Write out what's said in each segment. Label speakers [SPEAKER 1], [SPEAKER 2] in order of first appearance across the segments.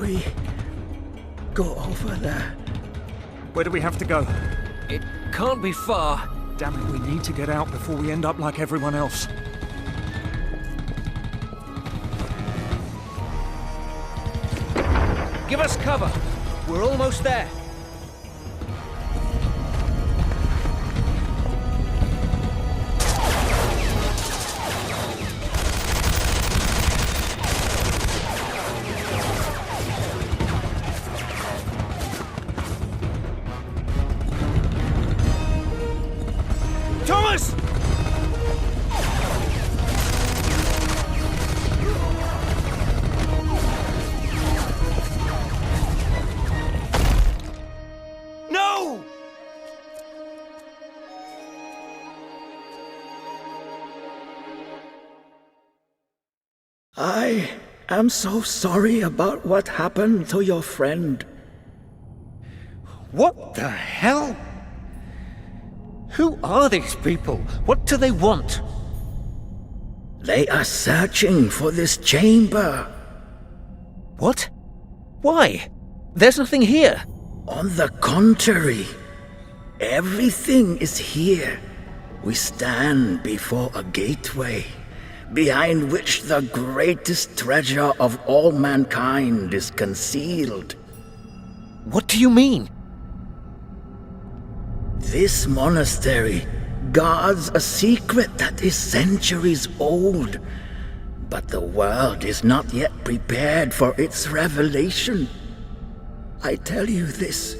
[SPEAKER 1] we go over there?
[SPEAKER 2] Where do we have to go?
[SPEAKER 3] It can't be far.
[SPEAKER 2] Damn it, we need to get out before we end up like everyone else.
[SPEAKER 3] Give us cover. We're almost there.
[SPEAKER 2] Thomas!
[SPEAKER 3] No!
[SPEAKER 1] I am so sorry about what happened to your friend.
[SPEAKER 4] What the hell? Who are these people? What do they want?
[SPEAKER 1] They are searching for this chamber.
[SPEAKER 4] What? Why? There's nothing here.
[SPEAKER 1] On the contrary, everything is here. We stand before a gateway, behind which the greatest treasure of all mankind is concealed.
[SPEAKER 4] What do you mean?
[SPEAKER 1] This monastery guards a secret that is centuries old, but the world is not yet prepared for its revelation. I tell you this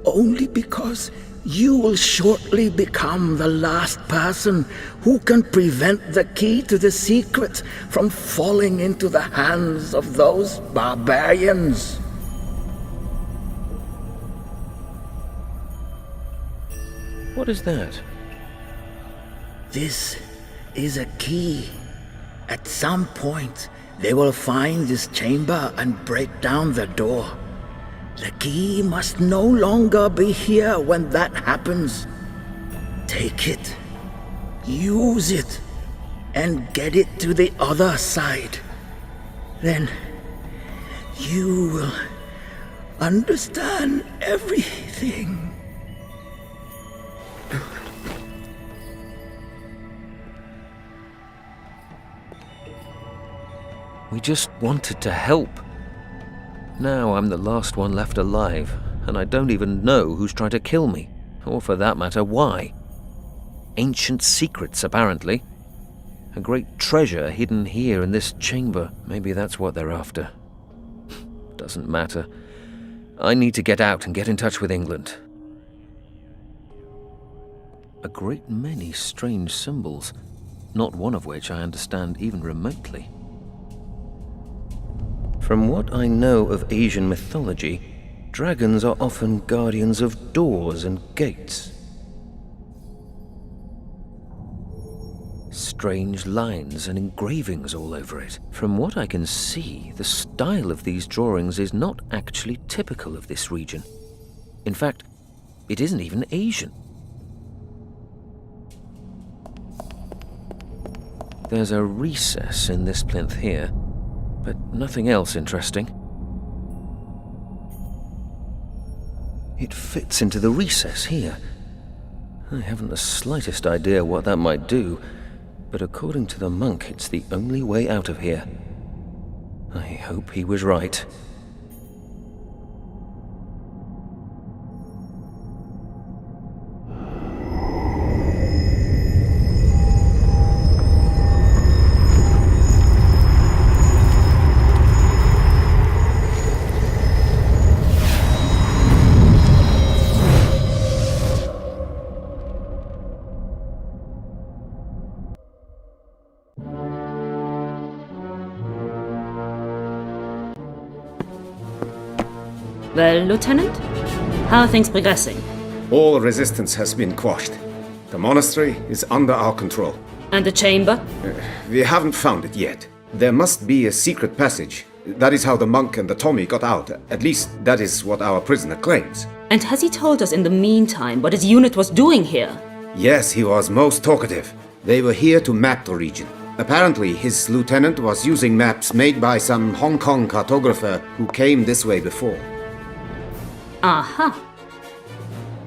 [SPEAKER 1] only because you will shortly become the last person who can prevent the key to the secret from falling into the hands of those barbarians.
[SPEAKER 4] What is that?
[SPEAKER 1] This is a key. At some point, they will find this chamber and break down the door. The key must no longer be here when that happens. Take it, use it, and get it to the other side. Then you will understand everything.
[SPEAKER 4] We just wanted to help. Now I'm the last one left alive, and I don't even know who's trying to kill me, or for that matter, why. Ancient secrets, apparently. A great treasure hidden here in this chamber. Maybe that's what they're after. Doesn't matter. I need to get out and get in touch with England. A great many strange symbols, not one of which I understand even remotely. From what I know of Asian mythology, dragons are often guardians of doors and gates. Strange lines and engravings all over it. From what I can see, the style of these drawings is not actually typical of this region. In fact, it isn't even Asian. There's a recess in this plinth here, but nothing else interesting. It fits into the recess here. I haven't the slightest idea what that might do, but according to the monk, it's the only way out of here. I hope he was right.
[SPEAKER 5] Well, Lieutenant? How are things progressing?
[SPEAKER 6] All resistance has been quashed. The monastery is under our control.
[SPEAKER 5] And the chamber?
[SPEAKER 6] We haven't found it yet. There must be a secret passage. That is how the monk and the Tommy got out. At least, that is what our prisoner claims.
[SPEAKER 5] And has he told us in the meantime what his unit was doing here?
[SPEAKER 6] Yes, he was most talkative. They were here to map the region. Apparently, his lieutenant was using maps made by some Hong Kong cartographer who came this way before.
[SPEAKER 5] Aha.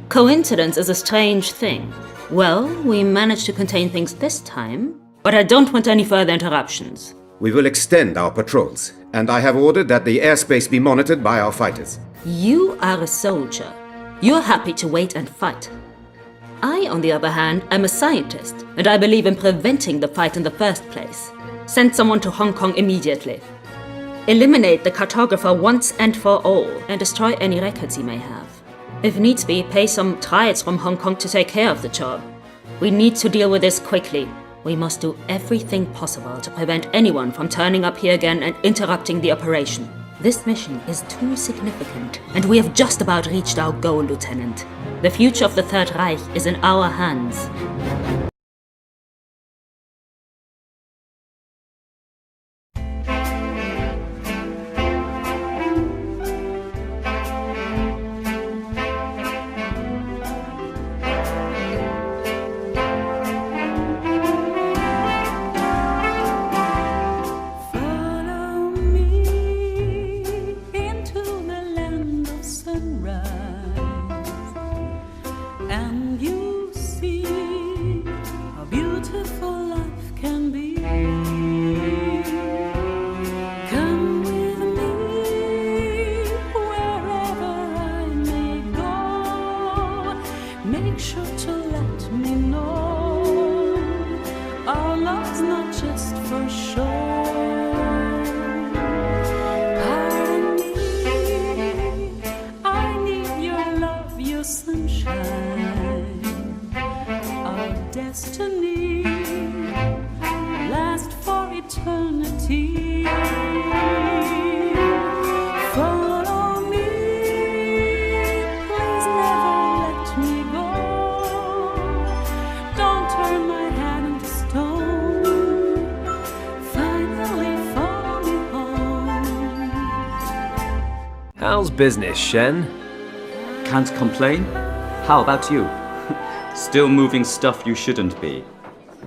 [SPEAKER 5] Coincidence is a strange thing. Well, we managed to contain things this time, but I don't want any further interruptions.
[SPEAKER 6] We will extend our patrols, and I have ordered that the airspace be monitored by our fighters.
[SPEAKER 5] You are a soldier. You're happy to wait and fight. I, on the other hand, am a scientist, and I believe in preventing the fight in the first place. Send someone to Hong Kong immediately. Eliminate the cartographer once and for all, and destroy any records he may have. If needs be, pay some triads from Hong Kong to take care of the job. We need to deal with this quickly. We must do everything possible to prevent anyone from turning up here again and interrupting the operation. This mission is too significant, and we have just about reached our goal, Lieutenant. The future of the Third Reich is in our hands.
[SPEAKER 7] Make sure to let me know our love's not just for show. Pardon me, I need your love, your sunshine. Our destiny lasts for eternity. Follow me, please never let me go. Don't turn my hand into stone. Finally follow me home.
[SPEAKER 8] How's business, Shen?
[SPEAKER 9] Can't complain. How about you? Still moving stuff you shouldn't be.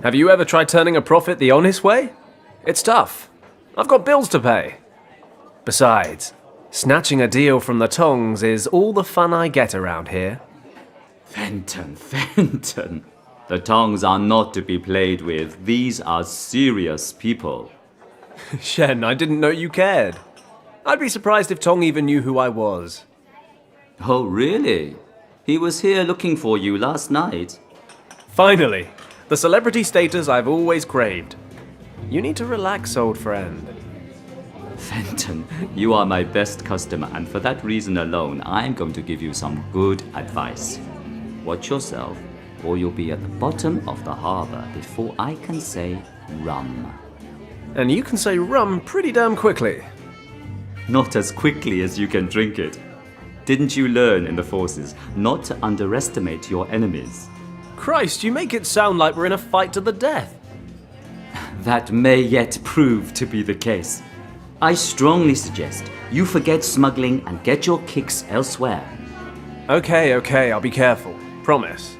[SPEAKER 8] Have you ever tried turning a profit the honest way? It's tough. I've got bills to pay. Besides, snatching a deal from the tongs is all the fun I get around here.
[SPEAKER 9] Fenton. The tongs are not to be played with. These are serious people.
[SPEAKER 8] Shen, I didn't know you cared. I'd be surprised if Tong even knew who I was.
[SPEAKER 9] Oh, really? He was here looking for you last night.
[SPEAKER 8] Finally, the celebrity status I've always craved. You need to relax, old friend.
[SPEAKER 9] Fenton, you are my best customer, and for that reason alone, I'm going to give you some good advice. Watch yourself, or you'll be at the bottom of the harbor before I can say rum.
[SPEAKER 8] And you can say rum pretty damn quickly.
[SPEAKER 9] Not as quickly as you can drink it. Didn't you learn in the forces not to underestimate your enemies?
[SPEAKER 8] Christ, you make it sound like we're in a fight to the death.
[SPEAKER 9] That may yet prove to be the case. I strongly suggest you forget smuggling and get your kicks elsewhere.
[SPEAKER 8] Okay, I'll be careful. Promise.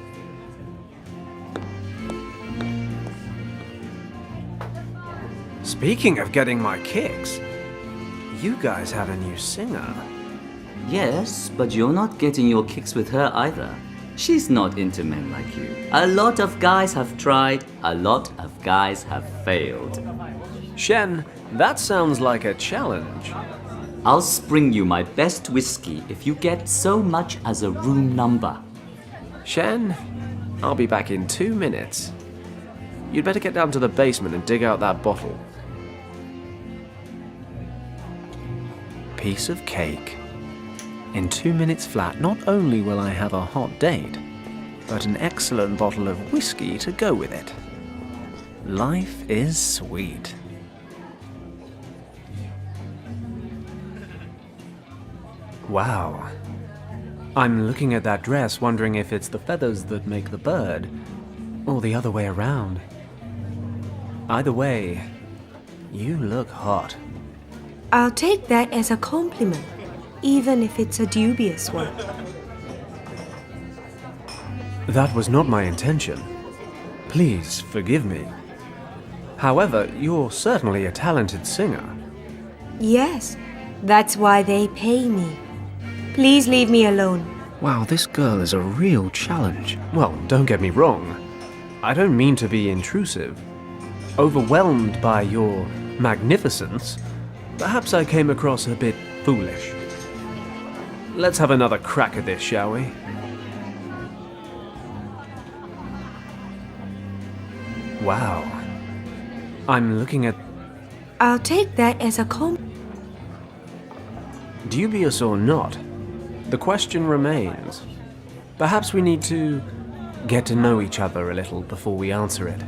[SPEAKER 8] Speaking of getting my kicks, you guys have a new singer.
[SPEAKER 9] Yes, but you're not getting your kicks with her either. She's not into men like you. A lot of guys have tried, a lot of guys have failed.
[SPEAKER 8] Shen, that sounds like a challenge.
[SPEAKER 9] I'll spring you my best whiskey if you get so much as a room number.
[SPEAKER 8] Shen, I'll be back in 2 minutes. You'd better get down to the basement and dig out that bottle. Piece of cake. In 2 minutes flat, not only will I have a hot date, but an excellent bottle of whiskey to go with it. Life is sweet. Wow. I'm looking at that dress, wondering if it's the feathers that make the bird, or the other way around. Either way, you look hot.
[SPEAKER 10] I'll take that as a compliment, even if it's a dubious one.
[SPEAKER 8] That was not my intention. Please forgive me. However, you're certainly a talented singer.
[SPEAKER 10] Yes, that's why they pay me. Please leave me alone.
[SPEAKER 11] Wow, this girl is a real challenge.
[SPEAKER 8] Well, don't get me wrong. I don't mean to be intrusive. Overwhelmed by your magnificence, perhaps I came across a bit foolish. Let's have another crack at this, shall we? Wow. I'm looking at...
[SPEAKER 10] I'll take that as a compliment.
[SPEAKER 8] Dubious or not, the question remains. Perhaps we need to get to know each other a little before we answer it.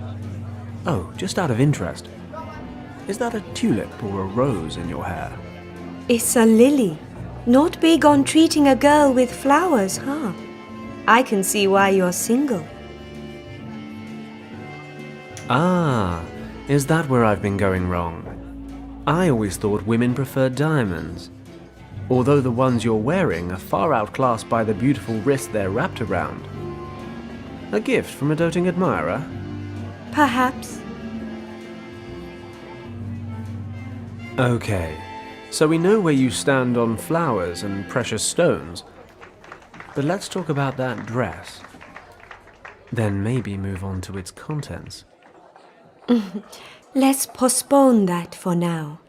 [SPEAKER 8] Oh, just out of interest, is that a tulip or a rose in your hair?
[SPEAKER 10] It's a lily. Not big on treating a girl with flowers, huh? I can see why you're single.
[SPEAKER 8] Ah, is that where I've been going wrong? I always thought women preferred diamonds. Although the ones you're wearing are far outclassed by the beautiful wrist they're wrapped around. A gift from a doting admirer?
[SPEAKER 10] Perhaps.
[SPEAKER 8] Okay, so we know where you stand on flowers and precious stones. But let's talk about that dress. Then maybe move on to its contents.
[SPEAKER 10] Let's postpone that for now.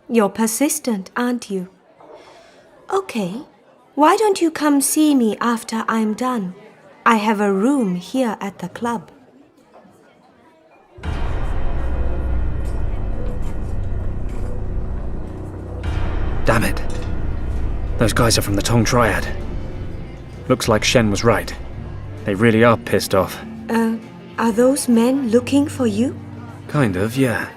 [SPEAKER 10] You're persistent, aren't you? Okay, why don't you come see me after I'm done? I have a room here at the club.
[SPEAKER 11] Damn it. Those guys are from the Tong Triad. Looks like Shen was right. They really are pissed off.
[SPEAKER 10] Are those men looking for you?
[SPEAKER 11] Kind of, yeah.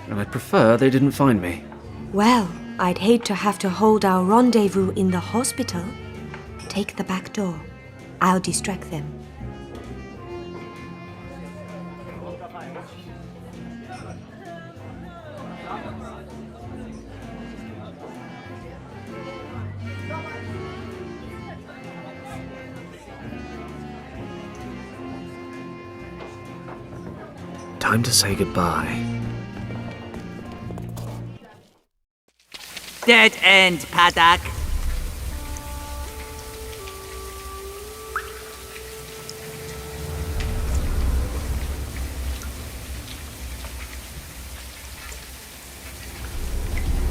[SPEAKER 11] And I'd prefer they didn't find me.
[SPEAKER 10] Well, I'd hate to have to hold our rendezvous in the hospital. Take the back door. I'll distract them.
[SPEAKER 11] Time to say goodbye.
[SPEAKER 12] Dead end, paddock.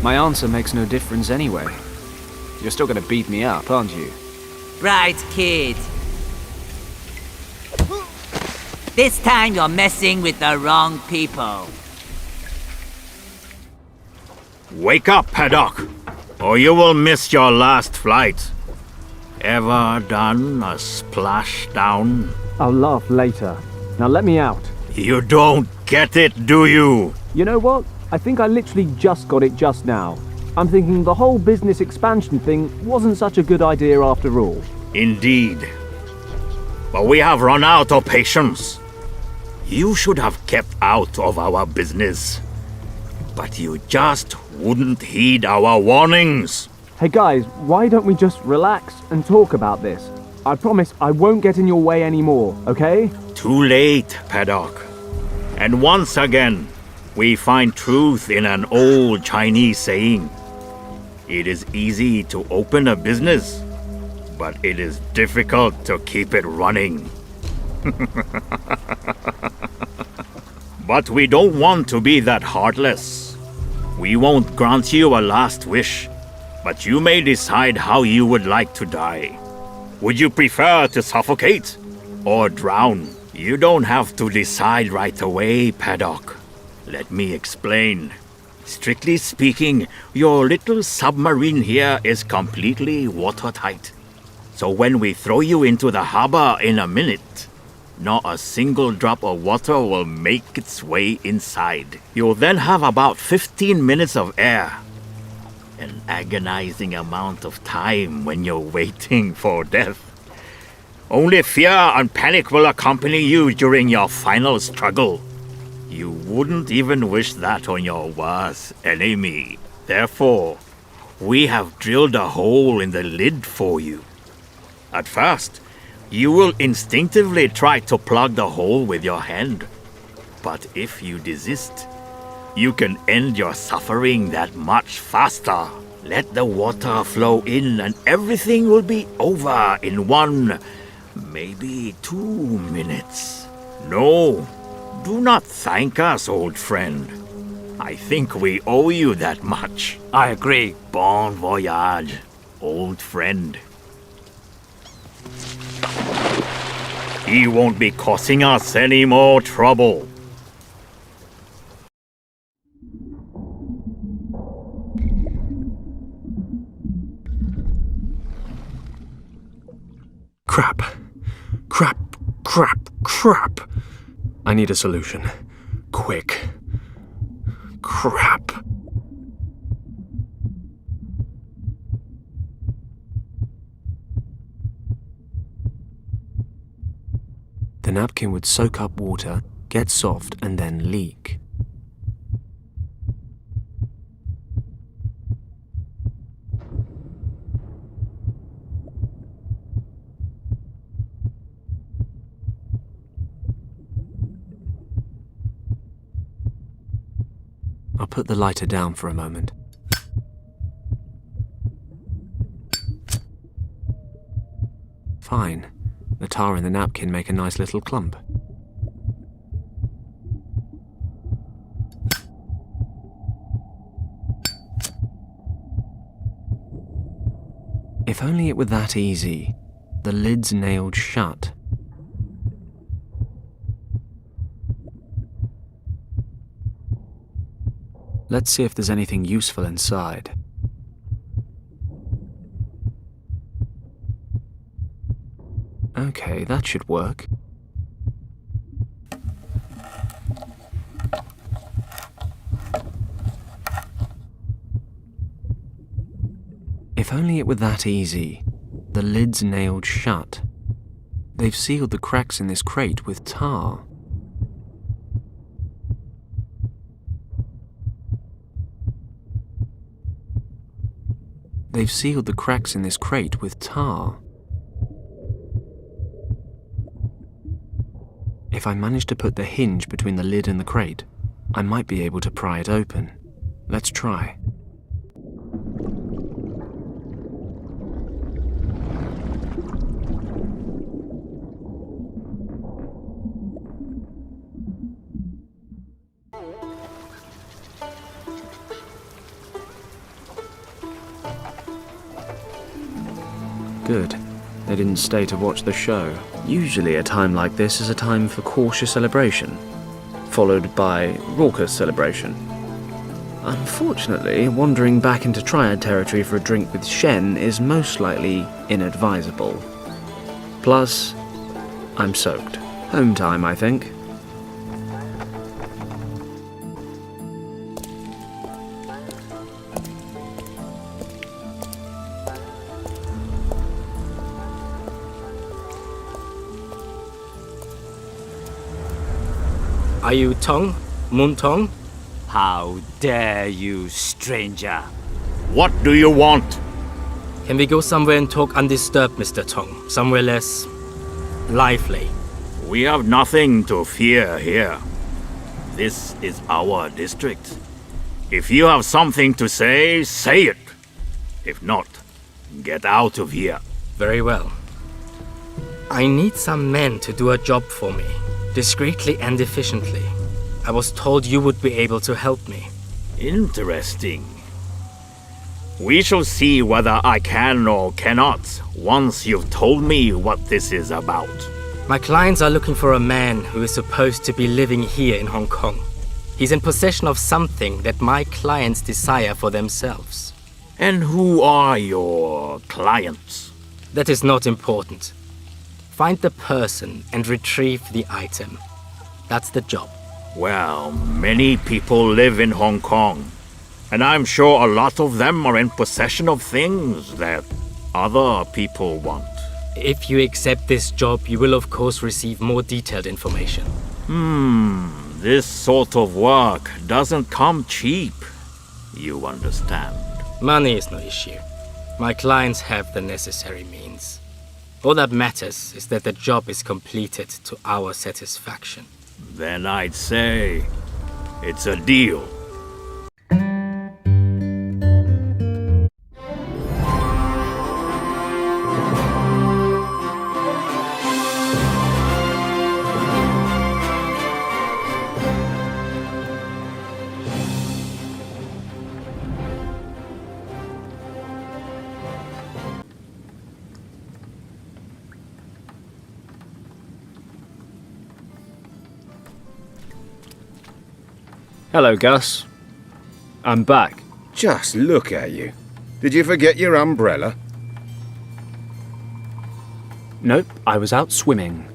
[SPEAKER 11] My answer makes no difference anyway. You're still gonna beat me up, aren't you?
[SPEAKER 12] Right, kid. This time you're messing with the wrong people.
[SPEAKER 13] Wake up, Paddock, or you will miss your last flight. Ever done a splashdown?
[SPEAKER 14] I'll laugh later. Now let me out.
[SPEAKER 13] You don't get it, do you?
[SPEAKER 14] You know what? I think I literally just got it just now. I'm thinking the whole business expansion thing wasn't such a good idea after all.
[SPEAKER 13] Indeed. But we have run out of patience. You should have kept out of our business. But you just wouldn't heed our warnings.
[SPEAKER 14] Hey guys, why don't we just relax and talk about this? I promise I won't get in your way anymore, okay?
[SPEAKER 13] Too late, Paddock. And once again, we find truth in an old Chinese saying. It is easy to open a business, but it is difficult to keep it running. But we don't want to be that heartless. We won't grant you a last wish, but you may decide how you would like to die. Would you prefer to suffocate or drown? You don't have to decide right away, Paddock. Let me explain. Strictly speaking, your little submarine here is completely watertight. So when we throw you into the harbor in a minute, not a single drop of water will make its way inside. You'll then have about 15 minutes of air. An agonizing amount of time when you're waiting for death. Only fear and panic will accompany you during your final struggle. You wouldn't even wish that on your worst enemy. Therefore, we have drilled a hole in the lid for you. At first, you will instinctively try to plug the hole with your hand. But if you desist, you can end your suffering that much faster. Let the water flow in and everything will be over in 1, maybe 2 minutes. No, do not thank us, old friend. I think we owe you that much.
[SPEAKER 3] I agree.
[SPEAKER 13] Bon voyage, old friend. He won't be causing us any more trouble.
[SPEAKER 11] Crap. Crap. Crap. Crap. I need a solution. Quick. Crap. The napkin would soak up water, get soft, and then leak. I'll put the lighter down for a moment. Fine. The tar and the napkin make a nice little clump. If only it were that easy. The lid's nailed shut. Let's see if there's anything useful inside. Okay, that should work. If only it were that easy. The lid's nailed shut. They've sealed the cracks in this crate with tar. They've sealed the cracks in this crate with tar. If I manage to put the hinge between the lid and the crate, I might be able to pry it open. Let's try. Good. They didn't stay to watch the show. Usually a time like this is a time for cautious celebration, followed by raucous celebration. Unfortunately, wandering back into Triad territory for a drink with Shen is most likely inadvisable. Plus, I'm soaked. Home time, I think.
[SPEAKER 3] Are you Tong? Moon Tong?
[SPEAKER 9] How dare you, stranger?
[SPEAKER 13] What do you want?
[SPEAKER 3] Can we go somewhere and talk undisturbed, Mr. Tong? Somewhere less lively.
[SPEAKER 13] We have nothing to fear here. This is our district. If you have something to say, say it. If not, get out of here.
[SPEAKER 3] Very well. I need some men to do a job for me, discreetly and efficiently. I was told you would be able to help me.
[SPEAKER 13] Interesting. We shall see whether I can or cannot once you've told me what this is about.
[SPEAKER 3] My clients are looking for a man who is supposed to be living here in Hong Kong. He's in possession of something that my clients desire for themselves.
[SPEAKER 13] And who are your clients?
[SPEAKER 3] That is not important. Find the person and retrieve the item. That's the job.
[SPEAKER 13] Well, many people live in Hong Kong, and I'm sure a lot of them are in possession of things that other people want.
[SPEAKER 3] If you accept this job, you will of course receive more detailed information.
[SPEAKER 13] This sort of work doesn't come cheap. You understand?
[SPEAKER 3] Money is no issue. My clients have the necessary means. All that matters is that the job is completed to our satisfaction.
[SPEAKER 13] Then I'd say it's a deal.
[SPEAKER 11] Hello, Gus. I'm back.
[SPEAKER 6] Just look at you. Did you forget your umbrella?
[SPEAKER 11] Nope, I was out swimming.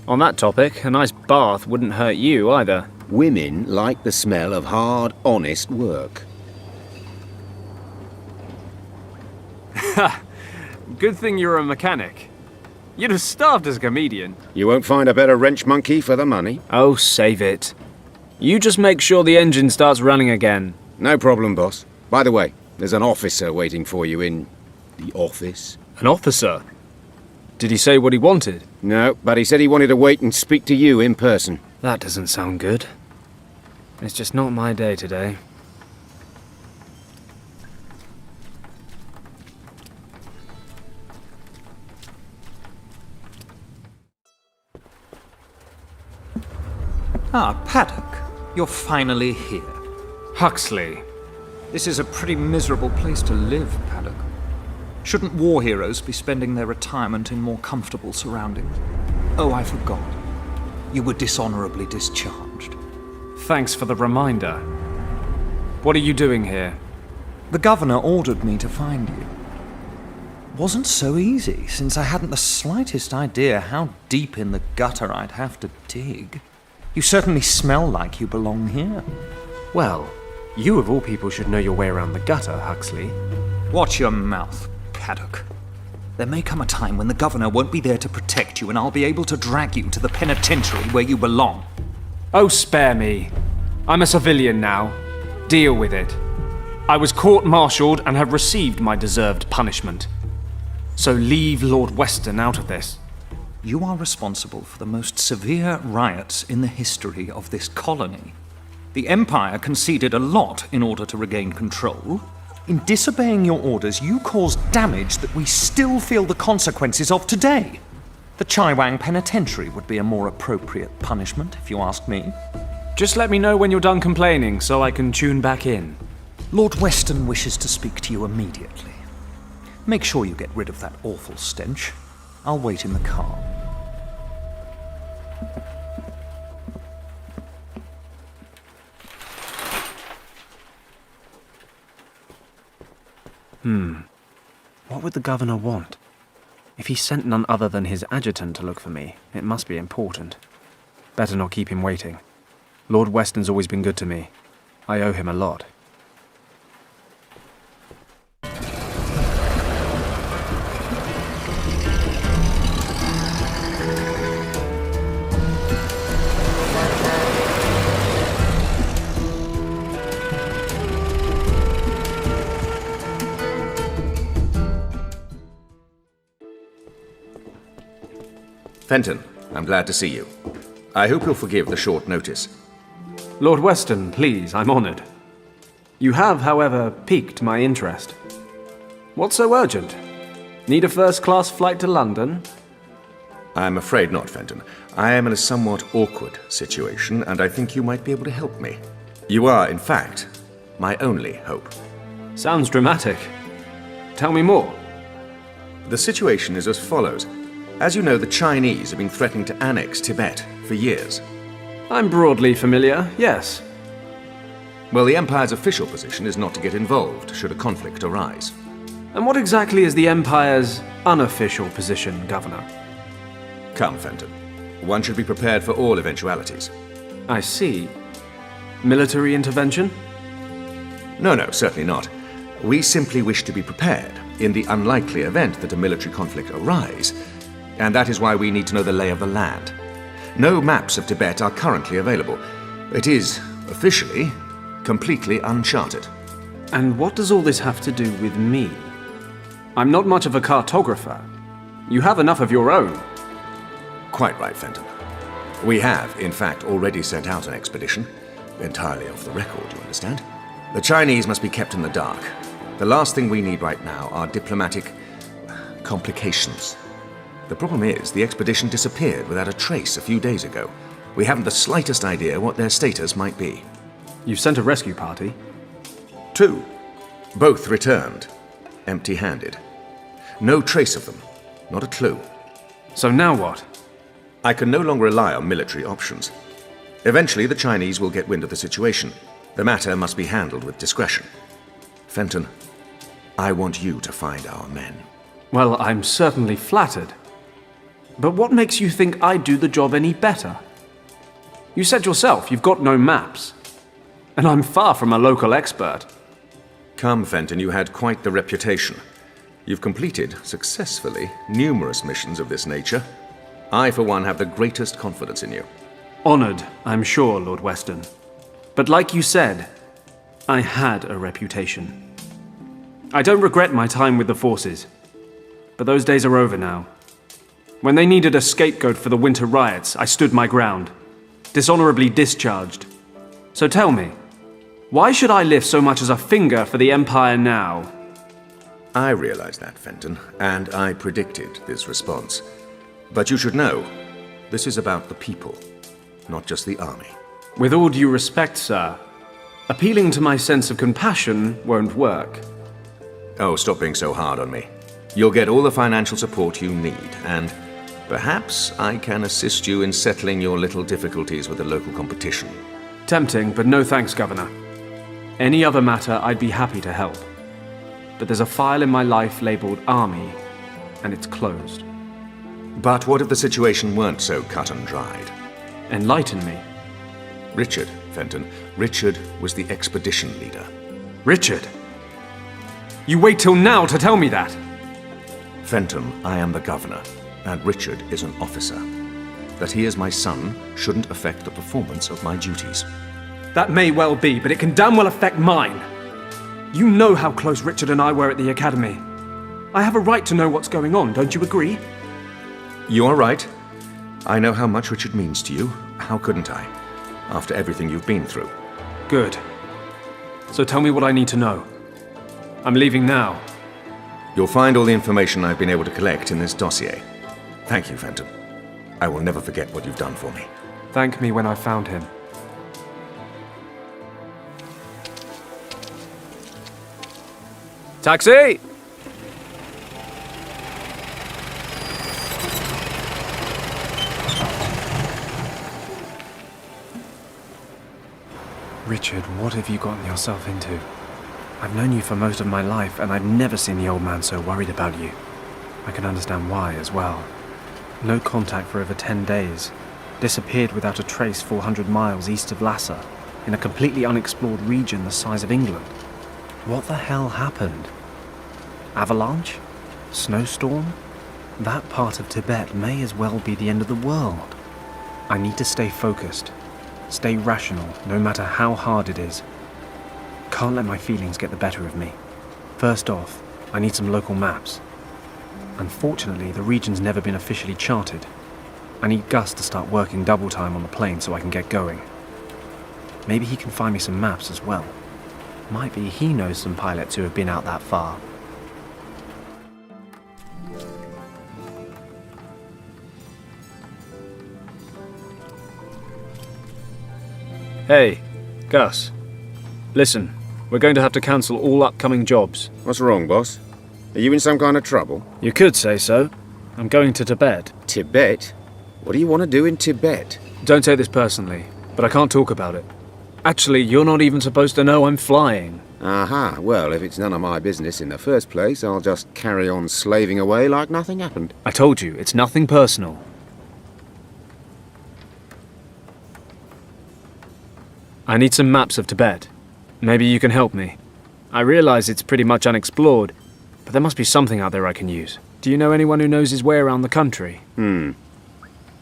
[SPEAKER 11] On that topic, a nice bath wouldn't hurt you either.
[SPEAKER 6] Women like the smell of hard, honest work.
[SPEAKER 11] Ha! Good thing you're a mechanic. You'd have starved as a comedian.
[SPEAKER 6] You won't find a better wrench monkey for the money.
[SPEAKER 11] Oh, save it. You just make sure the engine starts running again.
[SPEAKER 6] No problem, boss. By the way, there's an officer waiting for you in the office.
[SPEAKER 11] An officer? Did he say what he wanted?
[SPEAKER 6] No, but he said he wanted to wait and speak to you in person.
[SPEAKER 11] That doesn't sound good. It's just not my day today.
[SPEAKER 2] Ah, Paddock. You're finally here.
[SPEAKER 11] Huxley.
[SPEAKER 2] This is a pretty miserable place to live, Paddock. Shouldn't war heroes be spending their retirement in more comfortable surroundings? Oh, I forgot. You were dishonorably discharged.
[SPEAKER 8] Thanks for the reminder. What are you doing here?
[SPEAKER 2] The governor ordered me to find you. Wasn't so easy, since I hadn't the slightest idea how deep in the gutter I'd have to dig. You certainly smell like you belong here.
[SPEAKER 8] Well, you of all people should know your way around the gutter, Huxley.
[SPEAKER 2] Watch your mouth, Paddock. There may come a time when the governor won't be there to protect you, and I'll be able to drag you to the penitentiary where you belong.
[SPEAKER 8] Oh, spare me. I'm a civilian now. Deal with it. I was court-martialed and have received my deserved punishment. So leave Lord Weston out of this.
[SPEAKER 2] You are responsible for the most severe riots in the history of this colony. The Empire conceded a lot in order to regain control. In disobeying your orders, you caused damage that we still feel the consequences of today. The Chaiwang Penitentiary would be a more appropriate punishment, if you ask me.
[SPEAKER 8] Just let me know when you're done complaining so I can tune back in.
[SPEAKER 2] Lord Weston wishes to speak to you immediately. Make sure you get rid of that awful stench. I'll wait in the car.
[SPEAKER 8] What would the governor want? If he sent none other than his adjutant to look for me, it must be important. Better not keep him waiting. Lord Weston's always been good to me. I owe him a lot.
[SPEAKER 6] Fenton, I'm glad to see you. I hope you'll forgive the short notice.
[SPEAKER 8] Lord Weston, please, I'm honoured. You have, however, piqued my interest. What's so urgent? Need a first-class flight to London?
[SPEAKER 6] I'm afraid not, Fenton. I am in a somewhat awkward situation, and I think you might be able to help me. You are, in fact, my only hope.
[SPEAKER 8] Sounds dramatic. Tell me more.
[SPEAKER 6] The situation is as follows. As you know, the Chinese have been threatening to annex Tibet for years.
[SPEAKER 8] I'm broadly familiar, yes.
[SPEAKER 6] Well, the Empire's official position is not to get involved should a conflict arise.
[SPEAKER 8] And what exactly is the Empire's unofficial position, Governor?
[SPEAKER 6] Come, Fenton. One should be prepared for all eventualities.
[SPEAKER 8] I see. Military intervention?
[SPEAKER 6] No, certainly not. We simply wish to be prepared in the unlikely event that a military conflict arise, and that is why we need to know the lay of the land. No maps of Tibet are currently available. It is, officially, completely uncharted.
[SPEAKER 8] And what does all this have to do with me? I'm not much of a cartographer. You have enough of your own.
[SPEAKER 6] Quite right, Fenton. We have, in fact, already sent out an expedition. Entirely off the record, you understand? The Chinese must be kept in the dark. The last thing we need right now are diplomatic complications. The problem is, the expedition disappeared without a trace a few days ago. We haven't the slightest idea what their status might be.
[SPEAKER 8] You sent a rescue party?
[SPEAKER 6] 2. Both returned, empty-handed. No trace of them, not a clue.
[SPEAKER 8] So now what?
[SPEAKER 6] I can no longer rely on military options. Eventually, the Chinese will get wind of the situation. The matter must be handled with discretion. Fenton, I want you to find our men.
[SPEAKER 8] Well, I'm certainly flattered. But what makes you think I'd do the job any better? You said yourself you've got no maps. And I'm far from a local expert.
[SPEAKER 6] Come, Fenton, you had quite the reputation. You've completed, successfully, numerous missions of this nature. I, for one, have the greatest confidence in you.
[SPEAKER 8] Honoured, I'm sure, Lord Weston. But like you said, I had a reputation. I don't regret my time with the forces. But those days are over now. When they needed a scapegoat for the winter riots, I stood my ground, dishonorably discharged. So tell me, why should I lift so much as a finger for the Empire now?
[SPEAKER 6] I realize that, Fenton, and I predicted this response. But you should know, this is about the people, not just the army.
[SPEAKER 8] With all due respect, sir, appealing to my sense of compassion won't work.
[SPEAKER 6] Oh, stop being so hard on me. You'll get all the financial support you need, and perhaps I can assist you in settling your little difficulties with the local competition.
[SPEAKER 8] Tempting, but no thanks, Governor. Any other matter, I'd be happy to help. But there's a file in my life labelled Army, and it's closed.
[SPEAKER 6] But what if the situation weren't so cut and dried?
[SPEAKER 8] Enlighten me.
[SPEAKER 6] Richard, Fenton. Richard was the expedition leader.
[SPEAKER 8] Richard? You wait till now to tell me that?
[SPEAKER 6] Fenton, I am the governor, and Richard is an officer. That he is my son shouldn't affect the performance of my duties.
[SPEAKER 8] That may well be, but it can damn well affect mine. You know how close Richard and I were at the academy. I have a right to know what's going on, don't you agree?
[SPEAKER 6] You are right. I know how much Richard means to you. How couldn't I? After everything you've been through.
[SPEAKER 8] Good. So tell me what I need to know. I'm leaving now.
[SPEAKER 6] You'll find all the information I've been able to collect in this dossier. Thank you, Fenton. I will never forget what you've done for me.
[SPEAKER 8] Thank me when I've found him. Taxi! Richard, what have you gotten yourself into? I've known you for most of my life, and I've never seen the old man so worried about you. I can understand why as well. No contact for over 10 days. Disappeared without a trace 400 miles east of Lhasa, in a completely unexplored region the size of England. What the hell happened? Avalanche? Snowstorm? That part of Tibet may as well be the end of the world. I need to stay focused. Stay rational, no matter how hard it is. Can't let my feelings get the better of me. First off, I need some local maps. Unfortunately, the region's never been officially charted. I need Gus to start working double time on the plane so I can get going. Maybe he can find me some maps as well. Might be he knows some pilots who have been out that far. Hey, Gus. Listen, we're going to have to cancel all upcoming jobs.
[SPEAKER 15] What's wrong, boss? Are you in some kind of trouble?
[SPEAKER 8] You could say so. I'm going to Tibet.
[SPEAKER 15] Tibet? What do you want to do in Tibet?
[SPEAKER 8] Don't take this personally, but I can't talk about it. Actually, you're not even supposed to know I'm flying.
[SPEAKER 15] Aha, well, if it's none of my business in the first place, I'll just carry on slaving away like nothing happened.
[SPEAKER 8] I told you, it's nothing personal. I need some maps of Tibet. Maybe you can help me. I realize it's pretty much unexplored, but there must be something out there I can use. Do you know anyone who knows his way around the country?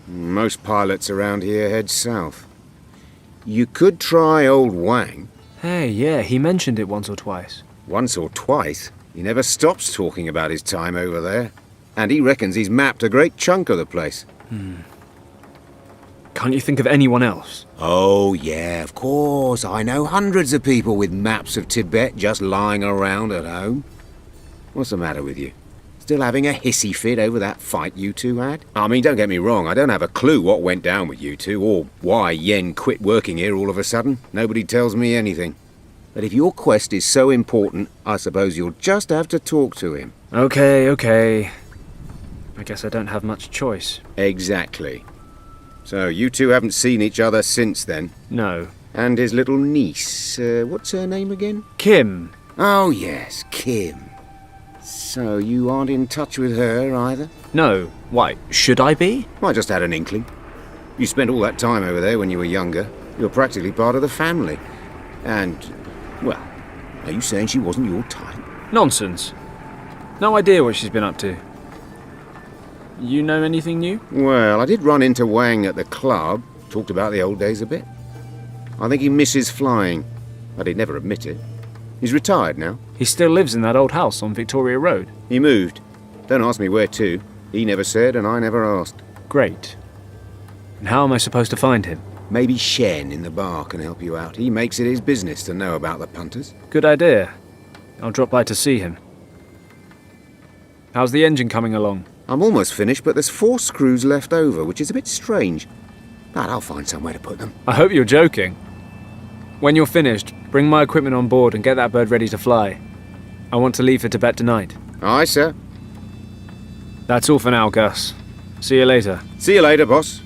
[SPEAKER 15] Most pilots around here head south. You could try old Wang.
[SPEAKER 8] Hey, yeah, he mentioned it once or twice.
[SPEAKER 15] Once or twice? He never stops talking about his time over there. And he reckons he's mapped a great chunk of the place.
[SPEAKER 11] Can't you think of anyone else?
[SPEAKER 15] Oh, yeah, of course. I know hundreds of people with maps of Tibet just lying around at home. What's the matter with you? Still having a hissy fit over that fight you two had? I mean, don't get me wrong, I don't have a clue what went down with you two, or why Yen quit working here all of a sudden. Nobody tells me anything. But if your quest is so important, I suppose you'll just have to talk to him.
[SPEAKER 11] Okay. I guess I don't have much choice.
[SPEAKER 15] Exactly. So, you two haven't seen each other since then?
[SPEAKER 11] No.
[SPEAKER 15] And his little niece, what's her name again?
[SPEAKER 11] Kim.
[SPEAKER 15] Oh, yes, Kim. So, you aren't in touch with her either?
[SPEAKER 11] No. Why, should I be?
[SPEAKER 15] I just had an inkling. You spent all that time over there when you were younger. You're practically part of the family. And, well, are you saying she wasn't your type?
[SPEAKER 11] Nonsense. No idea what she's been up to. You know anything new?
[SPEAKER 15] Well, I did run into Wang at the club. Talked about the old days a bit. I think he misses flying, but he'd never admit it. He's retired now.
[SPEAKER 11] He still lives in that old house on Victoria Road?
[SPEAKER 15] He moved. Don't ask me where to. He never said, and I never asked.
[SPEAKER 11] Great. And how am I supposed to find him?
[SPEAKER 15] Maybe Shen in the bar can help you out. He makes it his business to know about the punters.
[SPEAKER 11] Good idea. I'll drop by to see him. How's the engine coming along?
[SPEAKER 15] I'm almost finished, but there's 4 screws left over, which is a bit strange. But I'll find somewhere to put them.
[SPEAKER 11] I hope you're joking. When you're finished, bring my equipment on board and get that bird ready to fly. I want to leave for Tibet tonight.
[SPEAKER 15] Aye, sir.
[SPEAKER 11] That's all for now, Gus. See you later.
[SPEAKER 15] See you later, boss.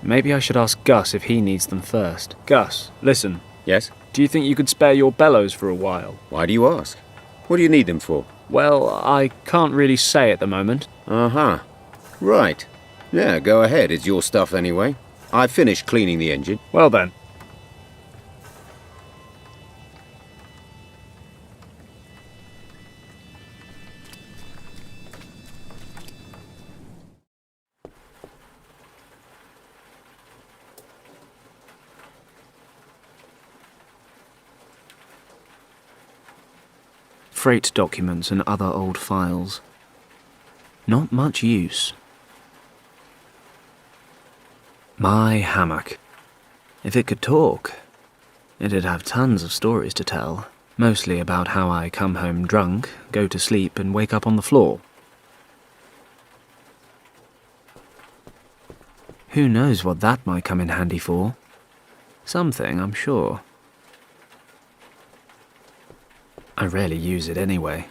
[SPEAKER 11] Maybe I should ask Gus if he needs them first. Gus, listen.
[SPEAKER 15] Yes?
[SPEAKER 11] Do you think you could spare your bellows for a while?
[SPEAKER 15] Why do you ask? What do you need them for?
[SPEAKER 11] Well, I can't really say at the moment.
[SPEAKER 15] Uh-huh. Right. Yeah, go ahead. It's your stuff anyway. I've finished cleaning the engine.
[SPEAKER 11] Well then. Freight documents and other old files. Not much use. My hammock. If it could talk, it'd have tons of stories to tell, mostly about how I come home drunk, go to sleep and wake up on the floor. Who knows what that might come in handy for? Something, I'm sure. I rarely use it anyway.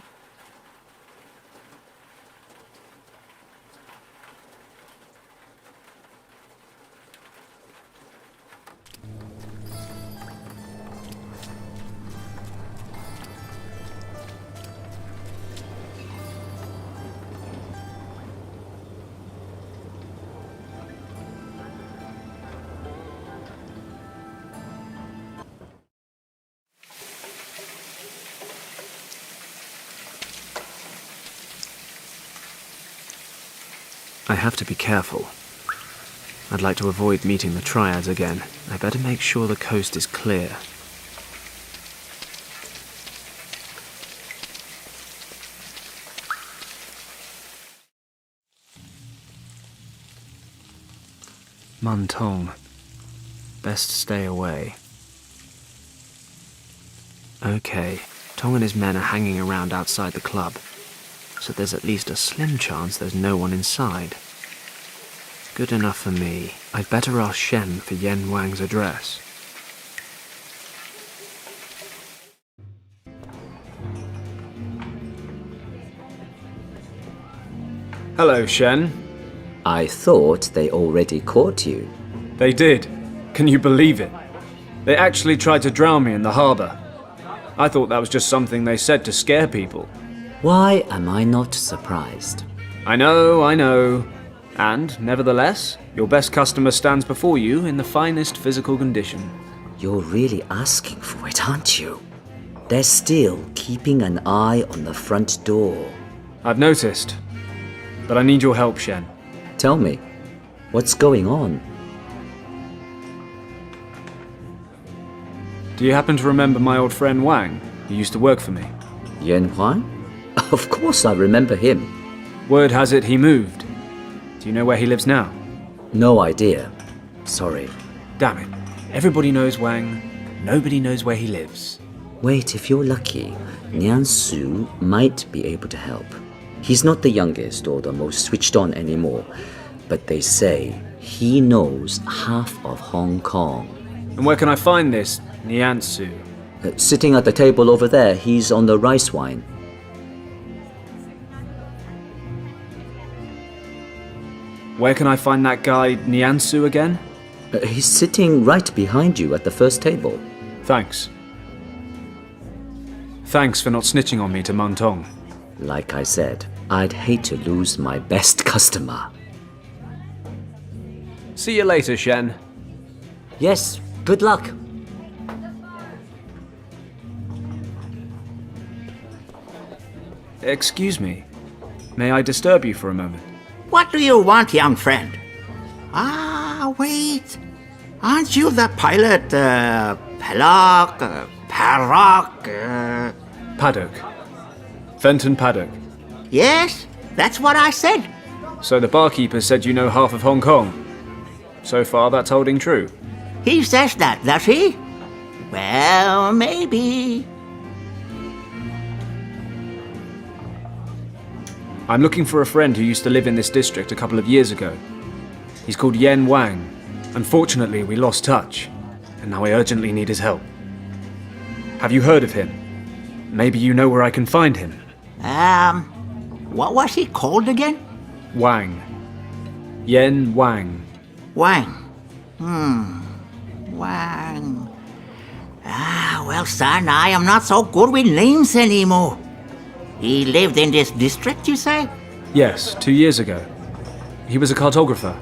[SPEAKER 11] I have to be careful. I'd like to avoid meeting the triads again. I better make sure the coast is clear. Muntong. Best stay away. Okay, Tong and his men are hanging around outside the club, so there's at least a slim chance there's no one inside. Good enough for me. I'd better ask Shen for Yen Wang's address. Hello, Shen.
[SPEAKER 9] I thought they already caught you.
[SPEAKER 11] They did. Can you believe it? They actually tried to drown me in the harbour. I thought that was just something they said to scare people.
[SPEAKER 9] Why am I not surprised?
[SPEAKER 11] I know. And, nevertheless, your best customer stands before you in the finest physical condition.
[SPEAKER 9] You're really asking for it, aren't you? They're still keeping an eye on the front door.
[SPEAKER 11] I've noticed. But I need your help, Shen.
[SPEAKER 9] Tell me, what's going on?
[SPEAKER 11] Do you happen to remember my old friend Wang? He used to work for me.
[SPEAKER 9] Yen Huang?
[SPEAKER 16] Of course I remember him.
[SPEAKER 8] Word has it he moved. Do you know where he lives now?
[SPEAKER 16] No idea. Sorry.
[SPEAKER 8] Damn it. Everybody knows Wang. Nobody knows where he lives.
[SPEAKER 16] Wait, if you're lucky, Nian Su might be able to help. He's not the youngest or the most switched on anymore, but they say he knows half of Hong Kong.
[SPEAKER 8] And where can I find this Nian Su?
[SPEAKER 16] Sitting at the table over there, he's on the rice wine.
[SPEAKER 8] Where can I find that guy Nian Su again?
[SPEAKER 16] He's sitting right behind you at the first table.
[SPEAKER 8] Thanks. Thanks for not snitching on me to Meng Tong.
[SPEAKER 16] Like I said, I'd hate to lose my best customer.
[SPEAKER 8] See you later, Shen.
[SPEAKER 16] Yes, good luck.
[SPEAKER 8] Excuse me. May I disturb you for a moment?
[SPEAKER 1] What do you want, young friend? Ah, wait. Aren't you the pilot,
[SPEAKER 8] Paddock. Fenton Paddock.
[SPEAKER 1] Yes, that's what I said.
[SPEAKER 8] So the barkeeper said you know half of Hong Kong. So far, that's holding true.
[SPEAKER 1] He says that, does he? Well, maybe.
[SPEAKER 8] I'm looking for a friend who used to live in this district a couple of years ago. He's called Yen Wang. Unfortunately, we lost touch, and now I urgently need his help. Have you heard of him? Maybe you know where I can find him.
[SPEAKER 1] What was he called again?
[SPEAKER 8] Wang. Yen Wang.
[SPEAKER 1] Wang. Wang. Well, son, I am not so good with names anymore. He lived in this district, you say?
[SPEAKER 8] Yes, 2 years ago. He was a cartographer.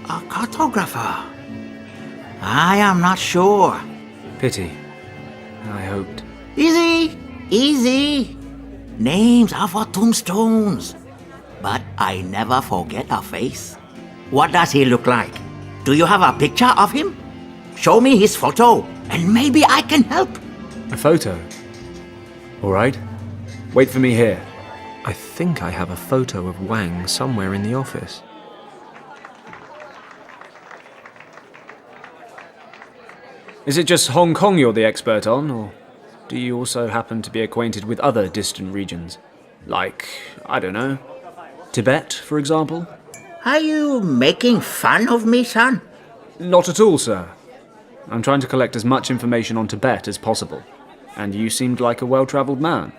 [SPEAKER 1] A cartographer. I am not sure.
[SPEAKER 8] Pity. I hoped.
[SPEAKER 1] Easy, easy. Names are for tombstones. But I never forget a face. What does he look like? Do you have a picture of him? Show me his photo, and maybe I can help.
[SPEAKER 8] A photo? All right. Wait for me here.
[SPEAKER 11] I think I have a photo of Wang somewhere in the office.
[SPEAKER 8] Is it just Hong Kong you're the expert on, or do you also happen to be acquainted with other distant regions? Like, I don't know, Tibet, for example?
[SPEAKER 1] Are you making fun of me, son?
[SPEAKER 8] Not at all, sir. I'm trying to collect as much information on Tibet as possible, and you seemed like a well-traveled man.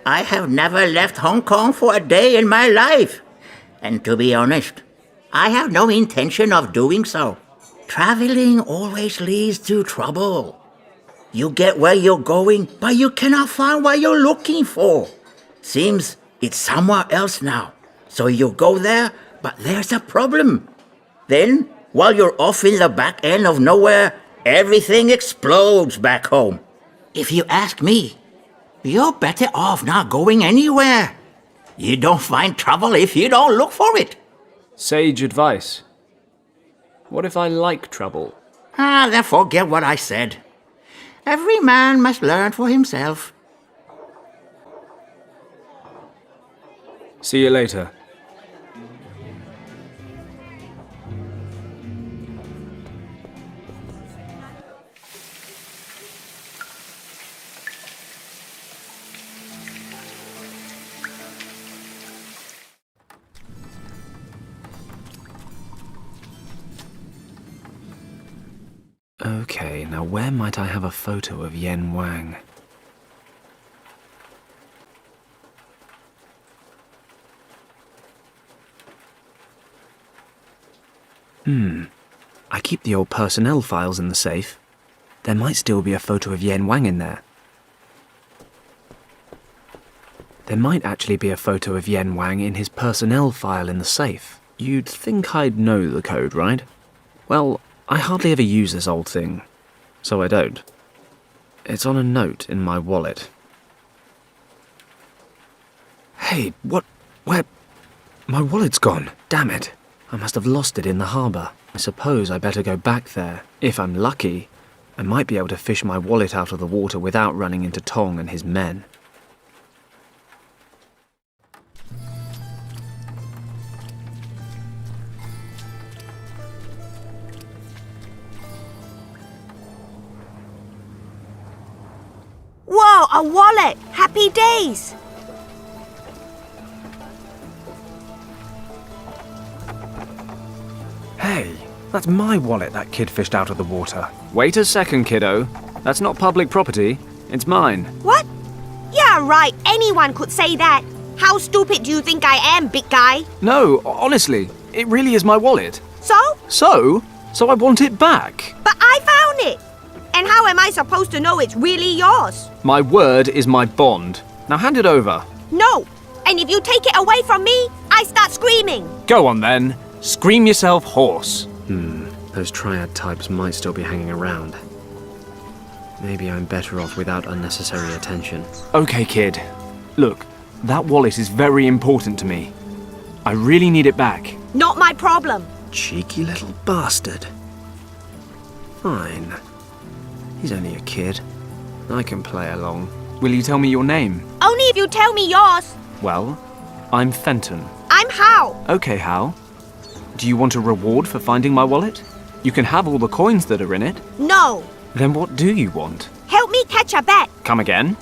[SPEAKER 1] I have never left Hong Kong for a day in my life. And to be honest, I have no intention of doing so. Traveling always leads to trouble. You get where you're going, but you cannot find what you're looking for. Seems it's somewhere else now. So you go there, but there's a problem. Then, while you're off in the back end of nowhere, everything explodes back home. If you ask me, you're better off not going anywhere. You don't find trouble if you don't look for it.
[SPEAKER 8] Sage advice. What if I like trouble?
[SPEAKER 1] Then forget what I said. Every man must learn for himself.
[SPEAKER 8] See you later.
[SPEAKER 11] Okay, now where might I have a photo of Yen Wang? I keep the old personnel files in the safe. There might still be a photo of Yen Wang in there. There might actually be a photo of Yen Wang in his personnel file in the safe. You'd think I'd know the code, right? Well, I hardly ever use this old thing, so I don't. It's on a note in my wallet. Hey, what? Where? My wallet's gone. Damn it. I must have lost it in the harbour. I suppose I better go back there, if I'm lucky. I might be able to fish my wallet out of the water without running into Tong and his men.
[SPEAKER 10] Whoa, a wallet! Happy days!
[SPEAKER 11] Hey, that's my wallet that kid fished out of the water. Wait a second, kiddo. That's not public property. It's mine.
[SPEAKER 10] What? Yeah, right. Anyone could say that. How stupid do you think I am, big guy?
[SPEAKER 11] No, honestly, it really is my wallet.
[SPEAKER 10] So?
[SPEAKER 11] So I want it back.
[SPEAKER 10] But I found it! And how am I supposed to know it's really yours?
[SPEAKER 11] My word is my bond. Now hand it over.
[SPEAKER 10] No! And if you take it away from me, I start screaming.
[SPEAKER 11] Go on then. Scream yourself hoarse. Those triad types might still be hanging around. Maybe I'm better off without unnecessary attention. Okay, kid. Look, that wallet is very important to me. I really need it back.
[SPEAKER 10] Not my problem.
[SPEAKER 11] Cheeky little bastard. Fine. He's only a kid. I can play along. Will you tell me your name?
[SPEAKER 10] Only if you tell me yours.
[SPEAKER 11] Well, I'm Fenton.
[SPEAKER 10] I'm Hal.
[SPEAKER 11] Okay, Hal. Do you want a reward for finding my wallet? You can have all the coins that are in it.
[SPEAKER 10] No.
[SPEAKER 11] Then what do you want?
[SPEAKER 10] Help me catch a bat.
[SPEAKER 11] Come again?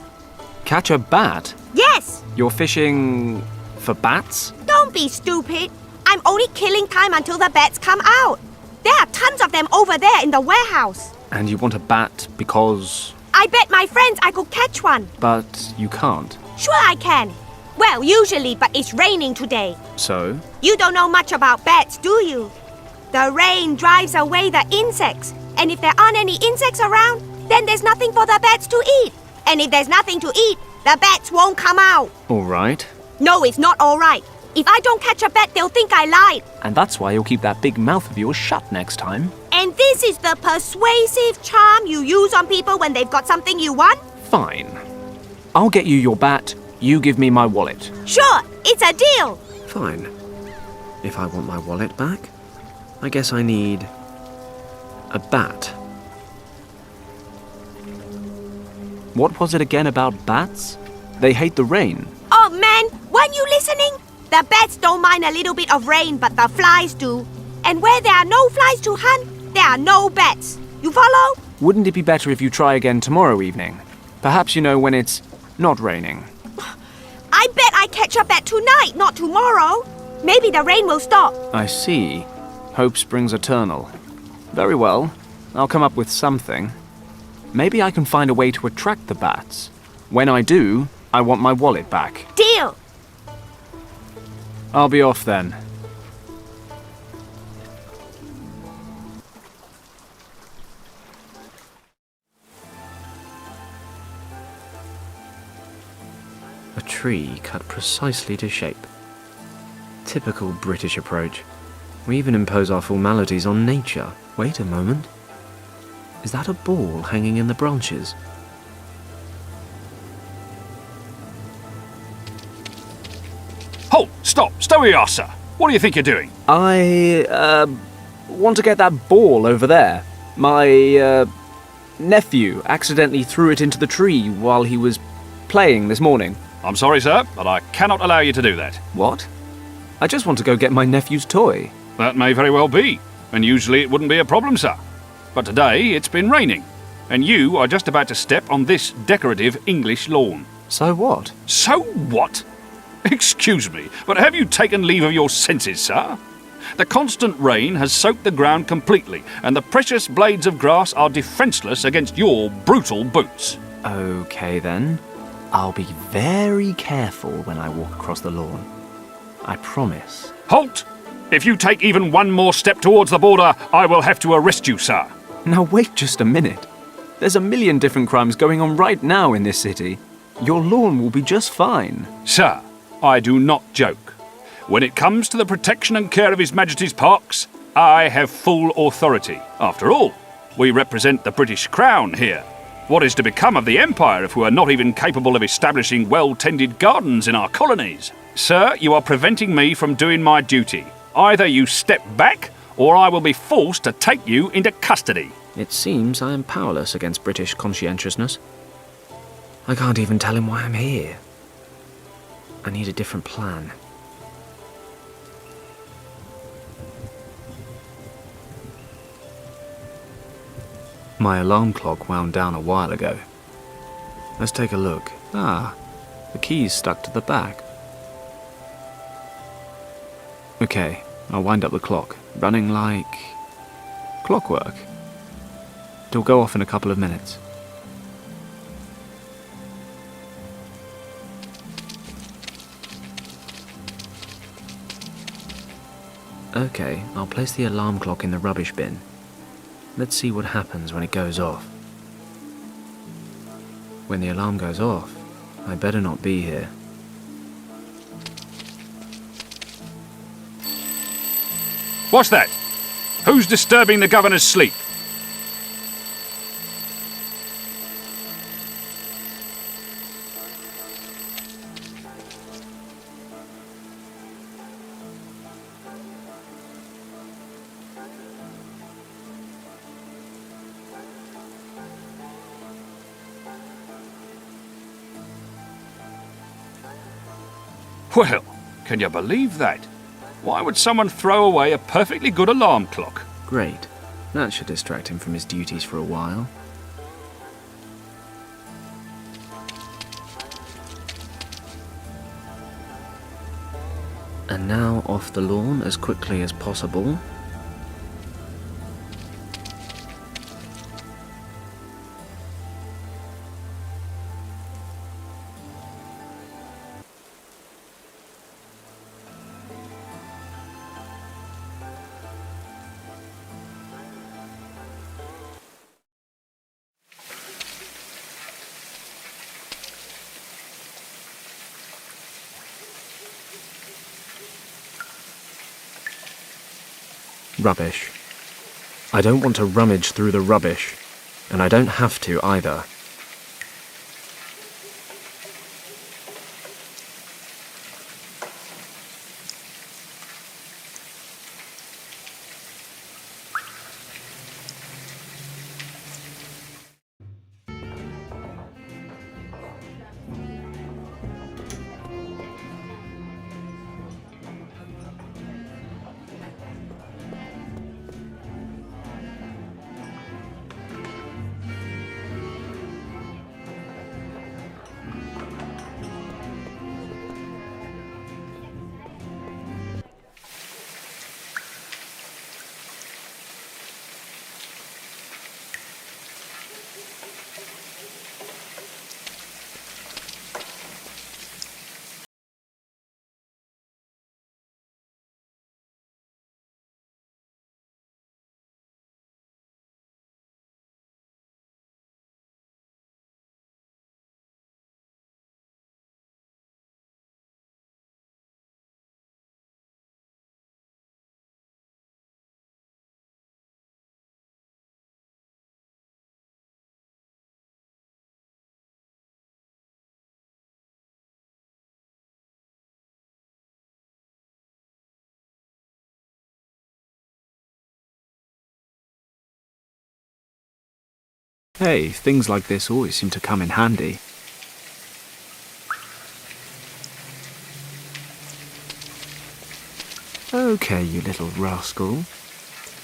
[SPEAKER 11] Catch a bat?
[SPEAKER 10] Yes.
[SPEAKER 11] You're fishing for bats?
[SPEAKER 10] Don't be stupid. I'm only killing time until the bats come out. There are tons of them over there in the warehouse.
[SPEAKER 11] And you want a bat because...
[SPEAKER 10] I bet my friends I could catch one.
[SPEAKER 11] But you can't.
[SPEAKER 10] Sure I can. Well, usually, but it's raining today.
[SPEAKER 11] So?
[SPEAKER 10] You don't know much about bats, do you? The rain drives away the insects. And if there aren't any insects around, then there's nothing for the bats to eat. And if there's nothing to eat, the bats won't come out.
[SPEAKER 11] All right.
[SPEAKER 10] No, it's not all right. If I don't catch a bat, they'll think I lied.
[SPEAKER 11] And that's why you'll keep that big mouth of yours shut next time.
[SPEAKER 10] And this is the persuasive charm you use on people when they've got something you want?
[SPEAKER 11] Fine. I'll get you your bat, you give me my wallet.
[SPEAKER 10] Sure, it's a deal.
[SPEAKER 11] Fine. If I want my wallet back, I guess I need a bat. What was it again about bats? They hate the rain.
[SPEAKER 10] Oh man, weren't you listening? The bats don't mind a little bit of rain, but the flies do. And where there are no flies to hunt, there are no bats. You follow?
[SPEAKER 11] Wouldn't it be better if you try again tomorrow evening? Perhaps you know when it's not raining.
[SPEAKER 10] I bet I catch a bat tonight, not tomorrow. Maybe the rain will stop.
[SPEAKER 11] I see. Hope springs eternal. Very well. I'll come up with something. Maybe I can find a way to attract the bats. When I do, I want my wallet back.
[SPEAKER 10] Deal!
[SPEAKER 11] I'll be off then. A tree cut precisely to shape. Typical British approach. We even impose our formalities on nature. Wait a moment. Is that a ball hanging in the branches?
[SPEAKER 13] Halt! Stop! Stay where you are, sir! What do you think you're doing?
[SPEAKER 11] I, want to get that ball over there. My, nephew accidentally threw it into the tree while he was playing this morning.
[SPEAKER 13] I'm sorry, sir, but I cannot allow you to do that.
[SPEAKER 11] What? I just want to go get my nephew's toy.
[SPEAKER 13] That may very well be, and usually it wouldn't be a problem, sir. But today it's been raining, and you are just about to step on this decorative English lawn.
[SPEAKER 11] So what?
[SPEAKER 13] So what? Excuse me, but have you taken leave of your senses, sir? The constant rain has soaked the ground completely, and the precious blades of grass are defenceless against your brutal boots.
[SPEAKER 11] Okay then. I'll be very careful when I walk across the lawn. I promise.
[SPEAKER 13] Halt! If you take even one more step towards the border, I will have to arrest you, sir.
[SPEAKER 11] Now wait just a minute. There's a million different crimes going on right now in this city. Your lawn will be just fine.
[SPEAKER 13] Sir, I do not joke. When it comes to the protection and care of His Majesty's parks, I have full authority. After all, we represent the British Crown here. What is to become of the Empire if we are not even capable of establishing well-tended gardens in our colonies? Sir, you are preventing me from doing my duty. Either you step back, or I will be forced to take you into custody.
[SPEAKER 11] It seems I am powerless against British conscientiousness. I can't even tell him why I'm here. I need a different plan. My alarm clock wound down a while ago. Let's take a look. Ah, the key's stuck to the back. Okay, I'll wind up the clock, running like clockwork. It'll go off in a couple of minutes. Okay, I'll place the alarm clock in the rubbish bin. Let's see what happens when it goes off. When the alarm goes off, I better not be here.
[SPEAKER 13] What's that? Who's disturbing the governor's sleep? Well, can you believe that? Why would someone throw away a perfectly good alarm clock?
[SPEAKER 11] Great. That should distract him from his duties for a while. And now off the lawn as quickly as possible. Rubbish. I don't want to rummage through the rubbish, and I don't have to either. Hey, things like this always seem to come in handy. Okay, you little rascal.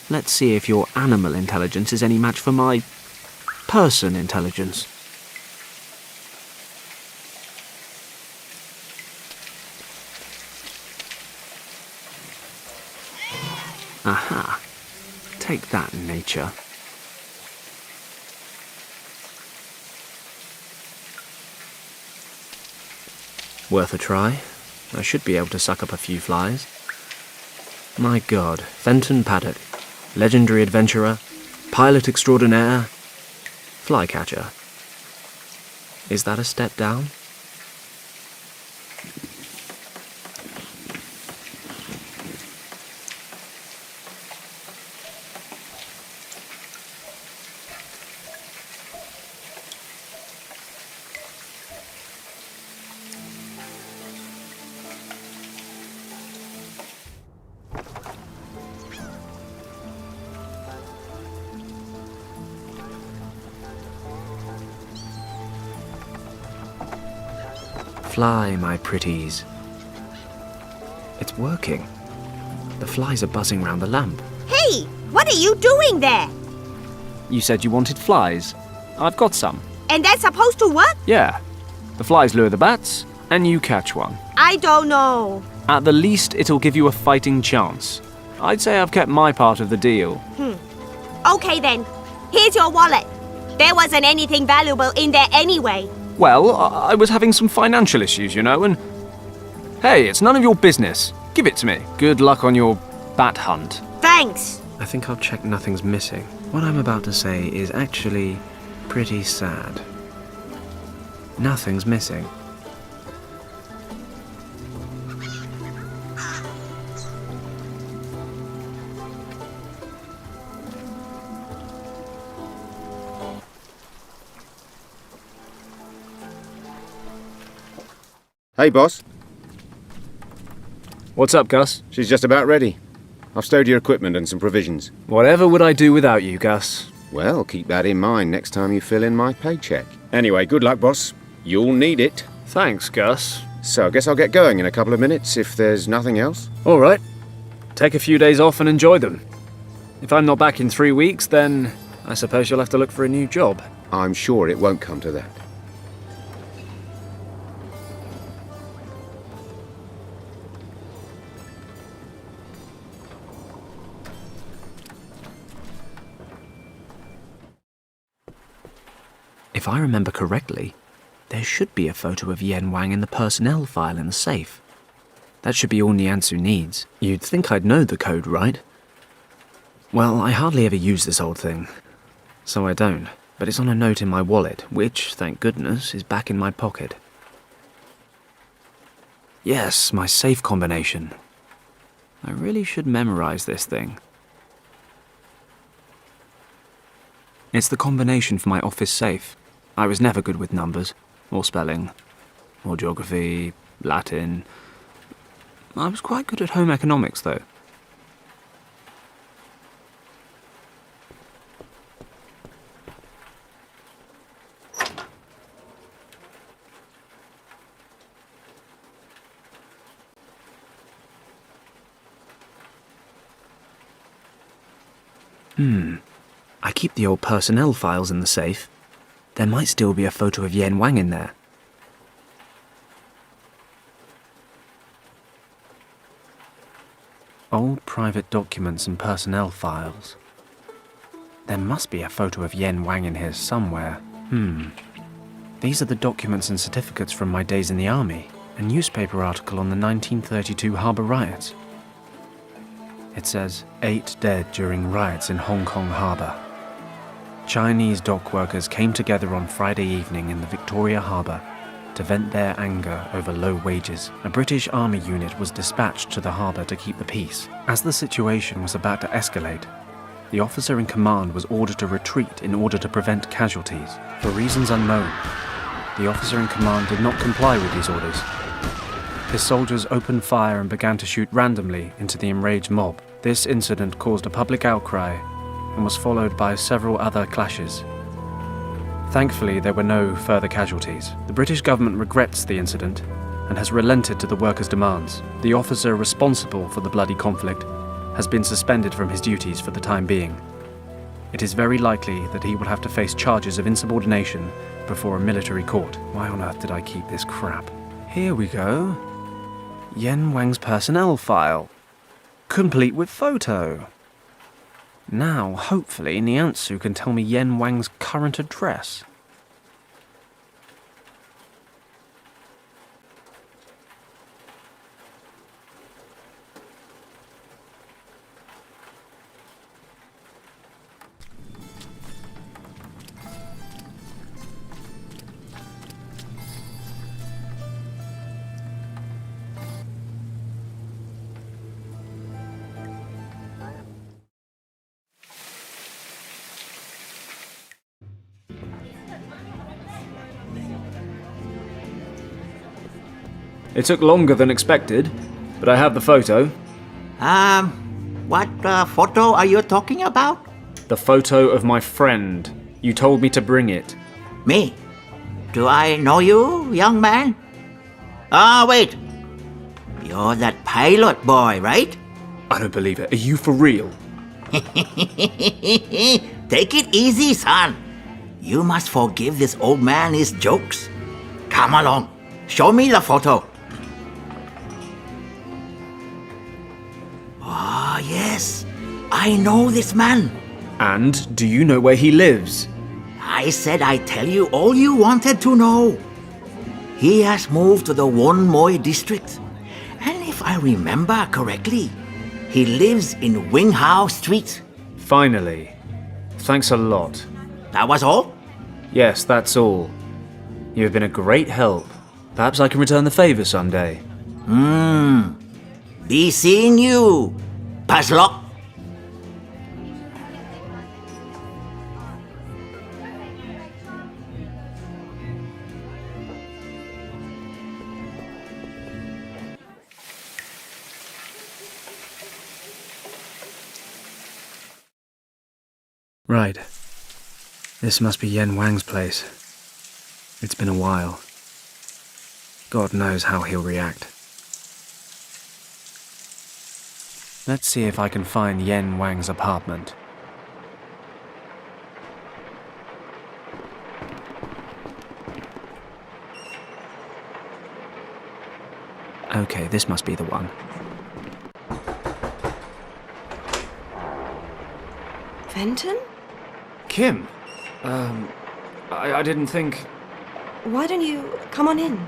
[SPEAKER 11] Let's see if your animal intelligence is any match for my person intelligence. Aha. Take that, nature. Worth a try. I should be able to suck up a few flies. My God, Fenton Paddock, legendary adventurer, pilot extraordinaire, flycatcher. Is that a step down? Fly, my pretties. It's working. The flies are buzzing round the lamp.
[SPEAKER 10] Hey, what are you doing there?
[SPEAKER 14] You said you wanted flies. I've got some.
[SPEAKER 10] And that's supposed to work?
[SPEAKER 14] Yeah. The flies lure the bats, and you catch one.
[SPEAKER 10] I don't know.
[SPEAKER 14] At the least, it'll give you a fighting chance. I'd say I've kept my part of the deal.
[SPEAKER 10] Okay then. Here's your wallet. There wasn't anything valuable in there anyway.
[SPEAKER 14] Well, I was having some financial issues, you know, and... Hey, it's none of your business. Give it to me. Good luck on your bat hunt.
[SPEAKER 10] Thanks.
[SPEAKER 11] I think I'll check nothing's missing. What I'm about to say is actually pretty sad. Nothing's missing.
[SPEAKER 15] Hey, boss.
[SPEAKER 14] What's up, Gus?
[SPEAKER 15] She's just about ready. I've stowed your equipment and some provisions.
[SPEAKER 14] Whatever would I do without you, Gus?
[SPEAKER 15] Well, keep that in mind next time you fill in my paycheck. Anyway, good luck, boss. You'll need it.
[SPEAKER 14] Thanks, Gus.
[SPEAKER 15] So I guess I'll get going in a couple of minutes if there's nothing else.
[SPEAKER 14] All right. Take a few days off and enjoy them. If I'm not back in 3 weeks, then I suppose you'll have to look for a new job.
[SPEAKER 15] I'm sure it won't come to that.
[SPEAKER 11] If I remember correctly, there should be a photo of Yen Wang in the personnel file in the safe. That should be all Niansu needs. You'd think I'd know the code, right? Well, I hardly ever use this old thing, so I don't. But it's on a note in my wallet, which, thank goodness, is back in my pocket. Yes, my safe combination. I really should memorize this thing. It's the combination for my office safe. I was never good with numbers, or spelling, or geography, Latin. I was quite good at home economics, though. I keep the old personnel files in the safe. There might still be a photo of Yen Wang in there. Old private documents and personnel files. There must be a photo of Yen Wang in here somewhere. These are the documents and certificates from my days in the army. A newspaper article on the 1932 Harbour riots. It says, 8 dead during riots in Hong Kong Harbour. Chinese dock workers came together on Friday evening in the Victoria Harbour to vent their anger over low wages. A British army unit was dispatched to the harbour to keep the peace. As the situation was about to escalate, the officer in command was ordered to retreat in order to prevent casualties. For reasons unknown, the officer in command did not comply with these orders. His soldiers opened fire and began to shoot randomly into the enraged mob. This incident caused a public outcry and was followed by several other clashes. Thankfully, there were no further casualties. The British government regrets the incident and has relented to the workers' demands. The officer responsible for the bloody conflict has been suspended from his duties for the time being. It is very likely that he will have to face charges of insubordination before a military court. Why on earth did I keep this crap? Here we go. Yen Wang's personnel file. Complete with photo. Now, hopefully, Niansu can tell me Yen Wang's current address.
[SPEAKER 14] It took longer than expected, but I have the photo.
[SPEAKER 12] What photo are you talking about?
[SPEAKER 14] The photo of my friend. You told me to bring it.
[SPEAKER 12] Me? Do I know you, young man? Ah, wait. You're that pilot boy, right?
[SPEAKER 8] I don't believe it. Are you for real?
[SPEAKER 12] Take it easy, son. You must forgive this old man his jokes. Come along. Show me the photo. Ah, yes. I know this man.
[SPEAKER 8] And do you know where he lives?
[SPEAKER 12] I said I'd tell you all you wanted to know. He has moved to the Won Moi district. And if I remember correctly, he lives in Wing Hao Street.
[SPEAKER 8] Finally. Thanks a lot.
[SPEAKER 12] That was all?
[SPEAKER 8] Yes, that's all. You have been a great help. Perhaps I can return the favor someday.
[SPEAKER 12] Be seeing you, Paslock.
[SPEAKER 11] Right. This must be Yen Wang's place. It's been a while. God knows how he'll react. Let's see if I can find Yen Wang's apartment. Okay, this must be the one.
[SPEAKER 10] Fenton?
[SPEAKER 8] Kim? I didn't think...
[SPEAKER 10] Why don't you come on in?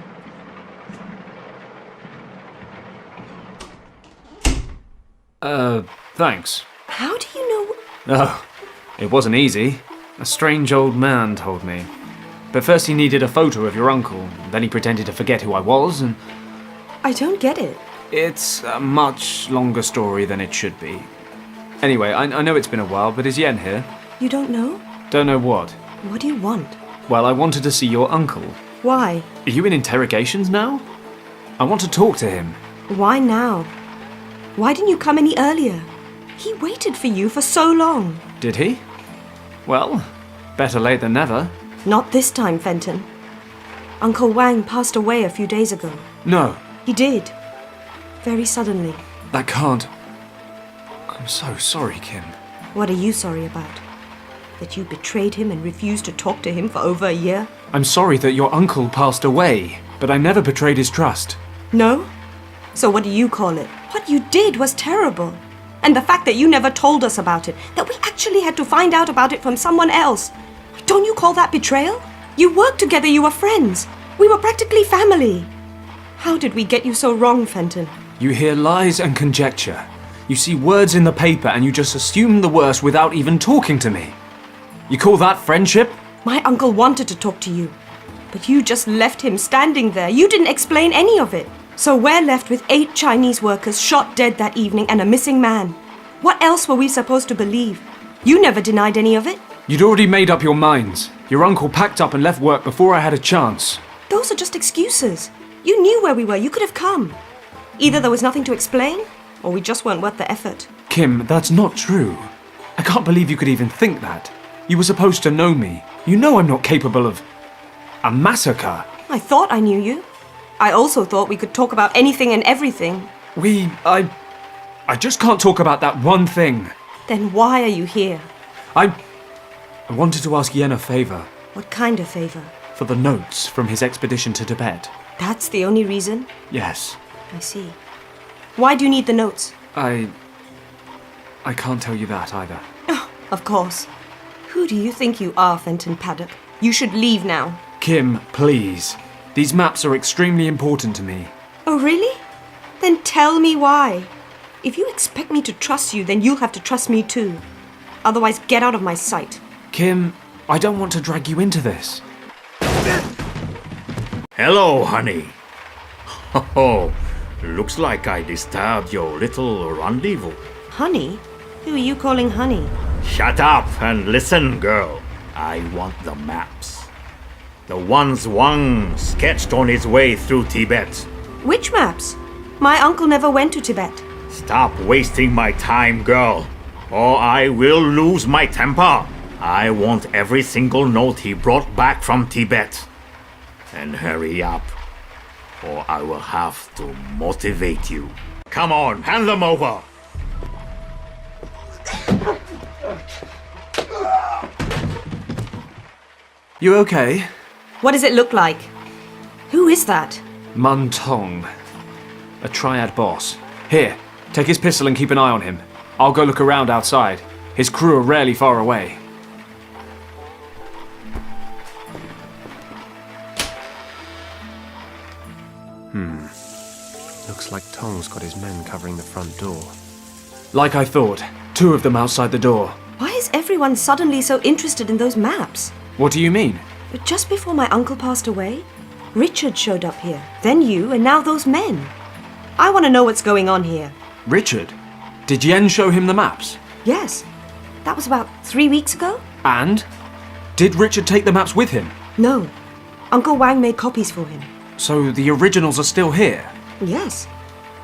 [SPEAKER 8] Thanks.
[SPEAKER 10] How do you know...
[SPEAKER 8] Oh, it wasn't easy. A strange old man told me. But first he needed a photo of your uncle, then he pretended to forget who I was, and...
[SPEAKER 10] I don't get it.
[SPEAKER 8] It's a much longer story than it should be. Anyway, I know it's been a while, but is Yen here?
[SPEAKER 10] You don't know?
[SPEAKER 8] Don't know what?
[SPEAKER 10] What do you want?
[SPEAKER 8] Well, I wanted to see your uncle.
[SPEAKER 10] Why?
[SPEAKER 8] Are you in interrogations now? I want to talk to him.
[SPEAKER 10] Why now? Why didn't you come any earlier? He waited for you for so long.
[SPEAKER 8] Did he? Well, better late than never.
[SPEAKER 10] Not this time, Fenton. Uncle Wang passed away a few days ago.
[SPEAKER 8] No.
[SPEAKER 10] He did. Very suddenly.
[SPEAKER 8] That can't... I'm so sorry, Kim.
[SPEAKER 10] What are you sorry about? That you betrayed him and refused to talk to him for over a year?
[SPEAKER 8] I'm sorry that your uncle passed away, but I never betrayed his trust.
[SPEAKER 10] No? So what do you call it? What you did was terrible. And the fact that you never told us about it, that we actually had to find out about it from someone else. Don't you call that betrayal? You worked together, you were friends. We were practically family. How did we get you so wrong, Fenton?
[SPEAKER 8] You hear lies and conjecture. You see words in the paper and you just assume the worst without even talking to me. You call that friendship?
[SPEAKER 10] My uncle wanted to talk to you, but you just left him standing there. You didn't explain any of it. So we're left with 8 Chinese workers shot dead that evening and a missing man. What else were we supposed to believe? You never denied any of it.
[SPEAKER 8] You'd already made up your minds. Your uncle packed up and left work before I had a chance.
[SPEAKER 10] Those are just excuses. You knew where we were. You could have come. Either there was nothing to explain, or we just weren't worth the effort.
[SPEAKER 8] Kim, that's not true. I can't believe you could even think that. You were supposed to know me. You know I'm not capable of... a massacre.
[SPEAKER 10] I thought I knew you. I also thought we could talk about anything and everything.
[SPEAKER 8] I just can't talk about that one thing.
[SPEAKER 10] Then why are you here?
[SPEAKER 8] I wanted to ask Yen a favor.
[SPEAKER 10] What kind of favor?
[SPEAKER 8] For the notes from his expedition to Tibet.
[SPEAKER 10] That's the only reason?
[SPEAKER 8] Yes.
[SPEAKER 10] I see. Why do you need the notes?
[SPEAKER 8] I can't tell you that either.
[SPEAKER 10] Oh, of course. Who do you think you are, Fenton Paddock? You should leave now.
[SPEAKER 8] Kim, please. These maps are extremely important to me.
[SPEAKER 10] Oh, really? Then tell me why. If you expect me to trust you, then you'll have to trust me too. Otherwise, get out of my sight.
[SPEAKER 8] Kim, I don't want to drag you into this.
[SPEAKER 13] Hello, honey. Oh, looks like I disturbed your little rendezvous.
[SPEAKER 10] Honey? Who are you calling honey?
[SPEAKER 13] Shut up and listen, girl. I want the maps. The ones Wang sketched on his way through Tibet.
[SPEAKER 10] Which maps? My uncle never went to Tibet.
[SPEAKER 13] Stop wasting my time, girl, or I will lose my temper. I want every single note he brought back from Tibet. And hurry up, or I will have to motivate you. Come on, hand them over!
[SPEAKER 11] You okay?
[SPEAKER 10] What does it look like? Who is that?
[SPEAKER 11] Mun Tong. A triad boss. Here, take his pistol and keep an eye on him. I'll go look around outside. His crew are rarely far away.
[SPEAKER 8] Looks like Tong's got his men covering the front door.
[SPEAKER 11] Like I thought, 2 of them outside the door.
[SPEAKER 10] Why is everyone suddenly so interested in those maps?
[SPEAKER 11] What do you mean?
[SPEAKER 10] But just before my uncle passed away, Richard showed up here. Then you, and now those men. I want to know what's going on here.
[SPEAKER 11] Richard? Did Yen show him the maps?
[SPEAKER 10] Yes. That was about 3 weeks ago?
[SPEAKER 11] And? Did Richard take the maps with him?
[SPEAKER 10] No. Uncle Wang made copies for him.
[SPEAKER 11] So the originals are still here?
[SPEAKER 10] Yes.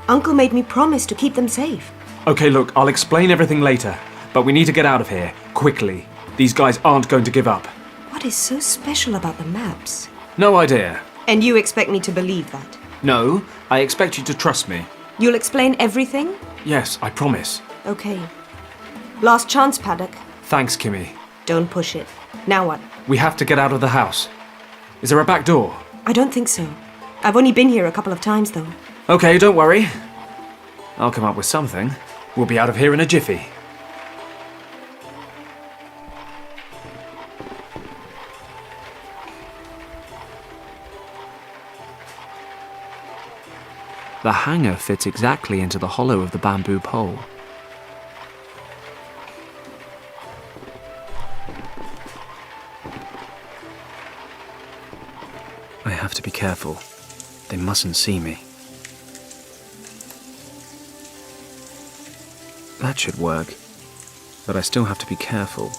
[SPEAKER 10] Uncle made me promise to keep them safe.
[SPEAKER 11] Okay, look, I'll explain everything later. But we need to get out of here, quickly. These guys aren't going to give up.
[SPEAKER 10] What is so special about the maps?
[SPEAKER 11] No idea.
[SPEAKER 10] And you expect me to believe that?
[SPEAKER 11] No, I expect you to trust me.
[SPEAKER 10] You'll explain everything?
[SPEAKER 11] Yes, I promise.
[SPEAKER 10] Okay. Last chance, Paddock.
[SPEAKER 11] Thanks, Kimmy.
[SPEAKER 10] Don't push it. Now what?
[SPEAKER 11] We have to get out of the house. Is there a back door?
[SPEAKER 10] I don't think so. I've only been here a couple of times, though.
[SPEAKER 11] Okay, don't worry. I'll come up with something. We'll be out of here in a jiffy. The hanger fits exactly into the hollow of the bamboo pole. I have to be careful. They mustn't see me. That should work, but I still have to be careful.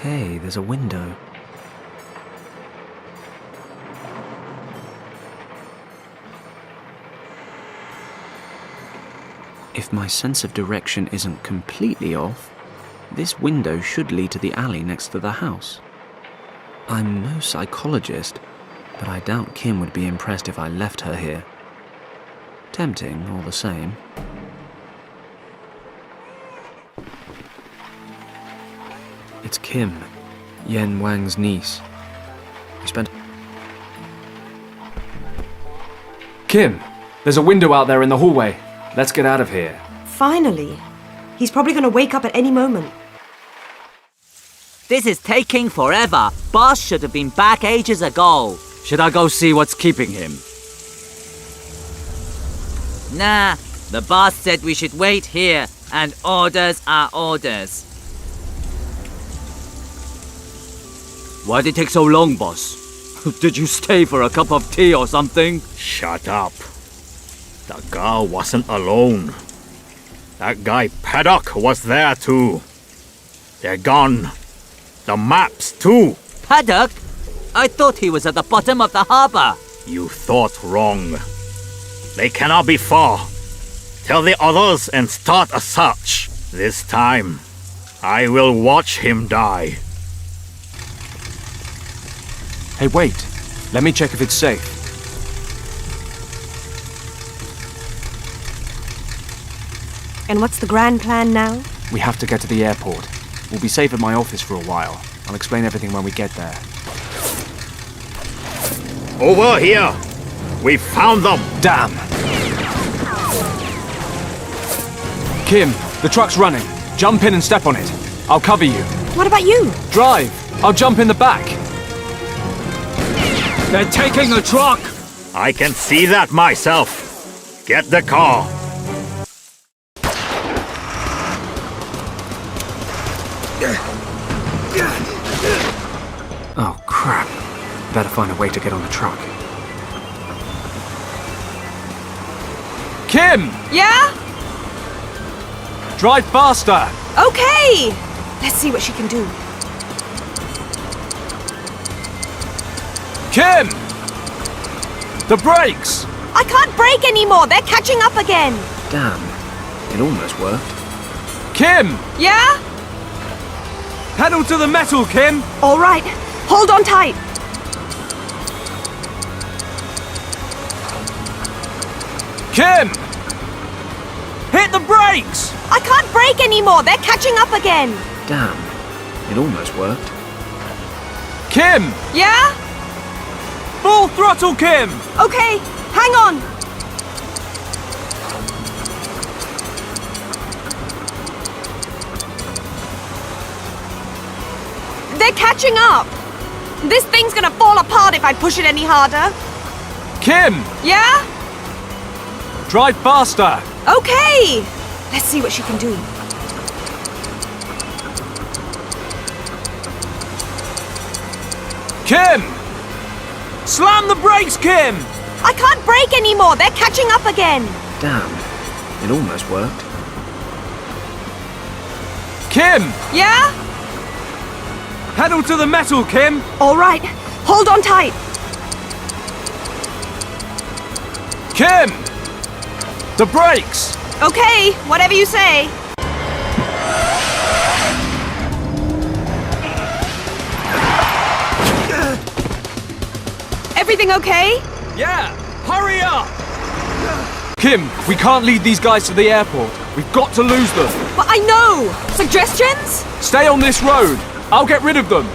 [SPEAKER 11] Hey, there's a window. If my sense of direction isn't completely off, this window should lead to the alley next to the house. I'm no psychologist, but I doubt Kim would be impressed if I left her here. Tempting, all the same. It's Kim, Yen Wang's niece. We spent... Kim! There's a window out there in the hallway. Let's get out of here.
[SPEAKER 10] Finally. He's probably going to wake up at any moment.
[SPEAKER 17] This is taking forever. Boss should have been back ages ago.
[SPEAKER 9] Should I go see what's keeping him?
[SPEAKER 17] Nah, the boss said we should wait here, and orders are orders.
[SPEAKER 9] Why did it take so long, boss? Did you stay for a cup of tea or something?
[SPEAKER 13] Shut up. The girl wasn't alone. That guy Paddock was there too. They're gone. The maps too.
[SPEAKER 17] Paddock? I thought he was at the bottom of the harbor.
[SPEAKER 13] You thought wrong. They cannot be far. Tell the others and start a search. This time, I will watch him die.
[SPEAKER 11] Hey, wait. Let me check if it's safe.
[SPEAKER 10] And what's the grand plan now?
[SPEAKER 11] We have to get to the airport. We'll be safe at my office for a while. I'll explain everything when we get there.
[SPEAKER 13] Over here! We found them!
[SPEAKER 11] Damn! Kim, the truck's running. Jump in and step on it.
[SPEAKER 8] I'll cover you.
[SPEAKER 10] What about you?
[SPEAKER 8] Drive. I'll jump in the back.
[SPEAKER 13] They're taking the truck! I can see that myself. Get the car.
[SPEAKER 11] Oh, crap. Better find a way to get on the truck.
[SPEAKER 8] Kim!
[SPEAKER 10] Yeah?
[SPEAKER 8] Drive faster!
[SPEAKER 10] Okay! Let's see what she can do.
[SPEAKER 8] Kim! The brakes!
[SPEAKER 10] I can't brake anymore. They're catching up again.
[SPEAKER 11] Damn. It almost worked.
[SPEAKER 8] Kim!
[SPEAKER 10] Yeah?
[SPEAKER 8] Pedal to the metal, Kim!
[SPEAKER 10] All right. Hold on tight.
[SPEAKER 8] Kim! Hit the brakes!
[SPEAKER 10] I can't brake anymore. They're catching up again.
[SPEAKER 11] Damn. It almost worked.
[SPEAKER 8] Kim!
[SPEAKER 10] Yeah?
[SPEAKER 8] Full throttle, Kim!
[SPEAKER 10] Okay. Hang on. They're catching up. This thing's gonna fall apart if I push it any harder.
[SPEAKER 8] Kim!
[SPEAKER 10] Yeah?
[SPEAKER 8] Drive faster!
[SPEAKER 10] Okay. Let's see what she can do.
[SPEAKER 8] Kim! Slam the brakes, Kim!
[SPEAKER 10] I can't brake anymore. They're catching up again.
[SPEAKER 11] Damn. It almost worked.
[SPEAKER 8] Kim!
[SPEAKER 10] Yeah?
[SPEAKER 8] Pedal to the metal, Kim!
[SPEAKER 10] All right. Hold on tight.
[SPEAKER 8] Kim! The brakes!
[SPEAKER 10] Okay, whatever you say. Everything okay?
[SPEAKER 8] Yeah! Hurry up! Kim, we can't lead these guys to the airport. We've got to lose them.
[SPEAKER 10] But I know! Suggestions?
[SPEAKER 8] Stay on this road. I'll get rid of them.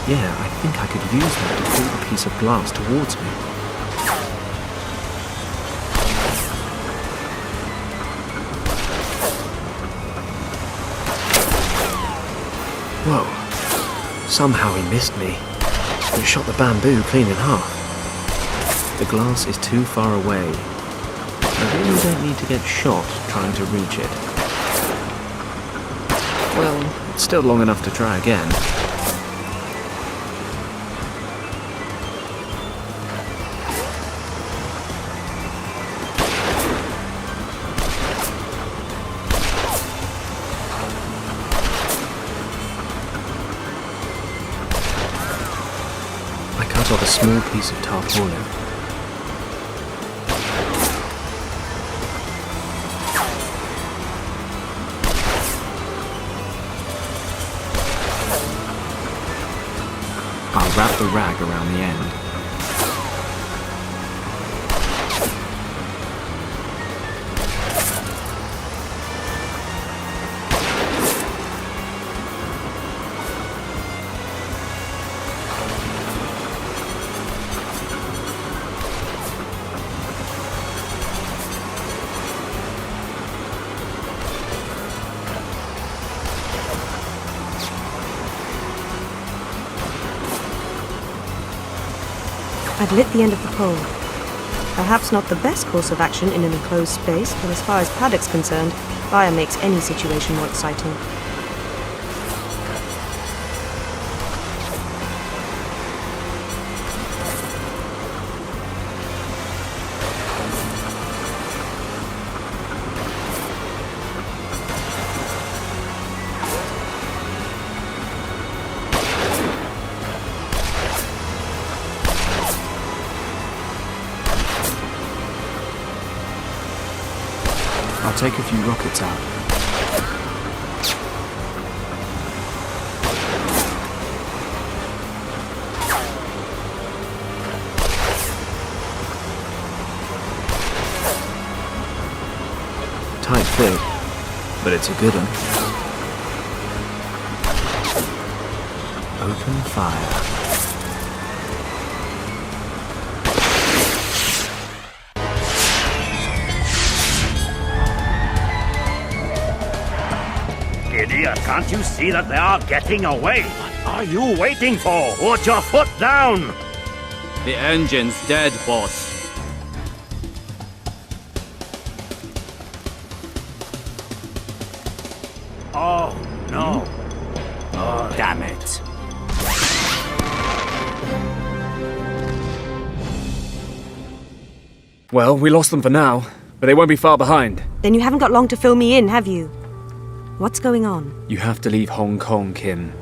[SPEAKER 11] Yeah, I think I could use that to pull the piece of glass towards me. Whoa. Somehow he missed me. But shot the bamboo clean in half. The glass is too far away. I really don't need to get shot trying to reach it. Well, it's still long enough to try again. I cut off a small piece of tarpaulin. I'll wrap the rag around the end.
[SPEAKER 10] I've lit the end of the pole. Perhaps not the best course of action in an enclosed space, but as far as Paddock's concerned, fire makes any situation more exciting.
[SPEAKER 11] I'll take a few rockets out. Tight fit, but it's a good one. Open fire.
[SPEAKER 13] here. Can't you see that they are getting away? What are you waiting for? Put your foot down!
[SPEAKER 9] The engine's dead, boss.
[SPEAKER 13] Oh, no. Oh, damn it.
[SPEAKER 14] Well, we lost them for now, but they won't be far behind.
[SPEAKER 10] Then you haven't got long to fill me in, have you? What's going on?
[SPEAKER 14] You have to leave Hong Kong, Kim.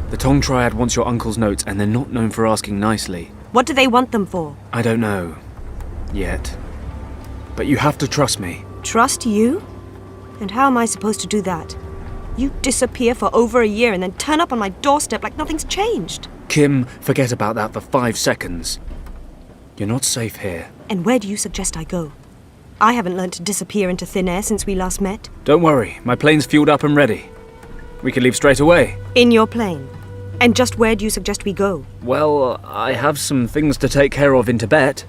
[SPEAKER 14] The Tong Triad wants your uncle's notes, and they're not known for asking nicely.
[SPEAKER 10] What do they want them for?
[SPEAKER 14] I don't know. Yet. But you have to trust me.
[SPEAKER 10] Trust you? And how am I supposed to do that? You disappear for over a year and then turn up on my doorstep like nothing's changed.
[SPEAKER 14] Kim, forget about that for 5 seconds. You're not safe here.
[SPEAKER 10] And where do you suggest I go? I haven't learned to disappear into thin air since we last met.
[SPEAKER 14] Don't worry, my plane's fueled up and ready. We can leave straight away.
[SPEAKER 10] In your plane? And just where do you suggest we go?
[SPEAKER 14] Well, I have some things to take care of in Tibet.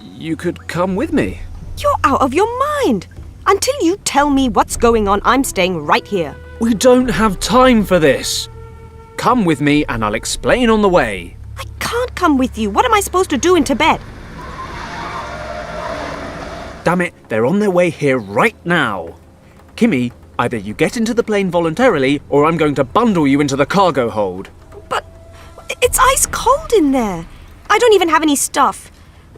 [SPEAKER 14] You could come with me.
[SPEAKER 10] You're out of your mind! Until you tell me what's going on, I'm staying right here.
[SPEAKER 14] We don't have time for this. Come with me and I'll explain on the way.
[SPEAKER 10] I can't come with you. What am I supposed to do in Tibet?
[SPEAKER 14] Damn it, they're on their way here right now. Kimmy, either you get into the plane voluntarily or I'm going to bundle you into the cargo hold.
[SPEAKER 10] But it's ice cold in there. I don't even have any stuff.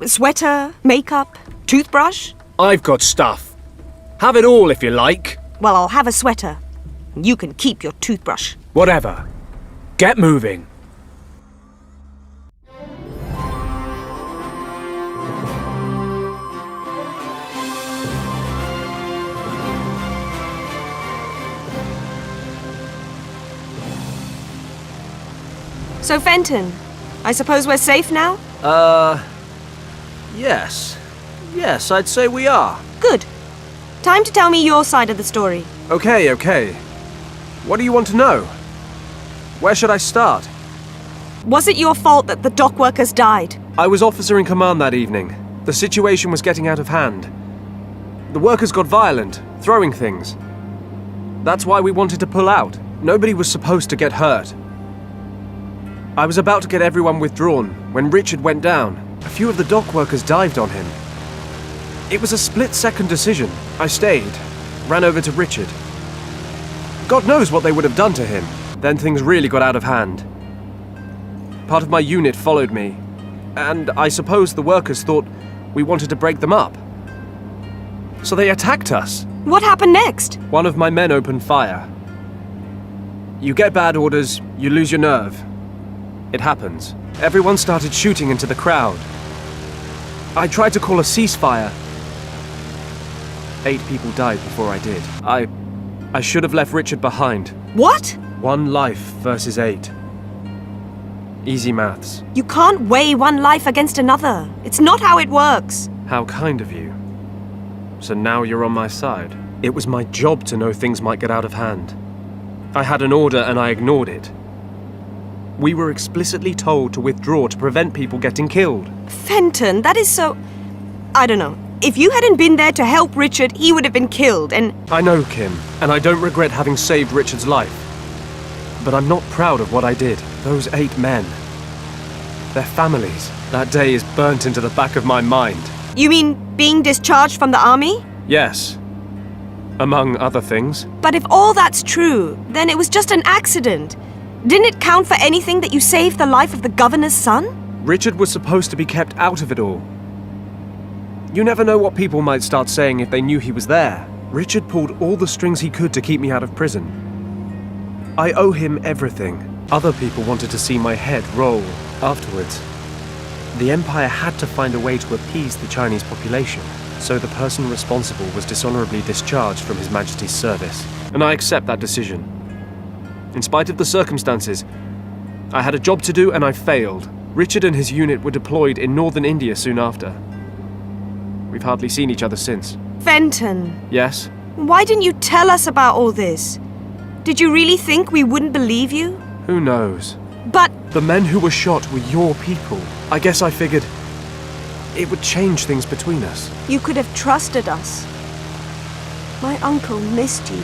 [SPEAKER 10] Sweater, makeup, toothbrush.
[SPEAKER 14] I've got stuff. Have it all if you like.
[SPEAKER 10] Well, I'll have a sweater. You can keep your toothbrush.
[SPEAKER 14] Whatever. Get moving.
[SPEAKER 10] So, Fenton, I suppose we're safe now?
[SPEAKER 11] Yes. Yes, I'd say we are.
[SPEAKER 10] Good. Time to tell me your side of the story.
[SPEAKER 8] Okay. What do you want to know? Where should I start?
[SPEAKER 10] Was it your fault that the dock workers died?
[SPEAKER 8] I was officer in command that evening. The situation was getting out of hand. The workers got violent, throwing things. That's why we wanted to pull out. Nobody was supposed to get hurt. I was about to get everyone withdrawn when Richard went down. A few of the dock workers dived on him. It was a split-second decision. I stayed, ran over to Richard. God knows what they would have done to him. Then things really got out of hand. Part of my unit followed me, and I suppose the workers thought we wanted to break them up. So they attacked us.
[SPEAKER 10] What happened next?
[SPEAKER 8] One of my men opened fire. You get bad orders, you lose your nerve. It happens. Everyone started shooting into the crowd. I tried to call a ceasefire. 8 people died before I did. I should have left Richard behind.
[SPEAKER 10] What?
[SPEAKER 8] 1 life versus 8. Easy maths.
[SPEAKER 10] You can't weigh one life against another. It's not how it works.
[SPEAKER 8] How kind of you. So now you're on my side. It was my job to know things might get out of hand. I had an order and I ignored it. We were explicitly told to withdraw to prevent people getting killed.
[SPEAKER 10] Fenton, that is so... I don't know. If you hadn't been there to help Richard, he would have been killed, and...
[SPEAKER 8] I know, Kim, and I don't regret having saved Richard's life. But I'm not proud of what I did. Those 8 men. Their families. That day is burnt into the back of my mind.
[SPEAKER 10] You mean being discharged from the army?
[SPEAKER 8] Yes. Among other things.
[SPEAKER 10] But if all that's true, then it was just an accident. Didn't it count for anything that you saved the life of the governor's son?
[SPEAKER 8] Richard was supposed to be kept out of it all. You never know what people might start saying if they knew he was there. Richard pulled all the strings he could to keep me out of prison. I owe him everything. Other people wanted to see my head roll afterwards. The Empire had to find a way to appease the Chinese population, so the person responsible was dishonorably discharged from His Majesty's service. And I accept that decision. In spite of the circumstances, I had a job to do and I failed. Richard and his unit were deployed in northern India soon after. We've hardly seen each other since.
[SPEAKER 10] Fenton.
[SPEAKER 8] Yes?
[SPEAKER 10] Why didn't you tell us about all this? Did you really think we wouldn't believe you?
[SPEAKER 8] Who knows?
[SPEAKER 10] But...
[SPEAKER 8] The men who were shot were your people. I guess I figured it would change things between us.
[SPEAKER 10] You could have trusted us. My uncle missed you.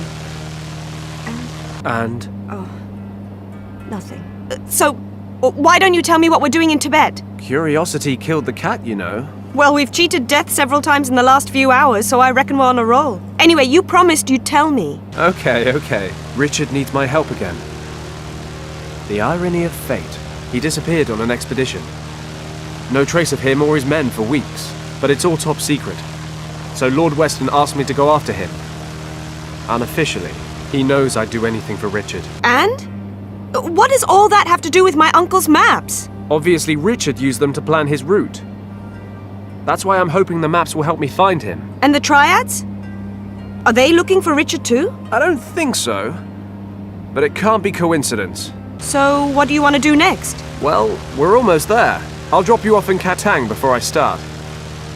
[SPEAKER 8] And?
[SPEAKER 10] Oh, nothing. So, why don't you tell me what we're doing in Tibet?
[SPEAKER 8] Curiosity killed the cat, you know.
[SPEAKER 10] Well, we've cheated death several times in the last few hours, so I reckon we're on a roll. Anyway, you promised you'd tell me.
[SPEAKER 8] Okay. Richard needs my help again. The irony of fate. He disappeared on an expedition. No trace of him or his men for weeks, but it's all top secret. So Lord Weston asked me to go after him. Unofficially, he knows I'd do anything for Richard.
[SPEAKER 10] And? What does all that have to do with my uncle's maps?
[SPEAKER 8] Obviously, Richard used them to plan his route. That's why I'm hoping the maps will help me find him.
[SPEAKER 10] And the Triads? Are they looking for Richard too?
[SPEAKER 8] I don't think so. But it can't be coincidence.
[SPEAKER 10] So, what do you want to do next?
[SPEAKER 8] Well, we're almost there. I'll drop you off in Katang before I start.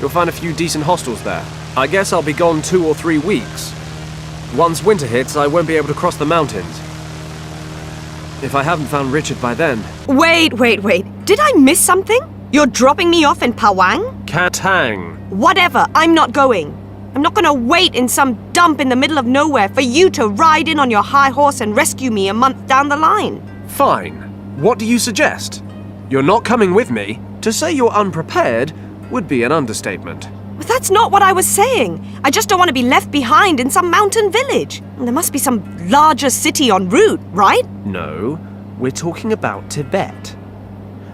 [SPEAKER 8] You'll find a few decent hostels there. I guess I'll be gone 2 or 3 weeks. Once winter hits, I won't be able to cross the mountains. If I haven't found Richard by then...
[SPEAKER 10] Wait. Did I miss something? You're dropping me off in Pawang?
[SPEAKER 8] Katang.
[SPEAKER 10] Whatever, I'm not going. I'm not gonna wait in some dump in the middle of nowhere for you to ride in on your high horse and rescue me a month down the line.
[SPEAKER 8] Fine. What do you suggest? You're not coming with me? To say you're unprepared would be an understatement.
[SPEAKER 10] But that's not what I was saying. I just don't want to be left behind in some mountain village. There must be some larger city en route, right?
[SPEAKER 8] No, we're talking about Tibet.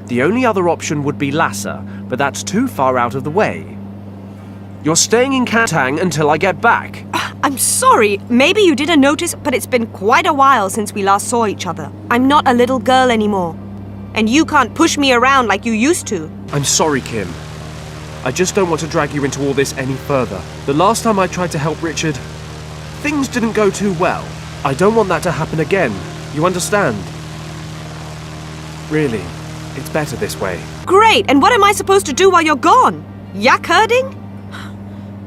[SPEAKER 8] The only other option would be Lhasa, but that's too far out of the way. You're staying in Katang until I get back.
[SPEAKER 10] I'm sorry. Maybe you didn't notice, but it's been quite a while since we last saw each other. I'm not a little girl anymore. And you can't push me around like you used to.
[SPEAKER 8] I'm sorry, Kim. I just don't want to drag you into all this any further. The last time I tried to help Richard, things didn't go too well. I don't want that to happen again. You understand? Really, it's better this way.
[SPEAKER 10] Great, and what am I supposed to do while you're gone? Yak herding?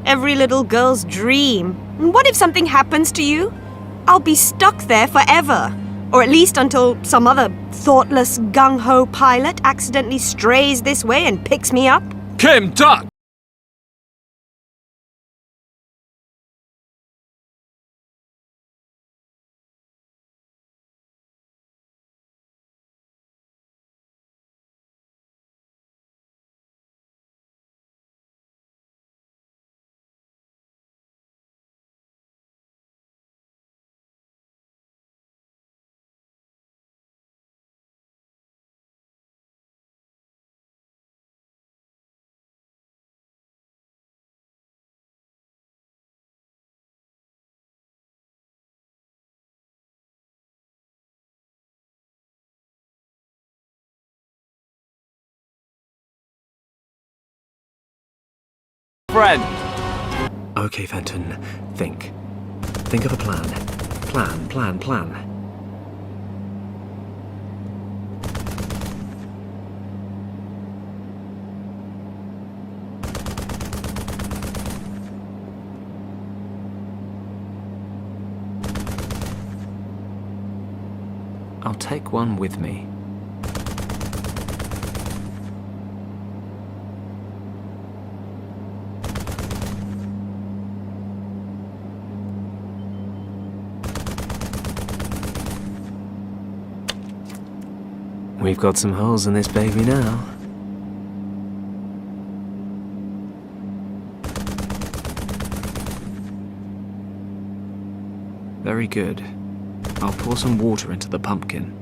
[SPEAKER 10] Every little girl's dream. And what if something happens to you? I'll be stuck there forever. Or at least until some other thoughtless gung-ho pilot accidentally strays this way and picks me up.
[SPEAKER 14] Kim, duck!
[SPEAKER 8] Friend.
[SPEAKER 11] Okay, Fenton. Think. Think of a plan. Plan. I'll take one with me. We've got some holes in this baby now. Very good. I'll pour some water into the pumpkin.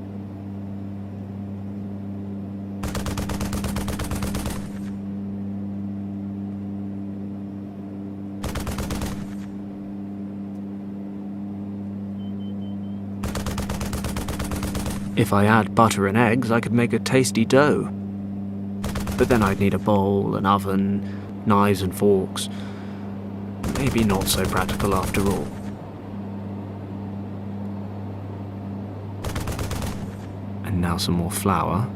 [SPEAKER 11] If I add butter and eggs, I could make a tasty dough. But then I'd need a bowl, an oven, knives and forks. Maybe not so practical after all. And now some more flour.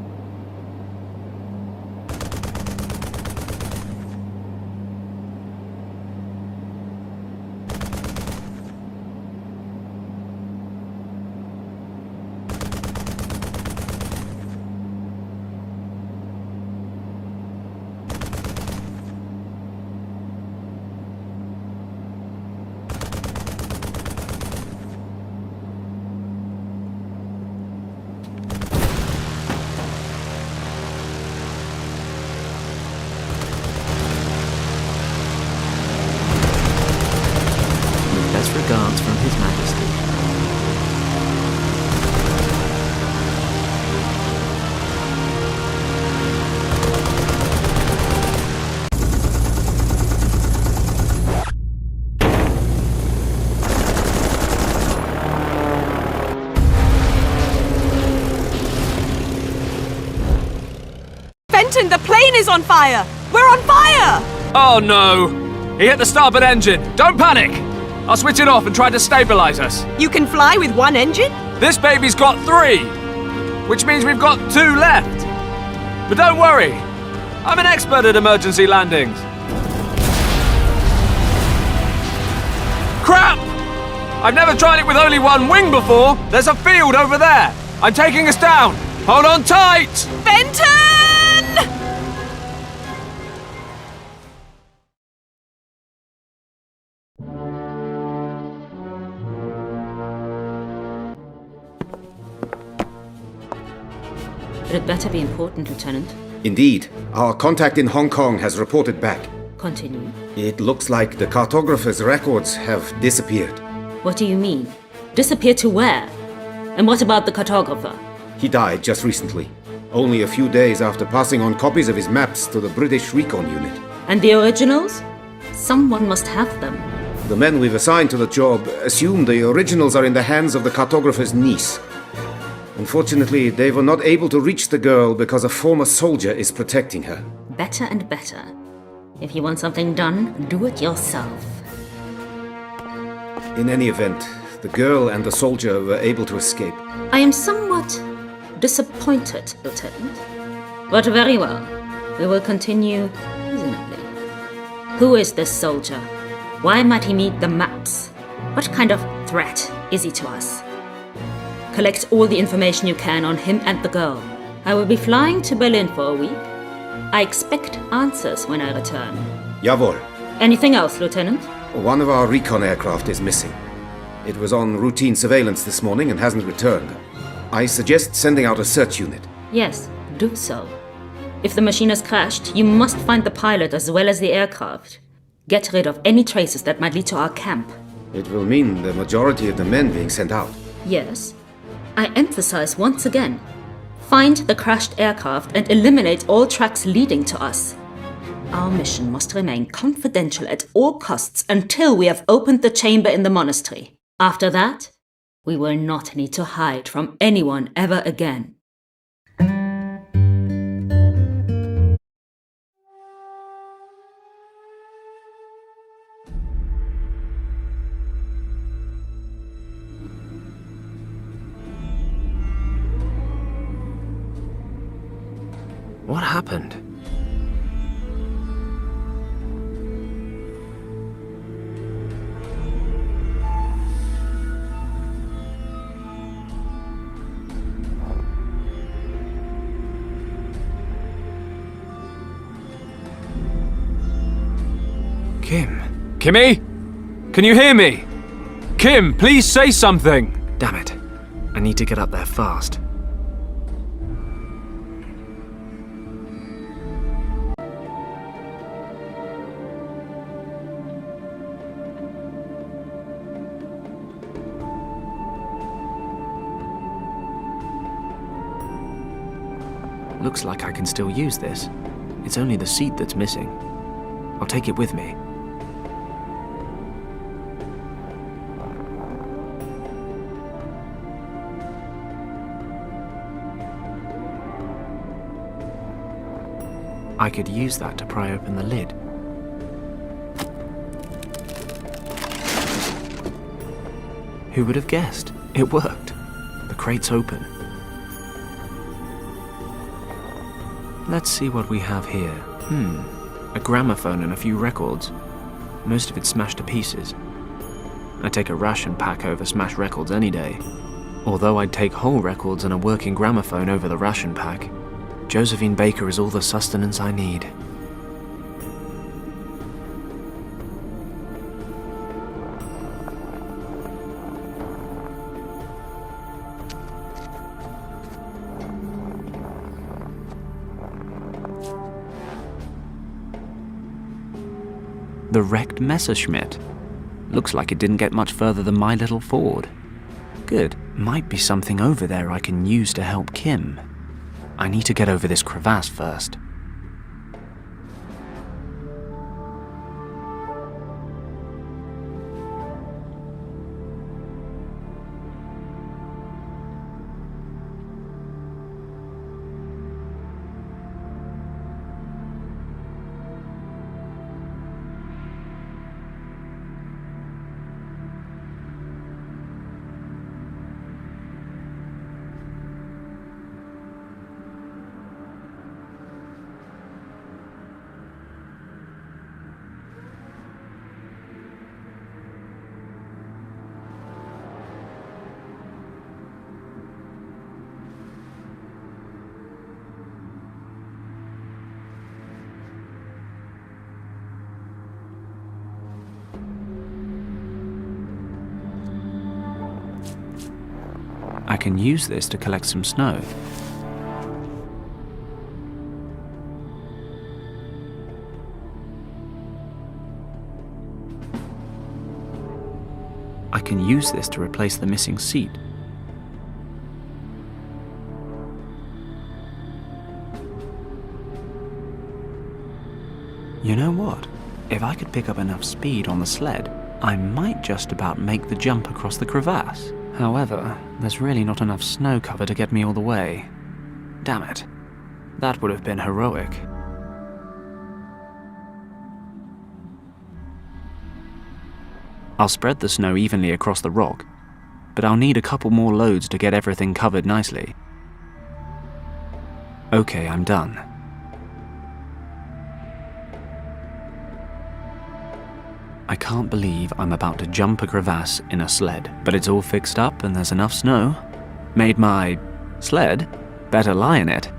[SPEAKER 11] regards from His Majesty.
[SPEAKER 18] Fenton, the plane is on fire! We're on fire!
[SPEAKER 14] Oh no! He hit the starboard engine! Don't panic! I'll switch it off and try to stabilize us.
[SPEAKER 18] You can fly with one engine?
[SPEAKER 14] This baby's got 3! Which means we've got 2 left. But don't worry, I'm an expert at emergency landings. Crap! I've never tried it with only one wing before. There's a field over there. I'm taking us down. Hold on tight!
[SPEAKER 18] Fenton!
[SPEAKER 5] It had better be important, Lieutenant.
[SPEAKER 15] Indeed. Our contact in Hong Kong has reported back.
[SPEAKER 5] Continue.
[SPEAKER 15] It looks like the cartographer's records have disappeared.
[SPEAKER 5] What do you mean? Disappear to where? And what about the cartographer?
[SPEAKER 15] He died just recently, only a few days after passing on copies of his maps to the British Recon Unit.
[SPEAKER 5] And the originals? Someone must have them.
[SPEAKER 15] The men we've assigned to the job assume the originals are in the hands of the cartographer's niece. Unfortunately, they were not able to reach the girl because a former soldier is protecting her.
[SPEAKER 5] Better and better. If you want something done, do it yourself.
[SPEAKER 15] In any event, the girl and the soldier were able to escape.
[SPEAKER 5] I am somewhat disappointed, Lieutenant. But very well. We will continue reasonably. Who is this soldier? Why might he need the maps? What kind of threat is he to us? Collect all the information you can on him and the girl. I will be flying to Berlin for a week. I expect answers when I return.
[SPEAKER 15] Jawohl.
[SPEAKER 5] Anything else, Lieutenant?
[SPEAKER 15] One of our recon aircraft is missing. It was on routine surveillance this morning and hasn't returned. I suggest sending out a search unit.
[SPEAKER 5] Yes, do so. If the machine has crashed, you must find the pilot as well as the aircraft. Get rid of any traces that might lead to our camp.
[SPEAKER 15] It will mean the majority of the men being sent out.
[SPEAKER 5] Yes. I emphasize once again. Find the crashed aircraft and eliminate all tracks leading to us. Our mission must remain confidential at all costs until we have opened the chamber in the monastery. After that, we will not need to hide from anyone ever again.
[SPEAKER 11] What happened?
[SPEAKER 14] Kim? Kimmy? Can you hear me? Kim, please say something!
[SPEAKER 11] Damn it. I need to get up there fast. Looks like I can still use this. It's only the seat that's missing. I'll take it with me. I could use that to pry open the lid. Who would have guessed? It worked. The crate's open. Let's see what we have here. A gramophone and a few records. Most of it smashed to pieces. I'd take a ration pack over smashed records any day. Although I'd take whole records and a working gramophone over the ration pack. Josephine Baker is all the sustenance I need. The wrecked Messerschmitt. Looks like it didn't get much further than my little ford. Good. Might be something over there I can use to help Kim. I need to get over this crevasse first. I can use this to collect some snow. I can use this to replace the missing seat. You know what? If I could pick up enough speed on the sled, I might just about make the jump across the crevasse. However, there's really not enough snow cover to get me all the way. Damn it. That would have been heroic. I'll spread the snow evenly across the rock, but I'll need a couple more loads to get everything covered nicely. Okay, I'm done. I can't believe I'm about to jump a crevasse in a sled, but it's all fixed up and there's enough snow. Made my sled better lie in it.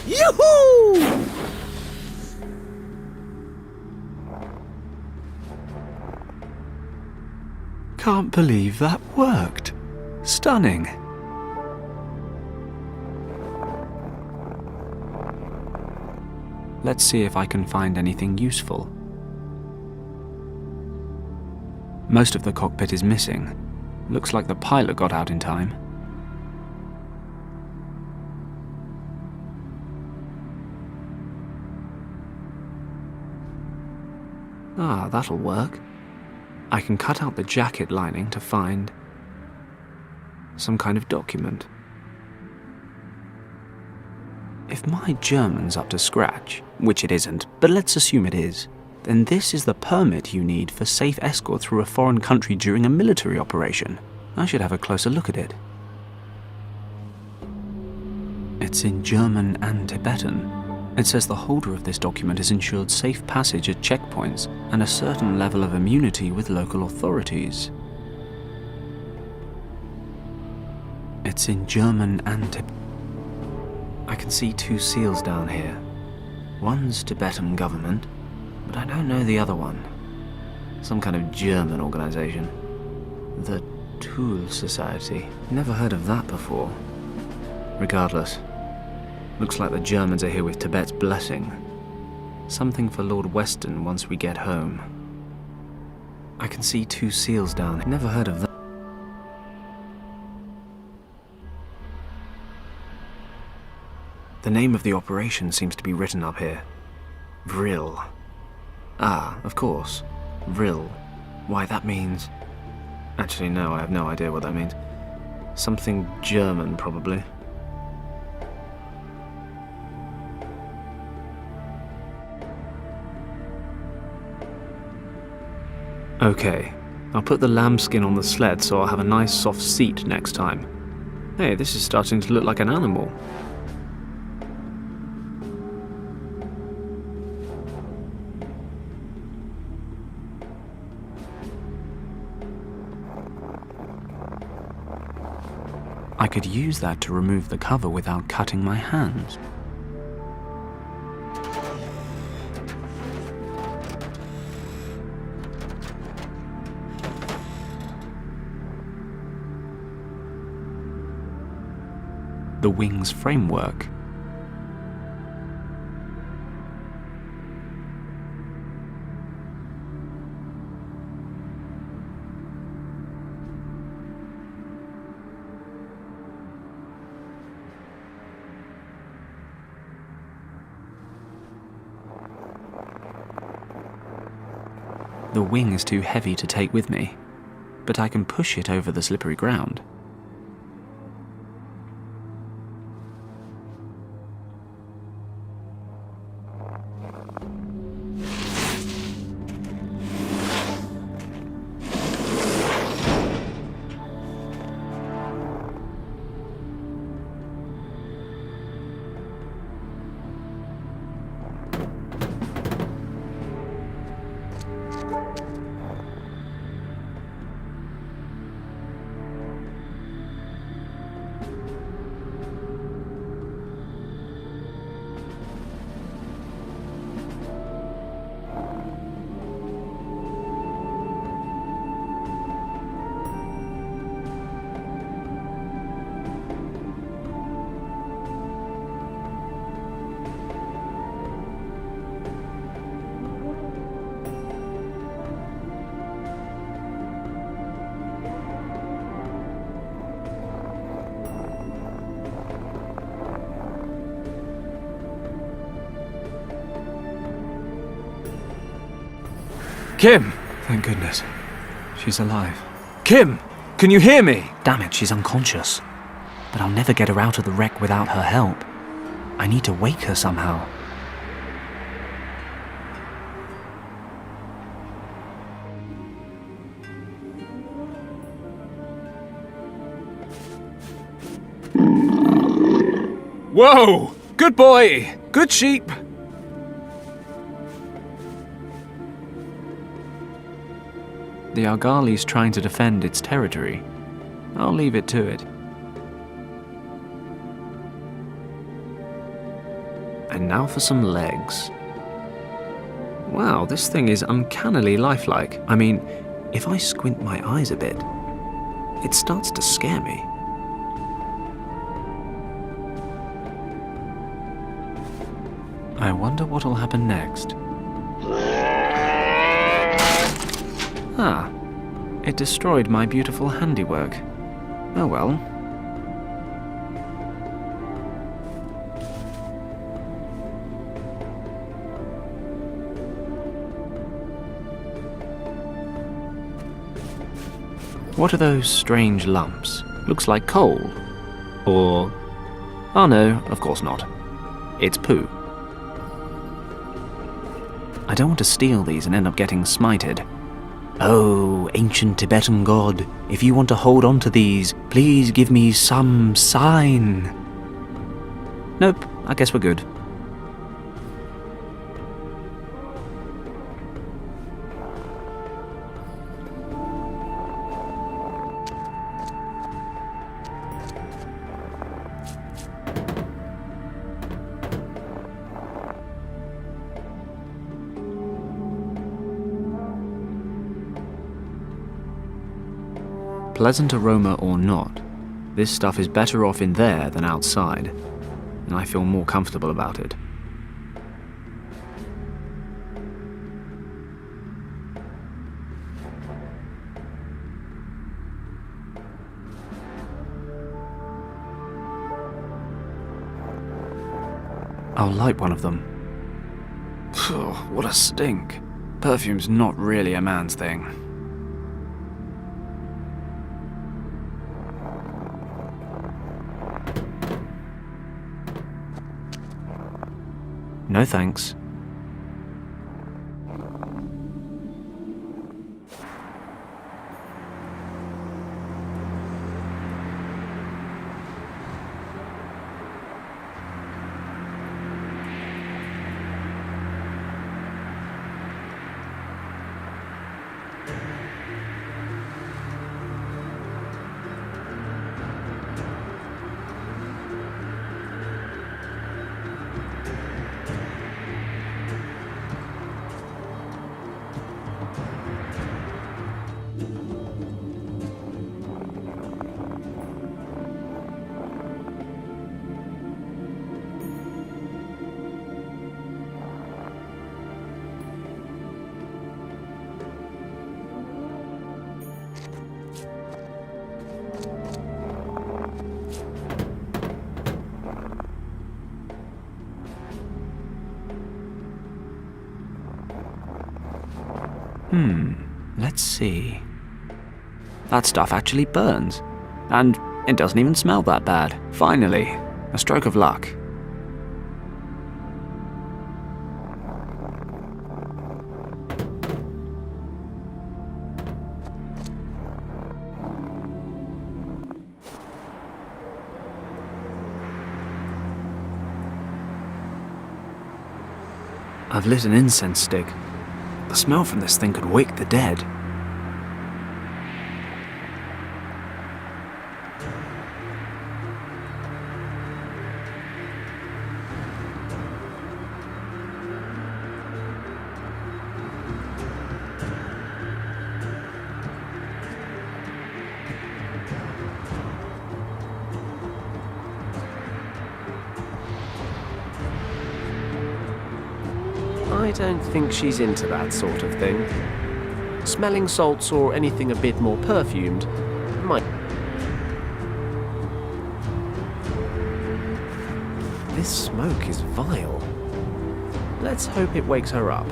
[SPEAKER 12] Yoo-hoo!
[SPEAKER 11] Can't believe that worked. Stunning. Let's see if I can find anything useful. Most of the cockpit is missing. Looks like the pilot got out in time. Ah, that'll work. I can cut out the jacket lining to find some kind of document. If my German's up to scratch, which it isn't, but let's assume it is, then this is the permit you need for safe escort through a foreign country during a military operation. I should have a closer look at it. It's in German and Tibetan. It says the holder of this document is ensured safe passage at checkpoints and a certain level of immunity with local authorities. It's in German and Tibetan. I can see two seals down here. One's Tibetan government, but I don't know the other one. Some kind of German organization. The Tool Society. Never heard of that before. Regardless. Looks like the Germans are here with Tibet's blessing. Something for Lord Weston once we get home. I can see two seals down here. Never heard of that. The name of the operation seems to be written up here. Vril. Ah, of course. Vril. Why, that means... Actually, no, I have no idea what that means. Something German, probably. Okay, I'll put the lambskin on the sled so I'll have a nice soft seat next time. Hey, this is starting to look like an animal. I could use that to remove the cover without cutting my hands. the wing's framework. The wing is too heavy to take with me, but I can push it over the slippery ground.
[SPEAKER 14] Kim!
[SPEAKER 11] Thank goodness. She's alive.
[SPEAKER 14] Kim! Can you hear me?
[SPEAKER 11] Damn it, she's unconscious. But I'll never get her out of the wreck without her help. I need to wake her somehow.
[SPEAKER 14] Whoa! Good boy! Good sheep!
[SPEAKER 11] The Argali's trying to defend its territory. I'll leave it to it. And now for some legs. Wow, this thing is uncannily lifelike. I mean, if I squint my eyes a bit, it starts to scare me. I wonder what'll happen next. Ah, it destroyed my beautiful handiwork. Oh well. What are those strange lumps? Looks like coal. Or... oh no, of course not. It's poo. I don't want to steal these and end up getting smited. Oh, ancient Tibetan god, if you want to hold on to these, please give me some sign. Nope, I guess we're good. Pleasant aroma or not, this stuff is better off in there than outside, and I feel more comfortable about it. I'll light one of them. Phew, what a stink. Perfume's not really a man's thing. No thanks. Let's see. That stuff actually burns. And it doesn't even smell that bad. Finally, a stroke of luck. I've lit an incense stick. The smell from this thing could wake the dead.
[SPEAKER 8] I don't think she's into that sort of thing. Smelling salts or anything a bit more perfumed might... This smoke is vile. Let's hope it wakes her up.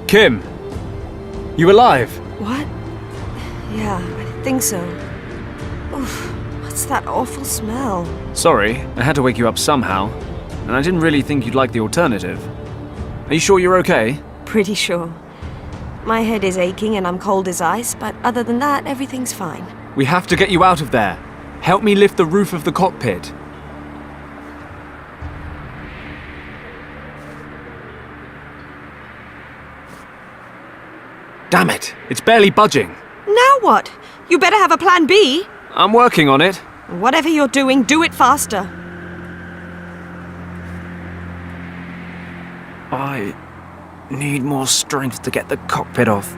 [SPEAKER 14] Kim! You alive?
[SPEAKER 10] What? Yeah, I think so. Oof, what's that awful smell?
[SPEAKER 11] Sorry, I had to wake you up somehow, and I didn't really think you'd like the alternative. Are you sure you're okay?
[SPEAKER 10] Pretty sure. My head is aching and I'm cold as ice, but other than that, everything's fine.
[SPEAKER 11] We have to get you out of there. Help me lift the roof of the cockpit. Damn it! It's barely budging.
[SPEAKER 10] Now what? You better have a plan B.
[SPEAKER 11] I'm working on it.
[SPEAKER 10] Whatever you're doing, do it faster.
[SPEAKER 11] I need more strength to get the cockpit off.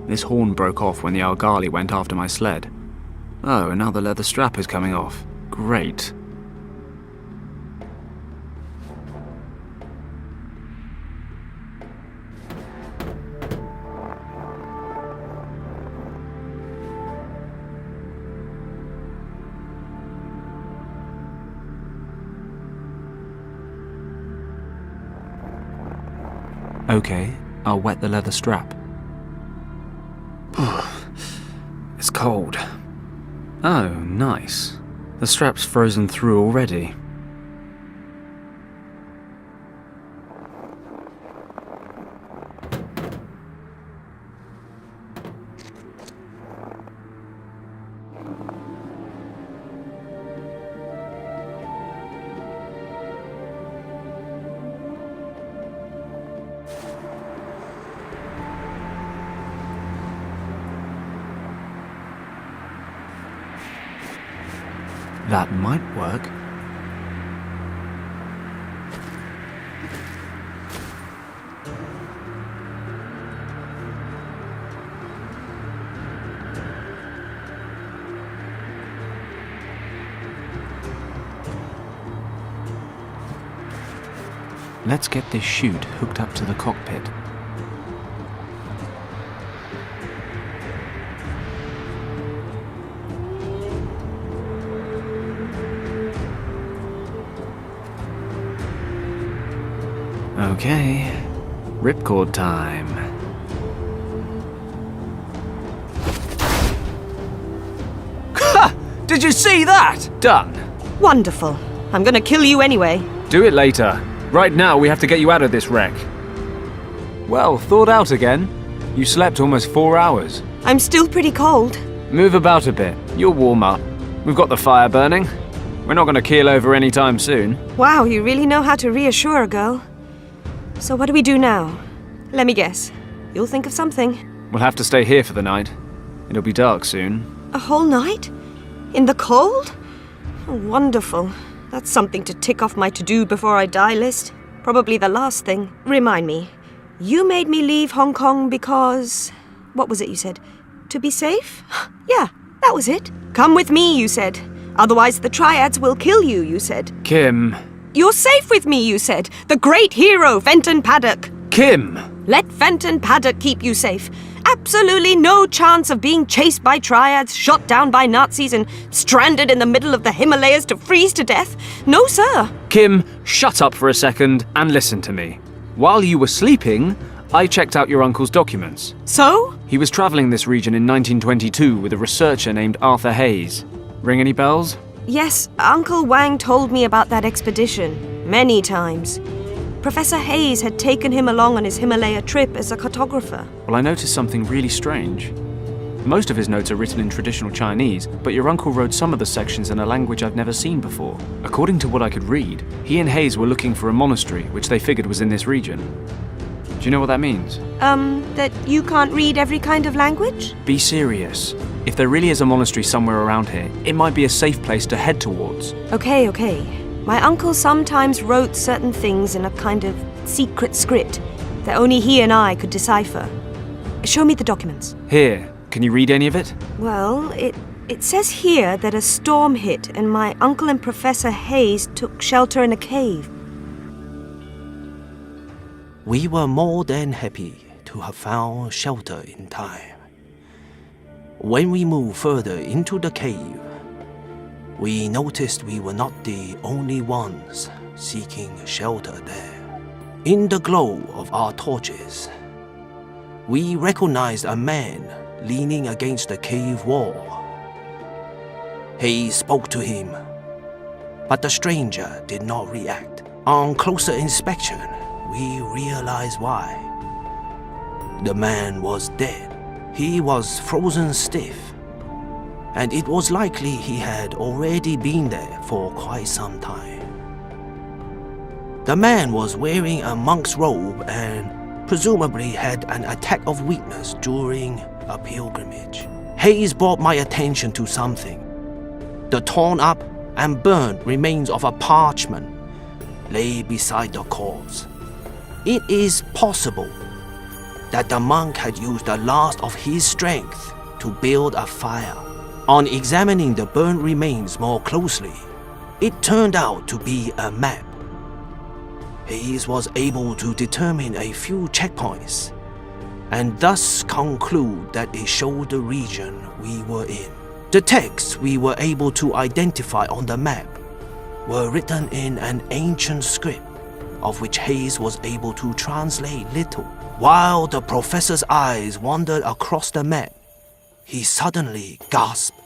[SPEAKER 11] This horn broke off when the Algali went after my sled. Oh, and now the leather strap is coming off. Great. Okay, I'll wet the leather strap. It's cold. Oh, nice. The strap's frozen through already. That might work. Let's get this chute hooked up to the cockpit. Okay, ripcord time.
[SPEAKER 14] Ha! Did you see that?
[SPEAKER 11] Done.
[SPEAKER 10] Wonderful. I'm gonna kill you anyway.
[SPEAKER 11] Do it later. Right now, we have to get you out of this wreck. Well, thawed out again. You slept almost 4 hours.
[SPEAKER 10] I'm still pretty cold.
[SPEAKER 11] Move about a bit. You'll warm up. We've got the fire burning. We're not going to keel over anytime soon.
[SPEAKER 10] Wow, you really know how to reassure a girl. So what do we do now? Let me guess. You'll think of something.
[SPEAKER 11] We'll have to stay here for the night. It'll be dark soon.
[SPEAKER 10] A whole night? In the cold? Oh, wonderful. That's something to tick off my to-do before I die list. Probably the last thing. Remind me, you made me leave Hong Kong because... What was it you said?
[SPEAKER 18] To be safe? Yeah, that was it. Come with me, you said. Otherwise the Triads will kill you, you said.
[SPEAKER 11] Kim.
[SPEAKER 18] You're safe with me, you said. The great hero, Fenton Paddock.
[SPEAKER 11] Kim!
[SPEAKER 18] Let Fenton Paddock keep you safe. Absolutely no chance of being chased by Triads, shot down by Nazis, and stranded in the middle of the Himalayas to freeze to death. No, sir.
[SPEAKER 11] Kim, shut up for a second and listen to me. While you were sleeping, I checked out your uncle's documents.
[SPEAKER 18] So?
[SPEAKER 11] He was traveling this region in 1922 with a researcher named Arthur Hayes. Ring any bells?
[SPEAKER 18] Yes, Uncle Wang told me about that expedition. Many times. Professor Hayes had taken him along on his Himalaya trip as a cartographer.
[SPEAKER 11] Well, I noticed something really strange. Most of his notes are written in traditional Chinese, but your uncle wrote some of the sections in a language I've never seen before. According to what I could read, he and Hayes were looking for a monastery, which they figured was in this region. Do you know what that means?
[SPEAKER 18] That you can't read every kind of language?
[SPEAKER 11] Be serious. If there really is a monastery somewhere around here, it might be a safe place to head towards.
[SPEAKER 18] Okay. My uncle sometimes wrote certain things in a kind of secret script that only he and I could decipher. Show me the documents.
[SPEAKER 11] Here, can you read any of it?
[SPEAKER 18] Well, it says here that a storm hit and my uncle and Professor Hayes took shelter in a cave.
[SPEAKER 19] We were more than happy to have found shelter in time. When we moved further into the cave, we noticed we were not the only ones seeking shelter there. In the glow of our torches, we recognized a man leaning against the cave wall. Hayes spoke to him, but the stranger did not react. On closer inspection, we realized why. The man was dead. He was frozen stiff, and it was likely he had already been there for quite some time. The man was wearing a monk's robe and presumably had an attack of weakness during a pilgrimage. Hayes brought my attention to something. The torn up and burned remains of a parchment lay beside the corpse. It is possible that the monk had used the last of his strength to build a fire. On examining the burnt remains more closely, it turned out to be a map. Hayes was able to determine a few checkpoints and thus conclude that it showed the region we were in. The texts we were able to identify on the map were written in an ancient script, of which Hayes was able to translate little. While the professor's eyes wandered across the map, he suddenly gasped.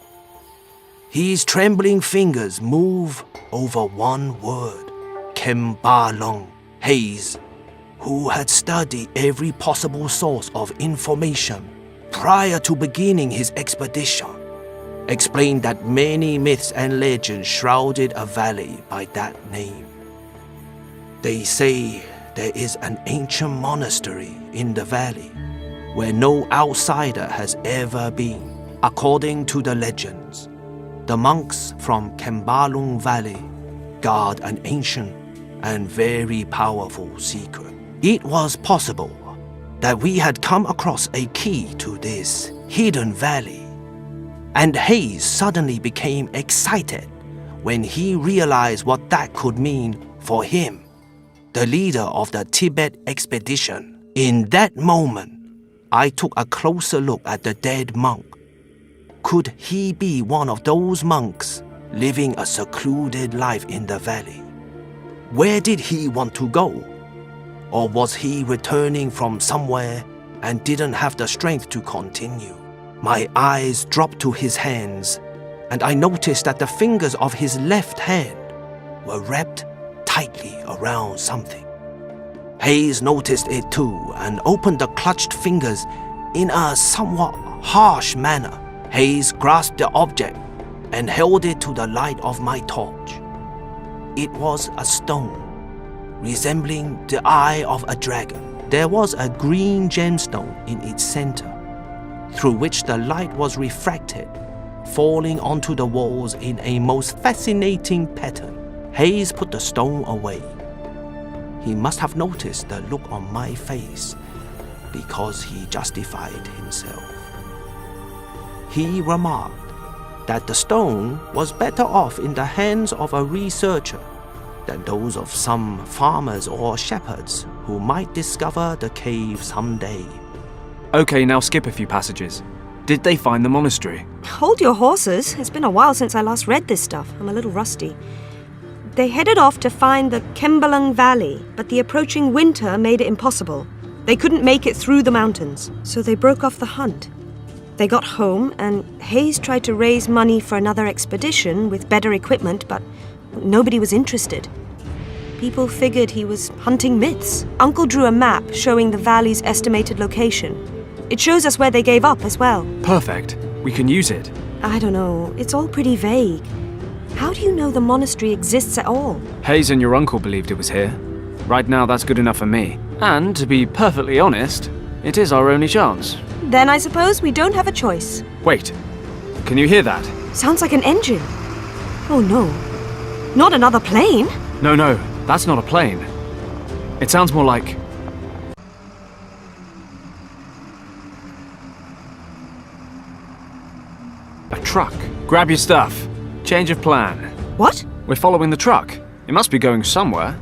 [SPEAKER 19] His trembling fingers moved over one word, Kembalong. Hayes, who had studied every possible source of information prior to beginning his expedition, explained that many myths and legends shrouded a valley by that name. They say there is an ancient monastery in the valley where no outsider has ever been. According to the legends, the monks from Kembalong Valley guard an ancient and very powerful secret. It was possible that we had come across a key to this hidden valley, and Hayes suddenly became excited when he realized what that could mean for him, the leader of the Tibet expedition. In that moment, I took a closer look at the dead monk. Could he be one of those monks living a secluded life in the valley? Where did he want to go? Or was he returning from somewhere and didn't have the strength to continue? My eyes dropped to his hands, and I noticed that the fingers of his left hand were wrapped tightly around something. Hayes noticed it too and opened the clutched fingers in a somewhat harsh manner. Hayes grasped the object and held it to the light of my torch. It was a stone, resembling the eye of a dragon. There was a green gemstone in its center, through which the light was refracted, falling onto the walls in a most fascinating pattern. Hayes put the stone away. He must have noticed the look on my face, because he justified himself. he remarked that the stone was better off in the hands of a researcher than those of some farmers or shepherds who might discover the cave someday.
[SPEAKER 14] Okay, now skip a few passages. Did they find the monastery?
[SPEAKER 18] Hold your horses. It's been a while since I last read this stuff. I'm a little rusty. They headed off to find the Kembalang Valley, but the approaching winter made it impossible. They couldn't make it through the mountains, so they broke off the hunt. They got home, and Hayes tried to raise money for another expedition with better equipment, but nobody was interested. People figured he was hunting myths. Uncle drew a map showing the valley's estimated location. It shows us where they gave up as well.
[SPEAKER 14] Perfect. We can use it.
[SPEAKER 18] I don't know. It's all pretty vague. How do you know the monastery exists at all?
[SPEAKER 14] Hayes and your uncle believed it was here. Right now, that's good enough for me. And, to be perfectly honest, it is our only chance.
[SPEAKER 18] Then I suppose we don't have a choice.
[SPEAKER 14] Wait. Can you hear that?
[SPEAKER 18] Sounds like an engine. Oh no. Not another plane?
[SPEAKER 14] No, that's not a plane. It sounds more like... a truck. Grab your stuff. Change of plan.
[SPEAKER 18] What?
[SPEAKER 14] We're following the truck. It must be going somewhere.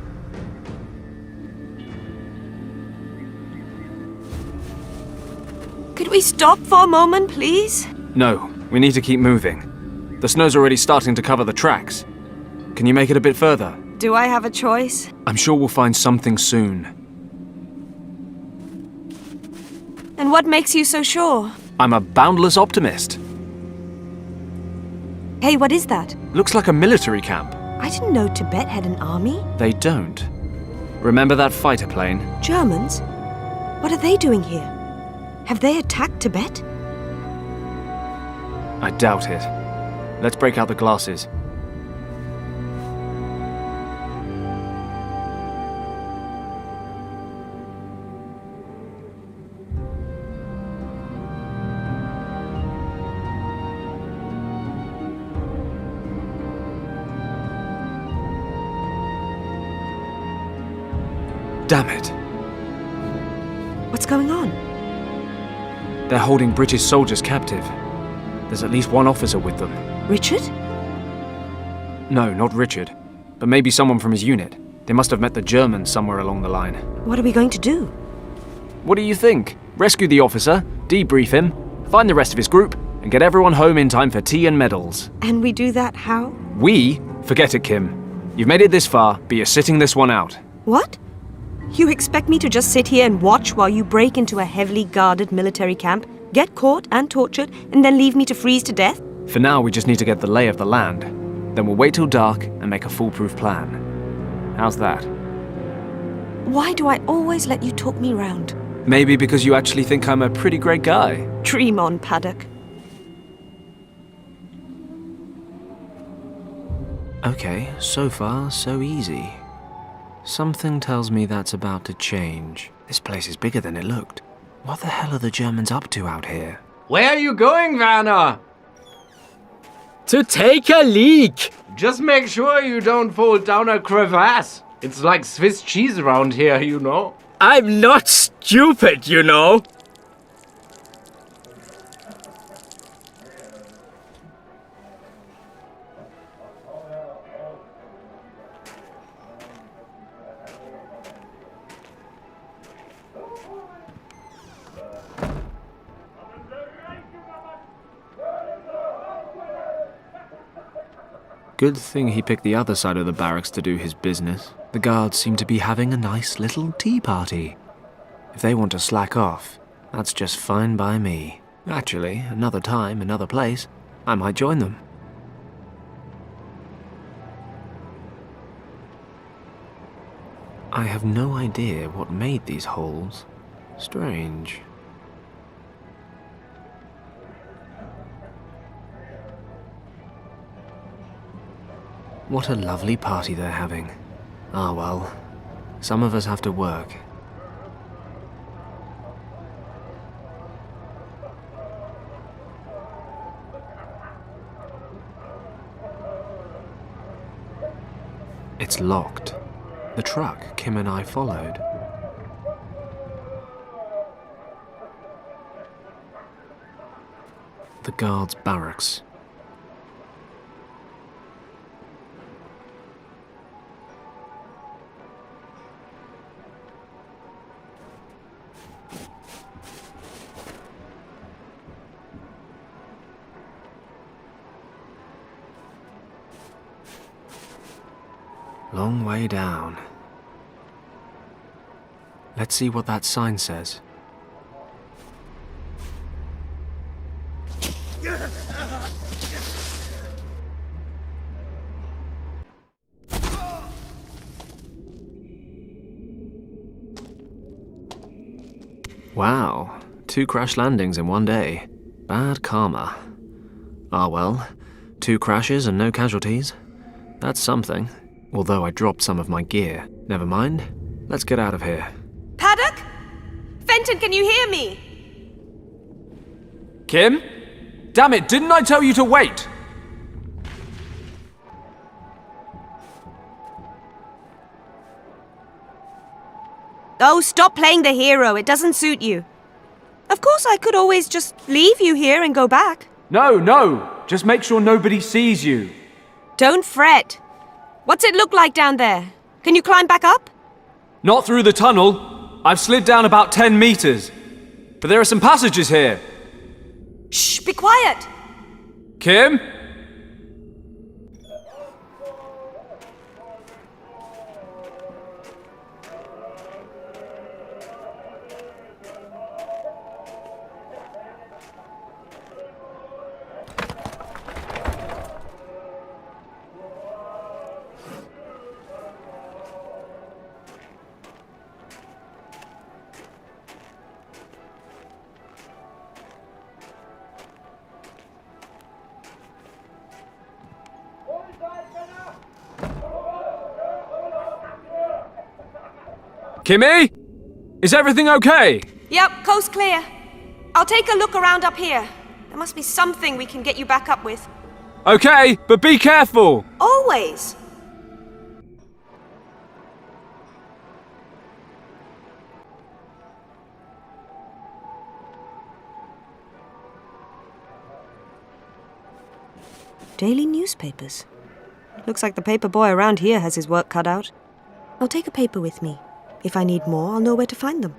[SPEAKER 18] Could we stop for a moment, please?
[SPEAKER 14] No, we need to keep moving. The snow's already starting to cover the tracks. Can you make it a bit further?
[SPEAKER 18] Do I have a choice?
[SPEAKER 14] I'm sure we'll find something soon.
[SPEAKER 18] And what makes you so sure?
[SPEAKER 14] I'm a boundless optimist.
[SPEAKER 18] Hey, what is that?
[SPEAKER 14] Looks like a military camp.
[SPEAKER 18] I didn't know Tibet had an army.
[SPEAKER 14] They don't. Remember that fighter plane?
[SPEAKER 18] Germans? What are they doing here? Have they attacked Tibet?
[SPEAKER 14] I doubt it. Let's break out the glasses. Damn it.
[SPEAKER 18] What's going on?
[SPEAKER 14] They're holding British soldiers captive. There's at least one officer with them.
[SPEAKER 18] Richard?
[SPEAKER 14] No, not Richard. But maybe someone from his unit. They must have met the Germans somewhere along the line.
[SPEAKER 18] What are we going to do?
[SPEAKER 14] What do you think? Rescue the officer, debrief him, find the rest of his group, and get everyone home in time for tea and medals.
[SPEAKER 18] And we do that how?
[SPEAKER 14] We? Forget it, Kim. You've made it this far, but you're sitting this one out.
[SPEAKER 18] What? You expect me to just sit here and watch while you break into a heavily guarded military camp, get caught and tortured, and then leave me to freeze to death?
[SPEAKER 14] For now, we just need to get the lay of the land. Then we'll wait till dark and make a foolproof plan. How's that?
[SPEAKER 18] Why do I always let you talk me round?
[SPEAKER 14] Maybe because you actually think I'm a pretty great guy.
[SPEAKER 18] Dream on, Paddock.
[SPEAKER 11] Okay, so far, so easy. Something tells me that's about to change. This place is bigger than it looked. What the hell are the Germans up to out here?
[SPEAKER 20] Where are you going, Werner?
[SPEAKER 3] To take a leak!
[SPEAKER 20] Just make sure you don't fall down a crevasse. It's like Swiss cheese around here, you know.
[SPEAKER 3] I'm not stupid, you know.
[SPEAKER 11] Good thing he picked the other side of the barracks to do his business. The guards seem to be having a nice little tea party. If they want to slack off, that's just fine by me. Actually, another time, another place, I might join them. I have no idea what made these holes. Strange. What a lovely party they're having. Ah well, some of us have to work. It's locked. The truck Kim and I followed. The guards' barracks. Long way down. Let's see what that sign says. Wow, 2 crash landings in one day. Bad karma. Ah well, 2 crashes and no casualties. That's something. Although I dropped some of my gear. Never mind. Let's get out of here.
[SPEAKER 18] Paddock? Fenton, can you hear me?
[SPEAKER 14] Kim? Damn it, didn't I tell you to wait?
[SPEAKER 18] Oh, stop playing the hero. It doesn't suit you. Of course, I could always just leave you here and go back.
[SPEAKER 14] No. Just make sure nobody sees you.
[SPEAKER 18] Don't fret. What's it look like down there? Can you climb back up?
[SPEAKER 14] Not through the tunnel. I've slid down about 10 meters. But there are some passages here.
[SPEAKER 18] Shh, be quiet.
[SPEAKER 14] Kim? Kimmy? Is everything okay?
[SPEAKER 18] Yep, coast clear. I'll take a look around up here. There must be something we can get you back up with.
[SPEAKER 14] Okay, but be careful.
[SPEAKER 18] Always. Daily newspapers. Looks like the paper boy around here has his work cut out. I'll take a paper with me. If I need more, I'll know where to find them.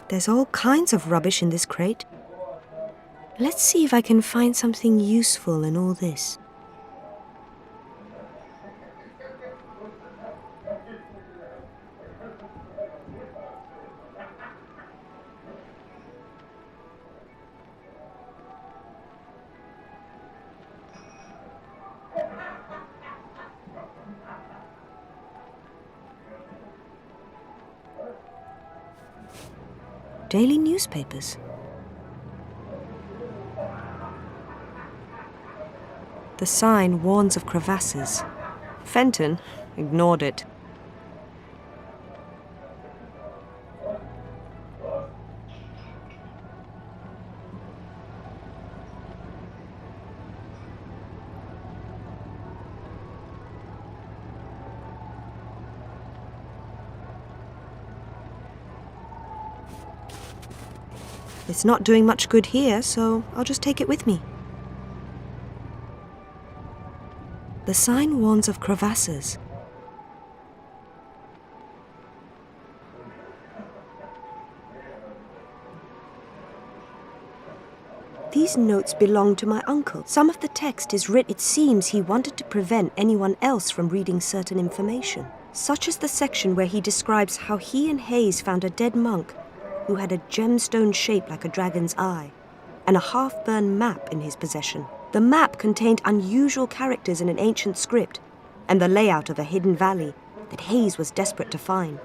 [SPEAKER 18] There's all kinds of rubbish in this crate. Let's see if I can find something useful in all this. Daily newspapers. The sign warns of crevasses. Fenton ignored it. It's not doing much good here, so I'll just take it with me. The sign warns of crevasses. These notes belong to my uncle. Some of the text is writ. It seems he wanted to prevent anyone else from reading certain information, such as the section where he describes how he and Hayes found a dead monk who had a gemstone shaped like a dragon's eye, and a half-burned map in his possession. The map contained unusual characters in an ancient script, and the layout of a hidden valley that Hayes was desperate to find.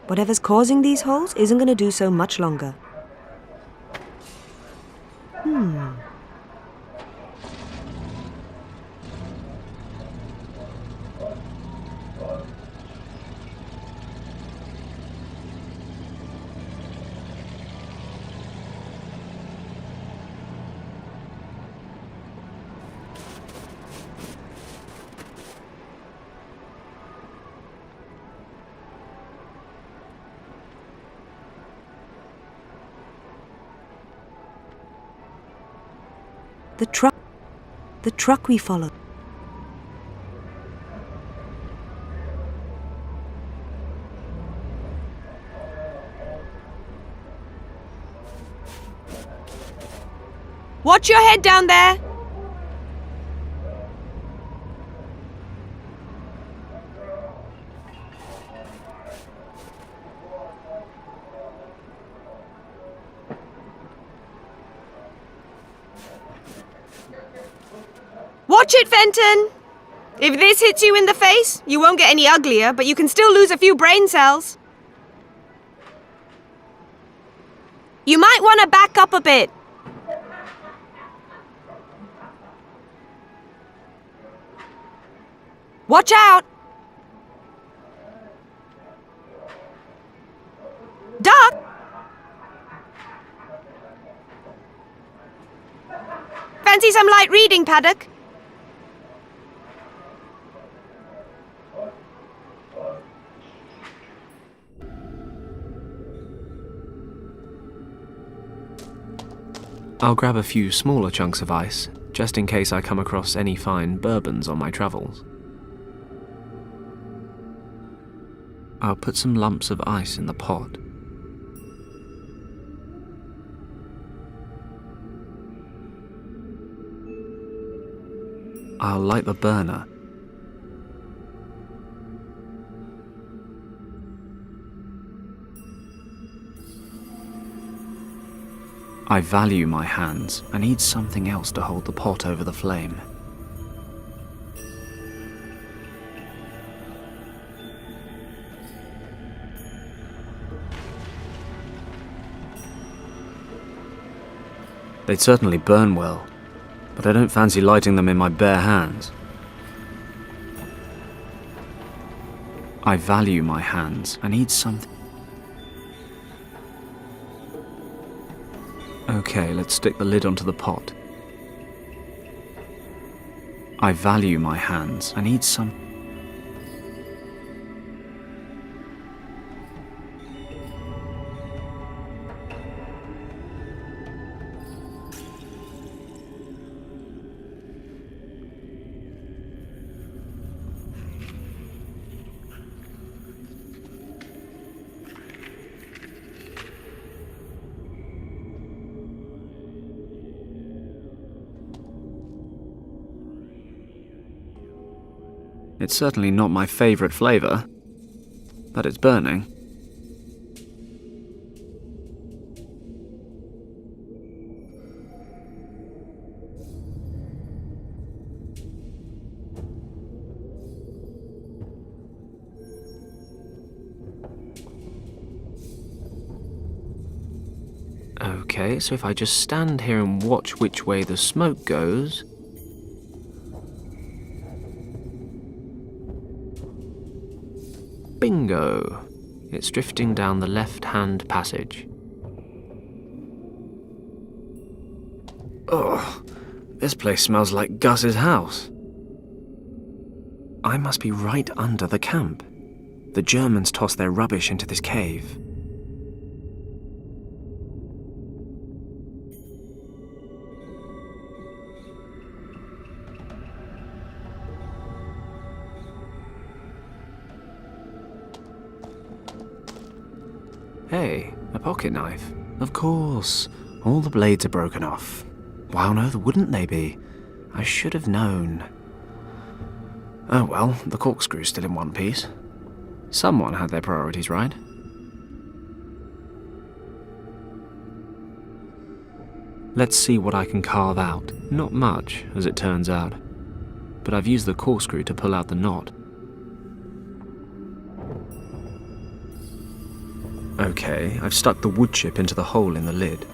[SPEAKER 18] Whatever's causing these holes isn't going to do so much longer. The truck we followed. Watch your head down there! Watch it, Fenton! If this hits you in the face, you won't get any uglier, but you can still lose a few brain cells. You might want to back up a bit. Watch out! Duck! Fancy some light reading, Paddock?
[SPEAKER 11] I'll grab a few smaller chunks of ice, just in case I come across any fine bourbons on my travels. I'll put some lumps of ice in the pot. I'll light the burner. I value my hands. I need something else to hold the pot over the flame. They'd certainly burn well, but I don't fancy lighting them in my bare hands. I value my hands. I need something. Okay, let's stick the lid onto the pot. I value my hands. I need some. It's certainly not my favorite flavor, but it's burning. Okay, so if I just stand here and watch which way the smoke goes... Bingo! It's drifting down the left-hand passage. Ugh, this place smells like Gus's house. I must be right under the camp. The Germans tossed their rubbish into this cave. Hey, a pocket knife. Of course. All the blades are broken off. Why on earth wouldn't they be? I should have known. Oh well, the corkscrew's still in one piece. Someone had their priorities right. Let's see what I can carve out. Not much, as it turns out. But I've used the corkscrew to pull out the knot. Okay, I've stuck the wood chip into the hole in the lid.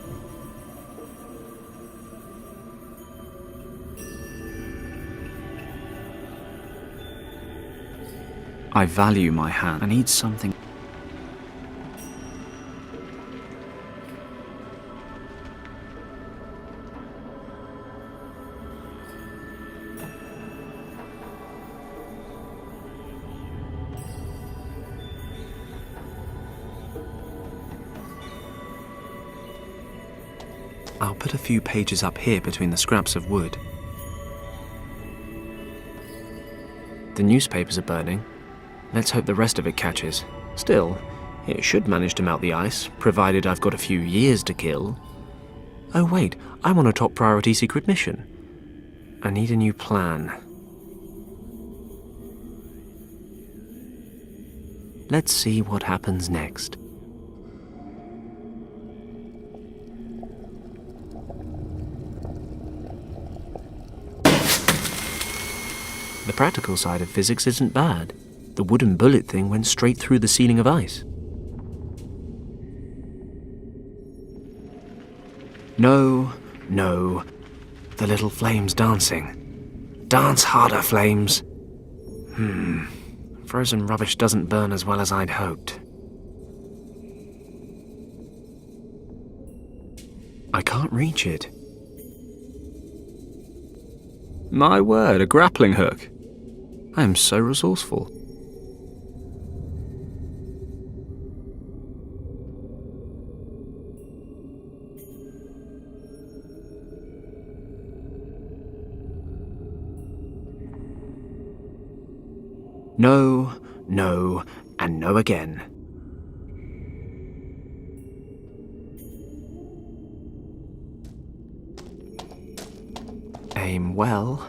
[SPEAKER 11] I value my hand. I need something. I'll put a few pages up here between the scraps of wood. The newspapers are burning. Let's hope the rest of it catches. Still, it should manage to melt the ice, provided I've got a few years to kill. Oh wait, I'm on a top priority secret mission. I need a new plan. Let's see what happens next. The practical side of physics isn't bad. The wooden bullet thing went straight through the ceiling of ice. No, no. The little flames dancing. Dance harder, flames. Frozen rubbish doesn't burn as well as I'd hoped. I can't reach it. My word, a grappling hook. I am so resourceful. No, no, and no again. Aim well.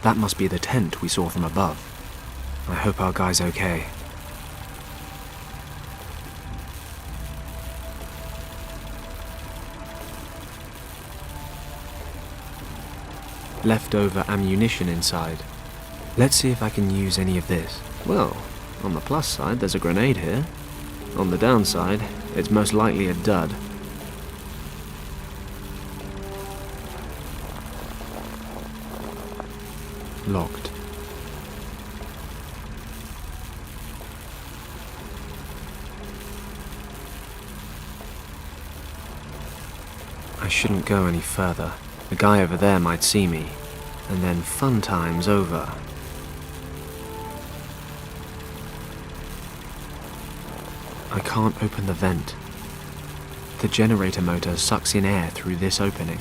[SPEAKER 11] That must be the tent we saw from above. I hope our guy's okay. Leftover ammunition inside. Let's see if I can use any of this. Well, on the plus side, there's a grenade here. On the downside, it's most likely a dud. Locked. I shouldn't go any further. The guy over there might see me, and then fun time's over. I can't open the vent. The generator motor sucks in air through this opening.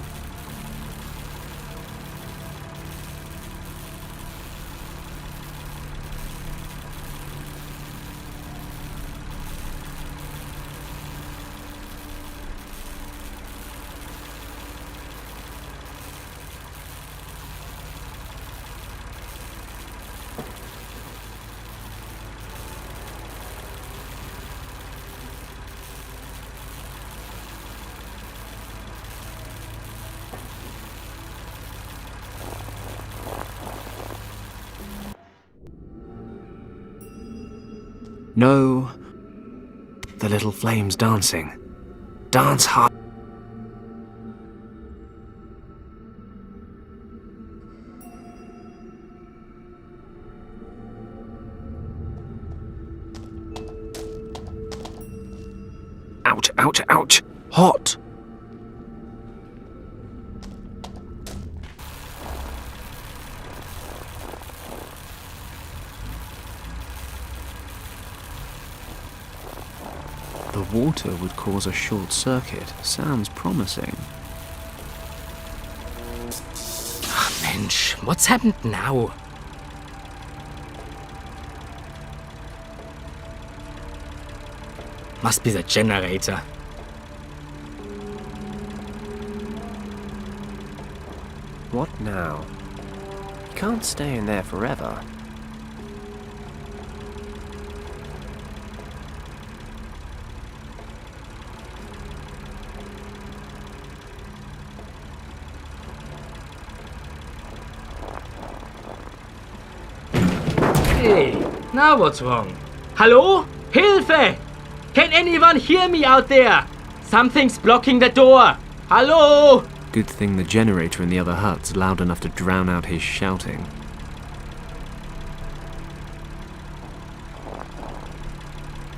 [SPEAKER 11] No, the little flames dancing. Dance hard. Ouch, ouch, ouch. Hot. The water would cause a short circuit. Sounds promising.
[SPEAKER 3] Mensch, what's happened now? Must be the generator.
[SPEAKER 11] What now? You can't stay in there forever.
[SPEAKER 3] Hey, now what's wrong? Hallo? Hilfe! Can anyone hear me out there? Something's blocking the door. Hallo?
[SPEAKER 11] Good thing the generator in the other hut's loud enough to drown out his shouting.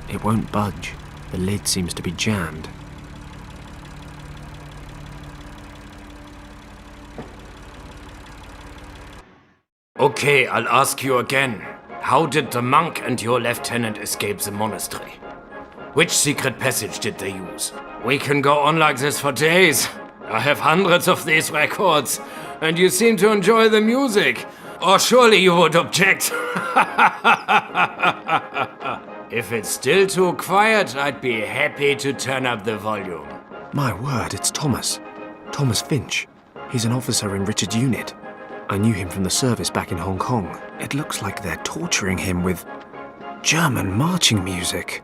[SPEAKER 11] It won't budge. The lid seems to be jammed.
[SPEAKER 21] Okay, I'll ask you again. How did the monk and your lieutenant escape the monastery? Which secret passage did they use? We can go on like this for days. I have hundreds of these records, and you seem to enjoy the music. Or surely you would object. If it's still too quiet, I'd be happy to turn up the volume.
[SPEAKER 11] My word, it's Thomas. Thomas Finch. He's an officer in Richard's unit. I knew him from the service back in Hong Kong. It looks like they're torturing him with German marching music.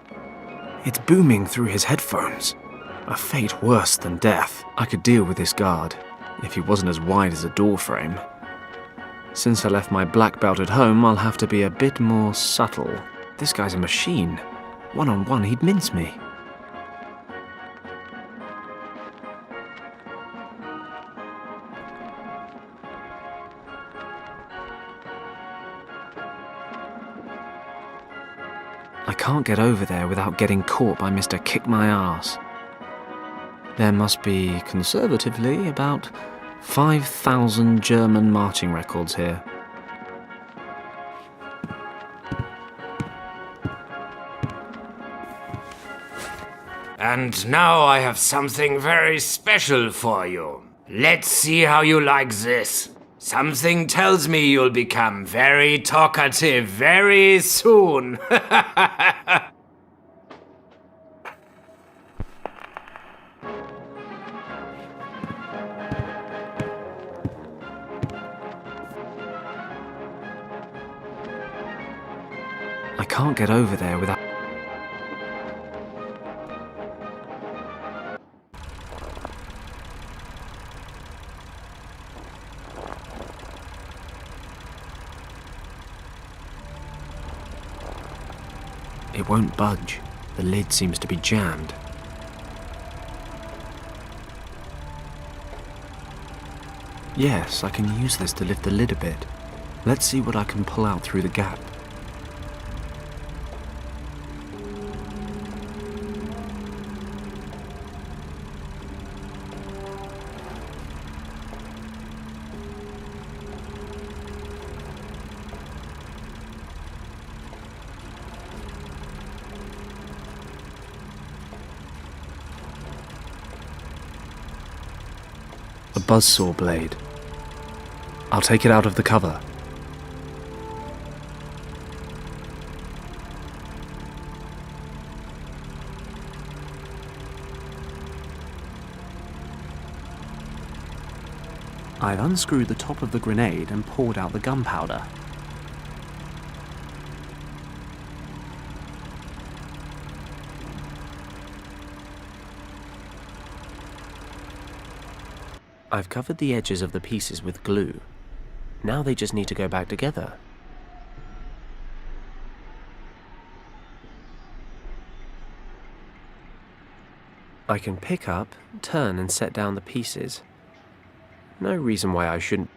[SPEAKER 11] It's booming through his headphones. A fate worse than death. I could deal with this guard, if he wasn't as wide as a door frame. Since I left my black belt at home, I'll have to be a bit more subtle. This guy's a machine. One-on-one, he'd mince me. I can't get over there without getting caught by Mr. Kick My Ass. There must be, conservatively, about 5,000 German marching records here.
[SPEAKER 21] And now I have something very special for you. Let's see how you like this. Something tells me you'll become very talkative very soon.
[SPEAKER 11] I can't get over there without... It won't budge. The lid seems to be jammed. Yes, I can use this to lift the lid a bit. Let's see what I can pull out through the gap. A buzzsaw blade. I'll take it out of the cover.
[SPEAKER 8] I've unscrewed the top of the grenade and poured out the gunpowder.
[SPEAKER 11] I've covered the edges of the pieces with glue. Now they just need to go back together. I can pick up, turn and set down the pieces. No reason why I shouldn't.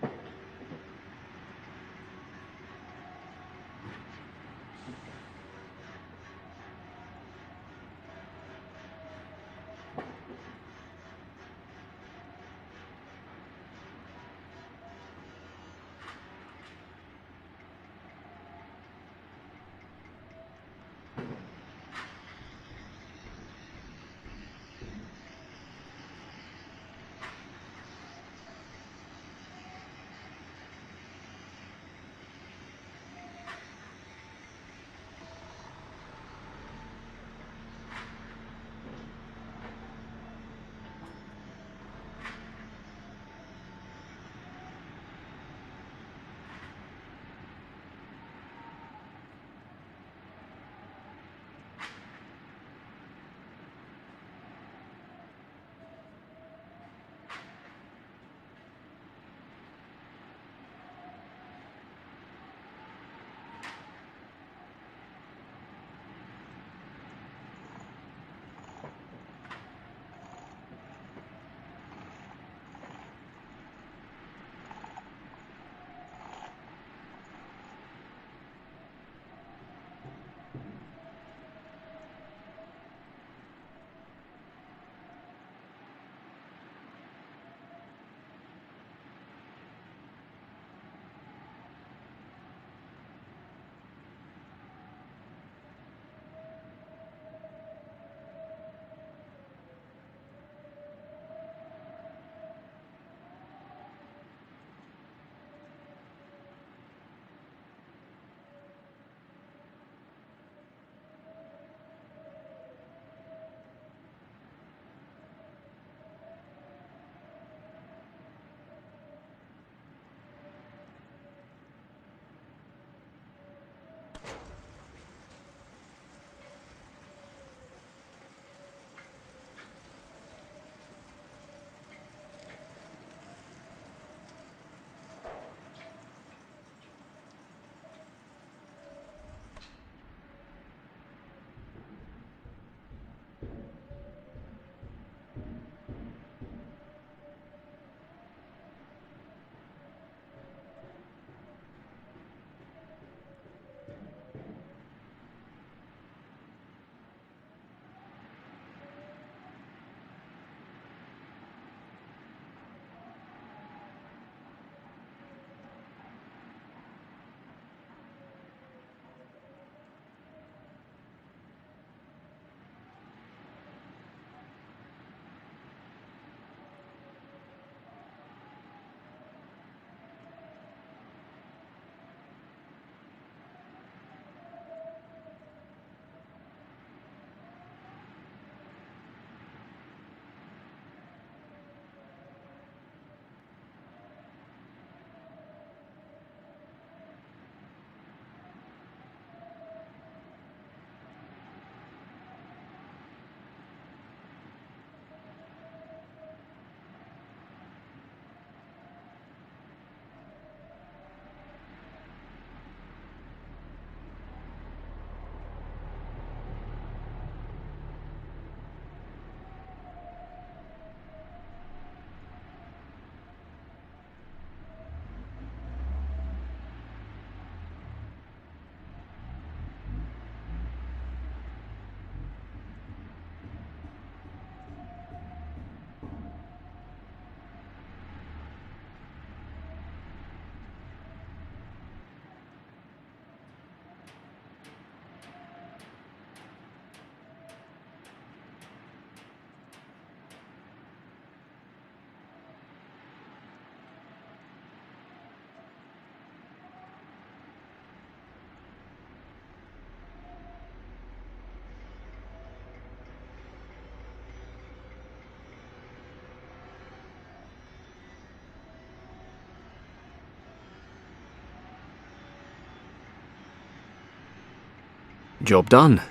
[SPEAKER 11] Job done.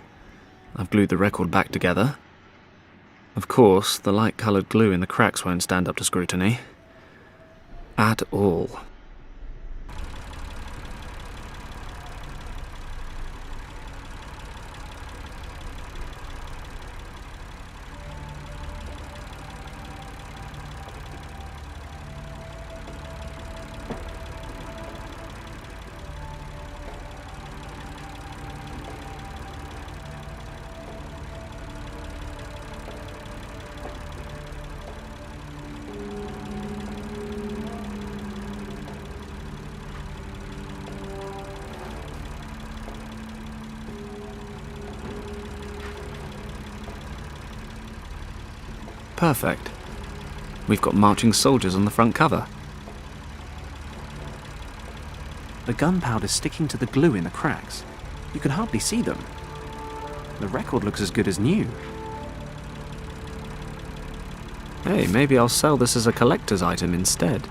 [SPEAKER 11] I've glued the record back together. Of course, the light-coloured glue in the cracks won't stand up to scrutiny. At all. Perfect. We've got marching soldiers on the front cover. The gunpowder's sticking to the glue in the cracks. You can hardly see them. The record looks as good as new. Hey, maybe I'll sell this as a collector's item instead.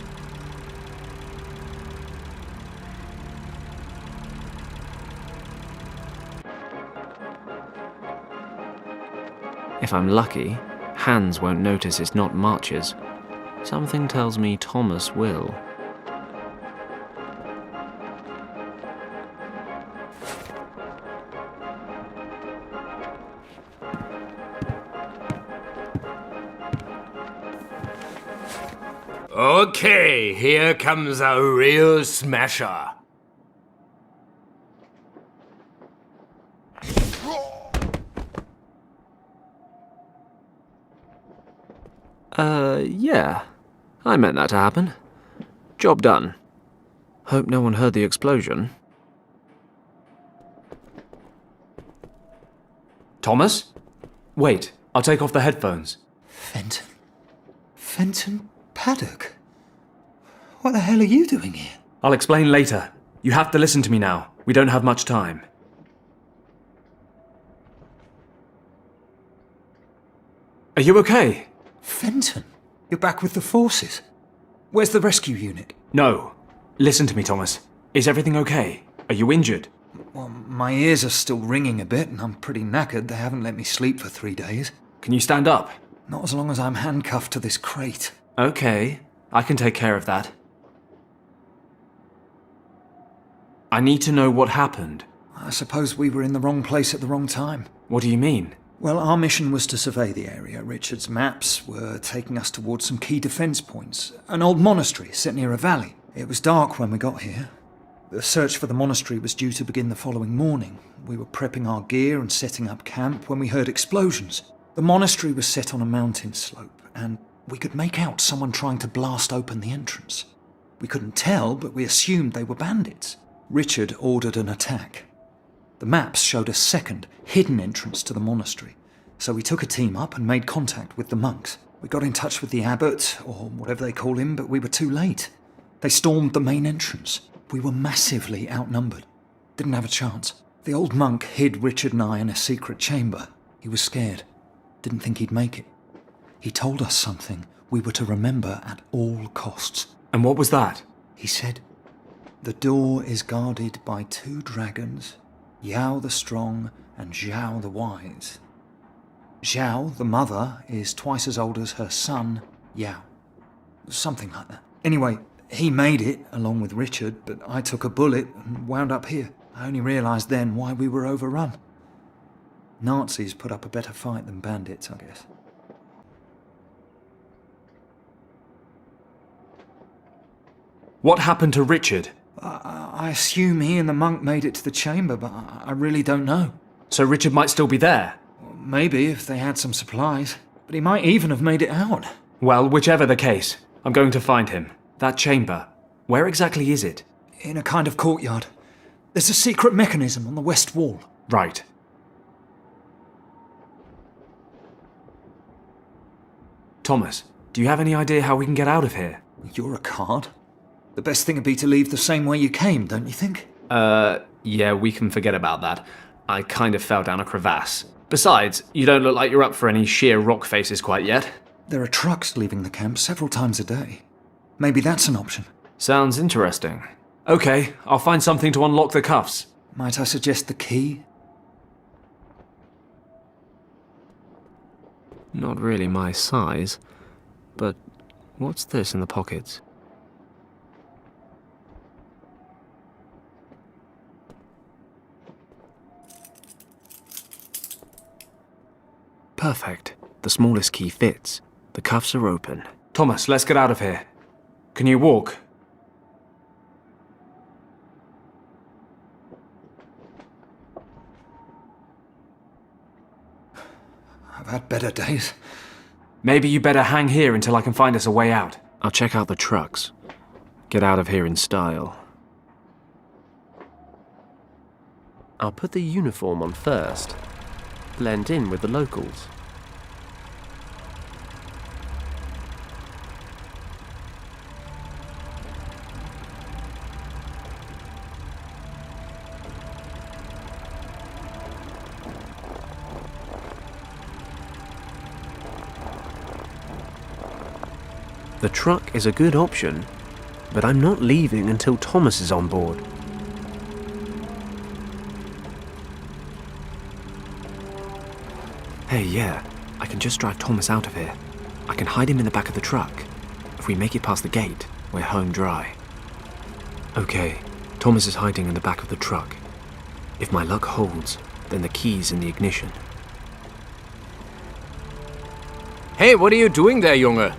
[SPEAKER 11] If I'm lucky, Hans won't notice it's not marches. Something tells me Thomas will.
[SPEAKER 21] Okay, here comes a real smasher.
[SPEAKER 11] Yeah. I meant that to happen. Job done. Hope no one heard the explosion.
[SPEAKER 2] Thomas? Wait, I'll take off the headphones.
[SPEAKER 4] Fenton Paddock? What the hell are you doing here?
[SPEAKER 2] I'll explain later. You have to listen to me now. We don't have much time. Are you okay?
[SPEAKER 4] Fenton? You're back with the forces? Where's the rescue unit?
[SPEAKER 2] No. Listen to me, Thomas. Is everything okay? Are you injured?
[SPEAKER 4] Well, my ears are still ringing a bit and I'm pretty knackered. They haven't let me sleep for 3 days.
[SPEAKER 2] Can you stand up?
[SPEAKER 4] Not as long as I'm handcuffed to this crate.
[SPEAKER 2] Okay. I can take care of that. I need to know what happened.
[SPEAKER 4] I suppose we were in the wrong place at the wrong time.
[SPEAKER 2] What do you mean?
[SPEAKER 4] Well, our mission was to survey the area. Richard's maps were taking us towards some key defence points. An old monastery set near a valley. It was dark when we got here. The search for the monastery was due to begin the following morning. We were prepping our gear and setting up camp when we heard explosions. The monastery was set on a mountain slope, and we could make out someone trying to blast open the entrance. We couldn't tell, but we assumed they were bandits. Richard ordered an attack. The maps showed a second, hidden entrance to the monastery, so we took a team up and made contact with the monks. We got in touch with the abbot, or whatever they call him, but we were too late. They stormed the main entrance. We were massively outnumbered. Didn't have a chance. The old monk hid Richard and I in a secret chamber. He was scared. Didn't think he'd make it. He told us something we were to remember at all costs.
[SPEAKER 2] And what was that?
[SPEAKER 4] He said, "The door is guarded by 2 dragons, Yao the Strong and Zhao the Wise. Zhao, the mother, is twice as old as her son, Yao." Something like that. Anyway, he made it, along with Richard, but I took a bullet and wound up here. I only realised then why we were overrun. Nazis put up a better fight than bandits, I guess.
[SPEAKER 2] What happened to Richard?
[SPEAKER 4] I assume he and the monk made it to the chamber, but I really don't know.
[SPEAKER 2] So Richard might still be there?
[SPEAKER 4] Maybe, if they had some supplies. But he might even have made it out.
[SPEAKER 2] Well, whichever the case, I'm going to find him. That chamber. Where exactly is it?
[SPEAKER 4] In a kind of courtyard. There's a secret mechanism on the west wall.
[SPEAKER 2] Right. Thomas, do you have any idea how we can get out of here?
[SPEAKER 4] You're a card. The best thing would be to leave the same way you came, don't you think?
[SPEAKER 11] Yeah, we can forget about that. I kind of fell down a crevasse. Besides, you don't look like you're up for any sheer rock faces quite yet.
[SPEAKER 4] There are trucks leaving the camp several times a day. Maybe that's an option.
[SPEAKER 11] Sounds interesting.
[SPEAKER 2] Okay, I'll find something to unlock the cuffs.
[SPEAKER 4] Might I suggest the key?
[SPEAKER 11] Not really my size, but what's this in the pockets? Perfect. The smallest key fits. The cuffs are open.
[SPEAKER 8] Thomas, let's get out of here. Can you walk?
[SPEAKER 4] I've had better days.
[SPEAKER 8] Maybe you better hang here until I can find us a way out.
[SPEAKER 11] I'll check out the trucks. Get out of here in style. I'll put the uniform on first. Blend in with the locals. The truck is a good option, but I'm not leaving until Thomas is on board. Hey, yeah, I can just drive Thomas out of here. I can hide him in the back of the truck. If we make it past the gate, we're home dry. Okay, Thomas is hiding in the back of the truck. If my luck holds, then the key's in the ignition.
[SPEAKER 20] Hey, what are you doing there, Junge?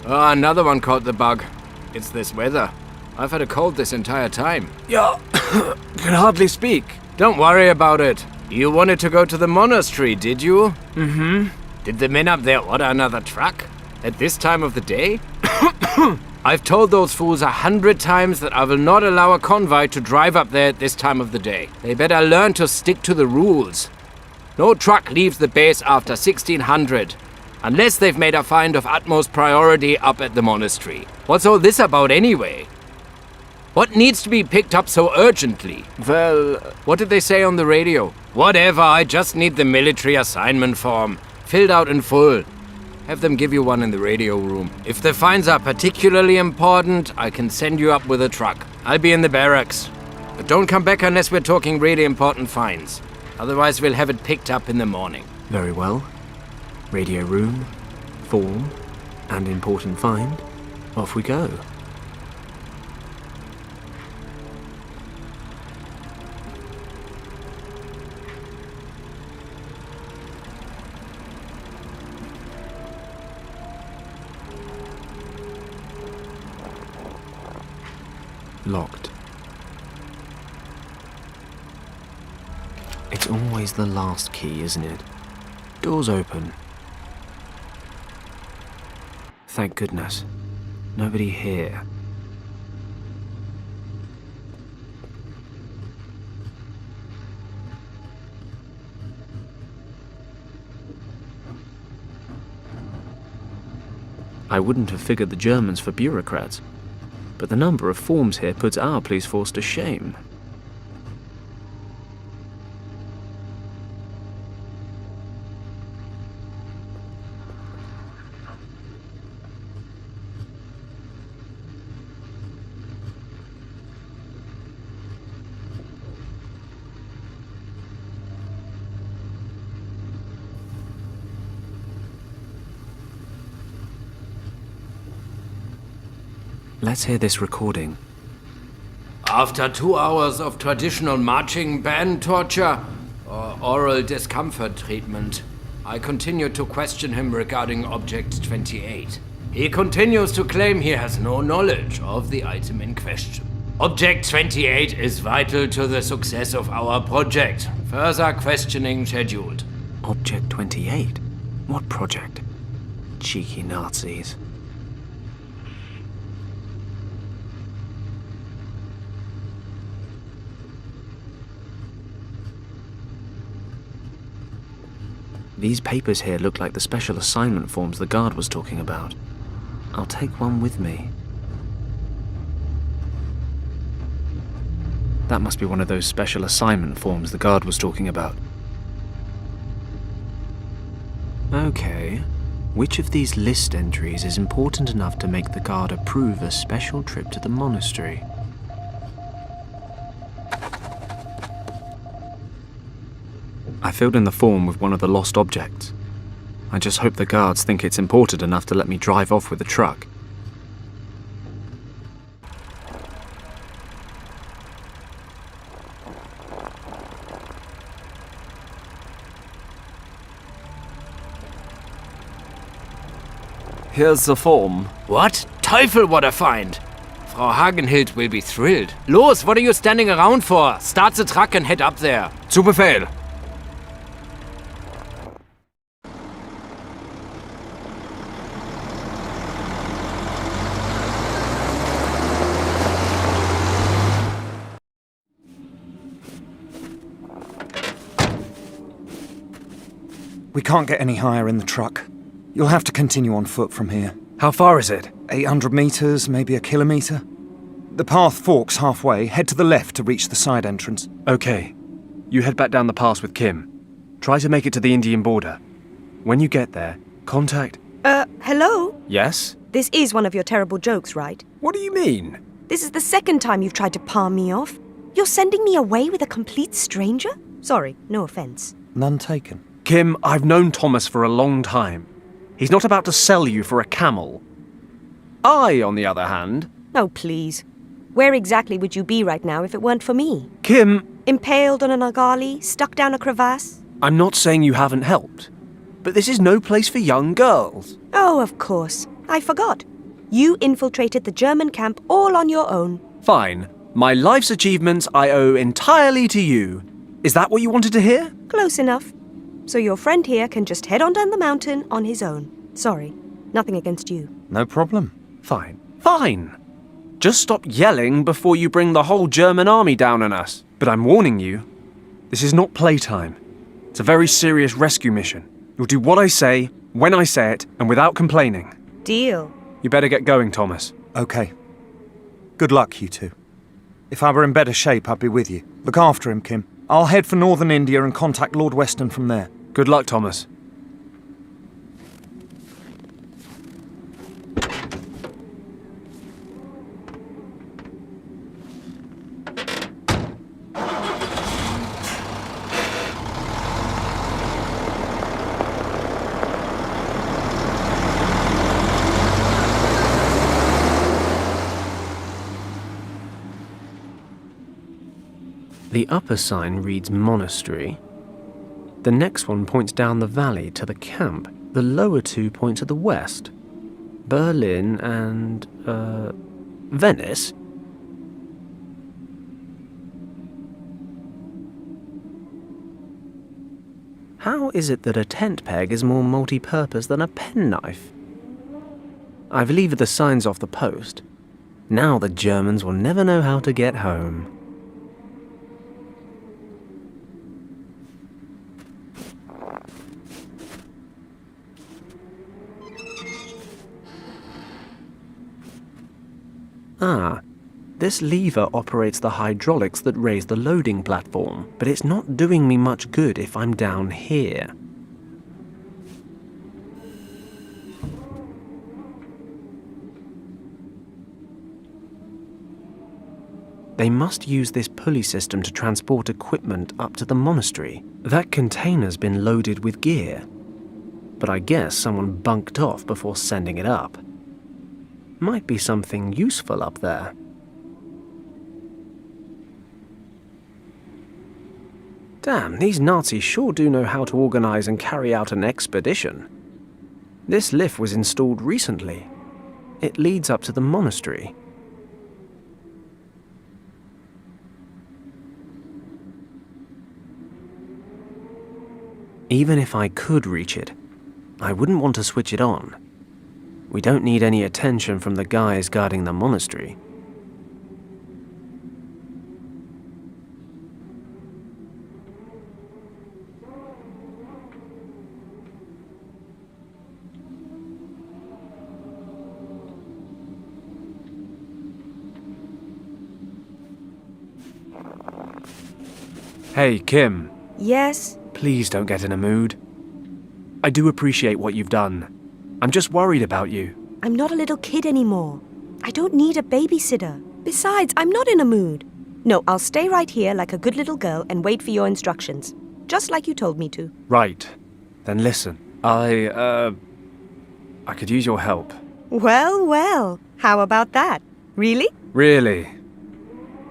[SPEAKER 20] Another one caught the bug. It's this weather. I've had a cold this entire time.
[SPEAKER 14] Yeah, can hardly speak.
[SPEAKER 20] Don't worry about it. You wanted to go to the monastery, did you?
[SPEAKER 14] Mm-hmm.
[SPEAKER 20] Did the men up there order another truck? At this time of the day? I've told those fools 100 times that I will not allow a convoy to drive up there at this time of the day. They better learn to stick to the rules. No truck leaves the base after 1600. Unless they've made a find of utmost priority up at the monastery. What's all this about anyway? What needs to be picked up so urgently?
[SPEAKER 14] Well,
[SPEAKER 20] what did they say on the radio? Whatever, I just need the military assignment form. Filled out in full. Have them give you one in the radio room. If the finds are particularly important, I can send you up with a truck. I'll be in the barracks. But don't come back unless we're talking really important finds. Otherwise we'll have it picked up in the morning.
[SPEAKER 11] Very well. Radio room, form, and important find. Off we go. Locked. It's always the last key, isn't it? Doors open. Thank goodness. Nobody here. I wouldn't have figured the Germans for bureaucrats, but the number of forms here puts our police force to shame. Let's hear this recording.
[SPEAKER 20] After 2 hours of traditional marching band torture or oral discomfort treatment, I continue to question him regarding Object 28. He continues to claim he has no knowledge of the item in question. Object 28 is vital to the success of our project. Further questioning scheduled.
[SPEAKER 11] Object 28? What project? Cheeky Nazis. These papers here look like the special assignment forms the guard was talking about. I'll take one with me. That must be one of those special assignment forms the guard was talking about. Okay, which of these list entries is important enough to make the guard approve a special trip to the monastery? I filled in the form with one of the lost objects. I just hope the guards think it's important enough to let me drive off with the truck.
[SPEAKER 8] Here's the form.
[SPEAKER 20] What? Teufel, what a find! Frau Hagenhild will be thrilled. Los, what are you standing around for? Start the truck and head up there.
[SPEAKER 14] Zu Befehl.
[SPEAKER 4] We can't get any higher in the truck. You'll have to continue on foot from here.
[SPEAKER 14] How far is it?
[SPEAKER 4] 800 meters, maybe a kilometer. The path forks halfway. Head to the left to reach the side entrance.
[SPEAKER 11] Okay. You head back down the pass with Kim. Try to make it to the Indian border. When you get there, contact...
[SPEAKER 18] Hello?
[SPEAKER 11] Yes?
[SPEAKER 18] This is one of your terrible jokes, right?
[SPEAKER 14] What do you mean?
[SPEAKER 18] This is the second time you've tried to palm me off. You're sending me away with a complete stranger? Sorry, no offense.
[SPEAKER 4] None taken.
[SPEAKER 11] Kim, I've known Thomas for a long time. He's not about to sell you for a camel. I, on the other hand...
[SPEAKER 18] Oh, please. Where exactly would you be right now if it weren't for me?
[SPEAKER 11] Kim...
[SPEAKER 18] Impaled on an agali, stuck down a crevasse?
[SPEAKER 11] I'm not saying you haven't helped, but this is no place for young girls.
[SPEAKER 18] Oh, of course. I forgot. You infiltrated the German camp all on your own.
[SPEAKER 11] Fine. My life's achievements I owe entirely to you. Is that what you wanted to hear?
[SPEAKER 18] Close enough. So your friend here can just head on down the mountain on his own. Sorry, nothing against you.
[SPEAKER 4] No problem.
[SPEAKER 11] Fine. Fine. Just stop yelling before you bring the whole German army down on us. But I'm warning you, this is not playtime. It's a very serious rescue mission. You'll do what I say, when I say it, and without complaining.
[SPEAKER 18] Deal.
[SPEAKER 11] You better get going, Thomas.
[SPEAKER 4] Okay. Good luck, you two. If I were in better shape, I'd be with you. Look after him, Kim. I'll head for northern India and contact Lord Weston from there.
[SPEAKER 11] Good luck, Thomas. The upper sign reads monastery. The next one points down the valley to the camp. The lower two point to the west. Berlin and, Venice? How is it that a tent peg is more multi-purpose than a penknife? I've levered the signs off the post. Now the Germans will never know how to get home. Ah, this lever operates the hydraulics that raise the loading platform, but it's not doing me much good if I'm down here. They must use this pulley system to transport equipment up to the monastery. That container's been loaded with gear, but I guess someone bunked off before sending it up. Might be something useful up there. Damn, these Nazis sure do know how to organize and carry out an expedition. This lift was installed recently. It leads up to the monastery. Even if I could reach it, I wouldn't want to switch it on. We don't need any attention from the guys guarding the monastery. Hey, Kim.
[SPEAKER 18] Yes?
[SPEAKER 11] Please don't get in a mood. I do appreciate what you've done. I'm just worried about you.
[SPEAKER 18] I'm not a little kid anymore. I don't need a babysitter. Besides, I'm not in a mood. No, I'll stay right here like a good little girl and wait for your instructions. just like you told me to.
[SPEAKER 8] Right. Then listen. I could use your help.
[SPEAKER 18] Well, well. How about that? Really?
[SPEAKER 8] Really.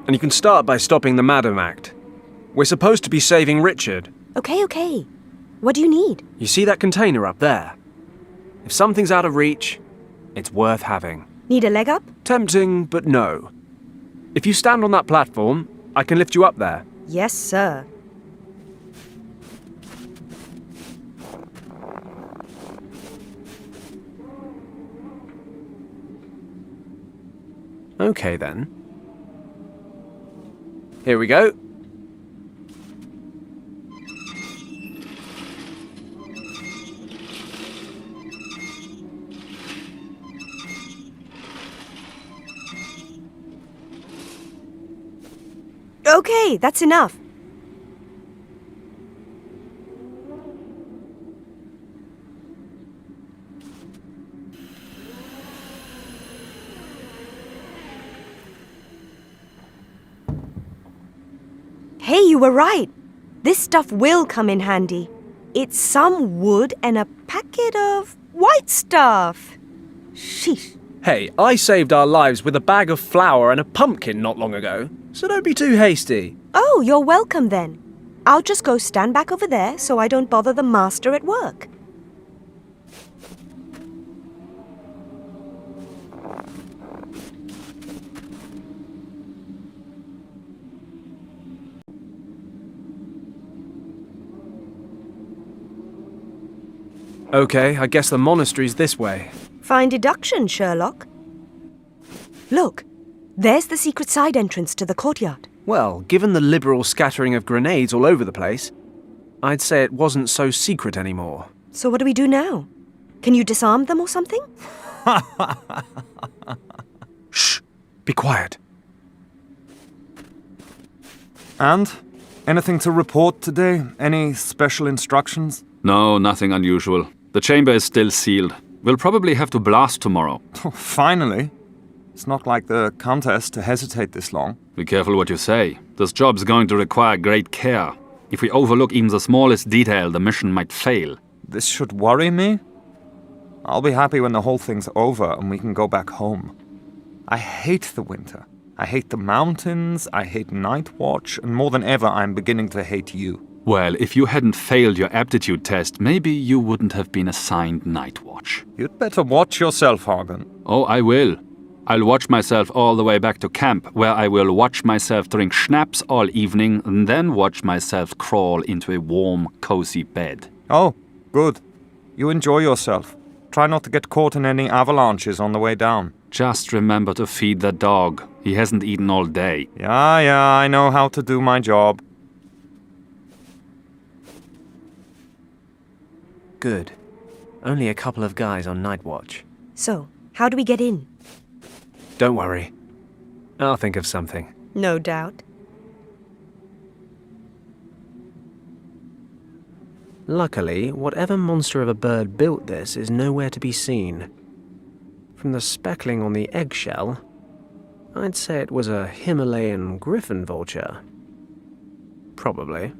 [SPEAKER 8] And you can start by stopping the Madam Act. We're supposed to be saving Richard.
[SPEAKER 18] Okay, okay. What do you need?
[SPEAKER 8] You see that container up there? If something's out of reach, it's worth having.
[SPEAKER 18] Need a leg up?
[SPEAKER 8] Tempting, but no. If you stand on that platform, I can lift you up there.
[SPEAKER 18] Yes, sir.
[SPEAKER 8] Okay, then. Here we go.
[SPEAKER 18] Okay, that's enough. Hey, you were right. This stuff will come in handy. It's some wood and a packet of white stuff. Sheesh.
[SPEAKER 8] Hey, I saved our lives with a bag of flour and a pumpkin not long ago, so don't be too hasty.
[SPEAKER 18] Oh, you're welcome then. I'll just go stand back over there so I don't bother the master at work.
[SPEAKER 8] Okay, I guess the monastery's this way.
[SPEAKER 18] Fine deduction, Sherlock. Look, there's the secret side entrance to the courtyard.
[SPEAKER 8] Well, given the liberal scattering of grenades all over the place, I'd say it wasn't so secret anymore.
[SPEAKER 18] So what do we do now? Can you disarm them or something?
[SPEAKER 8] Shh! Be quiet.
[SPEAKER 7] And? Anything to report today? Any special instructions?
[SPEAKER 22] No, nothing unusual. The chamber is still sealed. We'll probably have to blast tomorrow.
[SPEAKER 7] Oh, finally. It's not like the Countess to hesitate this long.
[SPEAKER 22] Be careful what you say. This job's going to require great care. If we overlook even the smallest detail, the mission might fail.
[SPEAKER 7] This should worry me? I'll be happy when the whole thing's over and we can go back home. I hate the winter. I hate the mountains, I hate night watch, and more than ever I'm beginning to hate you.
[SPEAKER 22] Well, if you hadn't failed your aptitude test, maybe you wouldn't have been assigned night watch.
[SPEAKER 7] You'd better watch yourself, Hagen.
[SPEAKER 22] Oh, I will. I'll watch myself all the way back to camp, where I will watch myself drink schnapps all evening, and then watch myself crawl into a warm, cozy bed.
[SPEAKER 7] Oh, good. You enjoy yourself. Try not to get caught in any avalanches on the way down.
[SPEAKER 22] Just remember to feed the dog. He hasn't eaten all day.
[SPEAKER 7] Yeah, I know how to do my job.
[SPEAKER 8] Good. Only a couple of guys on night watch.
[SPEAKER 18] So, how do we get in?
[SPEAKER 8] Don't worry. I'll think of something.
[SPEAKER 18] No doubt.
[SPEAKER 8] Luckily, whatever monster of a bird built this is nowhere to be seen. From the speckling on the eggshell, I'd say it was a Himalayan griffin vulture. Probably.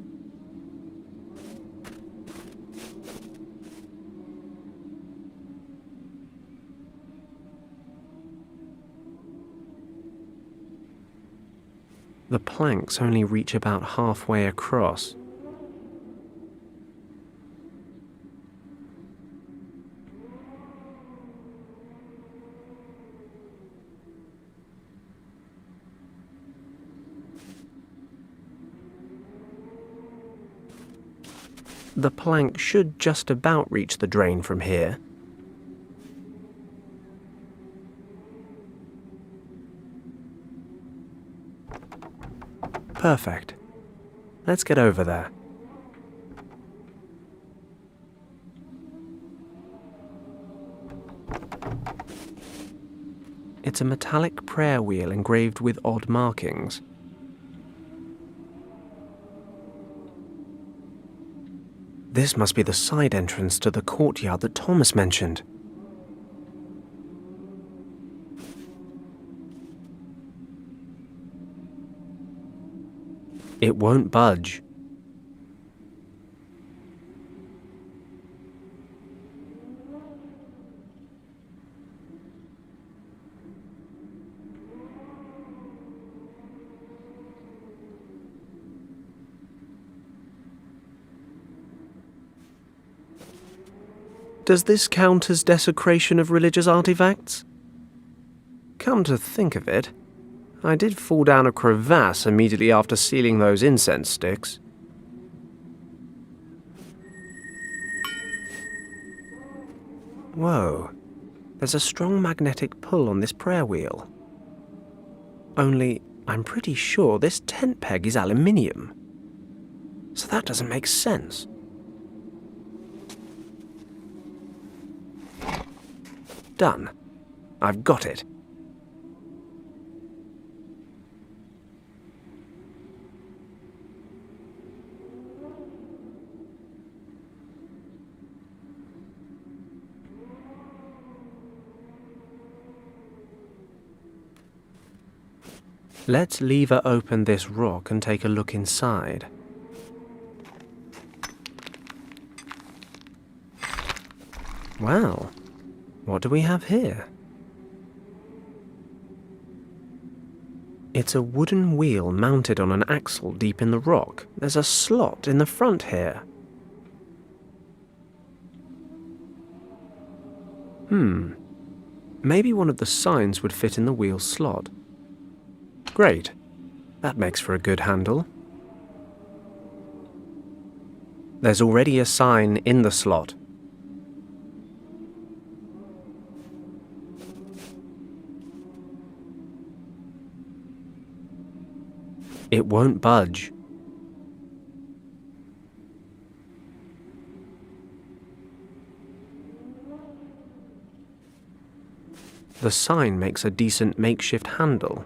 [SPEAKER 8] The planks only reach about halfway across. The plank should just about reach the drain from here. Perfect. Let's get over there. It's a metallic prayer wheel engraved with odd markings. This must be the side entrance to the courtyard that Thomas mentioned. It won't budge.
[SPEAKER 11] Does this count as desecration of religious artifacts? Come to think of it, I did fall down a crevasse immediately after sealing those incense sticks. Whoa, there's a strong magnetic pull on this prayer wheel. Only, I'm pretty sure this tent peg is aluminium. So that doesn't make sense. Done. I've got it. Let's lever open this rock and take a look inside. Well, what do we have here? It's a wooden wheel mounted on an axle deep in the rock. There's a slot in the front here. Maybe one of the signs would fit in the wheel slot. Great. That makes for a good handle. There's already a sign in the slot. It won't budge. The sign makes a decent makeshift handle.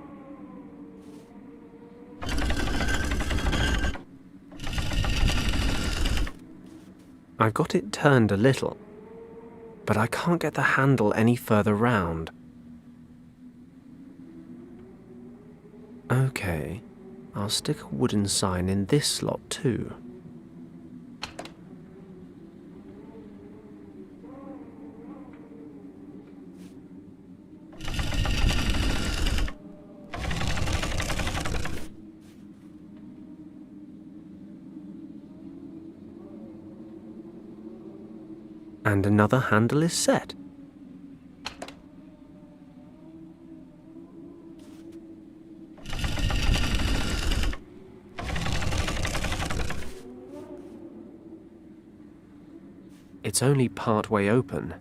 [SPEAKER 11] I've got it turned a little, but I can't get the handle any further round. Okay, I'll stick a wooden sign in this slot too. And another handle is set. It's only part way open.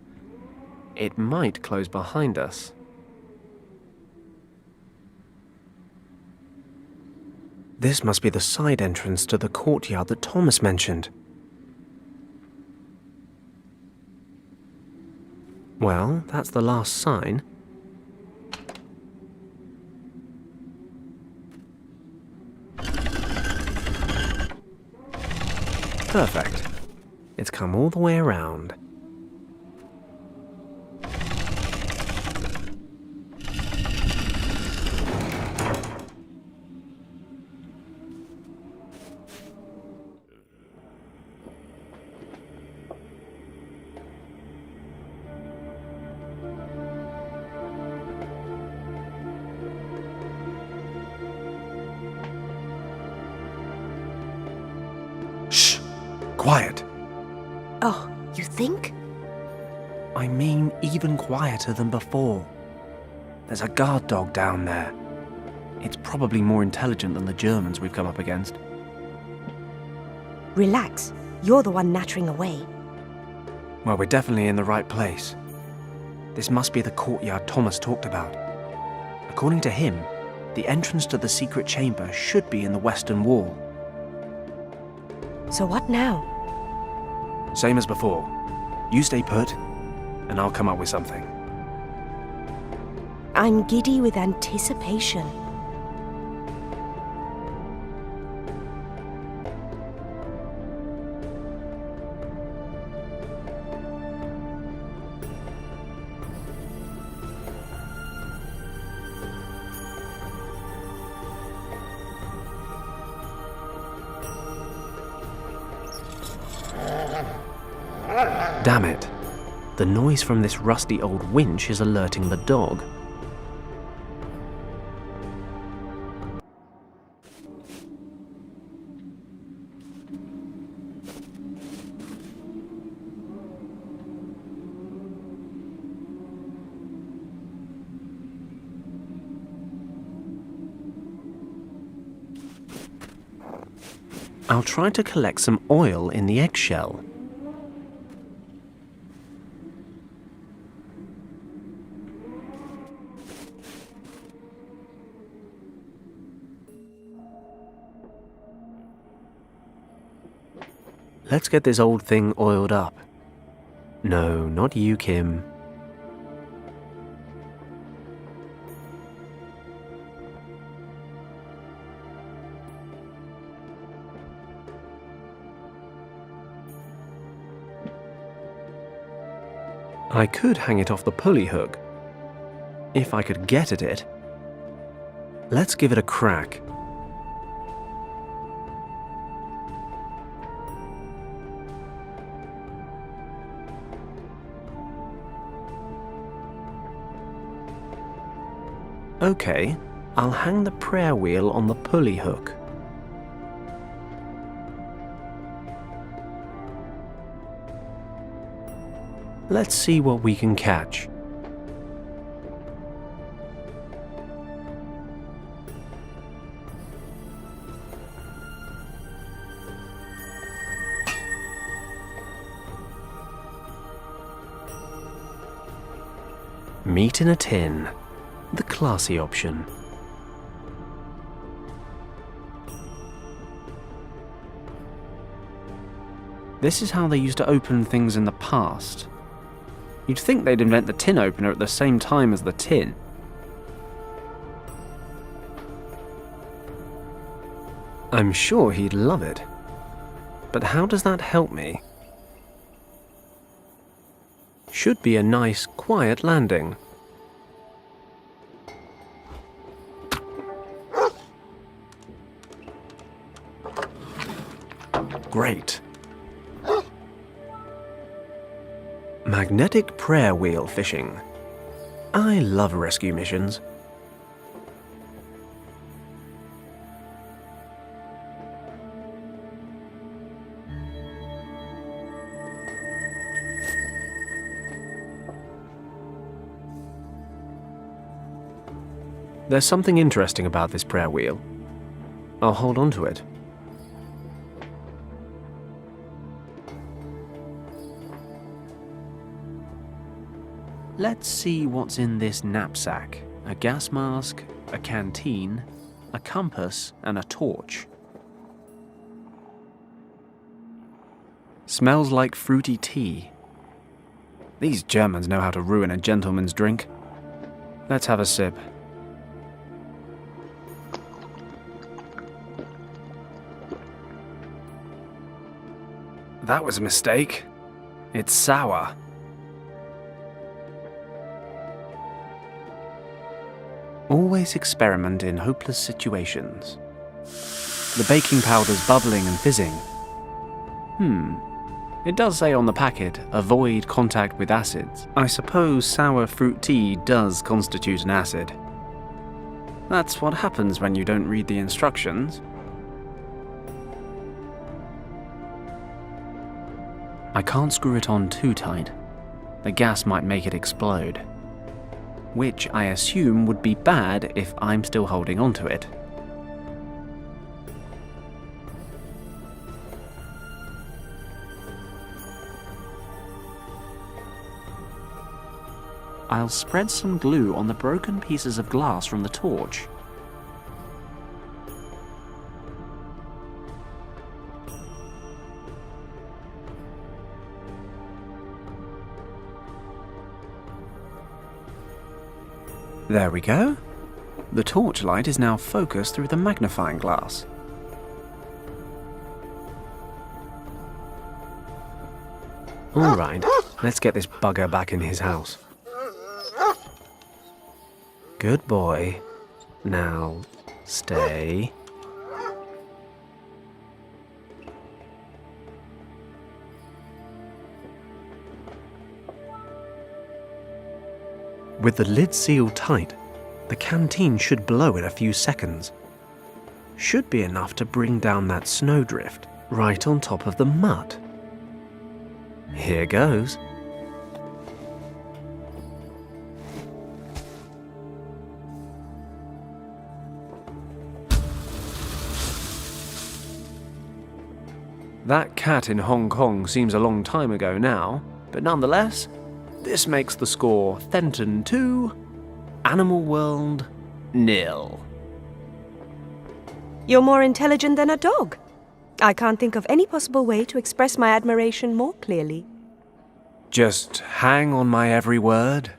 [SPEAKER 11] It might close behind us. This must be the side entrance to the courtyard that Thomas mentioned. Well, that's the last sign. Perfect. It's come all the way around. Shh! Quiet!
[SPEAKER 10] Oh, you think?
[SPEAKER 11] I mean even quieter than before. There's a guard dog down there. It's probably more intelligent than the Germans we've come up against.
[SPEAKER 10] Relax. You're the one nattering away.
[SPEAKER 11] Well, we're definitely in the right place. This must be the courtyard Thomas talked about. According to him, the entrance to the secret chamber should be in the western wall.
[SPEAKER 10] So what now?
[SPEAKER 11] Same as before. You stay put, and I'll come up with something.
[SPEAKER 10] I'm giddy with anticipation.
[SPEAKER 11] Damn it. The noise from this rusty old winch is alerting the dog.
[SPEAKER 8] I'll try to collect some oil in the eggshell. Let's get this old thing oiled up. No, not you, Kim. I could hang it off the pulley hook, if I could get at it. Let's give it a crack. Okay, I'll hang the prayer wheel on the pulley hook. Let's see what we can catch. Meat in a tin, the classy option. This is how they used to open things in the past. You'd think they'd invent the tin opener at the same time as the tin. I'm sure he'd love it. But how does that help me? Should be a nice, quiet landing. Great. Magnetic prayer wheel fishing. I love rescue missions. There's something interesting about this prayer wheel. I'll hold on to it. Let's see what's in this knapsack. A gas mask, a canteen, a compass, and a torch. Smells like fruity tea. These Germans know how to ruin a gentleman's drink. Let's have a sip. That was a mistake. It's sour. Always experiment in hopeless situations. The baking powder's bubbling and fizzing. It does say on the packet, avoid contact with acids. I suppose sour fruit tea does constitute an acid. That's what happens when you don't read the instructions. I can't screw it on too tight. The gas might make it explode. Which I assume would be bad if I'm still holding onto it. I'll spread some glue on the broken pieces of glass from the torch. There we go. The torchlight is now focused through the magnifying glass. All right, let's get this bugger back in his house. Good boy. Now, stay. With the lid sealed tight, the canteen should blow in a few seconds. Should be enough to bring down that snowdrift right on top of the mud. Here goes. That cat in Hong Kong seems a long time ago now, but nonetheless, this makes the score Fenton 2, Animal World 0.
[SPEAKER 18] You're more intelligent than a dog. I can't think of any possible way to express my admiration more clearly.
[SPEAKER 8] Just hang on my every word.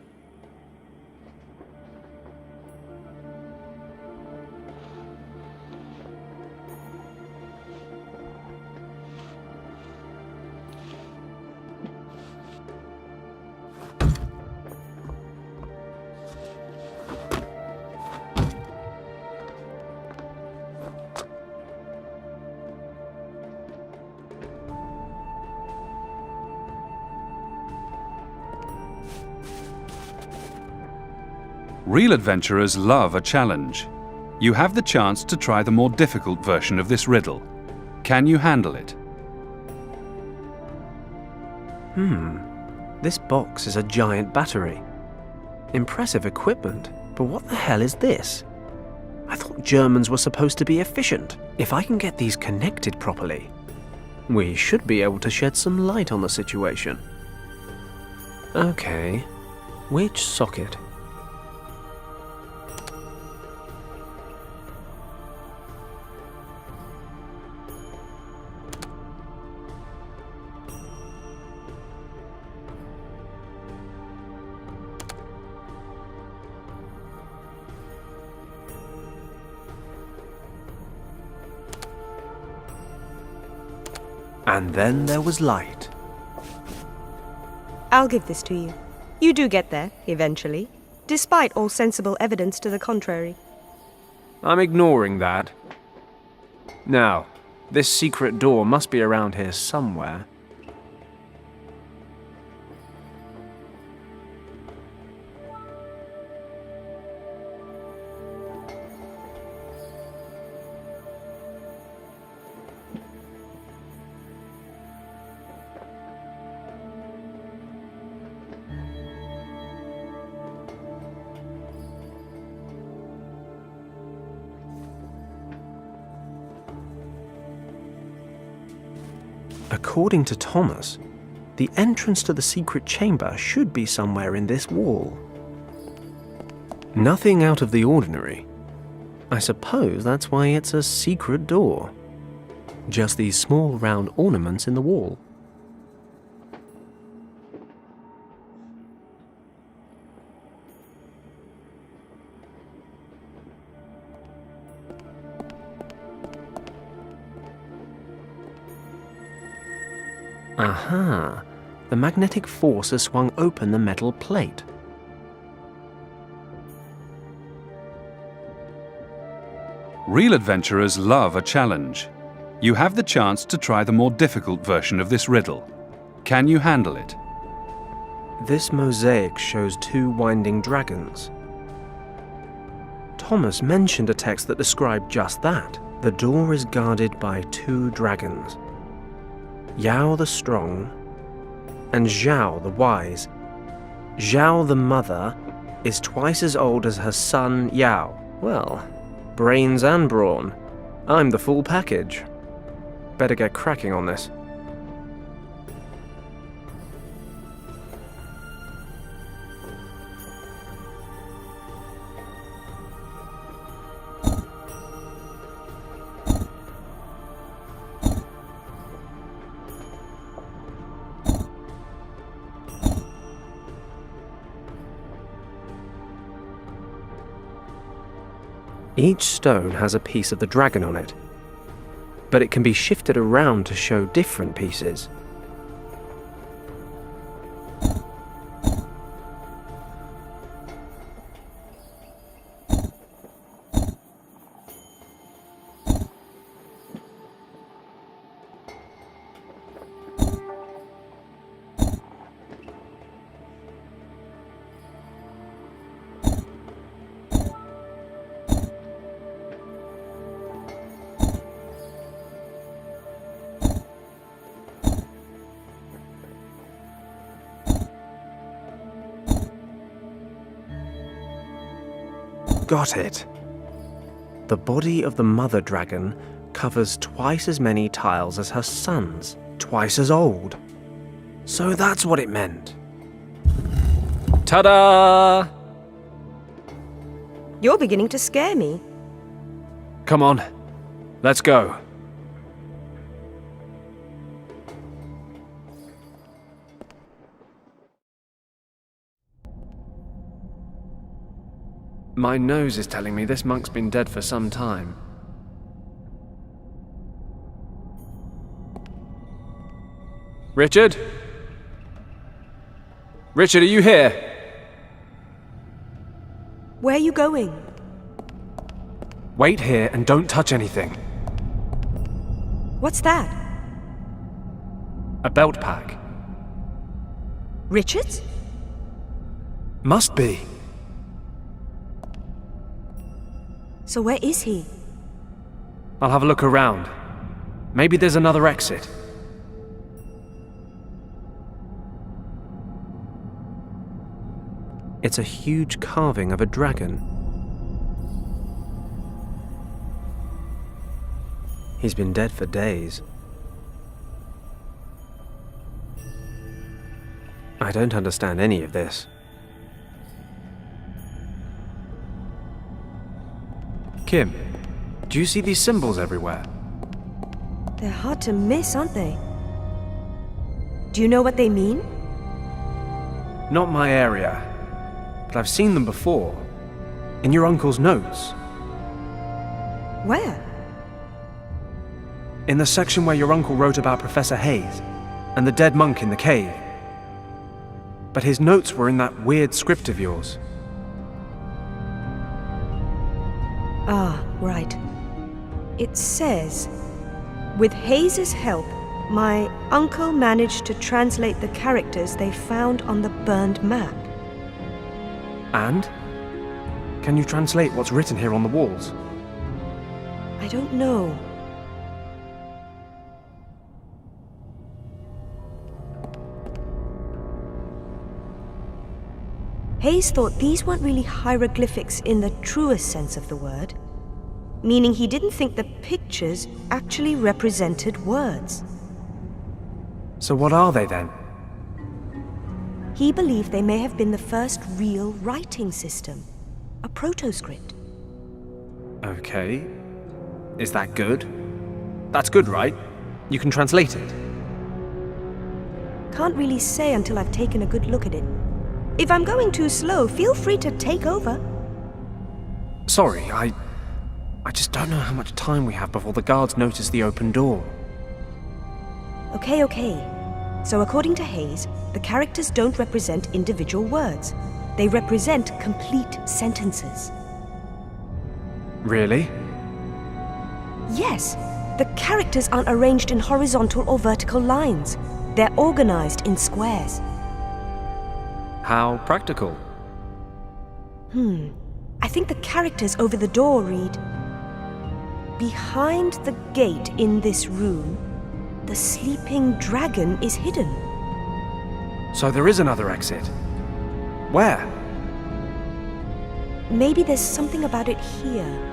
[SPEAKER 22] Real adventurers love a challenge. You have the chance to try the more difficult version of this riddle. Can you handle it?
[SPEAKER 11] This box is a giant battery. Impressive equipment, but what the hell is this? I thought Germans were supposed to be efficient. If I can get these connected properly, we should be able to shed some light on the situation. Okay, which socket? And then there was light.
[SPEAKER 18] I'll give this to you. You do get there, eventually, despite all sensible evidence to the contrary.
[SPEAKER 8] I'm ignoring that. Now, this secret door must be around here somewhere.
[SPEAKER 11] According to Thomas, the entrance to the secret chamber should be somewhere in this wall. Nothing out of the ordinary. I suppose that's why it's a secret door. Just these small round ornaments in the wall. Aha! The magnetic force has swung open the metal plate.
[SPEAKER 22] Real adventurers love a challenge. You have the chance to try the more difficult version of this riddle. Can you handle it?
[SPEAKER 11] This mosaic shows 2 winding dragons. Thomas mentioned a text that described just that. The door is guarded by 2 dragons. Yao the Strong and Zhao the Wise. Zhao the mother is twice as old as her son Yao. Well, brains and brawn. I'm the full package. Better get cracking on this. Each stone has a piece of the dragon on it, but it can be shifted around to show different pieces. Got it. The body of the mother dragon covers twice as many tiles as her son's, twice as old. So that's what it meant.
[SPEAKER 8] Ta-da!
[SPEAKER 18] You're beginning to scare me.
[SPEAKER 8] Come on, let's go. My nose is telling me this monk's been dead for some time. Richard? Richard, are you here?
[SPEAKER 18] Where are you going?
[SPEAKER 8] Wait here and don't touch anything.
[SPEAKER 18] What's that?
[SPEAKER 8] A belt pack.
[SPEAKER 18] Richard's?
[SPEAKER 8] Must be.
[SPEAKER 18] So where is he?
[SPEAKER 8] I'll have a look around. Maybe there's another exit.
[SPEAKER 11] It's a huge carving of a dragon. He's been dead for days. I don't understand any of this.
[SPEAKER 8] Kim, do you see these symbols everywhere?
[SPEAKER 18] They're hard to miss, aren't they? Do you know what they mean?
[SPEAKER 8] Not my area, but I've seen them before. In your uncle's notes.
[SPEAKER 18] Where?
[SPEAKER 8] In the section where your uncle wrote about Professor Hayes and the dead monk in the cave. But his notes were in that weird script of yours.
[SPEAKER 18] Ah, right. It says, with Hayes's help, my uncle managed to translate the characters they found on the burned map.
[SPEAKER 8] And? Can you translate what's written here on the walls?
[SPEAKER 18] I don't know. Hayes thought these weren't really hieroglyphics in the truest sense of the word, meaning he didn't think the pictures actually represented words.
[SPEAKER 8] So what are they then?
[SPEAKER 18] He believed they may have been the first real writing system, a proto-script.
[SPEAKER 8] Okay. Is that good? That's good, right? You can translate it.
[SPEAKER 18] Can't really say until I've taken a good look at it. If I'm going too slow, feel free to take over.
[SPEAKER 8] Sorry, I just don't know how much time we have before the guards notice the open door.
[SPEAKER 18] Okay. So according to Hayes, the characters don't represent individual words. They represent complete sentences.
[SPEAKER 8] Really?
[SPEAKER 18] Yes. The characters aren't arranged in horizontal or vertical lines. They're organized in squares.
[SPEAKER 8] How practical.
[SPEAKER 18] I think the characters over the door read, behind the gate in this room, the sleeping dragon is hidden.
[SPEAKER 8] So there is another exit. Where?
[SPEAKER 18] Maybe there's something about it here.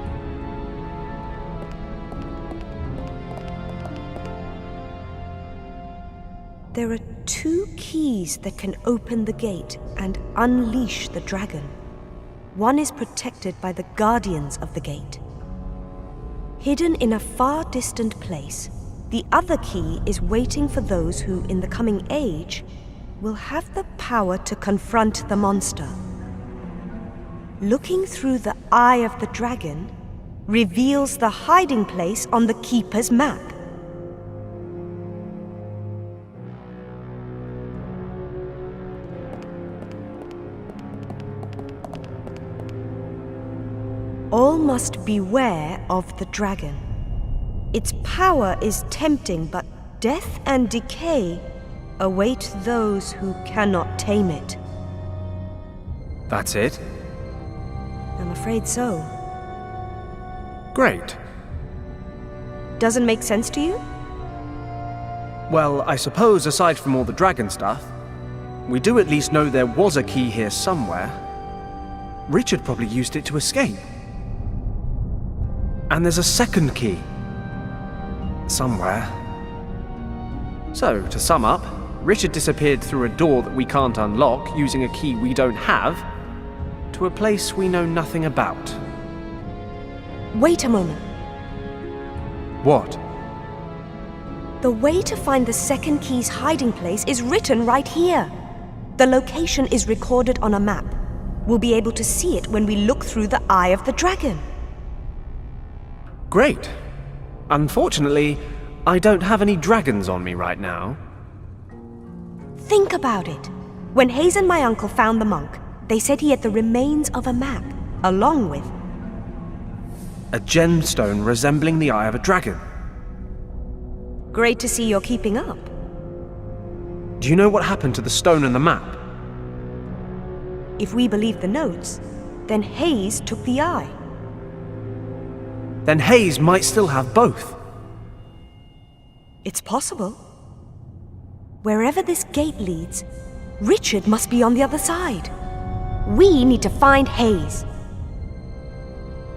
[SPEAKER 18] There are 2 keys that can open the gate and unleash the dragon. One is protected by the guardians of the gate. Hidden in a far distant place, the other key is waiting for those who, in the coming age, will have the power to confront the monster. Looking through the eye of the dragon reveals the hiding place on the keeper's map. All must beware of the dragon. Its power is tempting, but death and decay await those who cannot tame it.
[SPEAKER 8] That's it?
[SPEAKER 18] I'm afraid so.
[SPEAKER 8] Great.
[SPEAKER 18] Doesn't make sense to you?
[SPEAKER 8] Well, I suppose aside from all the dragon stuff, we do at least know there was a key here somewhere. Richard probably used it to escape. And there's a second key. somewhere. So, to sum up, Richard disappeared through a door that we can't unlock using a key we don't have to a place we know nothing about.
[SPEAKER 18] Wait a moment.
[SPEAKER 8] What?
[SPEAKER 18] The way to find the second key's hiding place is written right here. The location is recorded on a map. We'll be able to see it when we look through the eye of the dragon.
[SPEAKER 8] Great. Unfortunately, I don't have any dragons on me right now.
[SPEAKER 18] Think about it. When Hayes and my uncle found the monk, they said he had the remains of a map, along with
[SPEAKER 8] A gemstone resembling the eye of a dragon.
[SPEAKER 18] Great to see you're keeping up.
[SPEAKER 8] Do you know what happened to the stone and the map?
[SPEAKER 18] If we believe the notes, then Hayes took the eye.
[SPEAKER 8] Then Hayes might still have both.
[SPEAKER 18] It's possible. Wherever this gate leads, Richard must be on the other side. We need to find Hayes.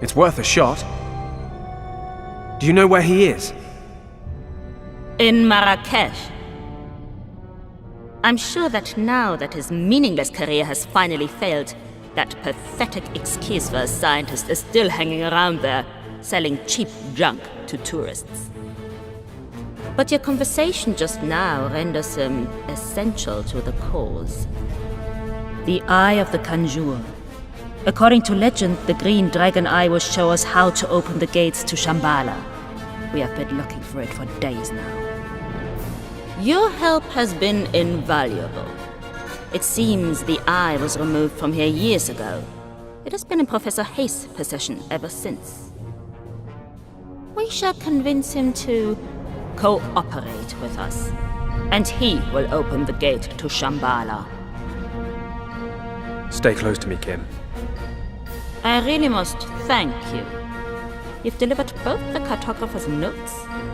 [SPEAKER 8] It's worth a shot. Do you know where he is?
[SPEAKER 5] In Marrakesh. I'm sure that now that his meaningless career has finally failed, that pathetic excuse for a scientist is still hanging around there, selling cheap junk to tourists. But your conversation just now renders him essential to the cause. The Eye of the Conjure. According to legend, the green dragon eye will show us how to open the gates to Shambhala. We have been looking for it for days now. Your help has been invaluable. It seems the eye was removed from here years ago. It has been in Professor Hayes' possession ever since. We shall convince him to cooperate with us, and he will open the gate to Shambhala.
[SPEAKER 8] Stay close to me, Kim.
[SPEAKER 5] I really must thank you. You've delivered both the cartographer's notes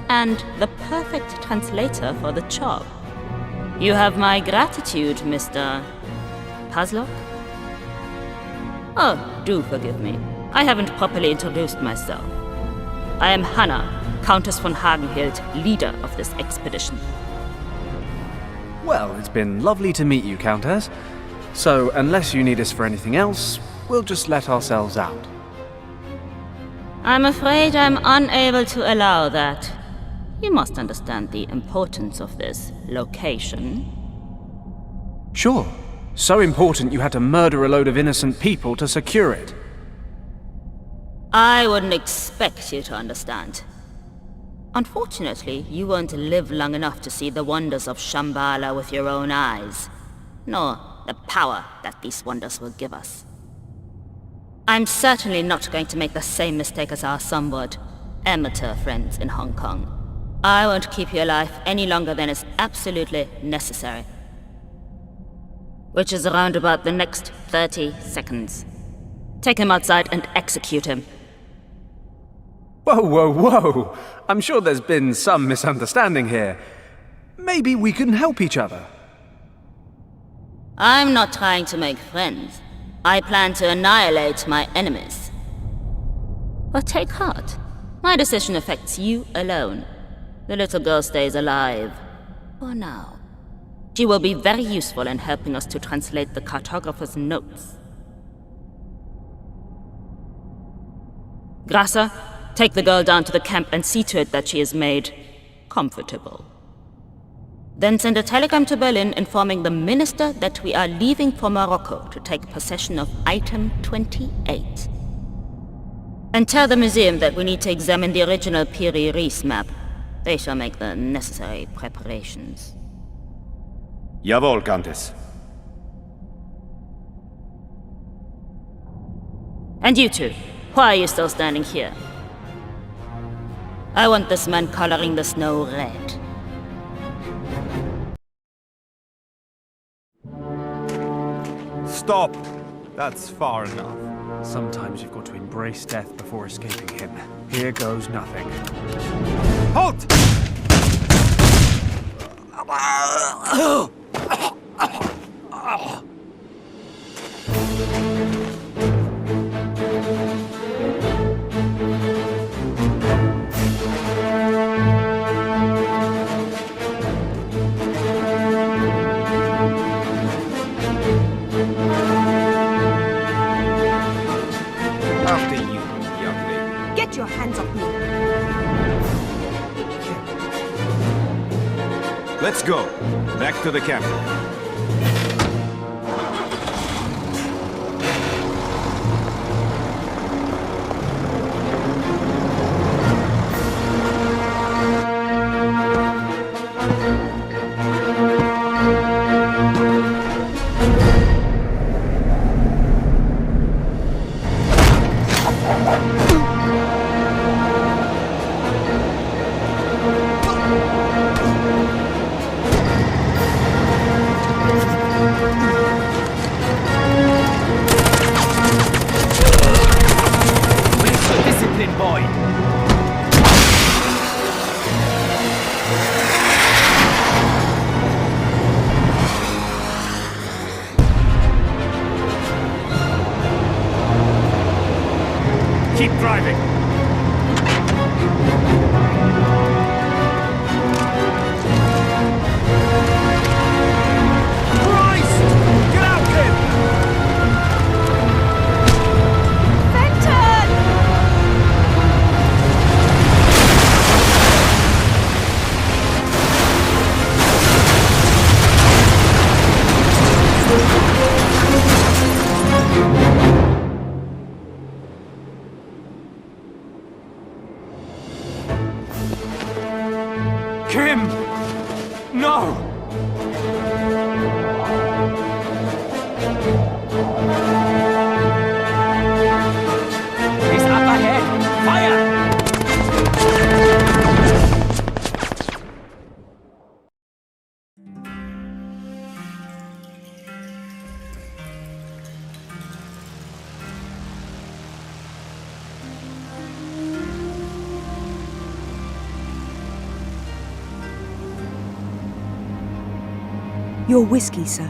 [SPEAKER 5] and the perfect translator for the job. You have my gratitude, Mr. Paslock. Oh, do forgive me. I haven't properly introduced myself. I am Hannah, Countess von Hagenhild, leader of this expedition.
[SPEAKER 8] Well, it's been lovely to meet you, Countess. So, unless you need us for anything else, we'll just let ourselves out.
[SPEAKER 5] I'm afraid I'm unable to allow that. You must understand the importance of this location.
[SPEAKER 8] Sure. So important you had to murder a load of innocent people to secure it.
[SPEAKER 5] I wouldn't expect you to understand. Unfortunately, you won't live long enough to see the wonders of Shambhala with your own eyes, nor the power that these wonders will give us. I'm certainly not going to make the same mistake as our somewhat amateur friends in Hong Kong. I won't keep you alive any longer than is absolutely necessary. Which is around about the next 30 seconds. Take him outside and execute him.
[SPEAKER 8] Whoa, whoa, whoa! I'm sure there's been some misunderstanding here. Maybe we can help each other.
[SPEAKER 5] I'm not trying to make friends. I plan to annihilate my enemies. But take heart. My decision affects you alone. The little girl stays alive. For now. She will be very useful in helping us to translate the cartographer's notes. Grasser, take the girl down to the camp and see to it that she is made comfortable. Then send a telegram to Berlin informing the minister that we are leaving for Morocco to take possession of item 28. And tell the museum that we need to examine the original Piri Reis map. They shall make the necessary preparations.
[SPEAKER 6] Jawohl, Countess.
[SPEAKER 5] And you two, why are you still standing here? I want this man coloring the snow red.
[SPEAKER 7] Stop! That's far enough.
[SPEAKER 8] Sometimes you've got to embrace death before escaping him. Here goes nothing.
[SPEAKER 7] Halt!
[SPEAKER 18] hands off me.
[SPEAKER 6] Let's go. Back to the camp.
[SPEAKER 13] Keep driving. Christ! Get out, kid!
[SPEAKER 18] Fenton!
[SPEAKER 2] Kim! No!
[SPEAKER 17] He's up ahead! Fire!
[SPEAKER 18] Your whiskey, sir.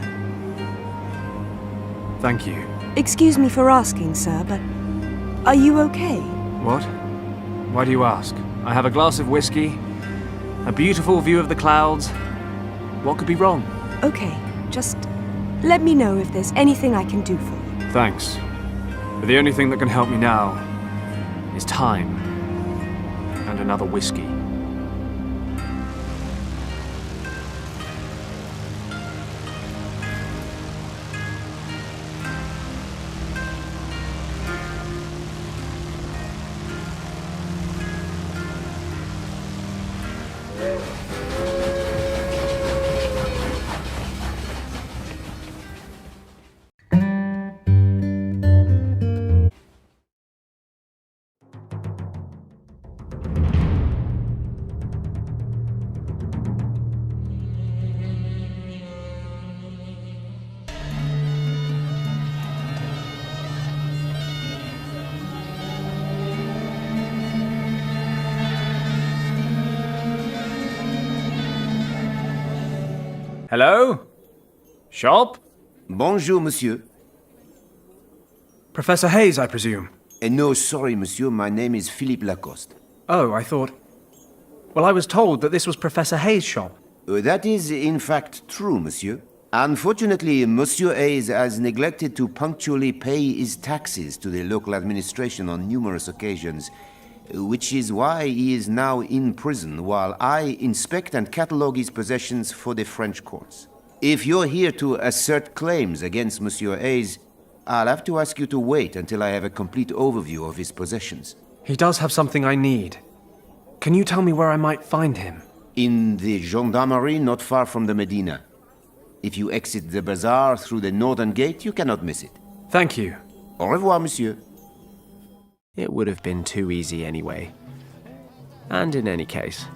[SPEAKER 8] Thank you.
[SPEAKER 18] Excuse me for asking, sir, but are you okay?
[SPEAKER 8] What? Why do you ask? I have a glass of whiskey, a beautiful view of the clouds. What could be wrong?
[SPEAKER 18] Okay, just let me know if there's anything I can do for you.
[SPEAKER 8] Thanks. But the only thing that can help me now is time and another whiskey.
[SPEAKER 14] Hello? Shop?
[SPEAKER 15] Bonjour, monsieur.
[SPEAKER 14] Professor Hayes, I presume?
[SPEAKER 15] No, sorry, monsieur. My name is Philippe Lacoste.
[SPEAKER 14] Oh, I thought... Well, I was told that this was Professor Hayes' shop.
[SPEAKER 15] That is, in fact, true, monsieur. Unfortunately, Monsieur Hayes has neglected to punctually pay his taxes to the local administration on numerous occasions, which is why he is now in prison while I inspect and catalogue his possessions for the French courts. If you're here to assert claims against Monsieur Hayes, I'll have to ask you to wait until I have a complete overview of his possessions.
[SPEAKER 8] He does have something I need. Can you tell me where I might find him?
[SPEAKER 15] In the gendarmerie not far from the Medina. If you exit the bazaar through the northern gate, you cannot miss it.
[SPEAKER 8] Thank you.
[SPEAKER 15] Au revoir, monsieur.
[SPEAKER 11] It would have been too easy anyway. And in any case,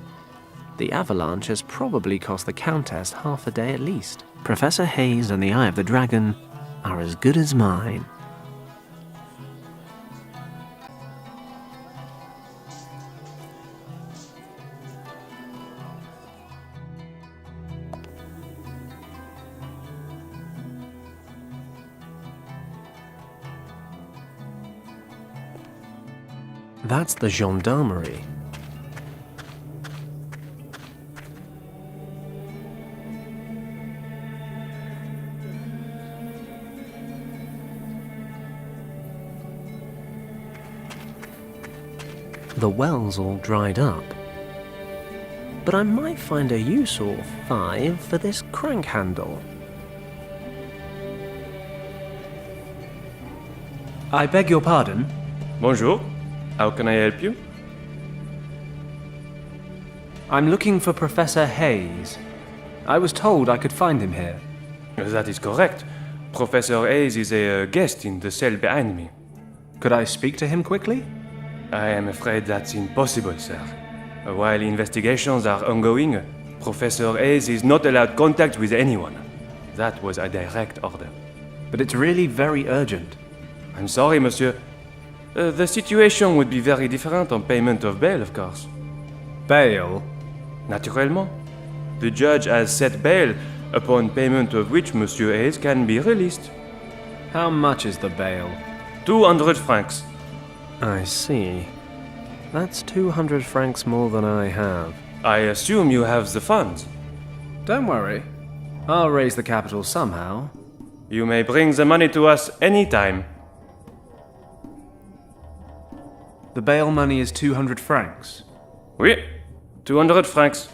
[SPEAKER 11] the avalanche has probably cost the Countess half a day at least. Professor Hayes and the Eye of the Dragon are as good as mine. That's the gendarmerie. The well's all dried up. But I might find a use or 5 for this crank handle.
[SPEAKER 8] I beg your pardon?
[SPEAKER 1] Bonjour. How can I help you?
[SPEAKER 8] I'm looking for Professor Hayes. I was told I could find him here.
[SPEAKER 1] That is correct. Professor Hayes is a guest in the cell behind me.
[SPEAKER 8] Could I speak to him quickly?
[SPEAKER 1] I am afraid that's impossible, sir. While investigations are ongoing, Professor Hayes is not allowed contact with anyone. That was a direct order.
[SPEAKER 8] But it's really very urgent.
[SPEAKER 1] I'm sorry, monsieur. The situation would be very different on payment of bail, of course.
[SPEAKER 8] Bail?
[SPEAKER 1] Naturellement. The judge has set bail, upon payment of which Monsieur Hayes can be released.
[SPEAKER 8] How much is the bail?
[SPEAKER 1] 200 francs.
[SPEAKER 11] I see. That's 200 francs more than I have.
[SPEAKER 1] I assume you have the funds.
[SPEAKER 8] Don't worry. I'll raise the capital somehow.
[SPEAKER 1] You may bring the money to us any time.
[SPEAKER 8] The bail money is 200 francs.
[SPEAKER 1] Oui, 200 francs.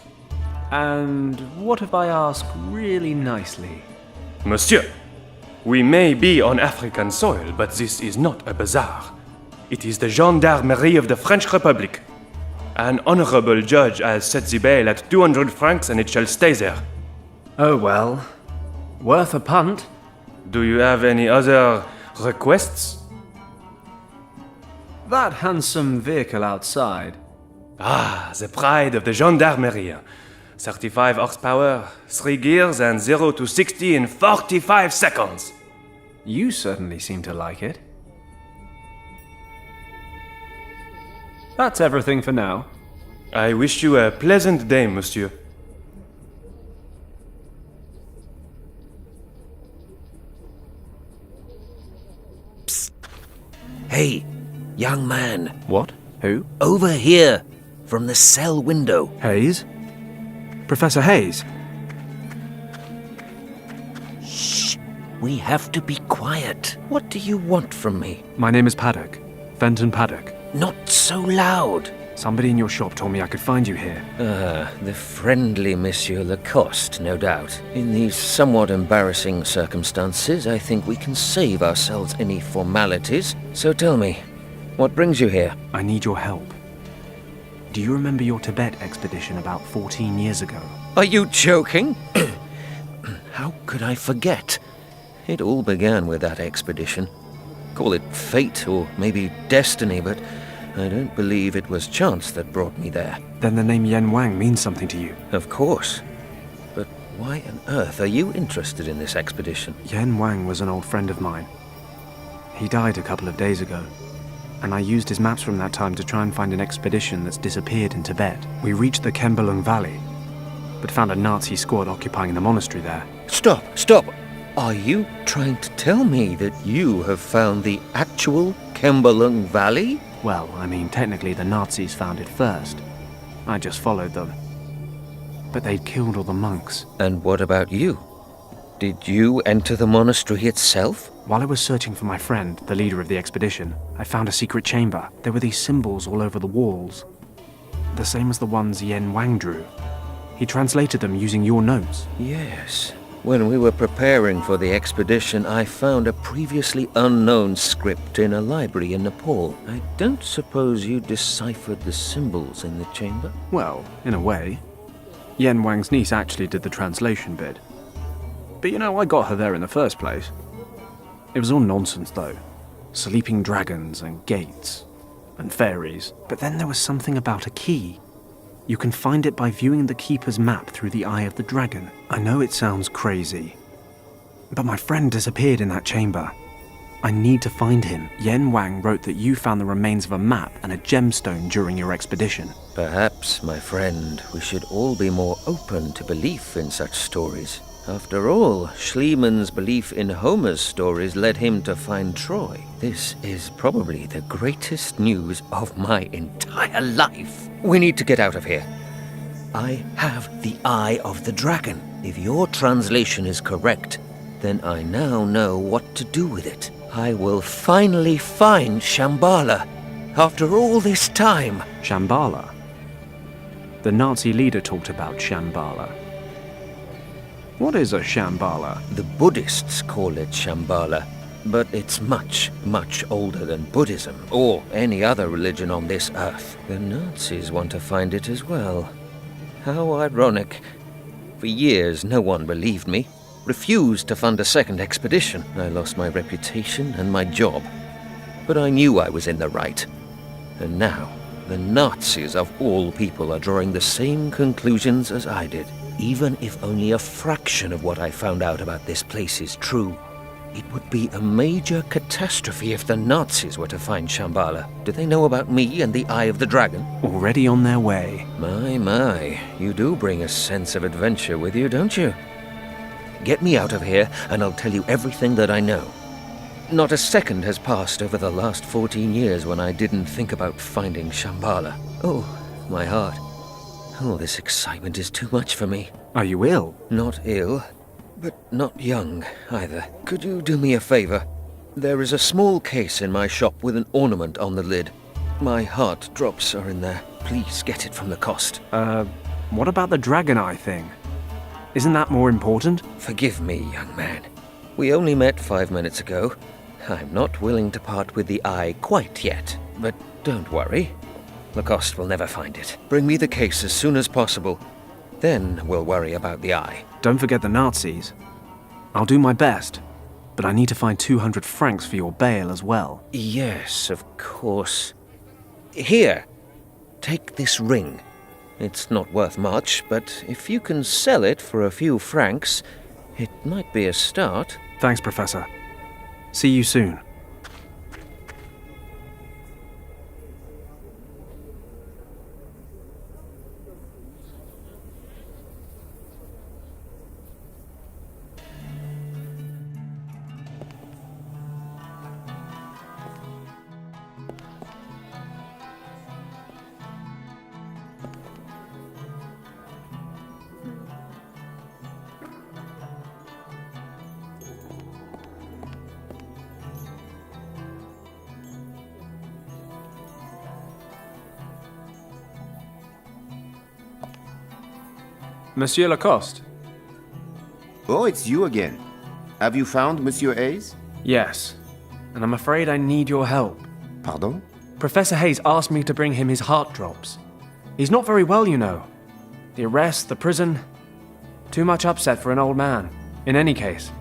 [SPEAKER 8] And what if I ask really nicely?
[SPEAKER 1] Monsieur, we may be on African soil, but this is not a bazaar. It is the gendarmerie of the French Republic. An honorable judge has set the bail at 200 francs and it shall stay there.
[SPEAKER 8] Oh well, worth a punt.
[SPEAKER 1] Do you have any other requests?
[SPEAKER 8] That handsome vehicle outside.
[SPEAKER 1] Ah, the pride of the gendarmerie. 35 horsepower, 3 gears, and 0 to 60 in 45 seconds.
[SPEAKER 8] You certainly seem to like it. That's everything for now.
[SPEAKER 1] I wish you a pleasant day, monsieur.
[SPEAKER 12] Psst. Hey, young man.
[SPEAKER 8] What? Who?
[SPEAKER 12] Over here, from the cell window.
[SPEAKER 8] Hayes? Professor Hayes?
[SPEAKER 12] Shh. We have to be quiet. What do you want from me?
[SPEAKER 8] My name is Paddock. Fenton Paddock.
[SPEAKER 12] Not so loud.
[SPEAKER 8] Somebody in your shop told me I could find you here.
[SPEAKER 12] The friendly Monsieur Lacoste, no doubt. In these somewhat embarrassing circumstances, I think we can save ourselves any formalities. So tell me, what brings you here?
[SPEAKER 8] I need your help. Do you remember your Tibet expedition about 14 years ago?
[SPEAKER 12] Are you joking? How could I forget? It all began with that expedition. Call it fate or maybe destiny, but I don't believe it was chance that brought me there.
[SPEAKER 8] Then the name Yen Wang means something to you?
[SPEAKER 12] Of course. But why on earth are you interested in this expedition?
[SPEAKER 8] Yen Wang was an old friend of mine. He died a couple of days ago, and I used his maps from that time to try and find an expedition that's disappeared in Tibet. We reached the Kembelung Valley, but found a Nazi squad occupying the monastery there.
[SPEAKER 12] Stop! Are you trying to tell me that you have found the actual Kembelung Valley?
[SPEAKER 8] Well, I mean, technically the Nazis found it first. I just followed them. But they'd killed all the monks.
[SPEAKER 12] And what about you? Did you enter the monastery itself?
[SPEAKER 8] While I was searching for my friend, the leader of the expedition, I found a secret chamber. There were these symbols all over the walls. The same as the ones Yen Wang drew. He translated them using your notes.
[SPEAKER 12] Yes. When we were preparing for the expedition, I found a previously unknown script in a library in Nepal. I don't suppose you deciphered the symbols in the chamber?
[SPEAKER 8] Well, in a way. Yen Wang's niece actually did the translation bit. But you know, I got her there in the first place. It was all nonsense, though. Sleeping dragons and gates and fairies. But then there was something about a key. You can find it by viewing the keeper's map through the eye of the dragon. I know it sounds crazy, but my friend disappeared in that chamber. I need to find him. Yen Wang wrote that you found the remains of a map and a gemstone during your expedition.
[SPEAKER 12] Perhaps, my friend, we should all be more open to belief in such stories. After all, Schliemann's belief in Homer's stories led him to find Troy. This is probably the greatest news of my entire life. We need to get out of here. I have the Eye of the Dragon. If your translation is correct, then I now know what to do with it. I will finally find Shambhala.
[SPEAKER 19] After all this time?
[SPEAKER 8] Shambhala. The Nazi leader talked about Shambhala. What is a Shambhala?
[SPEAKER 19] The Buddhists call it Shambhala, but it's much, much older than Buddhism or any other religion on this earth. The Nazis want to find it as well. How ironic. For years, no one believed me. Refused to fund a second expedition. I lost my reputation and my job. But I knew I was in the right. And now, the Nazis of all people are drawing the same conclusions as I did. Even if only a fraction of what I found out about this place is true, it would be a major catastrophe if the Nazis were to find Shambhala. Do they know about me and the Eye of the Dragon?
[SPEAKER 8] Already on their way.
[SPEAKER 19] My, you do bring a sense of adventure with you, don't you? Get me out of here, and I'll tell you everything that I know. Not a second has passed over the last 14 years when I didn't think about finding Shambhala. Oh, my heart. Oh, this excitement is too much for me.
[SPEAKER 8] Are you ill?
[SPEAKER 19] Not ill, but not young either. Could you do me a favor? There is a small case in my shop with an ornament on the lid. My heart drops are in there. Please get it from the cost.
[SPEAKER 8] What about the dragon eye thing? Isn't that more important?
[SPEAKER 19] Forgive me, young man. We only met 5 minutes ago. I'm not willing to part with the eye quite yet, but don't worry. Lacoste will never find it. Bring me the case as soon as possible. Then we'll worry about the eye.
[SPEAKER 8] Don't forget the Nazis. I'll do my best, but I need to find 200 francs for your bail as well.
[SPEAKER 19] Yes, of course. Here, take this ring. It's not worth much, but if you can sell it for a few francs, it might be a start.
[SPEAKER 8] Thanks, Professor. See you soon.
[SPEAKER 9] Monsieur Lacoste.
[SPEAKER 15] Oh, it's you again. Have you found Monsieur Hayes?
[SPEAKER 8] Yes, and I'm afraid I need your help.
[SPEAKER 15] Pardon?
[SPEAKER 8] Professor Hayes asked me to bring him his heart drops. He's not very well, you know. The arrest, the prison... Too much upset for an old man. In any case,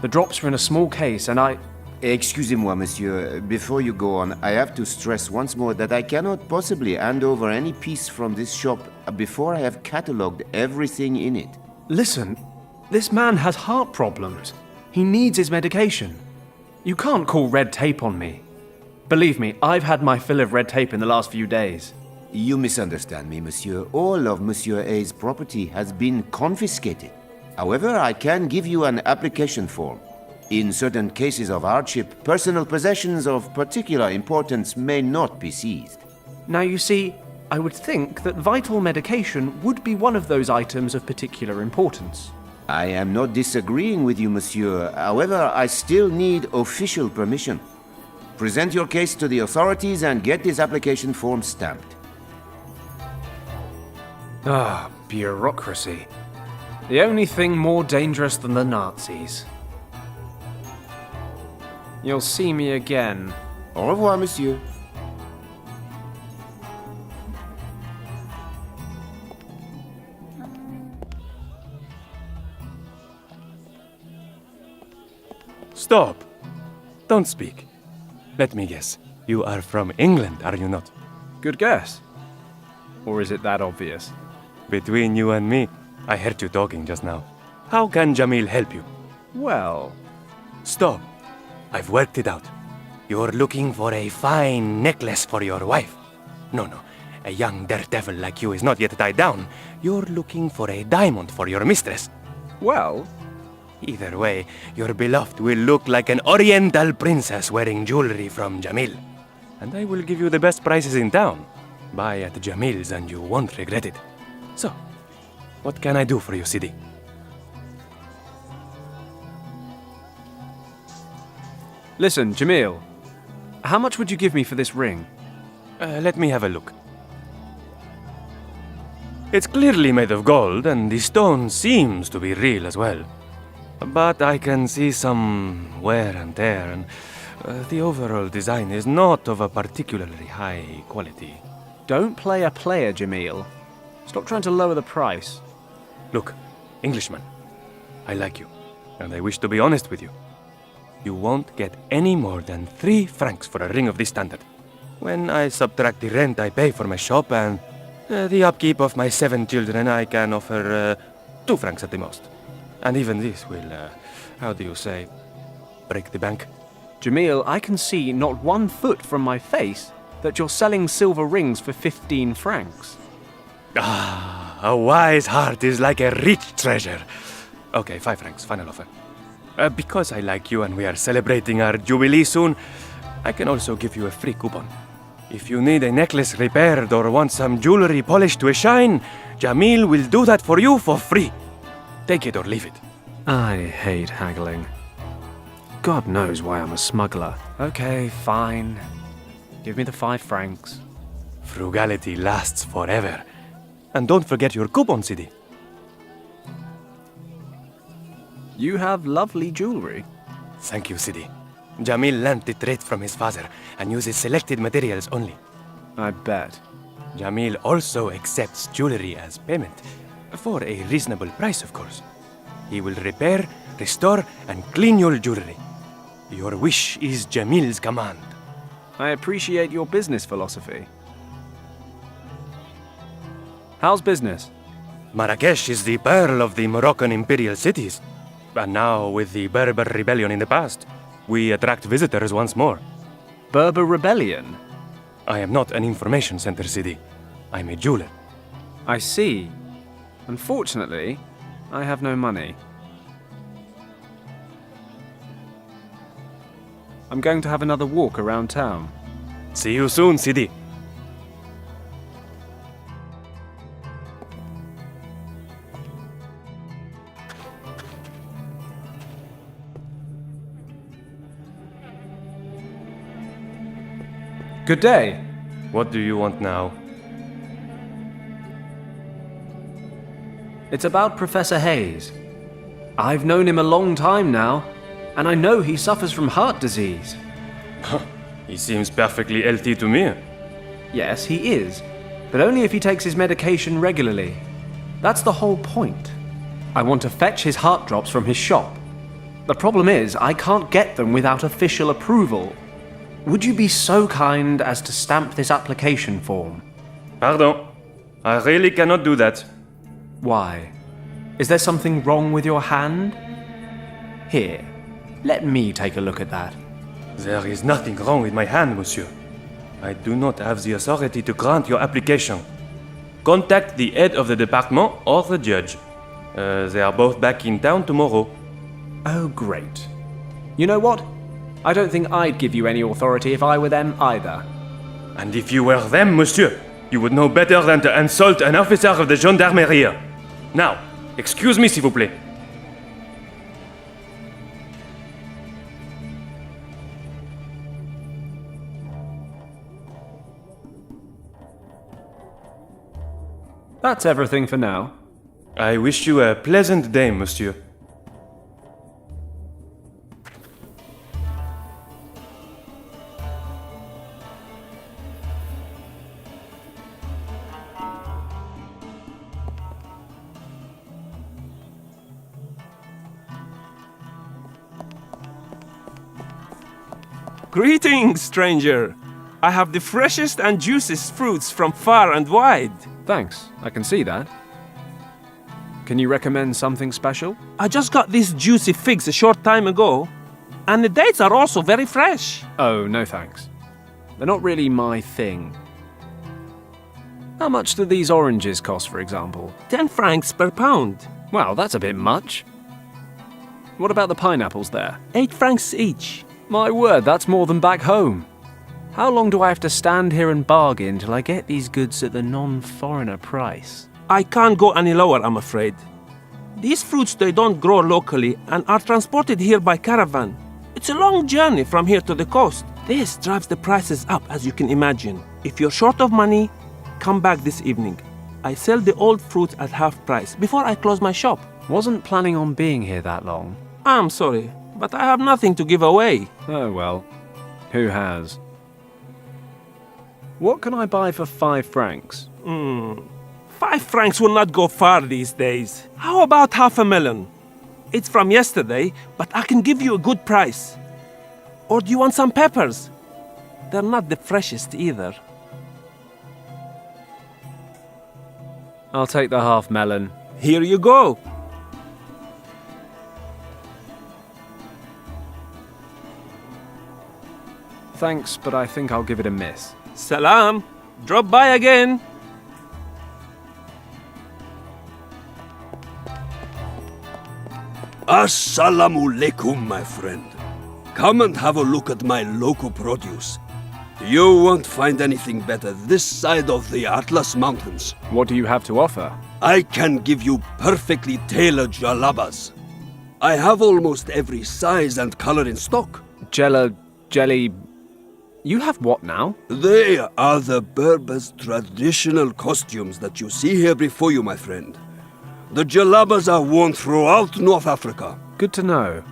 [SPEAKER 8] the drops were in a small case and I...
[SPEAKER 15] Excusez-moi, monsieur. Before you go on, I have to stress once more that I cannot possibly hand over any piece from this shop before I have catalogued everything in it.
[SPEAKER 8] Listen, this man has heart problems. He needs his medication. You can't call red tape on me. Believe me, I've had my fill of red tape in the last few days.
[SPEAKER 15] You misunderstand me, monsieur. All of Monsieur Hayes' property has been confiscated. However, I can give you an application form. In certain cases of hardship, personal possessions of particular importance may not be seized.
[SPEAKER 8] Now you see, I would think that vital medication would be one of those items of particular importance.
[SPEAKER 15] I am not disagreeing with you, monsieur. However, I still need official permission. Present your case to the authorities and get this application form stamped.
[SPEAKER 8] Ah, bureaucracy. The only thing more dangerous than the Nazis. You'll see me again.
[SPEAKER 15] Au revoir, monsieur.
[SPEAKER 1] Stop! Don't speak. Let me guess. You are from England, are you not?
[SPEAKER 8] Good guess. Or is it that obvious?
[SPEAKER 1] Between you and me, I heard you talking just now. How can Jamil help you?
[SPEAKER 8] Well...
[SPEAKER 1] Stop. I've worked it out. You're looking for a fine necklace for your wife. No, a young daredevil like you is not yet tied down. You're looking for a diamond for your mistress.
[SPEAKER 8] Well...
[SPEAKER 1] Either way, your beloved will look like an oriental princess wearing jewelry from Jamil. And I will give you the best prices in town. Buy at Jamil's and you won't regret it. So, what can I do for you, Sidi?
[SPEAKER 8] Listen, Jamil. How much would you give me for this ring?
[SPEAKER 1] Let me have a look. It's clearly made of gold, and the stone seems to be real as well. But I can see some wear and tear, and the overall design is not of a particularly high quality.
[SPEAKER 8] Don't play a player, Jamil. Stop trying to lower the price.
[SPEAKER 1] Look, Englishman, I like you, and I wish to be honest with you. You won't get any more than 3 francs for a ring of this standard. When I subtract the rent I pay for my shop and the upkeep of my 7 children, I can offer 2 francs at the most. And even this will, how do you say, break the bank.
[SPEAKER 8] Jamil, I can see not 1 foot from my face that you're selling silver rings for 15 francs.
[SPEAKER 1] Ah, a wise heart is like a rich treasure. Okay, 5 francs, final offer. Because I like you and we are celebrating our jubilee soon, I can also give you a free coupon. If you need a necklace repaired or want some jewelry polished to a shine, Jamil will do that for you for free. Take it or leave it.
[SPEAKER 8] I hate haggling. God knows why I'm a smuggler. Okay, fine. Give me the 5 francs.
[SPEAKER 1] Frugality lasts forever. And don't forget your coupon, Sidi.
[SPEAKER 8] You have lovely jewelry.
[SPEAKER 1] Thank you, Sidi. Jamil learnt the trait from his father and uses selected materials only.
[SPEAKER 8] I bet.
[SPEAKER 1] Jamil also accepts jewelry as payment, for a reasonable price, of course. He will repair, restore, and clean your jewelry. Your wish is Jamil's command.
[SPEAKER 8] I appreciate your business philosophy. How's business?
[SPEAKER 1] Marrakesh is the pearl of the Moroccan imperial cities. And now, with the Berber rebellion in the past, we attract visitors once more.
[SPEAKER 8] Berber rebellion?
[SPEAKER 1] I am not an information center, Sidi. I'm a jeweler.
[SPEAKER 8] I see. Unfortunately, I have no money. I'm going to have another walk around town.
[SPEAKER 1] See you soon, Sidi.
[SPEAKER 8] Good day.
[SPEAKER 1] What do you want now?
[SPEAKER 8] It's about Professor Hayes. I've known him a long time now, and I know he suffers from heart disease.
[SPEAKER 1] He seems perfectly healthy to me.
[SPEAKER 8] Yes, he is, but only if he takes his medication regularly. That's the whole point. I want to fetch his heart drops from his shop. The problem is, I can't get them without official approval. Would you be so kind as to stamp this application form?
[SPEAKER 1] Pardon. I really cannot do that.
[SPEAKER 8] Why? Is there something wrong with your hand? Here, let me take a look at that.
[SPEAKER 1] There is nothing wrong with my hand, monsieur. I do not have the authority to grant your application. Contact the head of the department or the judge. They are both back in town tomorrow.
[SPEAKER 8] Oh, great. You know what? I don't think I'd give you any authority if I were them either.
[SPEAKER 1] And if you were them, monsieur, you would know better than to insult an officer of the gendarmerie. Now, excuse me, s'il vous plaît.
[SPEAKER 8] That's everything for now.
[SPEAKER 1] I wish you a pleasant day, monsieur.
[SPEAKER 3] Greetings, stranger! I have the freshest and juiciest fruits from far and wide.
[SPEAKER 8] Thanks, I can see that. Can you recommend something special?
[SPEAKER 3] I just got these juicy figs a short time ago, and the dates are also very fresh.
[SPEAKER 8] Oh, no thanks. They're not really my thing. How much do these oranges cost, for example?
[SPEAKER 3] 10 francs per pound.
[SPEAKER 8] Well, that's a bit much. What about the pineapples there?
[SPEAKER 3] 8 francs each.
[SPEAKER 8] My word, that's more than back home. How long do I have to stand here and bargain till I get these goods at the non-foreigner price?
[SPEAKER 3] I can't go any lower, I'm afraid. These fruits, they don't grow locally and are transported here by caravan. It's a long journey from here to the coast. This drives the prices up, as you can imagine. If you're short of money, come back this evening. I sell the old fruit at half price before I close my shop.
[SPEAKER 8] Wasn't planning on being here that long.
[SPEAKER 3] I'm sorry, but I have nothing to give away.
[SPEAKER 8] Oh well, who has? What can I buy for 5 francs?
[SPEAKER 3] 5 francs will not go far these days. How about half a melon? It's from yesterday, but I can give you a good price. Or do you want some peppers? They're not the freshest either.
[SPEAKER 8] I'll take the half melon.
[SPEAKER 3] Here you go.
[SPEAKER 8] Thanks, but I think I'll give it a miss.
[SPEAKER 3] Salam. Drop by again.
[SPEAKER 16] Assalamu alaikum, my friend. Come and have a look at my local produce. You won't find anything better this side of the Atlas Mountains.
[SPEAKER 8] What do you have to offer?
[SPEAKER 16] I can give you perfectly tailored jalabas. I have almost every size and color in stock.
[SPEAKER 8] Jelly... You have what now?
[SPEAKER 16] They are the Berbers' traditional costumes that you see here before you, my friend. The jalabas are worn throughout North Africa.
[SPEAKER 8] Good to know.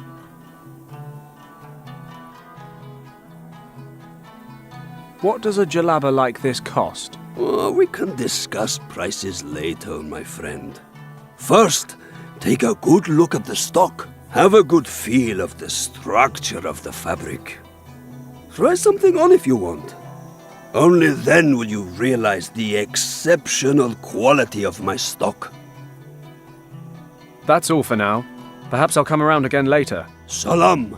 [SPEAKER 8] What does a jalaba like this cost?
[SPEAKER 16] We can discuss prices later, my friend. First, take a good look at the stock. Have a good feel of the structure of the fabric. Try something on if you want. Only then will you realize the exceptional quality of my stock.
[SPEAKER 8] That's all for now. Perhaps I'll come around again later.
[SPEAKER 16] Salam.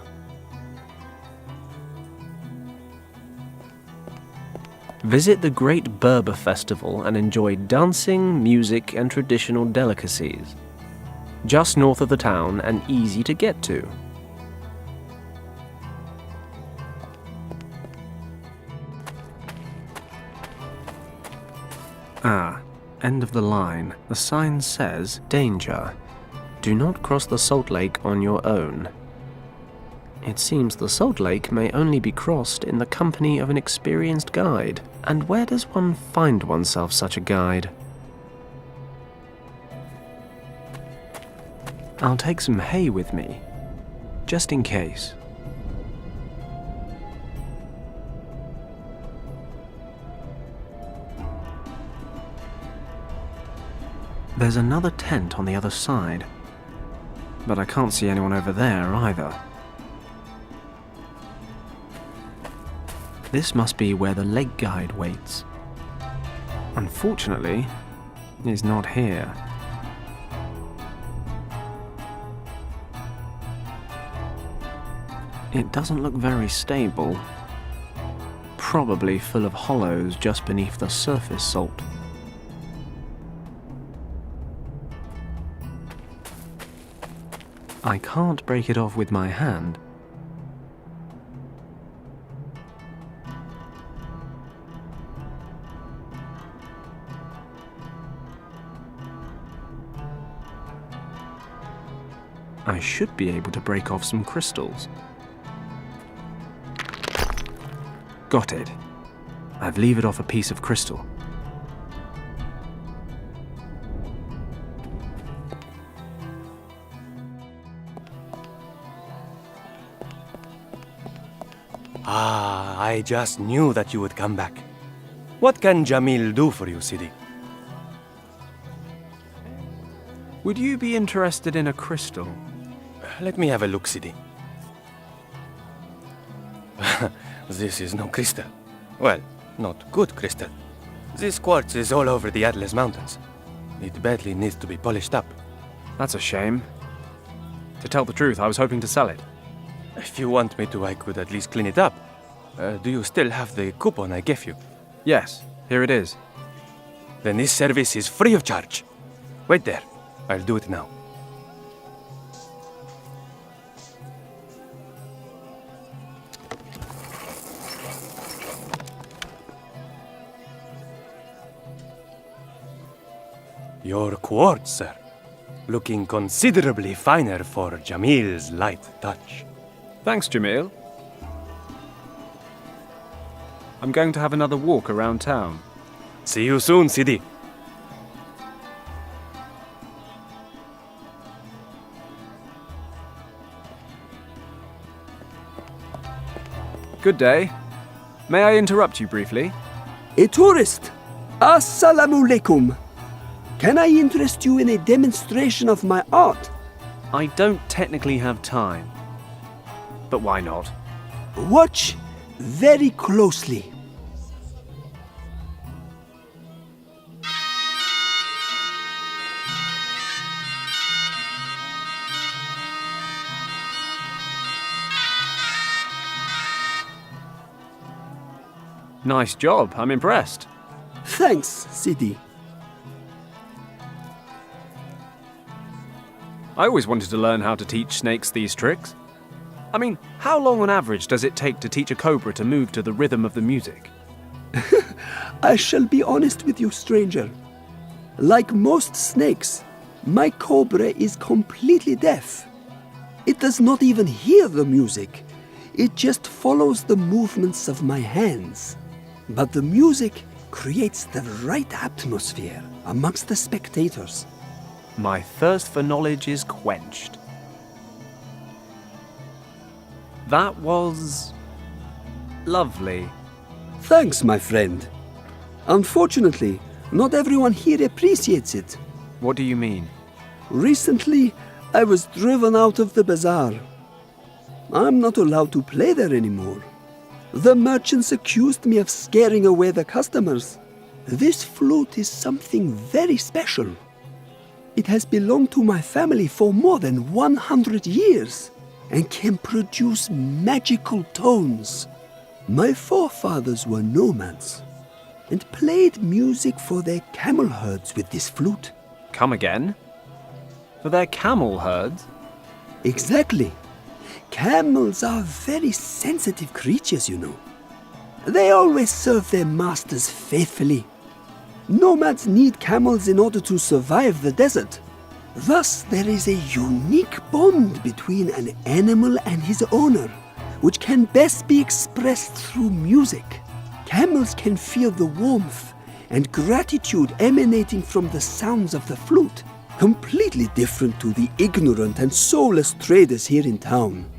[SPEAKER 11] Visit the Great Berber Festival and enjoy dancing, music, and traditional delicacies. Just north of the town and easy to get to. End of the line. The sign says, "Danger. Do not cross the Salt Lake on your own." It seems the Salt Lake may only be crossed in the company of an experienced guide. And where does one find oneself such a guide? I'll take some hay with me, just in case. There's another tent on the other side, but I can't see anyone over there either. This must be where the lake guide waits. Unfortunately, he's not here. It doesn't look very stable. Probably full of hollows just beneath the surface salt. I can't break it off with my hand. I should be able to break off some crystals. Got it. I've levered off a piece of crystal.
[SPEAKER 1] I just knew that you would come back. What can Jamil do for you, Sidi?
[SPEAKER 8] Would you be interested in a crystal?
[SPEAKER 1] Let me have a look, Sidi. This is no crystal. Well, not good crystal. This quartz is all over the Atlas Mountains. It badly needs to be polished up.
[SPEAKER 8] That's a shame. To tell the truth, I was hoping to sell it.
[SPEAKER 1] If you want me to, I could at least clean it up. Do you still have the coupon I gave you?
[SPEAKER 8] Yes, here it is.
[SPEAKER 1] Then this service is free of charge. Wait there. I'll do it now. Your quartz, sir. Looking considerably finer for Jamil's light touch.
[SPEAKER 8] Thanks, Jamil. I'm going to have another walk around town.
[SPEAKER 1] See you soon, Sidi.
[SPEAKER 8] Good day. May I interrupt you briefly?
[SPEAKER 16] A tourist. Assalamu alaikum. Can I interest you in a demonstration of my art?
[SPEAKER 8] I don't technically have time. But why not?
[SPEAKER 16] Watch very closely.
[SPEAKER 8] Nice job, I'm impressed.
[SPEAKER 16] Thanks, Sidi.
[SPEAKER 8] I always wanted to learn how to teach snakes these tricks. I mean, how long on average does it take to teach a cobra to move to the rhythm of the music?
[SPEAKER 16] I shall be honest with you, stranger. Like most snakes, my cobra is completely deaf. It does not even hear the music. It just follows the movements of my hands. But the music creates the right atmosphere amongst the spectators.
[SPEAKER 8] My thirst for knowledge is quenched. That was lovely.
[SPEAKER 16] Thanks, my friend. Unfortunately, not everyone here appreciates it.
[SPEAKER 8] What do you mean?
[SPEAKER 16] Recently, I was driven out of the bazaar. I'm not allowed to play there anymore. The merchants accused me of scaring away the customers. This flute is something very special. It has belonged to my family for more than 100 years and can produce magical tones. My forefathers were nomads and played music for their camel herds with this flute.
[SPEAKER 8] Come again? For their camel herds?
[SPEAKER 16] Exactly. Camels are very sensitive creatures, you know. They always serve their masters faithfully. Nomads need camels in order to survive the desert. Thus, there is a unique bond between an animal and his owner, which can best be expressed through music. Camels can feel the warmth and gratitude emanating from the sounds of the flute, completely different to the ignorant and soulless traders here in town.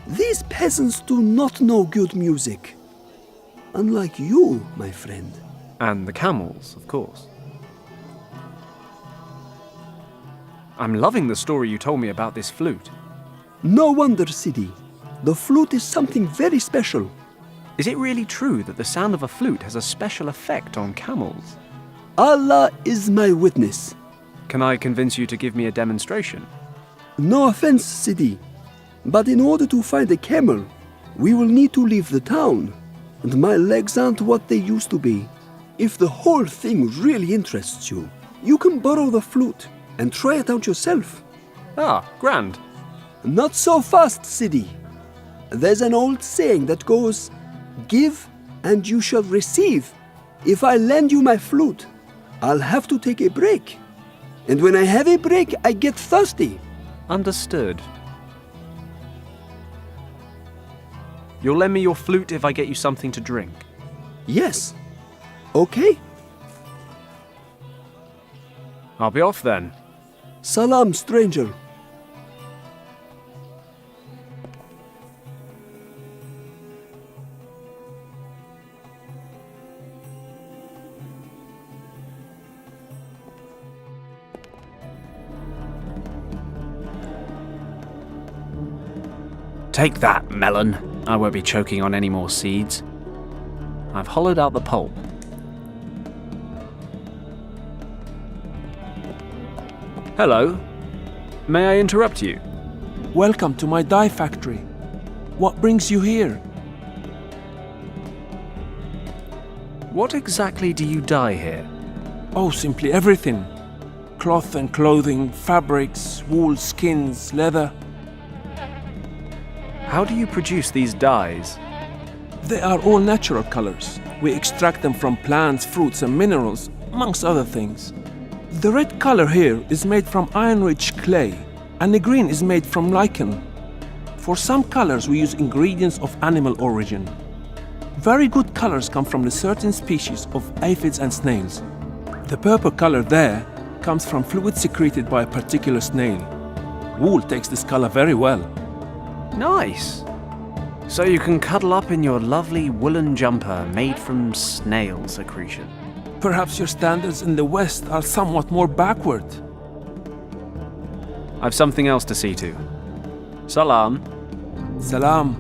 [SPEAKER 16] These peasants do not know good music. Unlike you, my friend.
[SPEAKER 8] And the camels, of course. I'm loving the story you told me about this flute.
[SPEAKER 16] No wonder, Sidi. The flute is something very special.
[SPEAKER 8] Is it really true that the sound of a flute has a special effect on camels?
[SPEAKER 16] Allah is my witness.
[SPEAKER 8] Can I convince you to give me a demonstration?
[SPEAKER 16] No offense, Sidi, but in order to find a camel, we will need to leave the town, and my legs aren't what they used to be. If the whole thing really interests you, you can borrow the flute and try it out yourself.
[SPEAKER 8] Ah, grand.
[SPEAKER 16] Not so fast, Sidi. There's an old saying that goes, "Give and you shall receive." If I lend you my flute, I'll have to take a break. And when I have a break, I get thirsty.
[SPEAKER 8] Understood. You'll lend me your flute if I get you something to drink?
[SPEAKER 16] Yes. Okay.
[SPEAKER 8] I'll be off then.
[SPEAKER 16] Salam, stranger.
[SPEAKER 8] Take that, melon. I won't be choking on any more seeds. I've hollowed out the pulp. Hello. May I interrupt you?
[SPEAKER 3] Welcome to my dye factory. What brings you here?
[SPEAKER 8] What exactly do you dye here?
[SPEAKER 3] Oh, simply everything. Cloth and clothing, fabrics, wool, skins, leather.
[SPEAKER 8] How do you produce these dyes?
[SPEAKER 3] They are all natural colors. We extract them from plants, fruits and minerals, amongst other things. The red color here is made from iron-rich clay, and the green is made from lichen. For some colors we use ingredients of animal origin. Very good colors come from a certain species of aphids and snails. The purple color there comes from fluid secreted by a particular snail. Wool takes this color very well.
[SPEAKER 8] Nice! So you can cuddle up in your lovely woolen jumper made from snail secretion.
[SPEAKER 3] Perhaps your standards in the West are somewhat more backward.
[SPEAKER 8] I've something else to see to. Salam.
[SPEAKER 3] Salam.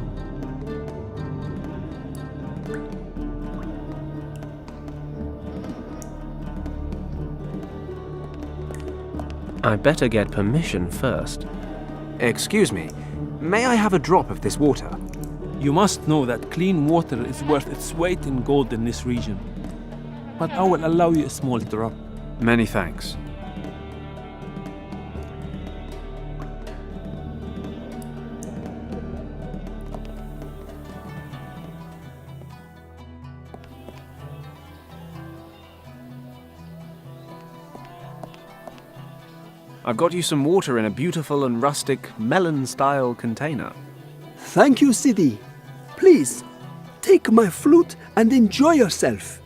[SPEAKER 8] I better get permission first. Excuse me, may I have a drop of this water?
[SPEAKER 3] You must know that clean water is worth its weight in gold in this region. But I will allow you a small drop.
[SPEAKER 8] Many thanks. I've got you some water in a beautiful and rustic melon-style container.
[SPEAKER 16] Thank you, Sidi. Please, take my flute and enjoy yourself.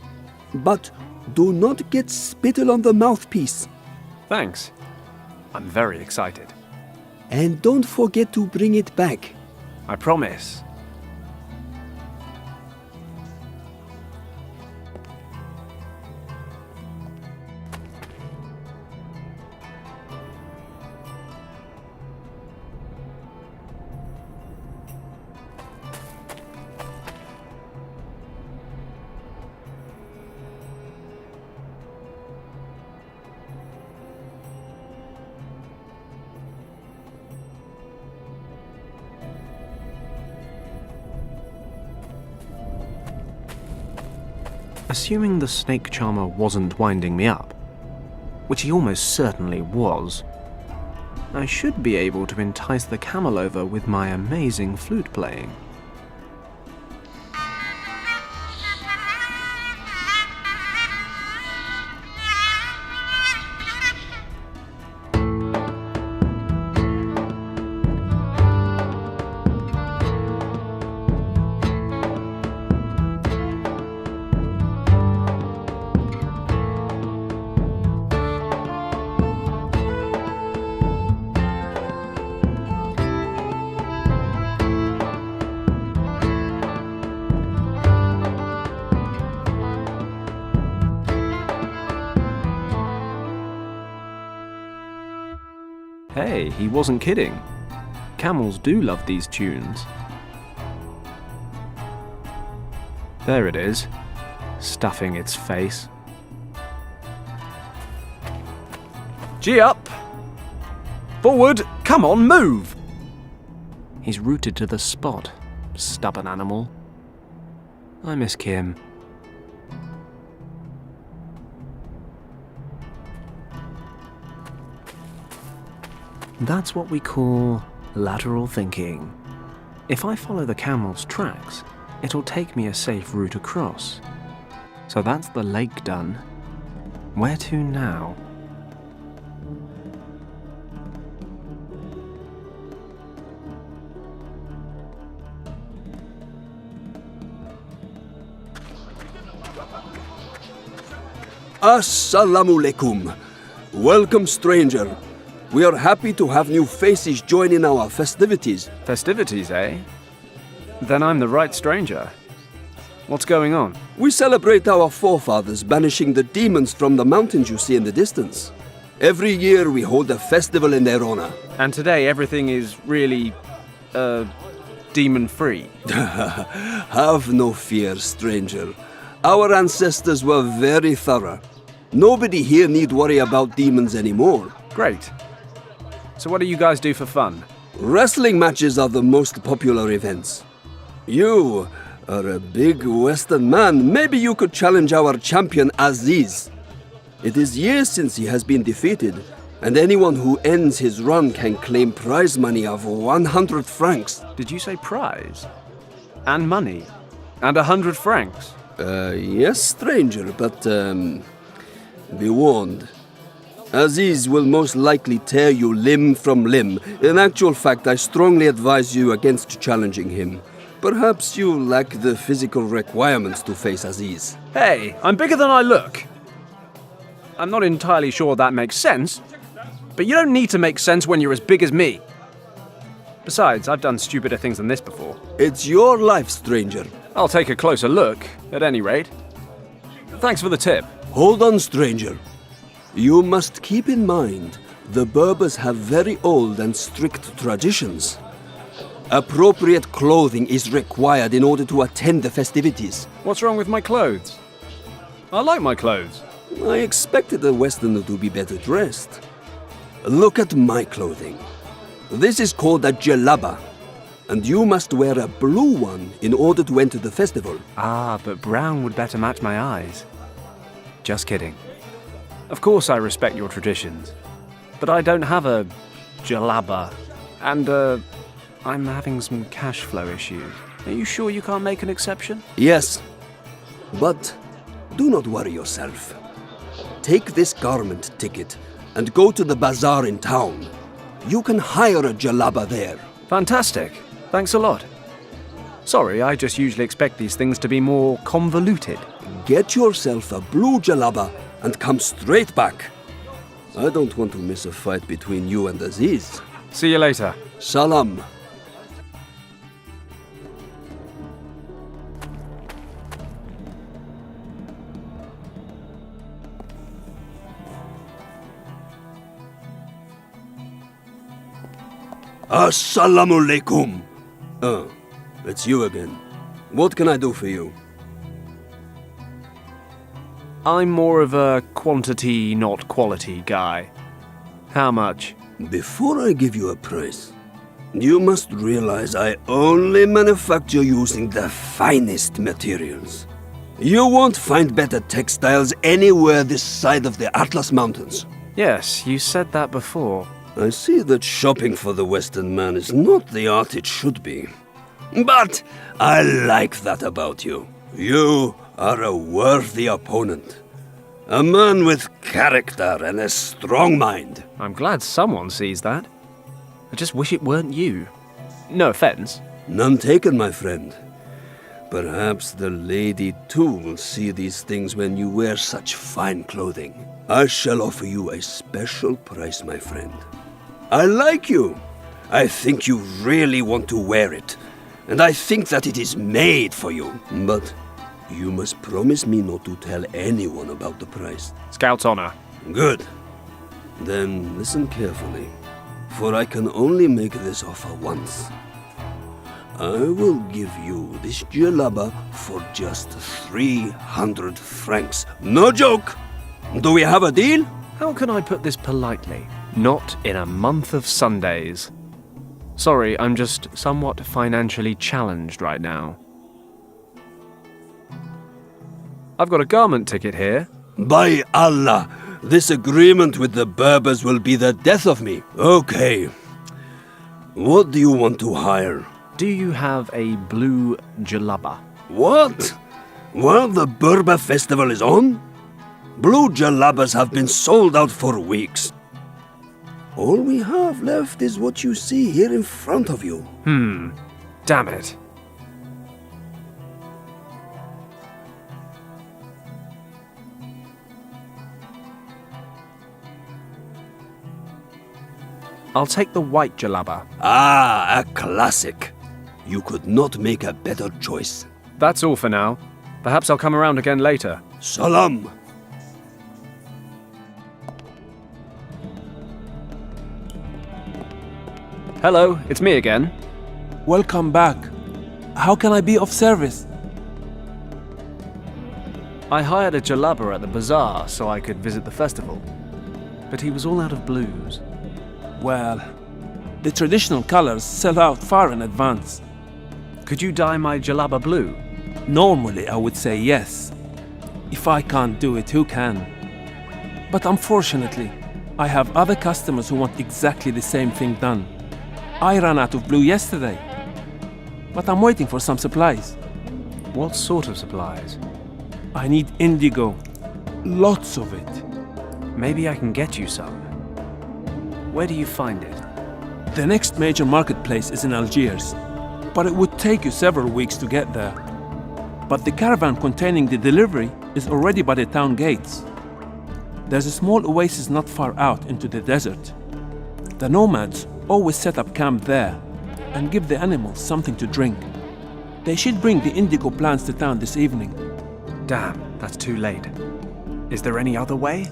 [SPEAKER 16] But do not get spittle on the mouthpiece.
[SPEAKER 8] Thanks. I'm very excited.
[SPEAKER 16] And don't forget to bring it back.
[SPEAKER 8] I promise. Assuming the snake charmer wasn't winding me up, which he almost certainly was, I should be able to entice the camel over with my amazing flute playing. Hey, he wasn't kidding. Camels do love these tunes. There it is, stuffing its face. Gee up! Forward! Come on, move! He's rooted to the spot, stubborn animal. I miss Kim. That's what we call lateral thinking. If I follow the camel's tracks, it'll take me a safe route across. So that's the lake done. Where to now?
[SPEAKER 16] Assalamu alaikum. Welcome, stranger. We are happy to have new faces join in our festivities.
[SPEAKER 8] Festivities, eh? Then I'm the right stranger. What's going on?
[SPEAKER 16] We celebrate our forefathers banishing the demons from the mountains you see in the distance. Every year we hold a festival in their honor.
[SPEAKER 8] And today everything is really, demon-free.
[SPEAKER 16] Have no fear, stranger. Our ancestors were very thorough. Nobody here need worry about demons anymore.
[SPEAKER 8] Great. So what do you guys do for fun?
[SPEAKER 16] Wrestling matches are the most popular events. You are a big Western man. Maybe you could challenge our champion Aziz. It is years since he has been defeated, and anyone who ends his run can claim prize money of 100 francs.
[SPEAKER 8] Did you say prize? And money? And 100 francs?
[SPEAKER 16] Yes, stranger, but, be warned. Aziz will most likely tear you limb from limb. In actual fact, I strongly advise you against challenging him. Perhaps you lack the physical requirements to face Aziz.
[SPEAKER 14] Hey, I'm bigger than I look. I'm not entirely sure that makes sense, but you don't need to make sense when you're as big as me. Besides, I've done stupider things than this before.
[SPEAKER 16] It's your life, stranger.
[SPEAKER 14] I'll take a closer look, at any rate. Thanks for the tip.
[SPEAKER 16] Hold on, stranger. You must keep in mind, the Berbers have very old and strict traditions. Appropriate clothing is required in order to attend the festivities.
[SPEAKER 14] What's wrong with my clothes? I like my clothes.
[SPEAKER 16] I expected a Westerner to be better dressed. Look at my clothing. This is called a jalaba, and you must wear a blue one in order to enter the festival.
[SPEAKER 8] Ah, but brown would better match my eyes. Just kidding. Of course I respect your traditions, but I don't have a jalaba, and I'm having some cash flow issues. Are you sure you can't make an exception?
[SPEAKER 16] Yes, but do not worry yourself. Take this garment ticket and go to the bazaar in town. You can hire a jalaba there.
[SPEAKER 8] Fantastic. Thanks a lot. Sorry, I just usually expect these things to be more convoluted.
[SPEAKER 16] Get yourself a blue jalaba and come straight back. I don't want to miss a fight between you and Aziz.
[SPEAKER 8] See you later.
[SPEAKER 16] Salam. Assalamu alaikum. It's you again. What can I do for you?
[SPEAKER 8] I'm more of a quantity, not quality guy. How much?
[SPEAKER 16] Before I give you a price, you must realize I only manufacture using the finest materials. You won't find better textiles anywhere this side of the Atlas Mountains.
[SPEAKER 8] Yes, you said that before.
[SPEAKER 16] I see that shopping for the Western man is not the art it should be. But I like that about you. You are a worthy opponent. A man with character and a strong mind.
[SPEAKER 8] I'm glad someone sees that. I just wish it weren't you. No offense.
[SPEAKER 16] None taken, my friend. Perhaps the lady too will see these things when you wear such fine clothing. I shall offer you a special price, my friend. I like you. I think you really want to wear it. And I think that it is made for you. But you must promise me not to tell anyone about the price.
[SPEAKER 8] Scout's honor.
[SPEAKER 16] Good. Then listen carefully, for I can only make this offer once. I will give you this jalaba for just 300 francs. No joke! Do we have a deal?
[SPEAKER 8] How can I put this politely? Not in a month of Sundays. Sorry, I'm just somewhat financially challenged right now. I've got a garment ticket here.
[SPEAKER 16] By Allah, this agreement with the Berbers will be the death of me. Okay. What do you want to hire?
[SPEAKER 8] Do you have a blue jalaba?
[SPEAKER 16] What? While the Berber festival is on? Blue jalabas have been sold out for weeks. All we have left is what you see here in front of you.
[SPEAKER 8] Damn it. I'll take the white jalaba.
[SPEAKER 16] Ah, a classic. You could not make a better choice.
[SPEAKER 8] That's all for now. Perhaps I'll come around again later.
[SPEAKER 16] Salam.
[SPEAKER 8] Hello, it's me again.
[SPEAKER 3] Welcome back. How can I be of service?
[SPEAKER 8] I hired a jalaba at the bazaar so I could visit the festival. But he was all out of blues.
[SPEAKER 3] Well, the traditional colors sell out far in advance.
[SPEAKER 8] Could you dye my jalaba blue?
[SPEAKER 3] Normally, I would say yes. If I can't do it, who can? But unfortunately, I have other customers who want exactly the same thing done. I ran out of blue yesterday, but I'm waiting for some supplies.
[SPEAKER 8] What sort of supplies?
[SPEAKER 3] I need indigo. Lots of it.
[SPEAKER 8] Maybe I can get you some. Where do you find it?
[SPEAKER 3] The next major marketplace is in Algiers. but it would take you several weeks to get there. But the caravan containing the delivery is already by the town gates. There's a small oasis not far out into the desert. The nomads always set up camp there and give the animals something to drink. They should bring the indigo plants to town this evening.
[SPEAKER 8] Damn, that's too late. Is there any other way?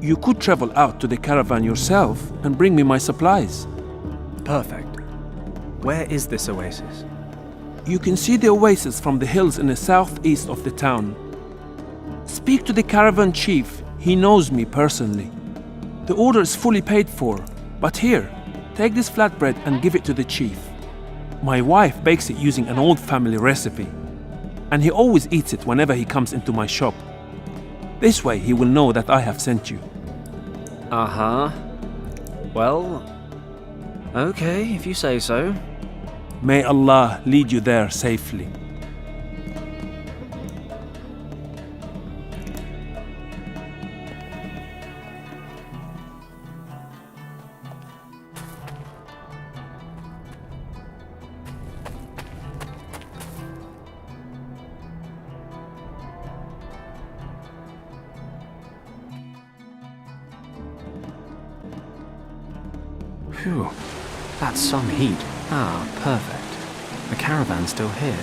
[SPEAKER 3] You could travel out to the caravan yourself and bring me my supplies.
[SPEAKER 8] Perfect. Where is this oasis?
[SPEAKER 3] You can see the oasis from the hills in the southeast of the town. Speak to the caravan chief. He knows me personally. The order is fully paid for, but here, take this flatbread and give it to the chief. My wife bakes it using an old family recipe, and he always eats it whenever he comes into my shop. This way he will know that I have sent you.
[SPEAKER 8] Uh-huh. Well, okay, if you say so.
[SPEAKER 3] May Allah lead you there safely.
[SPEAKER 11] Phew, that's some heat. Ah, perfect. The caravan's still here.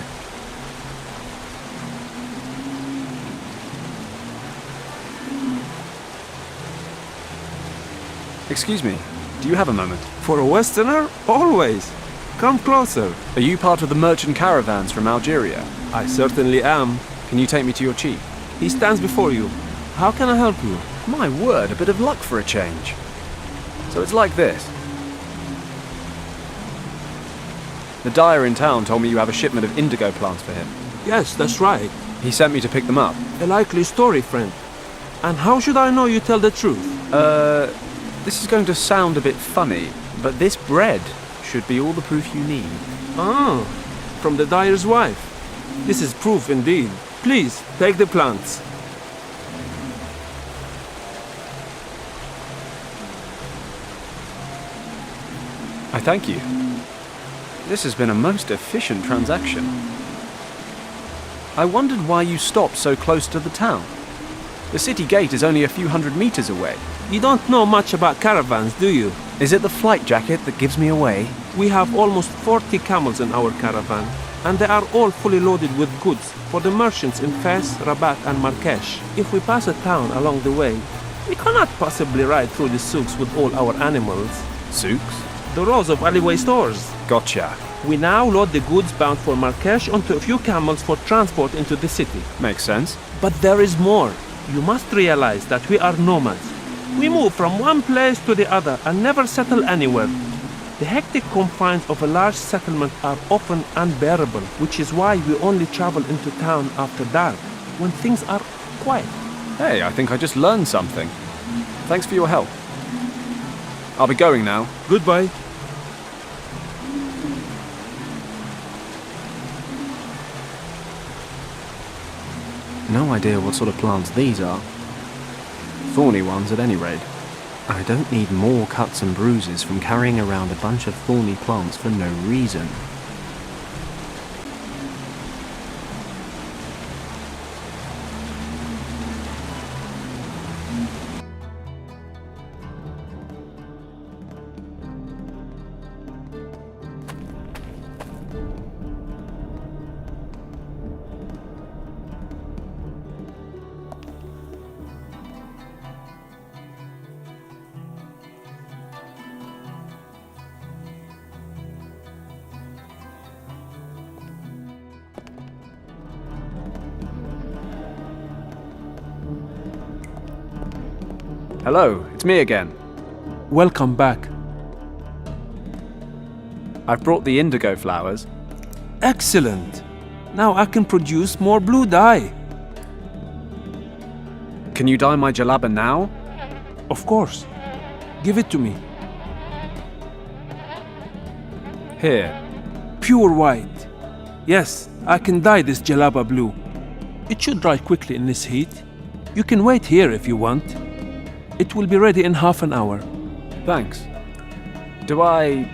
[SPEAKER 14] Excuse me, do you have a moment?
[SPEAKER 3] For a Westerner? Always. Come closer.
[SPEAKER 14] Are you part of the merchant caravans from Algeria?
[SPEAKER 3] I certainly am.
[SPEAKER 14] Can you take me to your chief?
[SPEAKER 3] He stands before you. How can I help you?
[SPEAKER 14] My word, a bit of luck for a change. So it's like this. The dyer in town told me you have a shipment of indigo plants for him.
[SPEAKER 3] Yes, that's right.
[SPEAKER 14] He sent me to pick them up.
[SPEAKER 3] A likely story, friend. And how should I know you tell the truth?
[SPEAKER 14] This is going to sound a bit funny, but this bread should be all the proof you need.
[SPEAKER 3] Ah, from the dyer's wife. This is proof indeed. Please, take the plants.
[SPEAKER 14] I thank you. This has been a most efficient transaction. I wondered why you stopped so close to the town. The city gate is only a few hundred meters away.
[SPEAKER 3] You don't know much about caravans, do you?
[SPEAKER 14] Is it the flight jacket that gives me away?
[SPEAKER 3] We have almost 40 camels in our caravan, and they are all fully loaded with goods for the merchants in Fez, Rabat and Marrakesh. If we pass a town along the way, we cannot possibly ride through the souks with all our animals.
[SPEAKER 14] Souks?
[SPEAKER 3] The rows of alleyway stores.
[SPEAKER 14] Gotcha.
[SPEAKER 3] We now load the goods bound for Marrakesh onto a few camels for transport into the city.
[SPEAKER 14] Makes sense.
[SPEAKER 3] But there is more. You must realize that we are nomads. We move from one place to the other and never settle anywhere. The hectic confines of a large settlement are often unbearable, which is why we only travel into town after dark, when things are quiet.
[SPEAKER 14] Hey, I think I just learned something. Thanks for your help. I'll be going now.
[SPEAKER 3] Goodbye.
[SPEAKER 11] No idea what sort of plants these are. Thorny ones at any rate. I don't need more cuts and bruises from carrying around a bunch of thorny plants for no reason.
[SPEAKER 14] Hello, it's me again.
[SPEAKER 3] Welcome back.
[SPEAKER 14] I've brought the indigo flowers.
[SPEAKER 3] Excellent. Now I can produce more blue dye.
[SPEAKER 14] Can you dye my jalaba now?
[SPEAKER 3] Of course. Give it to me.
[SPEAKER 14] Here.
[SPEAKER 3] Pure white. Yes, I can dye this jalaba blue. It should dry quickly in this heat. You can wait here if you want. It will be ready in half an hour.
[SPEAKER 14] Thanks. Do I,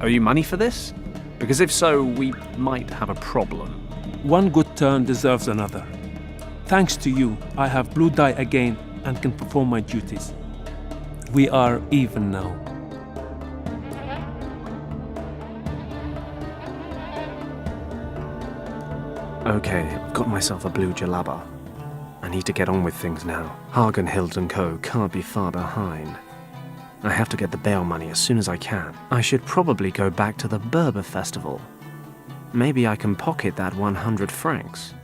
[SPEAKER 14] owe you money for this?
[SPEAKER 8] Because if so, we might have a problem.
[SPEAKER 3] One good turn deserves another. Thanks to you, I have blue dye again and can perform my duties. We are even now.
[SPEAKER 8] Okay, got myself a blue jalaba. I need to get on with things now. Hagen, Hild & Co. can't be far behind. I have to get the bail money as soon as I can. I should probably go back to the Berber festival. Maybe I can pocket that 100 francs.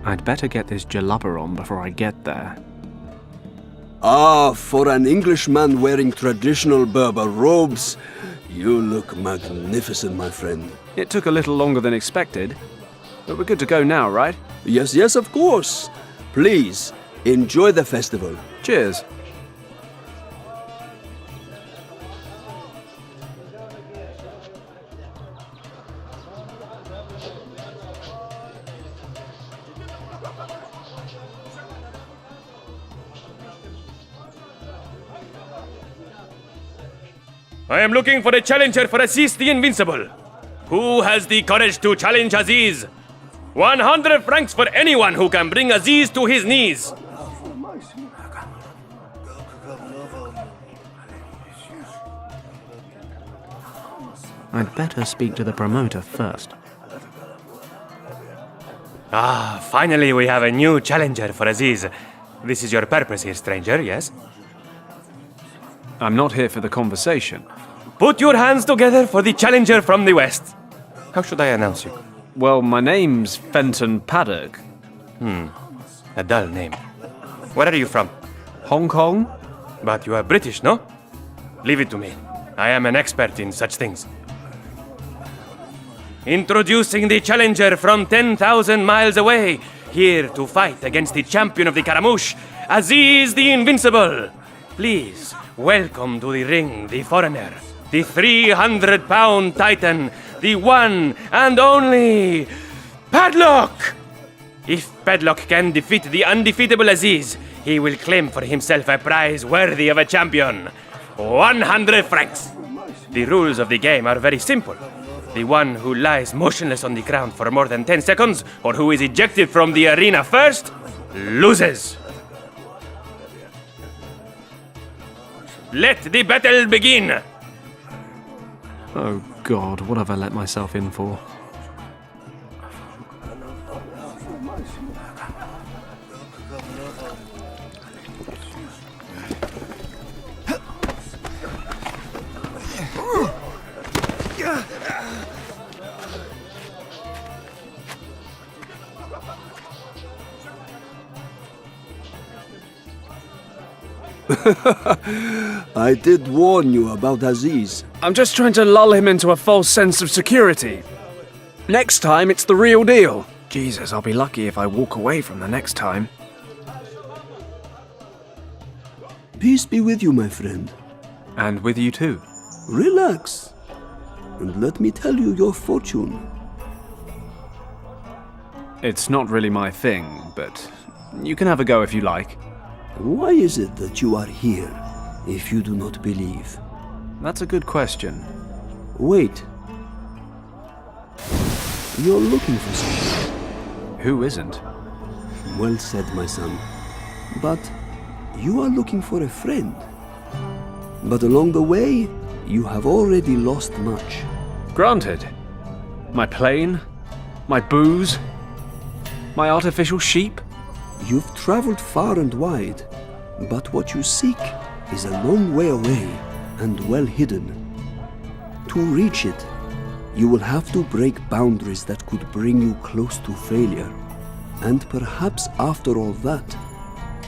[SPEAKER 8] I'd better get this jalaba on before I get there.
[SPEAKER 16] Ah, for an Englishman wearing traditional Berber robes, you look magnificent, my friend.
[SPEAKER 14] It took a little longer than expected, but we're good to go now, right?
[SPEAKER 16] Yes, yes, of course. Please, enjoy the festival.
[SPEAKER 14] Cheers.
[SPEAKER 1] I am looking for a challenger for Aziz the Invincible. Who has the courage to challenge Aziz? 100 francs for anyone who can bring Aziz to his knees.
[SPEAKER 8] I'd better speak to the promoter first.
[SPEAKER 1] Ah, finally we have a new challenger for Aziz. This is your purpose here, stranger, yes?
[SPEAKER 14] I'm not here for the conversation.
[SPEAKER 1] Put your hands together for the challenger from the west. How should I announce you?
[SPEAKER 14] Well, my name's Fenton Paddock.
[SPEAKER 1] A dull name. Where are you from?
[SPEAKER 14] Hong Kong?
[SPEAKER 1] But you are British, no? Leave it to me. I am an expert in such things. Introducing the challenger from 10,000 miles away, here to fight against the champion of the Caramouche, Aziz the Invincible. Please, welcome to the ring, the foreigner, the 300-pound titan, the one and only Padlock! If Padlock can defeat the undefeatable Aziz, he will claim for himself a prize worthy of a champion. 100 francs. The rules of the game are very simple. The one who lies motionless on the ground for more than 10 seconds, or who is ejected from the arena first, loses. Let the battle begin!
[SPEAKER 8] Oh God, what have I let myself in for?
[SPEAKER 16] I did warn you about Aziz.
[SPEAKER 14] I'm just trying to lull him into a false sense of security. Next time, it's the real deal. Jesus, I'll be lucky if I walk away from the next time.
[SPEAKER 16] Peace be with you, my friend.
[SPEAKER 14] And with you too.
[SPEAKER 16] Relax, and let me tell you your fortune.
[SPEAKER 14] It's not really my thing, but you can have a go if you like.
[SPEAKER 16] Why is it that you are here, if you do not believe?
[SPEAKER 14] That's a good question.
[SPEAKER 16] Wait. You're looking for something.
[SPEAKER 14] Who isn't?
[SPEAKER 16] Well said, my son. But you are looking for a friend. But along the way, you have already lost much.
[SPEAKER 14] Granted. My plane, my booze, my artificial sheep.
[SPEAKER 16] You've traveled far and wide, but what you seek is a long way away and well hidden. To reach it, you will have to break boundaries that could bring you close to failure. And perhaps after all that,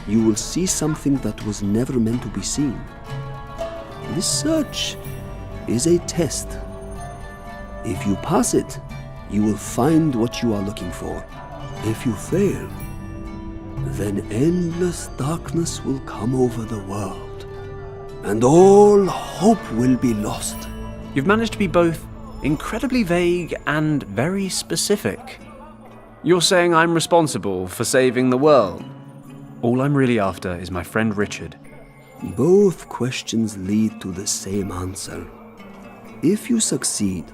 [SPEAKER 16] you will see something that was never meant to be seen. This search is a test. If you pass it, you will find what you are looking for. If you fail, then endless darkness will come over the world, and all hope will be lost.
[SPEAKER 8] You've managed to be both incredibly vague and very specific. You're saying I'm responsible for saving the world. All I'm really after is my friend Richard.
[SPEAKER 16] Both questions lead to the same answer. If you succeed,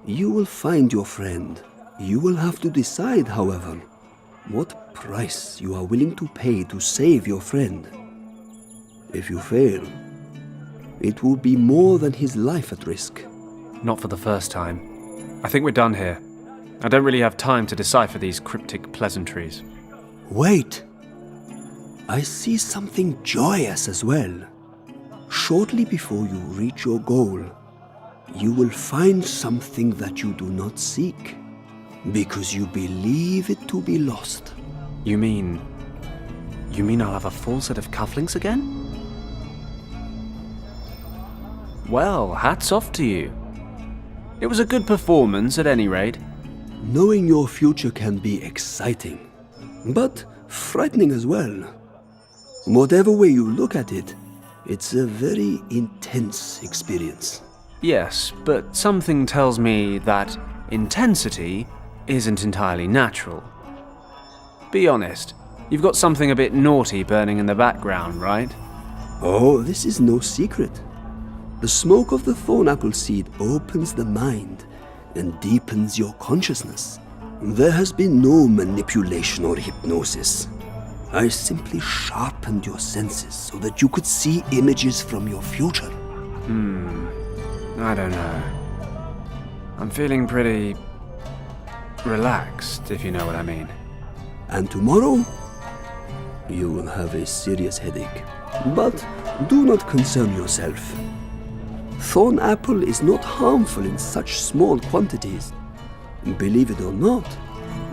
[SPEAKER 16] you will find your friend. You will have to decide, however, what price you are willing to pay to save your friend. If you fail, it will be more than his life at risk.
[SPEAKER 8] Not for the first time. I think we're done here. I don't really have time to decipher these cryptic pleasantries.
[SPEAKER 16] Wait! I see something joyous as well. Shortly before you reach your goal, you will find something that you do not seek, because you believe it to be lost.
[SPEAKER 8] You mean I'll have a full set of cufflinks again? Well, hats off to you. It was a good performance at any rate.
[SPEAKER 16] Knowing your future can be exciting, but frightening as well. Whatever way you look at it, it's a very intense experience.
[SPEAKER 8] Yes, but something tells me that intensity isn't entirely natural. Be honest, you've got something a bit naughty burning in the background, right?
[SPEAKER 16] Oh, this is no secret. The smoke of the thorn apple seed opens the mind and deepens your consciousness. There has been no manipulation or hypnosis. I simply sharpened your senses so that you could see images from your future.
[SPEAKER 8] I don't know. I'm feeling pretty relaxed, if you know what I mean.
[SPEAKER 16] And tomorrow, you will have a serious headache. But do not concern yourself. Thorn apple is not harmful in such small quantities. Believe it or not,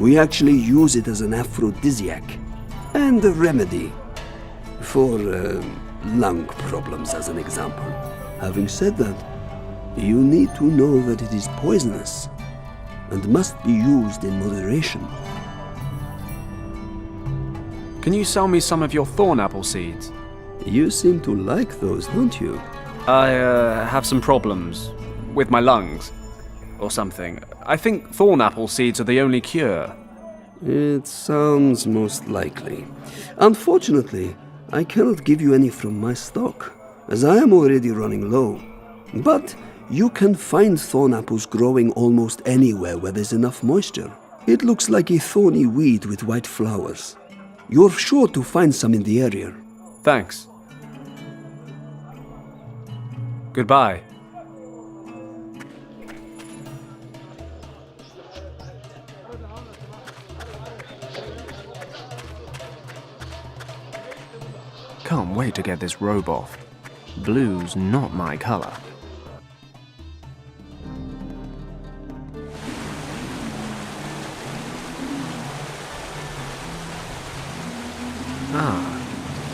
[SPEAKER 16] we actually use it as an aphrodisiac and a remedy for lung problems, as an example. Having said that, you need to know that it is poisonous and must be used in moderation.
[SPEAKER 8] Can you sell me some of your thorn apple seeds?
[SPEAKER 16] You seem to like those, don't you?
[SPEAKER 8] I have some problems with my lungs or something. I think thorn apple seeds are the only cure.
[SPEAKER 16] It sounds most likely. Unfortunately, I cannot give you any from my stock, as I am already running low. But you can find thorn apples growing almost anywhere where there's enough moisture. It looks like a thorny weed with white flowers. You're sure to find some in the area.
[SPEAKER 8] Thanks. Goodbye. Can't wait to get this robe off. Blue's not my color.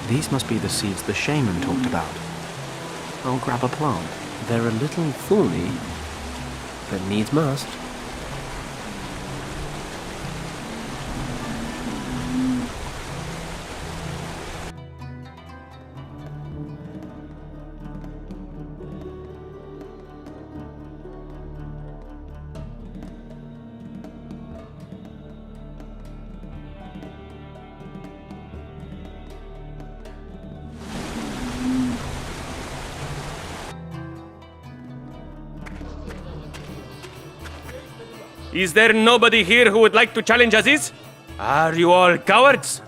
[SPEAKER 8] These must be the seeds the shaman talked about. I'll grab a plant. They're a little thorny, but needs must.
[SPEAKER 1] Is there nobody here who would like to challenge Aziz? Are you all cowards?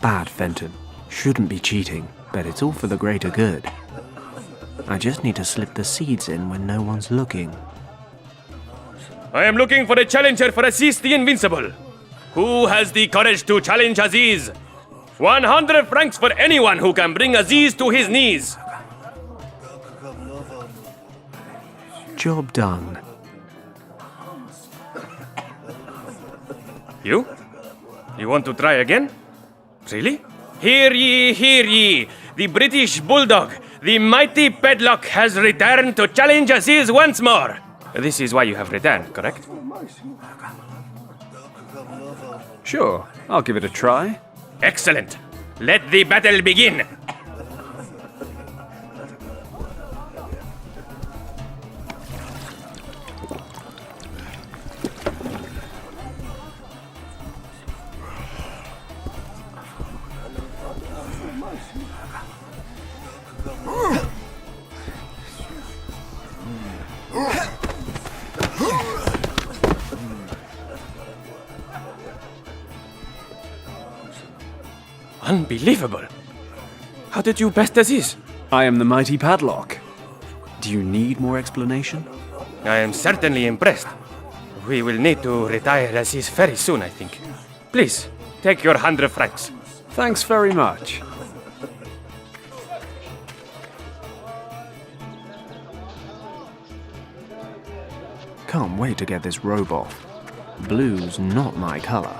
[SPEAKER 8] Bad, Fenton. Shouldn't be cheating, but it's all for the greater good. I just need to slip the seeds in when no one's looking.
[SPEAKER 1] I am looking for a challenger for Aziz the Invincible. Who has the courage to challenge Aziz? 100 francs for anyone who can bring Aziz to his knees.
[SPEAKER 8] Job done.
[SPEAKER 1] You? You want to try again? Really? Hear ye, hear ye! The British Bulldog, the mighty Padlock, has returned to challenge us once more! This is why you have returned, correct?
[SPEAKER 14] Sure, I'll give it a try.
[SPEAKER 1] Excellent! Let the battle begin! Unbelievable! How did you best this?
[SPEAKER 14] I am the mighty Padlock. Do you need more explanation?
[SPEAKER 1] I am certainly impressed. We will need to retire as is very soon, I think. Please, take your 100 francs.
[SPEAKER 14] Thanks very much. Can't wait to get this robe off. Blue's not my color.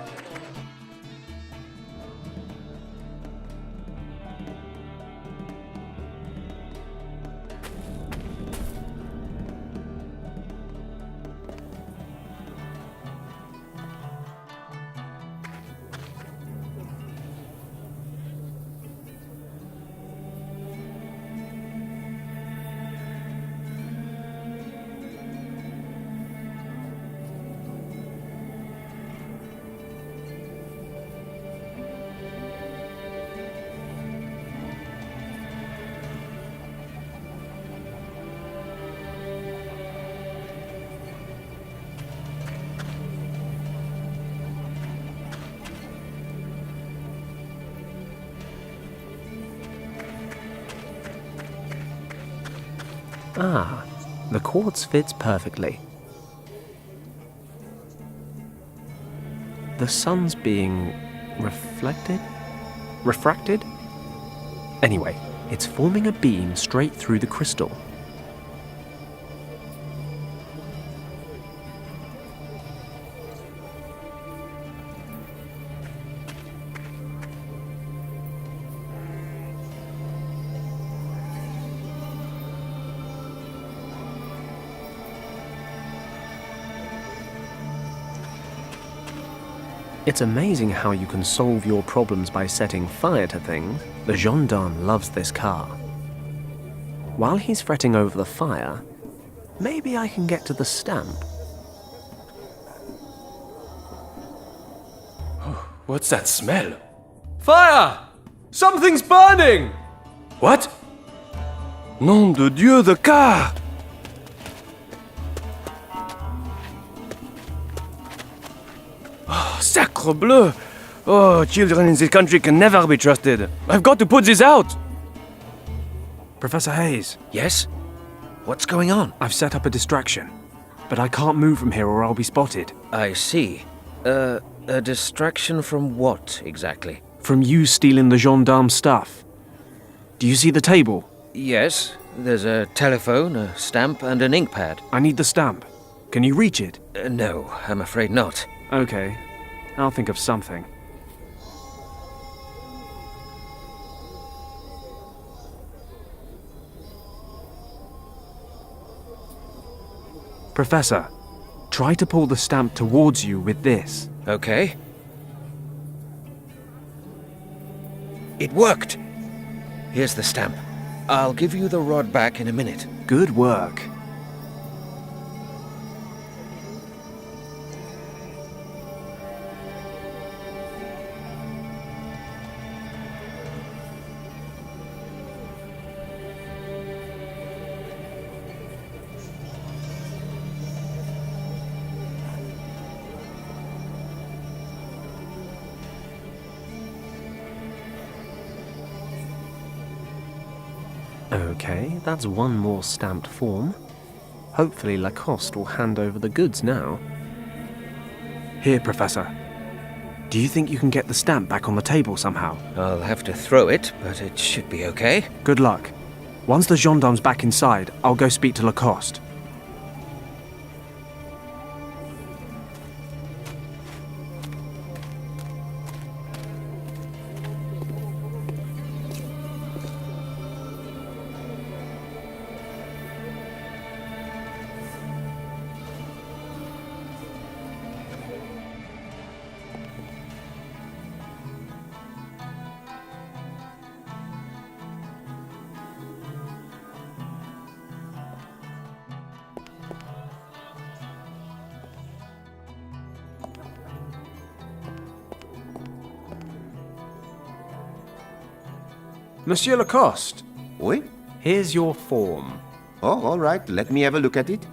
[SPEAKER 14] Ah, the quartz fits perfectly. The sun's being refracted? Anyway, it's forming a beam straight through the crystal. It's amazing how you can solve your problems by setting fire to things. The gendarme loves this car. While he's fretting over the fire, maybe I can get to the stamp.
[SPEAKER 1] What's that smell?
[SPEAKER 14] Fire! Something's burning!
[SPEAKER 1] What? Nom de Dieu, the car! Sacre bleu! Oh, children in this country can never be trusted. I've got to put this out!
[SPEAKER 14] Professor Hayes.
[SPEAKER 19] Yes? What's going on?
[SPEAKER 14] I've set up a distraction, but I can't move from here or I'll be spotted.
[SPEAKER 19] I see. A distraction from what, exactly?
[SPEAKER 14] From you stealing the gendarme's stuff. Do you see the table?
[SPEAKER 19] Yes. There's a telephone, a stamp, and an ink pad.
[SPEAKER 14] I need the stamp. Can you reach it?
[SPEAKER 19] No, I'm afraid not.
[SPEAKER 14] Okay. I'll think of something. Professor, try to pull the stamp towards you with this.
[SPEAKER 19] Okay. It worked! Here's the stamp. I'll give you the rod back in a minute.
[SPEAKER 14] Good work. Okay, that's one more stamped form. Hopefully Lacoste will hand over the goods now. Here, Professor. Do you think you can get the stamp back on the table somehow?
[SPEAKER 19] I'll have to throw it, but it should be okay.
[SPEAKER 14] Good luck. Once the gendarme's back inside, I'll go speak to Lacoste.
[SPEAKER 9] Monsieur Lacoste.
[SPEAKER 15] Oui?
[SPEAKER 8] Here's your form.
[SPEAKER 15] Oh, all right. Let me have a look at it.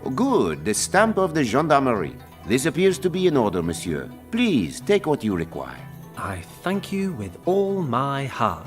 [SPEAKER 15] Oh, good. The stamp of the gendarmerie. This appears to be in order, monsieur. Please, take what you require.
[SPEAKER 8] I thank you with all my heart.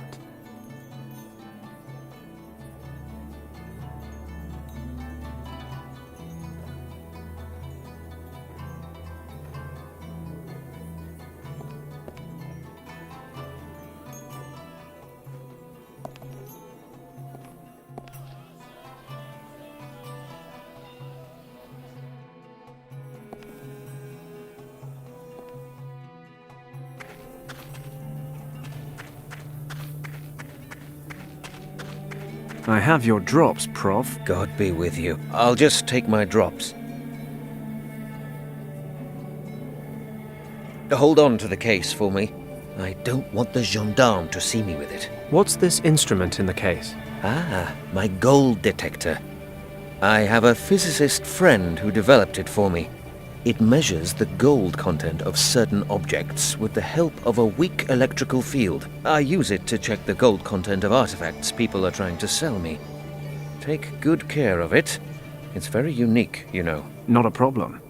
[SPEAKER 8] I have your drops, Prof.
[SPEAKER 20] God be with you. I'll just take my drops. Hold on to the case for me. I don't want the gendarme to see me with it.
[SPEAKER 8] What's this instrument in the case?
[SPEAKER 20] Ah, my gold detector. I have a physicist friend who developed it for me. It measures the gold content of certain objects with the help of a weak electrical field. I use it to check the gold content of artifacts people are trying to sell me. Take good care of it. It's very unique, you know.
[SPEAKER 8] Not a problem.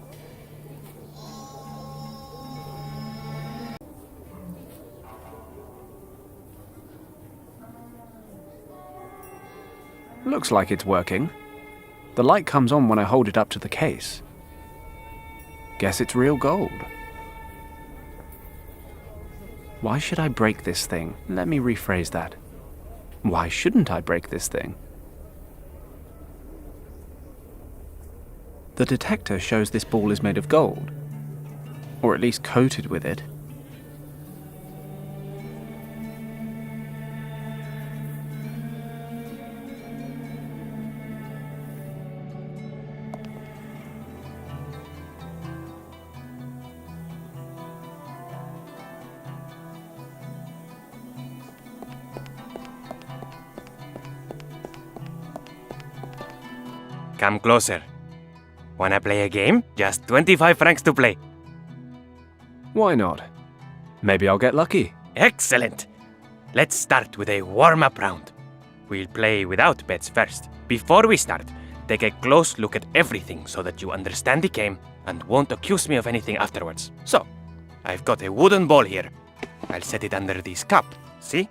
[SPEAKER 8] Looks like it's working. The light comes on when I hold it up to the case. Guess it's real gold. Why should I break this thing? Let me rephrase that. Why shouldn't I break this thing? The detector shows this ball is made of gold. Or at least coated with it.
[SPEAKER 1] Come closer. Wanna play a game? Just 25 francs to play.
[SPEAKER 8] Why not? Maybe I'll get lucky.
[SPEAKER 1] Excellent! Let's start with a warm-up round. We'll play without bets first. Before we start, take a close look at everything so that you understand the game and won't accuse me of anything afterwards. So, I've got a wooden ball here. I'll set it under this cup. See?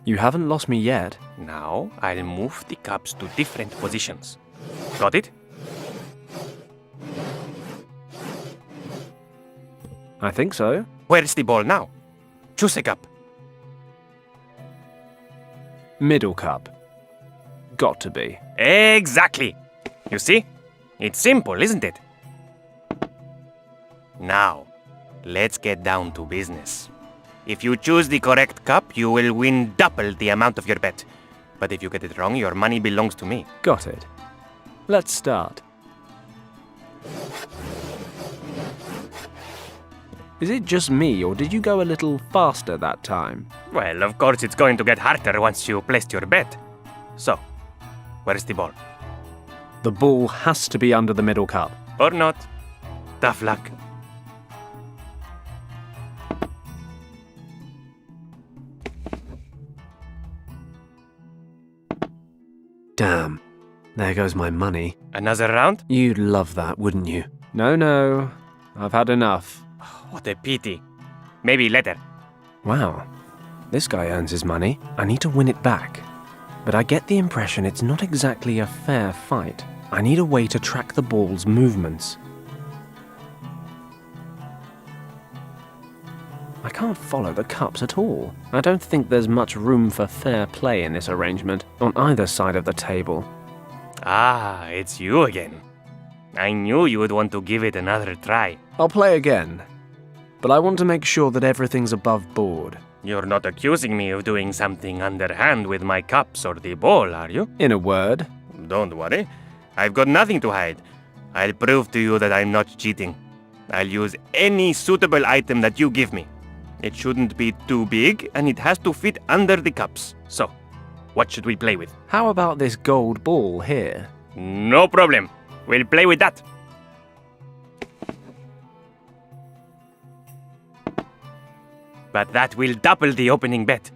[SPEAKER 8] You haven't lost me yet.
[SPEAKER 1] Now, I'll move the cups to different positions. Got it?
[SPEAKER 8] I think so.
[SPEAKER 1] Where's the ball now? Choose a cup.
[SPEAKER 8] Middle cup. Got to be.
[SPEAKER 1] Exactly! You see? It's simple, isn't it? Now, let's get down to business. If you choose the correct cup, you will win double the amount of your bet. But if you get it wrong, your money belongs to me.
[SPEAKER 8] Got it. Let's start. Is it just me, or did you go a little faster that time?
[SPEAKER 1] Well, of course it's going to get harder once you placed your bet. So, where's the ball?
[SPEAKER 8] The ball has to be under the middle cup.
[SPEAKER 1] Or not. Tough luck.
[SPEAKER 8] Damn. There goes my money.
[SPEAKER 1] Another round?
[SPEAKER 8] You'd love that, wouldn't you? No. I've had enough.
[SPEAKER 1] What a pity. Maybe later.
[SPEAKER 8] Wow. This guy earns his money. I need to win it back. But I get the impression it's not exactly a fair fight. I need a way to track the ball's movements. I can't follow the cups at all. I don't think there's much room for fair play in this arrangement, on either side of the table.
[SPEAKER 1] Ah, it's you again. I knew you would want to give it another try.
[SPEAKER 8] I'll play again. But I want to make sure that everything's above board.
[SPEAKER 1] You're not accusing me of doing something underhand with my cups or the ball, are you?
[SPEAKER 8] In a word.
[SPEAKER 1] Don't worry. I've got nothing to hide. I'll prove to you that I'm not cheating. I'll use any suitable item that you give me. It shouldn't be too big, and it has to fit under the cups. So, what should we play with?
[SPEAKER 8] How about this gold ball here?
[SPEAKER 1] No problem. We'll play with that. but that will double the opening bet.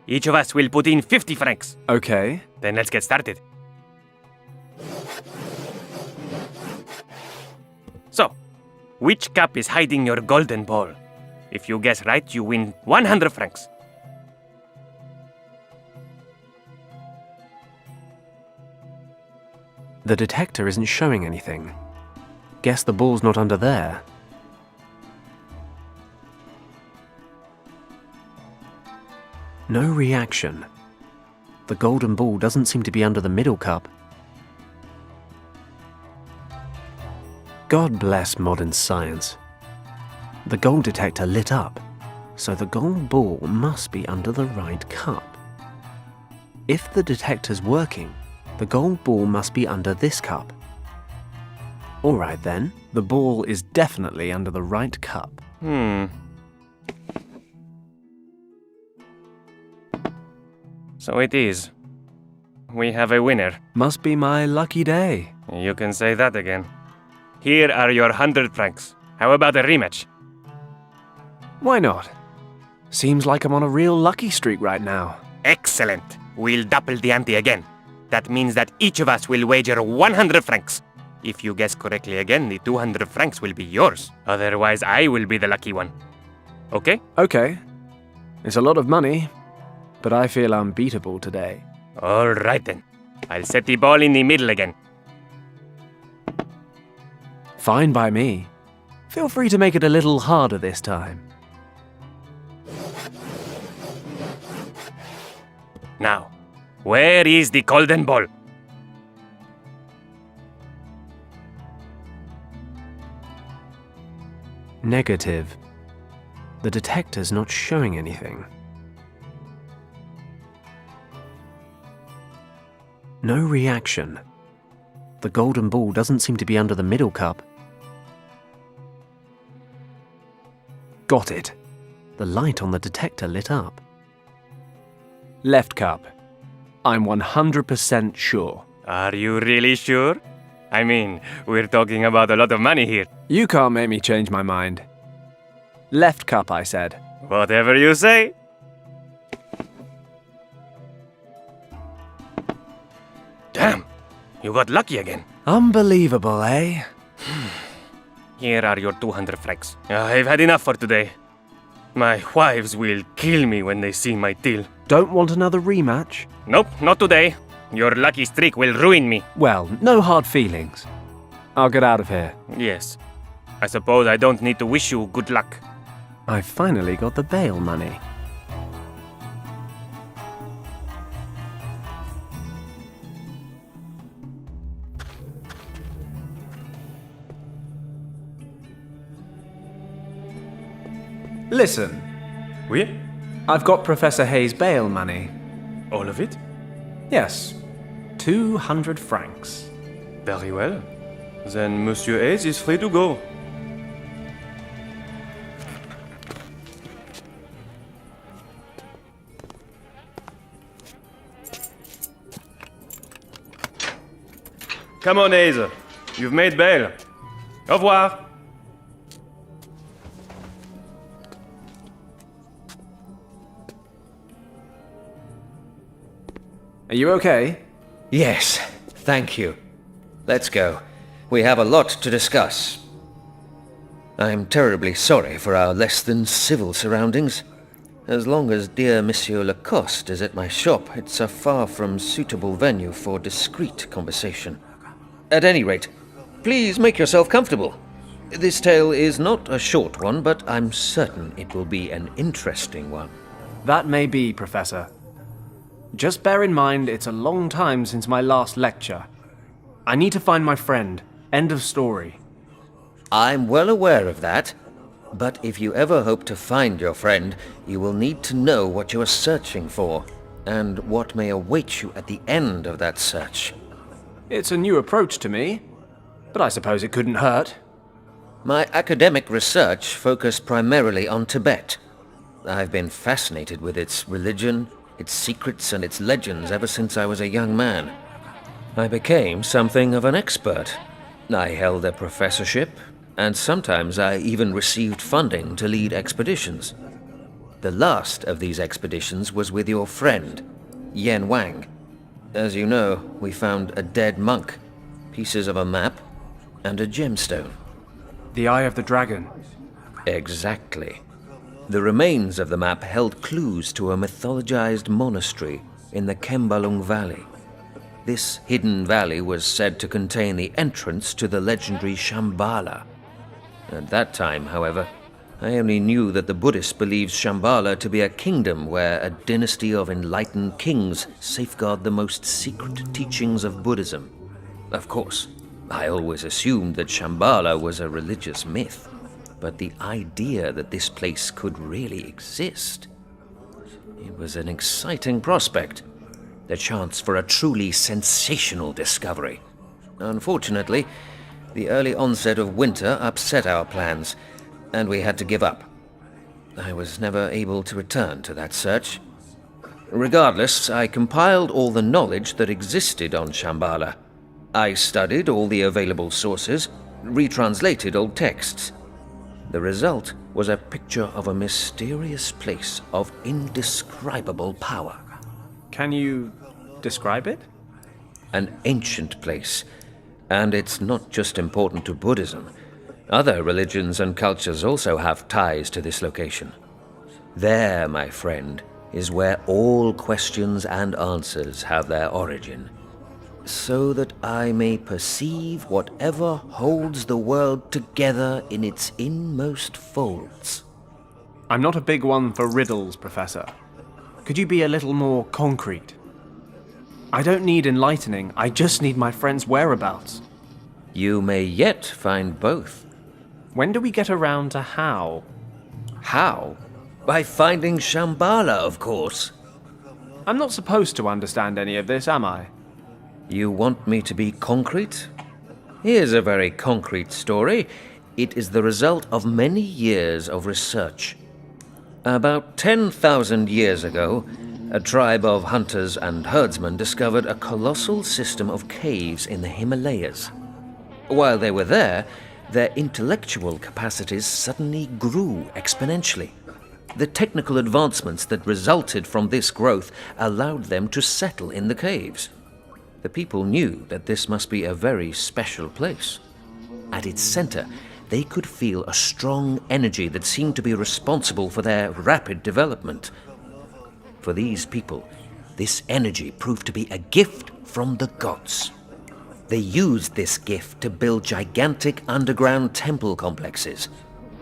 [SPEAKER 1] Each of us will put in 50 francs.
[SPEAKER 14] Okay.
[SPEAKER 1] Then let's get started. So, which cup is hiding your golden ball? If you guess right, you win 100 francs.
[SPEAKER 8] The detector isn't showing anything. Guess the ball's not under there. No reaction. The golden ball doesn't seem to be under the middle cup. God bless modern science. The gold detector lit up, so the gold ball must be under the right cup. If the detector's working, the gold ball must be under this cup. All right then, the ball is definitely under the right cup.
[SPEAKER 1] So it is. We have a winner.
[SPEAKER 8] Must be my lucky day.
[SPEAKER 1] You can say that again. Here are your 100 francs. How about a rematch?
[SPEAKER 8] Why not? Seems like I'm on a real lucky streak right now.
[SPEAKER 1] Excellent. We'll double the ante again. That means that each of us will wager 100 francs. If you guess correctly again, the 200 francs will be yours. Otherwise, I will be the lucky one. Okay?
[SPEAKER 8] Okay. It's a lot of money, but I feel unbeatable today.
[SPEAKER 1] All right then. I'll set the ball in the middle again.
[SPEAKER 8] Fine by me. Feel free to make it a little harder this time.
[SPEAKER 1] Now, where is the golden ball?
[SPEAKER 8] Negative. The detector's not showing anything. No reaction. The golden ball doesn't seem to be under the middle cup. Got it. The light on the detector lit up. Left cup. I'm 100% sure.
[SPEAKER 1] Are you really sure? I mean, we're talking about a lot of money here.
[SPEAKER 8] You can't make me change my mind. Left cup, I said.
[SPEAKER 1] Whatever you say. Damn, you got lucky again.
[SPEAKER 8] Unbelievable, eh?
[SPEAKER 1] Here are your 200 francs. I've had enough for today. My wives will kill me when they see my till.
[SPEAKER 8] Don't want another rematch?
[SPEAKER 1] Nope, not today. Your lucky streak will ruin me.
[SPEAKER 8] Well, no hard feelings. I'll get out of here.
[SPEAKER 1] Yes. I suppose I don't need to wish you good luck.
[SPEAKER 8] I finally got the bail money.
[SPEAKER 14] Listen.
[SPEAKER 1] Oui?
[SPEAKER 14] I've got Professor Hayes' bail money.
[SPEAKER 1] All of it?
[SPEAKER 14] Yes. 200 francs.
[SPEAKER 1] Very well. Then Monsieur Hayes is free to go. Come on, Hayes. You've made bail. Au revoir.
[SPEAKER 14] Are you okay?
[SPEAKER 20] Yes, thank you. Let's go. We have a lot to discuss. I'm terribly sorry for our less than civil surroundings. As long as dear Monsieur Lacoste is at my shop, it's a far from suitable venue for discreet conversation. At any rate, please make yourself comfortable. This tale is not a short one, but I'm certain it will be an interesting one.
[SPEAKER 14] That may be, Professor. Just bear in mind it's a long time since my last lecture. I need to find my friend. End of story.
[SPEAKER 20] I'm well aware of that. But if you ever hope to find your friend, you will need to know what you are searching for, and what may await you at the end of that search.
[SPEAKER 14] It's a new approach to me, but I suppose it couldn't hurt.
[SPEAKER 20] My academic research focused primarily on Tibet. I've been fascinated with its religion, its secrets and its legends ever since I was a young man. I became something of an expert. I held a professorship, and sometimes I even received funding to lead expeditions. The last of these expeditions was with your friend, Yen Wang. As you know, we found a dead monk, pieces of a map, and a gemstone.
[SPEAKER 8] The Eye of the Dragon.
[SPEAKER 20] Exactly. The remains of the map held clues to a mythologized monastery in the Kembalung Valley. This hidden valley was said to contain the entrance to the legendary Shambhala. At that time, however, I only knew that the Buddhists believed Shambhala to be a kingdom where a dynasty of enlightened kings safeguard the most secret teachings of Buddhism. Of course, I always assumed that Shambhala was a religious myth, but the idea that this place could really exist, it was an exciting prospect, the chance for a truly sensational discovery. Unfortunately, the early onset of winter upset our plans, and we had to give up. I was never able to return to that search. Regardless, I compiled all the knowledge that existed on Shambhala. I studied all the available sources, retranslated old texts. The result was a picture of a mysterious place of indescribable power.
[SPEAKER 8] Can you describe it?
[SPEAKER 20] An ancient place. And it's not just important to Buddhism. Other religions and cultures also have ties to this location. There, my friend, is where all questions and answers have their origin. So that I may perceive whatever holds the world together in its inmost folds.
[SPEAKER 8] I'm not a big one for riddles, Professor. Could you be a little more concrete? I don't need enlightening, I just need my friend's whereabouts.
[SPEAKER 20] You may yet find both.
[SPEAKER 8] When do we get around to how?
[SPEAKER 20] How? By finding Shambhala, of course.
[SPEAKER 8] I'm not supposed to understand any of this, am I?
[SPEAKER 20] You want me to be concrete? Here's a very concrete story. It is the result of many years of research. About 10,000 years ago, a tribe of hunters and herdsmen discovered a colossal system of caves in the Himalayas. While they were there, their intellectual capacities suddenly grew exponentially. The technical advancements that resulted from this growth allowed them to settle in the caves. The people knew that this must be a very special place. At its center, they could feel a strong energy that seemed to be responsible for their rapid development. For these people, this energy proved to be a gift from the gods. They used this gift to build gigantic underground temple complexes.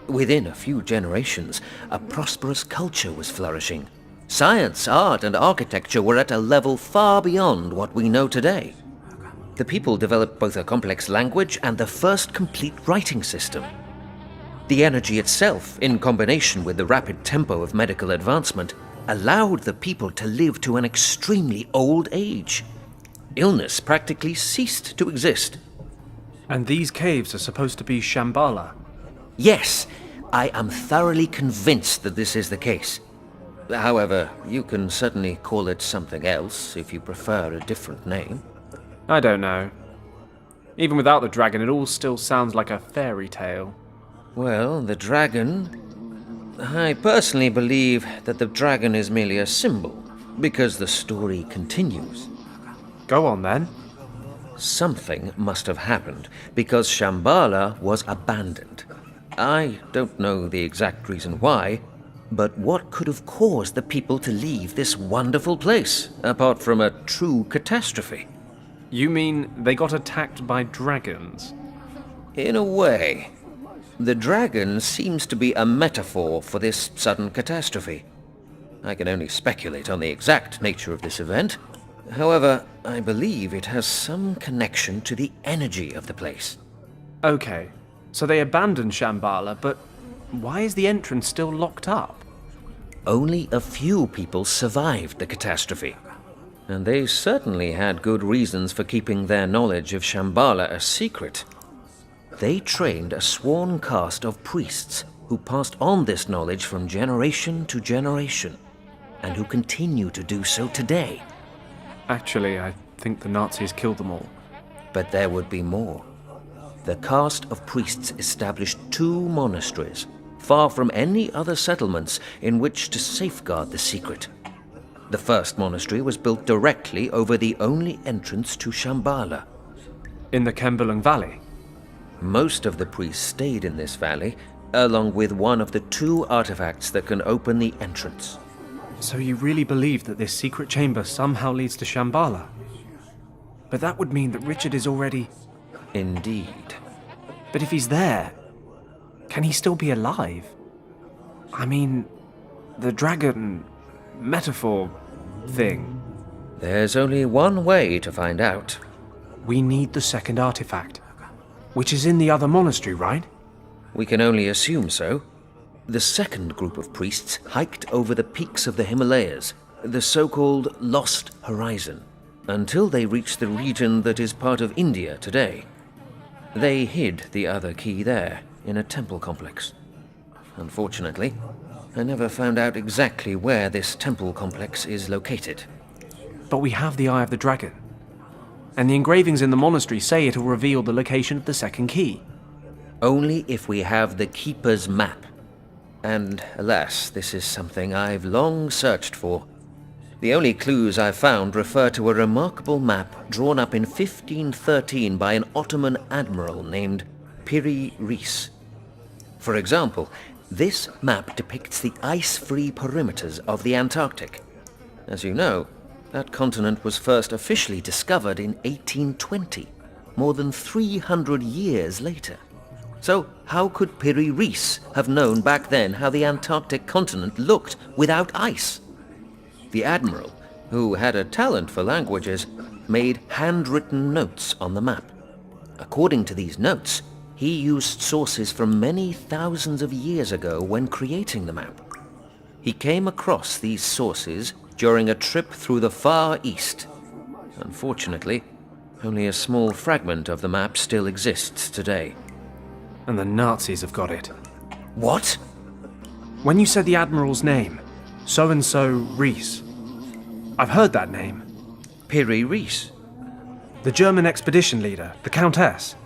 [SPEAKER 20] Within a few generations, a prosperous culture was flourishing. Science, art, and architecture were at a level far beyond what we know today. The people developed both a complex language and the first complete writing system. The energy itself, in combination with the rapid tempo of medical advancement, allowed the people to live to an extremely old age. Illness practically ceased to exist.
[SPEAKER 8] And these caves are supposed to be Shambhala?
[SPEAKER 20] Yes, I am thoroughly convinced that this is the case. However, you can certainly call it something else if you prefer a different name.
[SPEAKER 8] I don't know. Even without the dragon, it all still sounds like a fairy tale.
[SPEAKER 20] Well, the dragon... I personally believe that the dragon is merely a symbol, because the story continues.
[SPEAKER 8] Go on, then.
[SPEAKER 20] Something must have happened, because Shambhala was abandoned. I don't know the exact reason why, but what could have caused the people to leave this wonderful place, apart from a true catastrophe?
[SPEAKER 8] You mean they got attacked by dragons?
[SPEAKER 20] In a way. The dragon seems to be a metaphor for this sudden catastrophe. I can only speculate on the exact nature of this event. However, I believe it has some connection to the energy of the place.
[SPEAKER 8] Okay, so they abandoned Shambhala, but why is the entrance still locked up?
[SPEAKER 20] Only a few people survived the catastrophe, and they certainly had good reasons for keeping their knowledge of Shambhala a secret. They trained a sworn caste of priests who passed on this knowledge from generation to generation, and who continue to do so today.
[SPEAKER 8] Actually, I think the Nazis killed them all.
[SPEAKER 20] But there would be more. The caste of priests established 2 monasteries, far from any other settlements in which to safeguard the secret. The first monastery was built directly over the only entrance to Shambhala.
[SPEAKER 8] In the Kembalang Valley?
[SPEAKER 20] Most of the priests stayed in this valley, along with one of the 2 artifacts that can open the entrance.
[SPEAKER 8] So you really believe that this secret chamber somehow leads to Shambhala? But that would mean that Richard is already...
[SPEAKER 20] Indeed.
[SPEAKER 8] But if he's there, can he still be alive? I mean, the dragon metaphor thing.
[SPEAKER 20] There's only one way to find out.
[SPEAKER 8] We need the second artifact, which is in the other monastery, right?
[SPEAKER 20] We can only assume so. The second group of priests hiked over the peaks of the Himalayas, the so-called Lost Horizon, until they reached the region that is part of India today. They hid the other key there, in a temple complex. Unfortunately, I never found out exactly where this temple complex is located.
[SPEAKER 8] But we have the Eye of the Dragon, and the engravings in the monastery say it'll reveal the location of the second key.
[SPEAKER 20] Only if we have the Keeper's map. And, alas, this is something I've long searched for. The only clues I've found refer to a remarkable map drawn up in 1513 by an Ottoman admiral named Piri Reis. For example, this map depicts the ice-free perimeters of the Antarctic. As you know, that continent was first officially discovered in 1820, more than 300 years later. So how could Piri Reis have known back then how the Antarctic continent looked without ice? The admiral, who had a talent for languages, made handwritten notes on the map. According to these notes, he used sources from many thousands of years ago when creating the map. He came across these sources during a trip through the Far East. Unfortunately, only a small fragment of the map still exists today.
[SPEAKER 8] And the Nazis have got it.
[SPEAKER 20] What?
[SPEAKER 8] When you said the Admiral's name, so-and-so Reis, I've heard that name.
[SPEAKER 20] Piri Reis?
[SPEAKER 8] The German expedition leader, the Countess.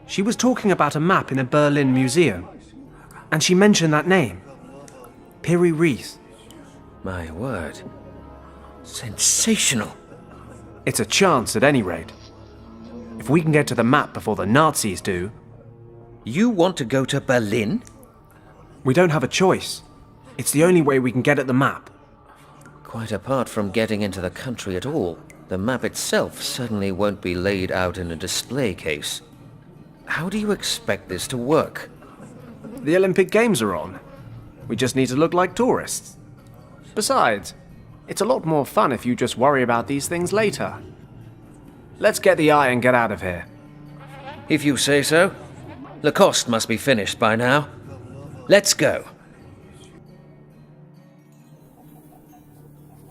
[SPEAKER 8] She was talking about a map in a Berlin museum, and she mentioned that name. Piri Reis.
[SPEAKER 20] My word. Sensational.
[SPEAKER 8] It's a chance at any rate. If we can get to the map before the Nazis do...
[SPEAKER 20] You want to go to Berlin?
[SPEAKER 8] We don't have a choice. It's the only way we can get at the map.
[SPEAKER 20] Quite apart from getting into the country at all, the map itself certainly won't be laid out in a display case. How do you expect this to work?
[SPEAKER 8] The Olympic Games are on. We just need to look like tourists. Besides, it's a lot more fun if you just worry about these things later. Let's get the eye and get out of here.
[SPEAKER 20] If you say so. Lacoste must be finished by now. Let's go.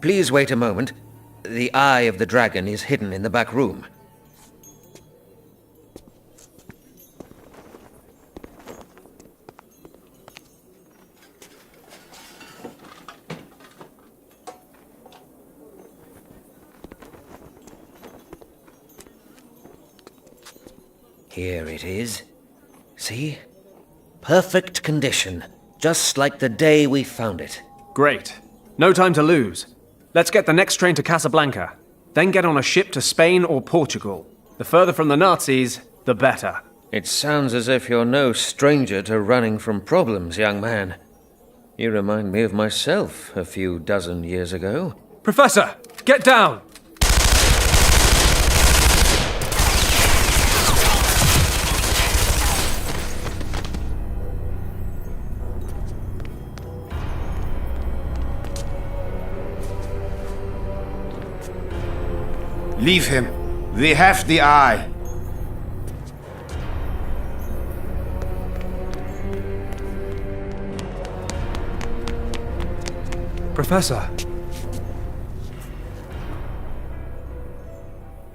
[SPEAKER 20] Please wait a moment. The Eye of the Dragon is hidden in the back room. Here it is. See? Perfect condition, just like the day we found it.
[SPEAKER 8] Great. No time to lose. Let's get the next train to Casablanca, then get on a ship to Spain or Portugal. The further from the Nazis, the better.
[SPEAKER 20] It sounds as if you're no stranger to running from problems, young man. You remind me of myself a few dozen years ago.
[SPEAKER 8] Professor, get down!
[SPEAKER 15] Leave him. We have the eye.
[SPEAKER 8] Professor.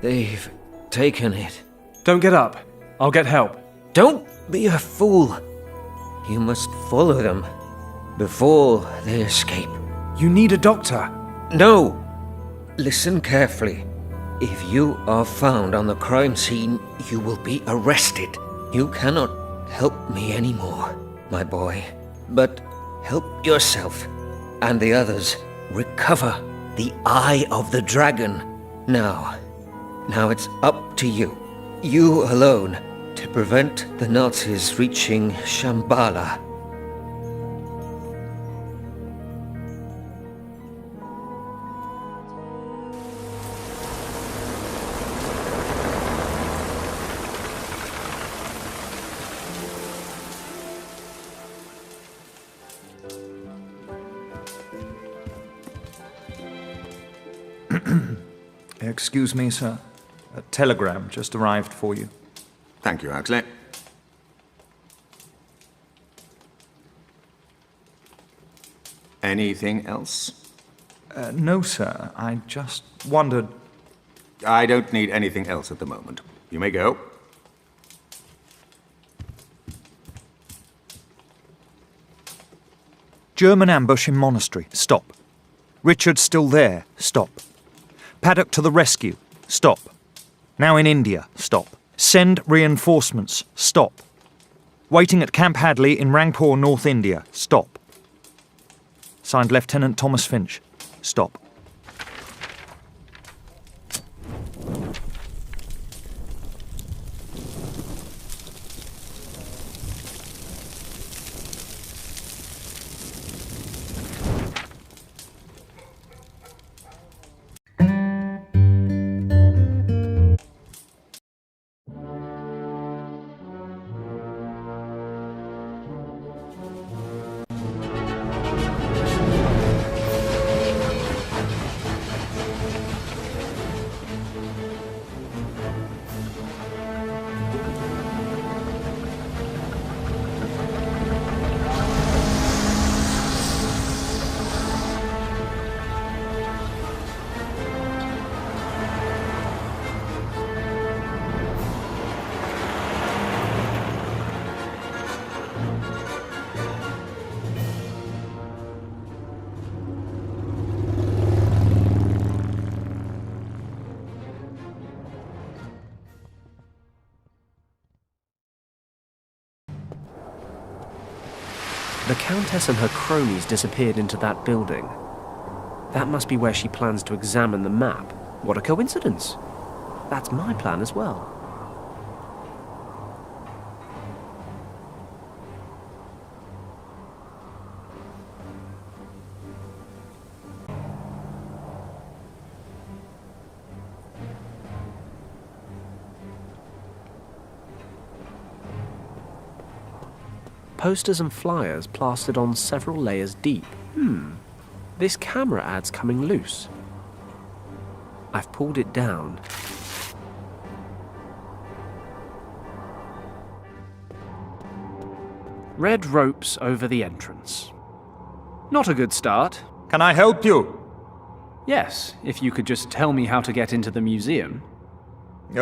[SPEAKER 20] They've taken it.
[SPEAKER 8] Don't get up. I'll get help.
[SPEAKER 20] Don't be a fool. You must follow them before they escape.
[SPEAKER 8] You need a doctor.
[SPEAKER 20] No. Listen carefully. If you are found on the crime scene, you will be arrested. You cannot help me anymore, my boy. But help yourself and the others recover the Eye of the Dragon. Now it's up to you, you alone, to prevent the Nazis reaching Shambhala.
[SPEAKER 7] Excuse me, sir. A telegram just arrived for you.
[SPEAKER 15] Thank you, Huxley. Anything else?
[SPEAKER 7] No, sir. I just wondered...
[SPEAKER 15] I don't need anything else at the moment. You may go.
[SPEAKER 7] German ambush in monastery. Stop. Richard's still there. Stop. Paddock to the rescue. Stop. Now in India. Stop. Send reinforcements. Stop. Waiting at Camp Hadley in Rangpur, North India. Stop. Signed Lieutenant Thomas Finch. Stop.
[SPEAKER 8] The Countess and her cronies disappeared into that building. That must be where she plans to examine the map. What a coincidence. That's my plan as well. Posters and flyers plastered on several layers deep. This camera ad's coming loose. I've pulled it down. Red ropes over the entrance. Not a good start.
[SPEAKER 7] Can I help you?
[SPEAKER 8] Yes, if you could just tell me how to get into the museum.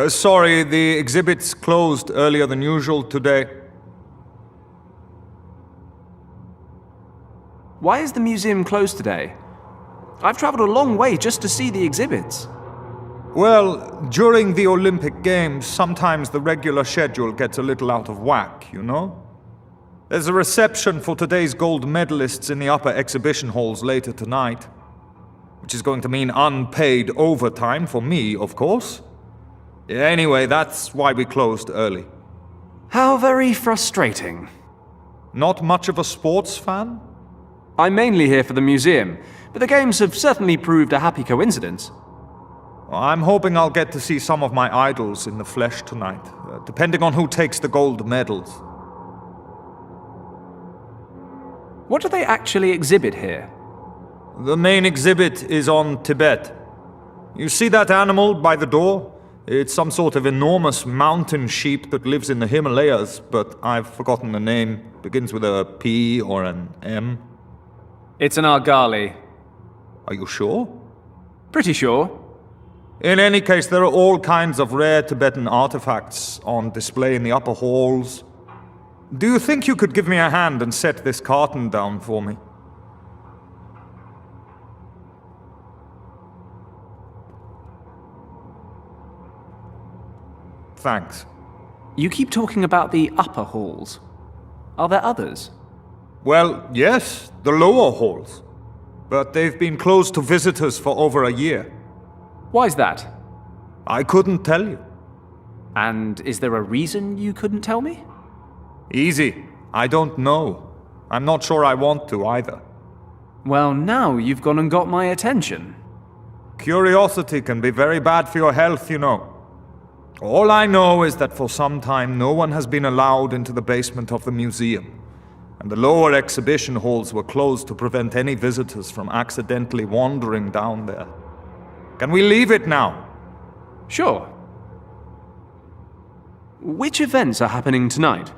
[SPEAKER 7] Sorry, the exhibit's closed earlier than usual today.
[SPEAKER 8] Why is the museum closed today? I've traveled a long way just to see the exhibits.
[SPEAKER 7] Well, during the Olympic Games, sometimes the regular schedule gets a little out of whack, you know? There's a reception for today's gold medalists in the upper exhibition halls later tonight, which is going to mean unpaid overtime for me, of course. Anyway, that's why we closed early.
[SPEAKER 8] How very frustrating.
[SPEAKER 7] Not much of a sports fan?
[SPEAKER 8] I'm mainly here for the museum, but the games have certainly proved a happy coincidence.
[SPEAKER 7] I'm hoping I'll get to see some of my idols in the flesh tonight, depending on who takes the gold medals.
[SPEAKER 8] What do they actually exhibit here?
[SPEAKER 7] The main exhibit is on Tibet. You see that animal by the door? It's some sort of enormous mountain sheep that lives in the Himalayas, but I've forgotten the name. Begins with a P or an M.
[SPEAKER 8] It's an argali.
[SPEAKER 7] Are you sure?
[SPEAKER 8] Pretty sure.
[SPEAKER 7] In any case, there are all kinds of rare Tibetan artifacts on display in the upper halls. Do you think you could give me a hand and set this carton down for me? Thanks.
[SPEAKER 8] You keep talking about the upper halls. Are there others?
[SPEAKER 7] Well, yes, the lower halls. But they've been closed to visitors for over a year.
[SPEAKER 14] Why's that?
[SPEAKER 7] I couldn't tell you.
[SPEAKER 14] And is there a reason you couldn't tell me?
[SPEAKER 7] Easy. I don't know. I'm not sure I want to either.
[SPEAKER 14] Well, now you've gone and got my attention.
[SPEAKER 7] Curiosity can be very bad for your health, you know. All I know is that for some time no one has been allowed into the basement of the museum, and the lower exhibition halls were closed to prevent any visitors from accidentally wandering down there. Can we leave it now?
[SPEAKER 14] Sure. Which events are happening tonight?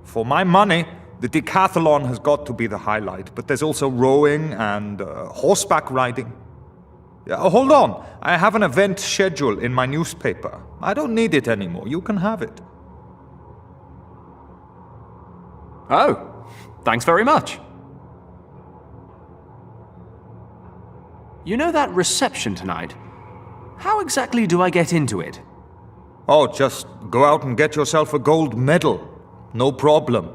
[SPEAKER 7] For my money, the decathlon has got to be the highlight, but there's also rowing and horseback riding. Hold on, I have an event schedule in my newspaper. I don't need it anymore, you can have it.
[SPEAKER 14] Oh, thanks very much. You know that reception tonight? How exactly do I get into it?
[SPEAKER 7] Oh, just go out and get yourself a gold medal. No problem.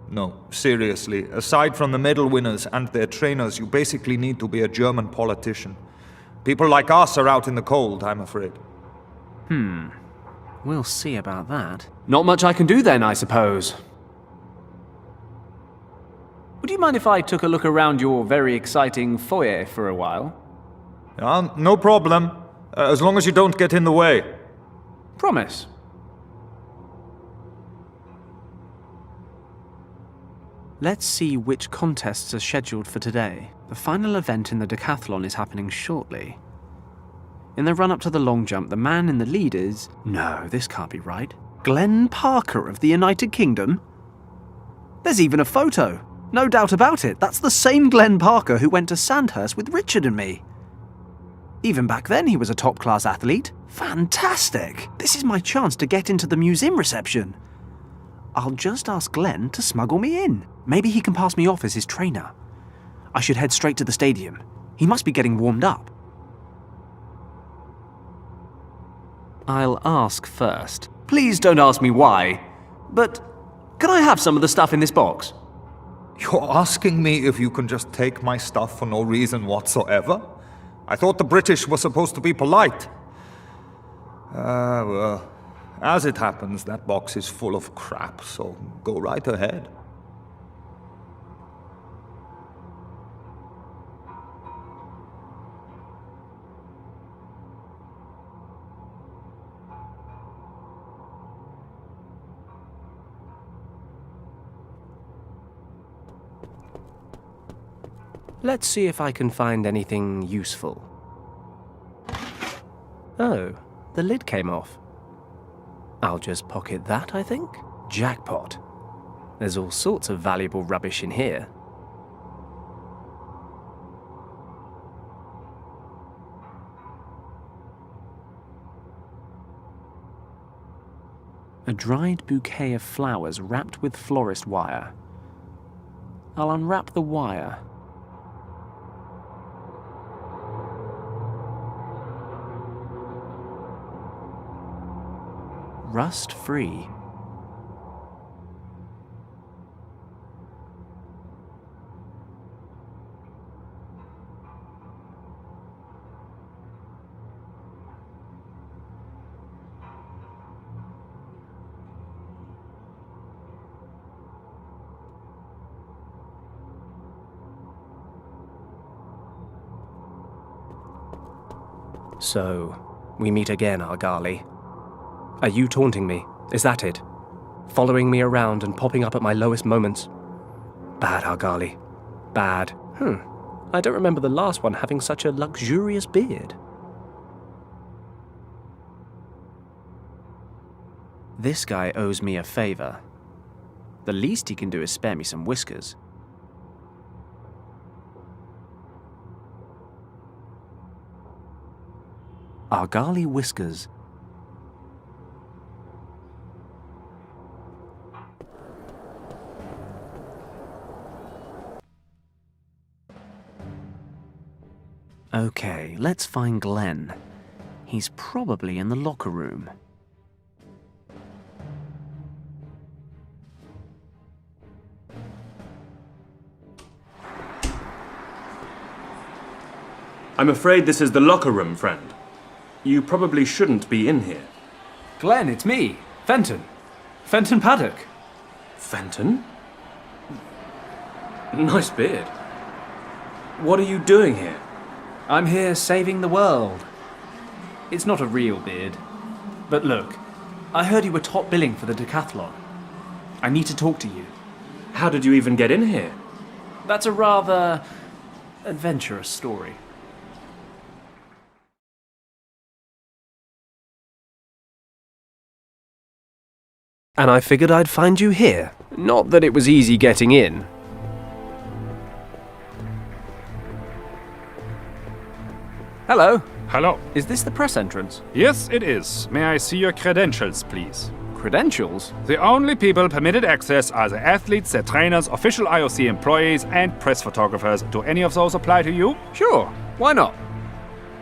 [SPEAKER 7] No, seriously, aside from the medal winners and their trainers, you basically need to be a German politician. People like us are out in the cold, I'm afraid.
[SPEAKER 11] We'll see about that.
[SPEAKER 14] Not much I can do then, I suppose. Would you mind if I took a look around your very exciting foyer for a while?
[SPEAKER 7] No problem. As long as you don't get in the way.
[SPEAKER 14] Promise.
[SPEAKER 11] Let's see which contests are scheduled for today. The final event in the decathlon is happening shortly. In the run-up to the long jump, the man in the lead is... No, this can't be right. Glenn Parker of the United Kingdom? There's even a photo. No doubt about it. That's the same Glenn Parker who went to Sandhurst with Richard and me. Even back then, he was a top-class athlete. Fantastic! This is my chance to get into the museum reception. I'll just ask Glenn to smuggle me in. Maybe he can pass me off as his trainer. I should head straight to the stadium. He must be getting warmed up.
[SPEAKER 14] I'll ask first. Please don't ask me why, but can I have some of the stuff in this box?
[SPEAKER 7] You're asking me if you can just take my stuff for no reason whatsoever? I thought the British were supposed to be polite. Well, as it happens, that box is full of crap, so go right ahead.
[SPEAKER 11] Let's see if I can find anything useful. Oh, the lid came off. I'll just pocket that, I think. Jackpot. There's all sorts of valuable rubbish in here. A dried bouquet of flowers wrapped with florist wire. I'll unwrap the wire. Rust-free. So, we meet again, Argali. Are you taunting me? Is that it? Following me around and popping up at my lowest moments? Bad, Argali. Bad. I don't remember the last one having such a luxurious beard. This guy owes me a favor. The least he can do is spare me some whiskers. Argali whiskers. Okay, let's find Glenn. He's probably in the locker room.
[SPEAKER 1] I'm afraid this is the locker room, friend. You probably shouldn't be in here.
[SPEAKER 14] Glenn, it's me, Fenton. Fenton Paddock.
[SPEAKER 1] Fenton? Nice beard. What are you doing here?
[SPEAKER 14] I'm here saving the world. It's not a real beard. But look, I heard you were top billing for the decathlon. I need to talk to you.
[SPEAKER 1] How did you even get in here?
[SPEAKER 14] That's a rather adventurous story.
[SPEAKER 8] And I figured I'd find you here. Not that it was easy getting in.
[SPEAKER 14] Hello.
[SPEAKER 22] Hello.
[SPEAKER 14] Is this the press entrance?
[SPEAKER 22] Yes, it is. May I see your credentials, please?
[SPEAKER 14] Credentials?
[SPEAKER 22] The only people permitted access are the athletes, their trainers, official IOC employees, and press photographers. Do any of those apply to you?
[SPEAKER 14] Sure. Why not?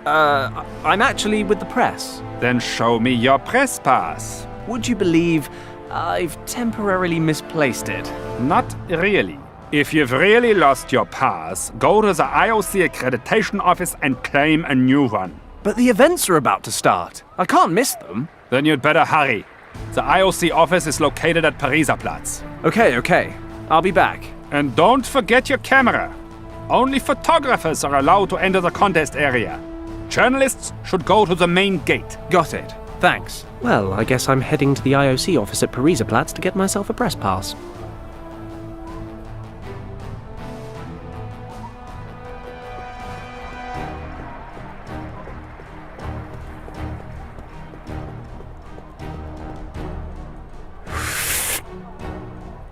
[SPEAKER 14] I'm actually with the press.
[SPEAKER 22] Then show me your press pass.
[SPEAKER 8] Would you believe I've temporarily misplaced it?
[SPEAKER 22] Not really. If you've really lost your pass, go to the IOC accreditation office and claim a new one.
[SPEAKER 8] But the events are about to start. I can't miss them.
[SPEAKER 22] Then you'd better hurry. The IOC office is located at Pariserplatz.
[SPEAKER 8] Okay. I'll be back.
[SPEAKER 22] And don't forget your camera. Only photographers are allowed to enter the contest area. Journalists should go to the main gate.
[SPEAKER 8] Got it. Thanks. Well, I guess I'm heading to the IOC office at Pariserplatz to get myself a press pass.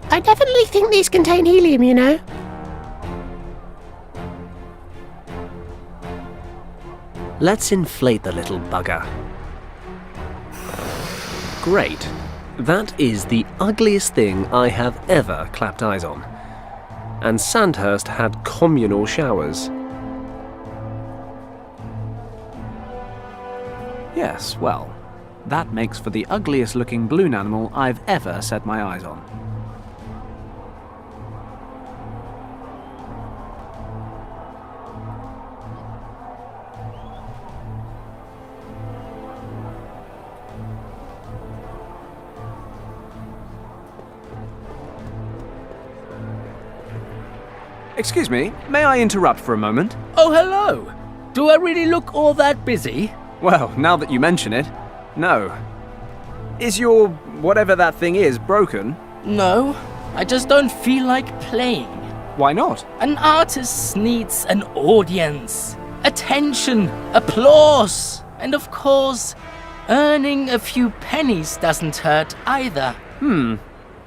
[SPEAKER 4] I definitely think these contain helium, you know.
[SPEAKER 8] Let's inflate the little bugger. Great. That is the ugliest thing I have ever clapped eyes on. And Sandhurst had communal showers. Yes, well, that makes for the ugliest looking balloon animal I've ever set my eyes on. Excuse me, may I interrupt for a moment?
[SPEAKER 21] Oh, hello! Do I really look all that busy?
[SPEAKER 8] Well, now that you mention it, no. Is your whatever that thing is broken?
[SPEAKER 21] No, I just don't feel like playing.
[SPEAKER 8] Why not?
[SPEAKER 21] An artist needs an audience, attention, applause, and of course, earning a few pennies doesn't hurt either.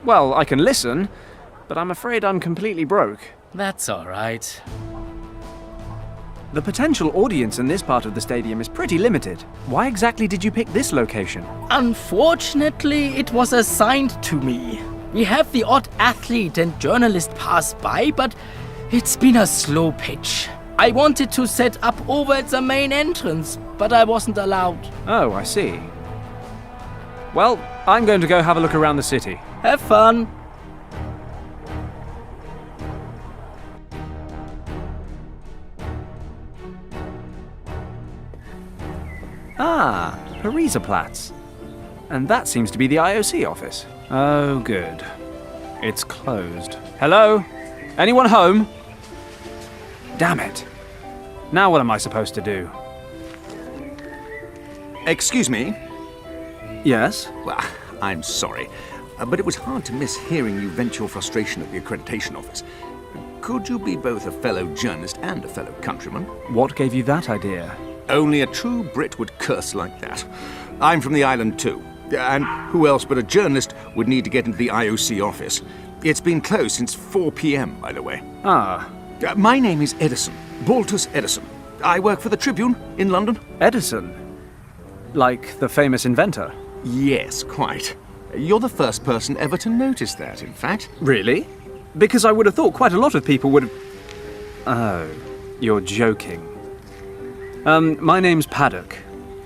[SPEAKER 8] Well, I can listen, but I'm afraid I'm completely broke.
[SPEAKER 21] That's all right.
[SPEAKER 8] The potential audience in this part of the stadium is pretty limited. Why exactly did you pick this location?
[SPEAKER 21] Unfortunately, it was assigned to me. We have the odd athlete and journalist pass by, but it's been a slow pitch. I wanted to set up over at the main entrance, but I wasn't allowed.
[SPEAKER 8] Oh, I see. Well, I'm going to go have a look around the city.
[SPEAKER 21] Have fun.
[SPEAKER 8] Ah, Pariserplatz. And that seems to be the IOC office. Oh, good. It's closed. Hello? Anyone home? Damn it. Now what am I supposed to do?
[SPEAKER 23] Excuse me?
[SPEAKER 8] Yes?
[SPEAKER 23] Well, I'm sorry, but it was hard to miss hearing you vent your frustration at the accreditation office. Could you be both a fellow journalist and a fellow countryman?
[SPEAKER 8] What gave you that idea?
[SPEAKER 23] Only a true Brit would curse like that. I'm from the island too, and who else but a journalist would need to get into the IOC office? It's been closed since 4 p.m., by the way.
[SPEAKER 8] Ah.
[SPEAKER 23] My name is Edison, Baltus Edison. I work for the Tribune in London.
[SPEAKER 8] Edison? Like the famous inventor?
[SPEAKER 23] Yes, quite. You're the first person ever to notice that, in fact.
[SPEAKER 8] Really? Because I would have thought quite a lot of people would have... Oh, you're joking. My name's Paddock.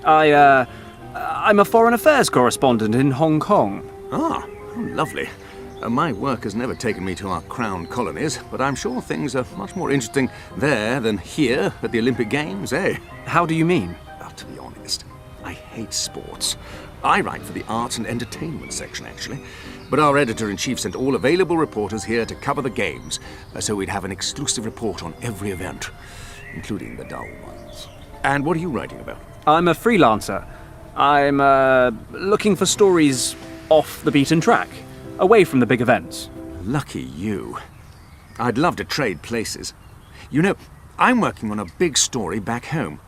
[SPEAKER 8] I'm a foreign affairs correspondent in Hong Kong.
[SPEAKER 23] Ah, lovely. My work has never taken me to our crown colonies, but I'm sure things are much more interesting there than here at the Olympic Games, eh?
[SPEAKER 14] How do you mean?
[SPEAKER 23] To be honest, I hate sports. I write for the arts and entertainment section, actually. But our editor-in-chief sent all available reporters here to cover the games, so we'd have an exclusive report on every event, including the dull ones. And what are you writing about?
[SPEAKER 14] I'm a freelancer. I'm looking for stories off the beaten track, away from the big events.
[SPEAKER 23] Lucky you. I'd love to trade places. You know, I'm working on a big story back home.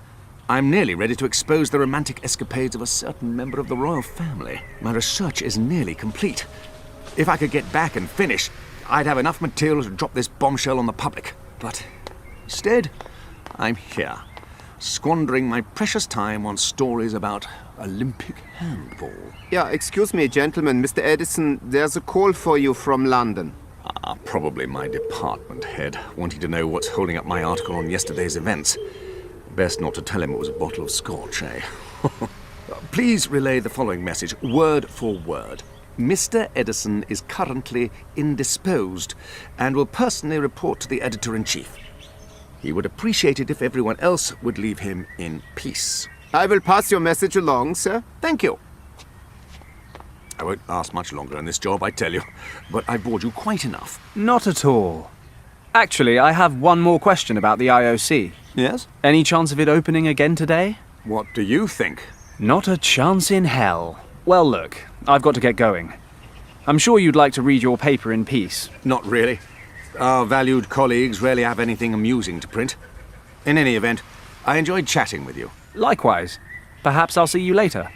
[SPEAKER 23] I'm nearly ready to expose the romantic escapades of a certain member of the royal family. My research is nearly complete. If I could get back and finish, I'd have enough material to drop this bombshell on the public. But instead, I'm here, squandering my precious time on stories about Olympic handball.
[SPEAKER 5] Yeah, excuse me, gentlemen. Mr. Edison, there's a call for you from London.
[SPEAKER 23] Probably my department head, wanting to know what's holding up my article on yesterday's events. Best not to tell him it was a bottle of scotch, eh? Please relay the following message, word for word. Mr. Edison is currently indisposed and will personally report to the editor-in-chief. He would appreciate it if everyone else would leave him in peace.
[SPEAKER 5] I will pass your message along, sir.
[SPEAKER 23] Thank you. I won't last much longer in this job, I tell you, but I've bored you quite enough.
[SPEAKER 14] Not at all. Actually, I have one more question about the IOC.
[SPEAKER 23] Yes?
[SPEAKER 14] Any chance of it opening again today?
[SPEAKER 23] What do you think?
[SPEAKER 14] Not a chance in hell. Well, look, I've got to get going. I'm sure you'd like to read your paper in peace.
[SPEAKER 23] Not really. Our valued colleagues rarely have anything amusing to print. In any event, I enjoyed chatting with you.
[SPEAKER 14] Likewise. Perhaps I'll see you later.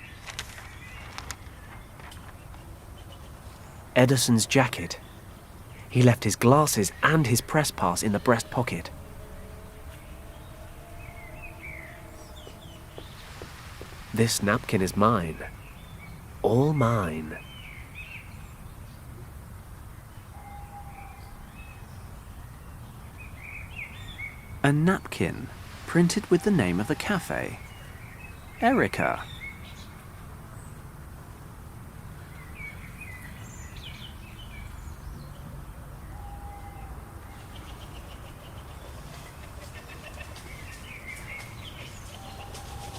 [SPEAKER 8] Edison's jacket. He left his glasses and his press pass in the breast pocket. This napkin is mine. All mine. A napkin printed with the name of the cafe. Erica.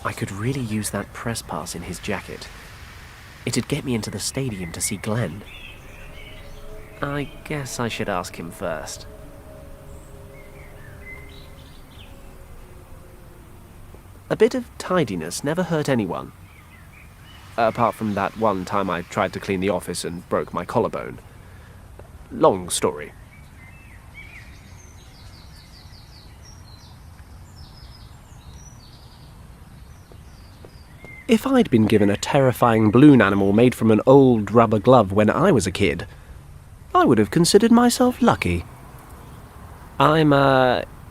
[SPEAKER 8] I could really use that press pass in his jacket. It'd get me into the stadium to see Glenn. I guess I should ask him first. A bit of tidiness never hurt anyone. Apart from that one time I tried to clean the office and broke my collarbone. Long story. If I'd been given a terrifying balloon animal made from an old rubber glove when I was a kid, I would have considered myself lucky.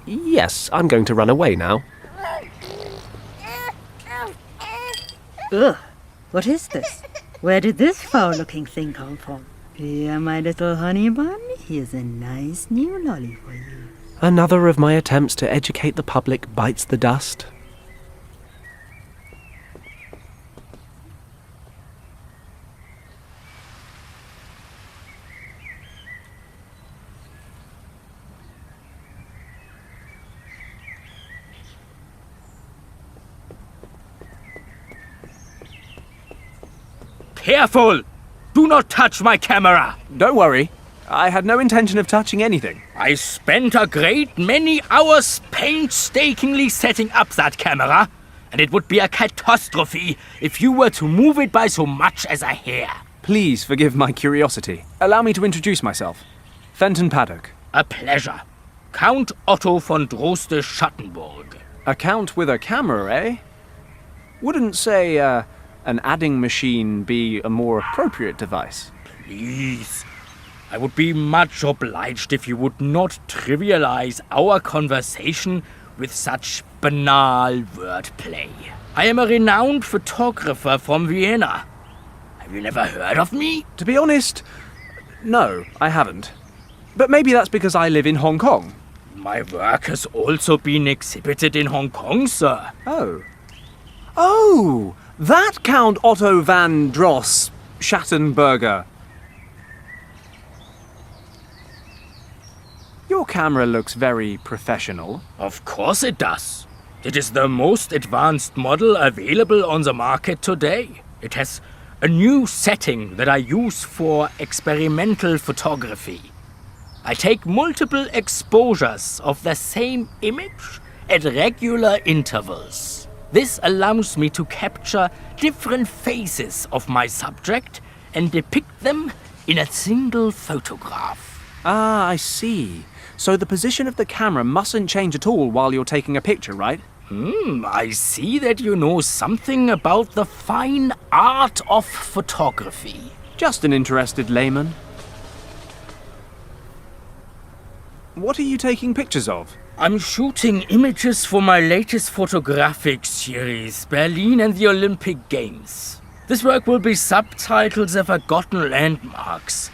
[SPEAKER 8] Yes, I'm going to run away now.
[SPEAKER 6] Ugh, what is this? Where did this foul-looking thing come from? Here, my little honey bun, here's a nice new lolly for you.
[SPEAKER 8] Another of my attempts to educate the public bites the dust.
[SPEAKER 3] Careful! Do not touch my camera!
[SPEAKER 14] Don't worry. I had no intention of touching anything.
[SPEAKER 3] I spent a great many hours painstakingly setting up that camera, and it would be a catastrophe if you were to move it by so much as a hair.
[SPEAKER 14] Please forgive my curiosity. Allow me to introduce myself. Fenton Paddock.
[SPEAKER 3] A pleasure. Count Otto von Droste-Schattenburg.
[SPEAKER 14] A count with a camera, eh? Wouldn't say, an adding machine be a more appropriate device?
[SPEAKER 3] Please. I would be much obliged if you would not trivialize our conversation with such banal wordplay. I am a renowned photographer from Vienna. Have you never heard of me?
[SPEAKER 14] To be honest, no, I haven't. But maybe that's because I live in Hong Kong.
[SPEAKER 3] My work has also been exhibited in Hong Kong, sir.
[SPEAKER 14] Oh. Oh! That Count Otto van Dross Schattenberger.
[SPEAKER 8] Your camera looks very professional.
[SPEAKER 21] Of course it does. It is the most advanced model available on the market today. It has a new setting that I use for experimental photography. I take multiple exposures of the same image at regular intervals. This allows me to capture different phases of my subject and depict them in a single photograph.
[SPEAKER 8] Ah, I see. So the position of the camera mustn't change at all while you're taking a picture, right?
[SPEAKER 21] I see that you know something about the fine art of photography.
[SPEAKER 8] Just an interested layman. What are you taking pictures of?
[SPEAKER 21] I'm shooting images for my latest photographic series, Berlin and the Olympic Games. This work will be subtitled The Forgotten Landmarks.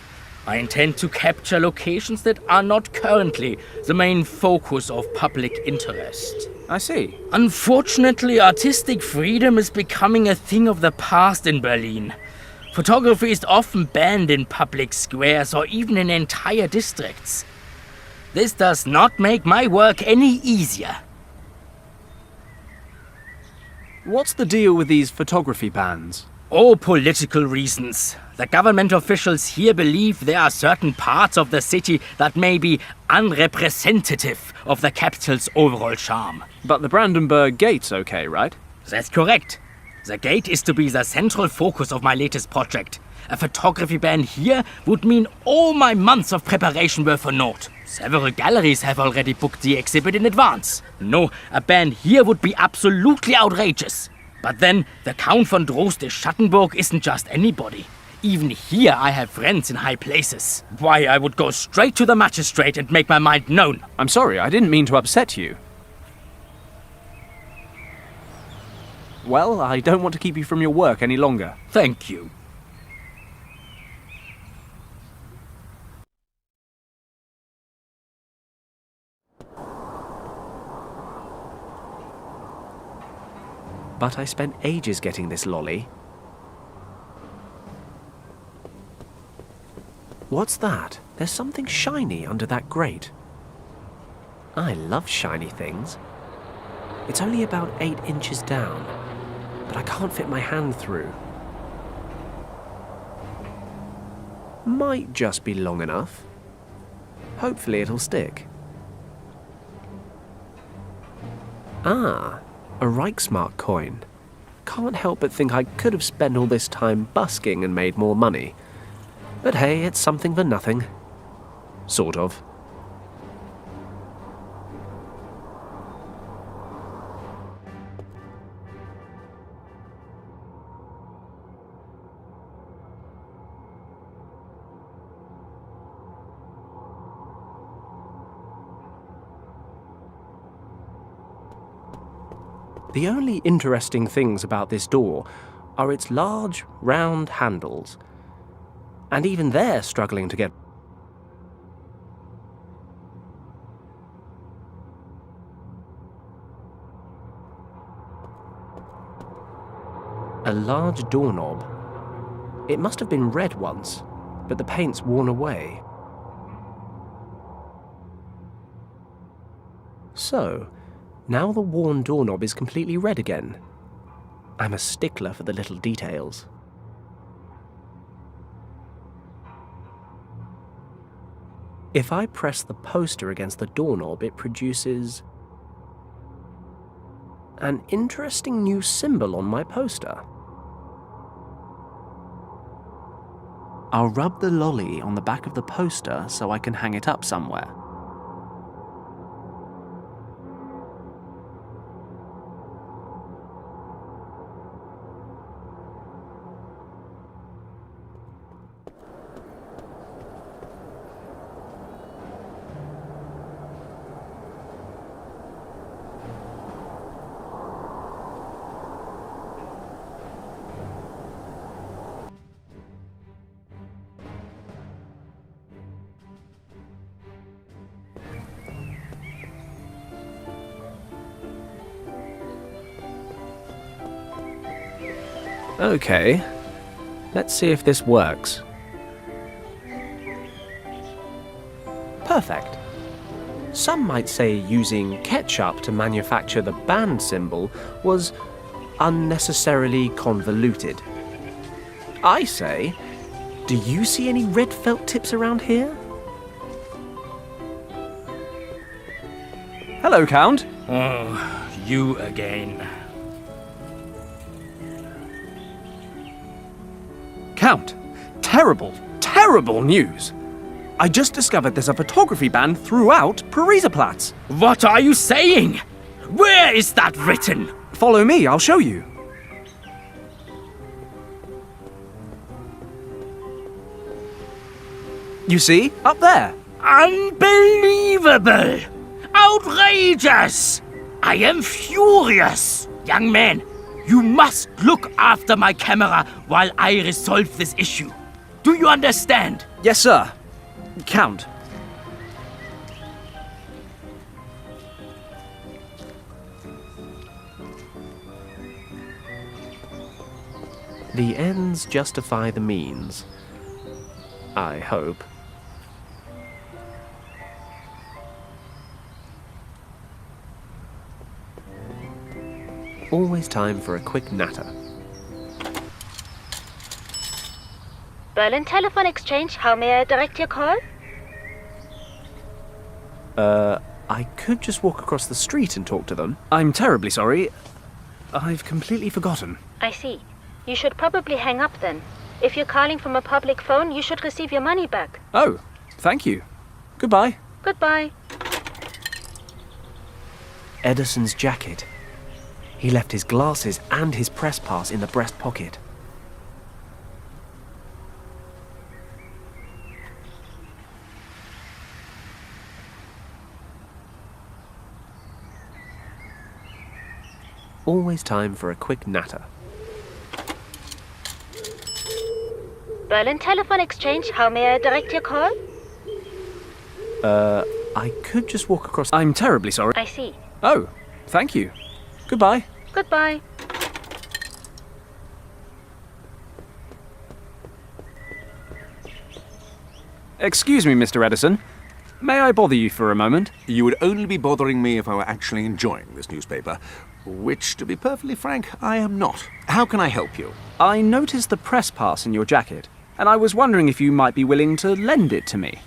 [SPEAKER 21] I intend to capture locations that are not currently the main focus of public interest.
[SPEAKER 8] I see.
[SPEAKER 21] Unfortunately, artistic freedom is becoming a thing of the past in Berlin. Photography is often banned in public squares or even in entire districts. This does not make my work any easier.
[SPEAKER 8] What's the deal with these photography bans?
[SPEAKER 21] Oh, political reasons. The government officials here believe there are certain parts of the city that may be unrepresentative of the capital's overall charm.
[SPEAKER 8] But the Brandenburg Gate's okay, right?
[SPEAKER 21] That's correct. The gate is to be the central focus of my latest project. A photography ban here would mean all my months of preparation were for naught. Several galleries have already booked the exhibit in advance. No, a ban here would be absolutely outrageous. But then, the Count von Droste-Schattenburg isn't just anybody. Even here I have friends in high places. Why, I would go straight to the magistrate and make my mind known.
[SPEAKER 8] I'm sorry, I didn't mean to upset you. Well, I don't want to keep you from your work any longer.
[SPEAKER 21] Thank you.
[SPEAKER 8] But I spent ages getting this lolly. What's that? There's something shiny under that grate. I love shiny things. It's only about 8 inches down, but I can't fit my hand through. Might just be long enough. Hopefully it'll stick. Ah, a Reichsmark coin. Can't help but think I could have spent all this time busking and made more money. But hey, it's something for nothing. Sort of. The only interesting things about this door are its large, round handles. And even they're struggling to get... A large doorknob. It must have been red once, but the paint's worn away. So, now the worn doorknob is completely red again. I'm a stickler for the little details. If I press the poster against the doorknob, it produces an interesting new symbol on my poster. I'll rub the lolly on the back of the poster so I can hang it up somewhere. Okay, let's see if this works. Perfect. Some might say using ketchup to manufacture the band symbol was unnecessarily convoluted. I say, do you see any red felt tips around here?
[SPEAKER 14] Hello, Count.
[SPEAKER 21] Oh, you again.
[SPEAKER 14] Count, terrible news. I just discovered there's a photography ban throughout Parisaplatz.
[SPEAKER 21] What are you saying? Where is that written?
[SPEAKER 14] Follow me, I'll show you. You see? Up there.
[SPEAKER 21] Unbelievable! Outrageous! I am furious! Young man, you must look after my camera while I resolve this issue. Do you understand?
[SPEAKER 14] Yes, sir. Count.
[SPEAKER 8] The ends justify the means. I hope. Always time for a quick natter.
[SPEAKER 2] Berlin Telephone Exchange, how may I direct your call?
[SPEAKER 8] I could just walk across the street and talk to them.
[SPEAKER 14] I'm terribly sorry. I've completely forgotten.
[SPEAKER 2] I see. You should probably hang up then. If you're calling from a public phone, you should receive your money back.
[SPEAKER 14] Oh, thank you. Goodbye.
[SPEAKER 2] Goodbye.
[SPEAKER 8] Edison's jacket. He left his glasses and his press pass in the breast pocket. Always time for a quick natter.
[SPEAKER 2] Berlin Telephone Exchange, how may I direct your call?
[SPEAKER 8] I could just walk across...
[SPEAKER 14] I'm terribly sorry.
[SPEAKER 2] I see.
[SPEAKER 14] Oh, thank you. Goodbye.
[SPEAKER 2] Goodbye.
[SPEAKER 14] Excuse me, Mr. Edison. May I bother you for a moment?
[SPEAKER 23] You would only be bothering me if I were actually enjoying this newspaper, which, to be perfectly frank, I am not. How can I help you?
[SPEAKER 14] I noticed the press pass in your jacket, and I was wondering if you might be willing to lend it to me.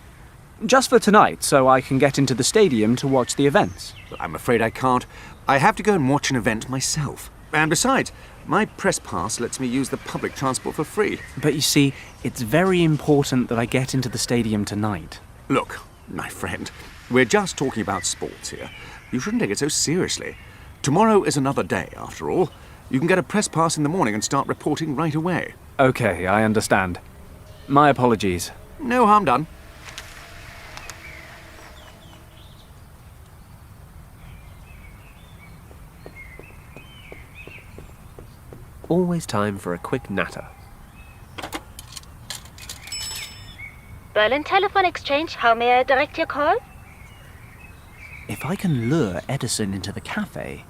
[SPEAKER 14] Just for tonight, so I can get into the stadium to watch the events.
[SPEAKER 23] I'm afraid I can't. I have to go and watch an event myself. And besides, my press pass lets me use the public transport for free.
[SPEAKER 8] But you see, it's very important that I get into the stadium tonight.
[SPEAKER 23] Look, my friend, we're just talking about sports here. You shouldn't take it so seriously. Tomorrow is another day, after all. You can get a press pass in the morning and start reporting right away.
[SPEAKER 14] Okay, I understand. My apologies.
[SPEAKER 23] No harm done.
[SPEAKER 8] Always time for a quick natter.
[SPEAKER 2] Berlin Telephone Exchange, how may I direct your call?
[SPEAKER 8] If I can lure Edison into the cafe,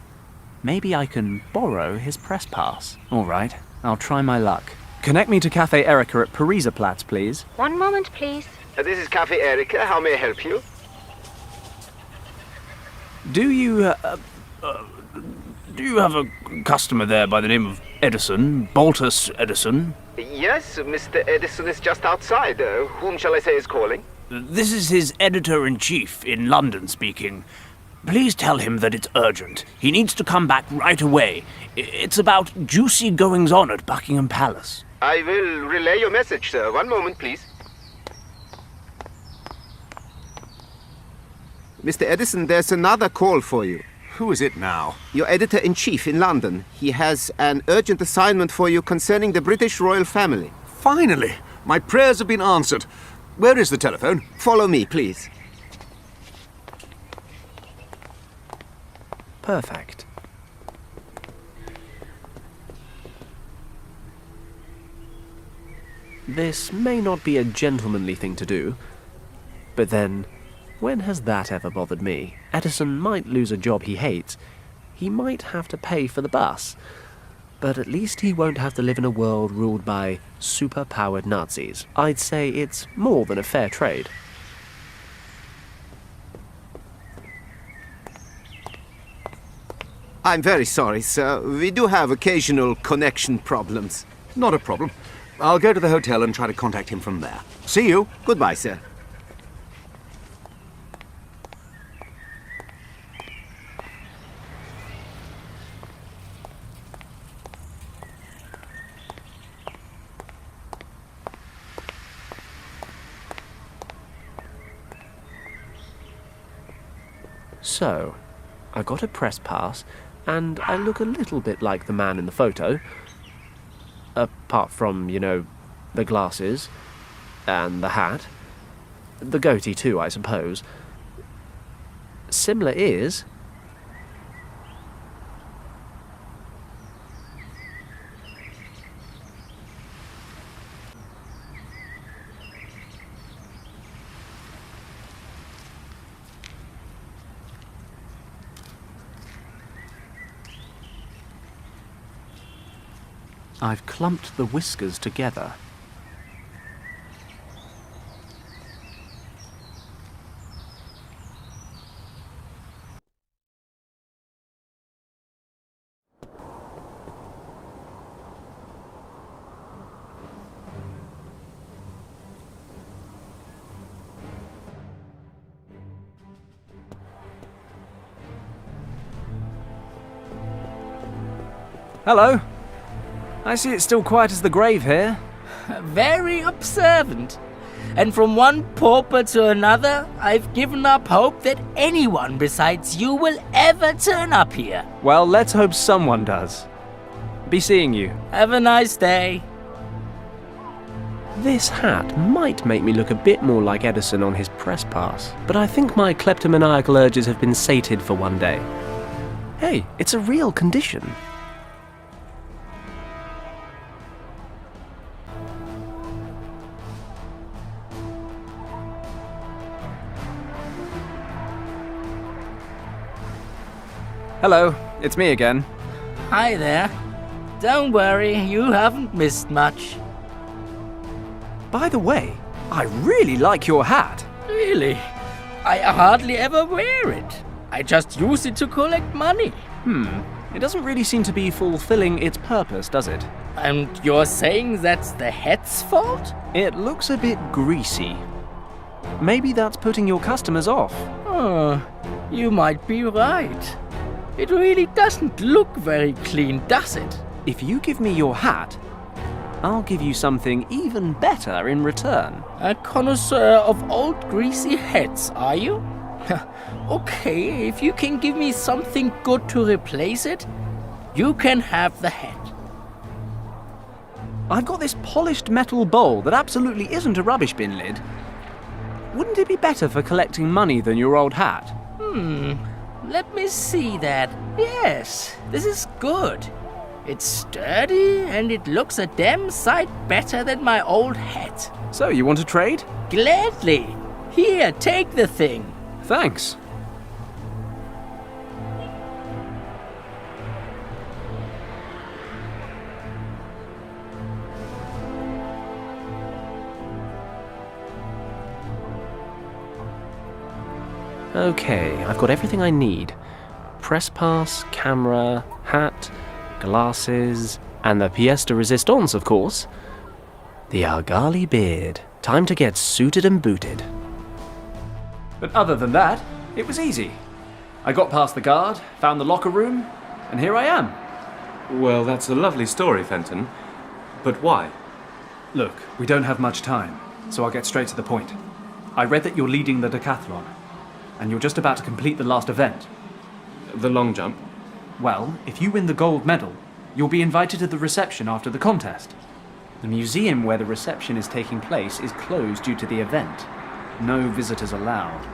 [SPEAKER 8] maybe I can borrow his press pass. All right, I'll try my luck.
[SPEAKER 14] Connect me to Cafe Erica at Parisaplatz, please.
[SPEAKER 2] One moment, please.
[SPEAKER 5] This is Cafe Erica. How may I help you?
[SPEAKER 14] Do you have a customer there by the name of Edison, Baltus Edison?
[SPEAKER 5] Yes, Mr. Edison is just outside. Whom shall I say is calling?
[SPEAKER 19] This is his editor-in-chief in London speaking. Please tell him that it's urgent. He needs to come back right away. It's about juicy goings-on at Buckingham Palace.
[SPEAKER 5] I will relay your message, sir. One moment, please. Mr. Edison, there's another call for you.
[SPEAKER 23] Who is it now?
[SPEAKER 5] Your editor-in-chief in London. He has an urgent assignment for you concerning the British royal family.
[SPEAKER 23] Finally! My prayers have been answered. Where is the telephone?
[SPEAKER 5] Follow me, please.
[SPEAKER 8] Perfect. This may not be a gentlemanly thing to do, but then, when has that ever bothered me? Edison might lose a job he hates. He might have to pay for the bus. But at least he won't have to live in a world ruled by super-powered Nazis. I'd say it's more than a fair trade.
[SPEAKER 5] I'm very sorry, sir. We do have occasional connection problems.
[SPEAKER 23] Not a problem. I'll go to the hotel and try to contact him from there. See you.
[SPEAKER 5] Goodbye, sir.
[SPEAKER 11] So, I got a press pass, and I look a little bit like the man in the photo. Apart from, you know, the glasses, and the hat. The goatee too, I suppose. Similar ears. I've clumped the whiskers together.
[SPEAKER 14] Hello. I see it's still quiet as the grave here.
[SPEAKER 21] Very observant. And from one pauper to another, I've given up hope that anyone besides you will ever turn up here.
[SPEAKER 14] Well, let's hope someone does. Be seeing you.
[SPEAKER 21] Have a nice day.
[SPEAKER 11] This hat might make me look a bit more like Edison on his press pass, but I think my kleptomaniacal urges have been sated for one day. Hey, it's a real condition.
[SPEAKER 14] Hello, it's me again.
[SPEAKER 21] Hi there. Don't worry, you haven't missed much.
[SPEAKER 14] By the way, I really like your hat.
[SPEAKER 21] Really? I hardly ever wear it. I just use it to collect money.
[SPEAKER 14] It doesn't really seem to be fulfilling its purpose, does it?
[SPEAKER 21] And you're saying that's the hat's fault?
[SPEAKER 14] It looks a bit greasy. Maybe that's putting your customers off.
[SPEAKER 21] Oh, you might be right. It really doesn't look very clean, does it?
[SPEAKER 14] If you give me your hat, I'll give you something even better in return.
[SPEAKER 21] A connoisseur of old greasy hats, are you? Okay, if you can give me something good to replace it, you can have the hat.
[SPEAKER 14] I've got this polished metal bowl that absolutely isn't a rubbish bin lid. Wouldn't it be better for collecting money than your old hat?
[SPEAKER 21] Let me see that. Yes, this is good. It's sturdy and it looks a damn sight better than my old hat.
[SPEAKER 14] So, you want to trade?
[SPEAKER 21] Gladly. Here, take the thing.
[SPEAKER 14] Thanks.
[SPEAKER 11] Okay, I've got everything I need. Press pass, camera, hat, glasses, and the pièce de résistance, of course. The Argali beard. Time to get suited and booted.
[SPEAKER 14] But other than that, it was easy. I got past the guard, found the locker room, and here I am.
[SPEAKER 1] Well, that's a lovely story, Fenton. But why?
[SPEAKER 14] Look, we don't have much time, so I'll get straight to the point. I read that you're leading the decathlon, and you're just about to complete the last event.
[SPEAKER 1] The long jump?
[SPEAKER 14] Well, if you win the gold medal, you'll be invited to the reception after the contest. The museum where the reception is taking place is closed due to the event. No visitors allowed.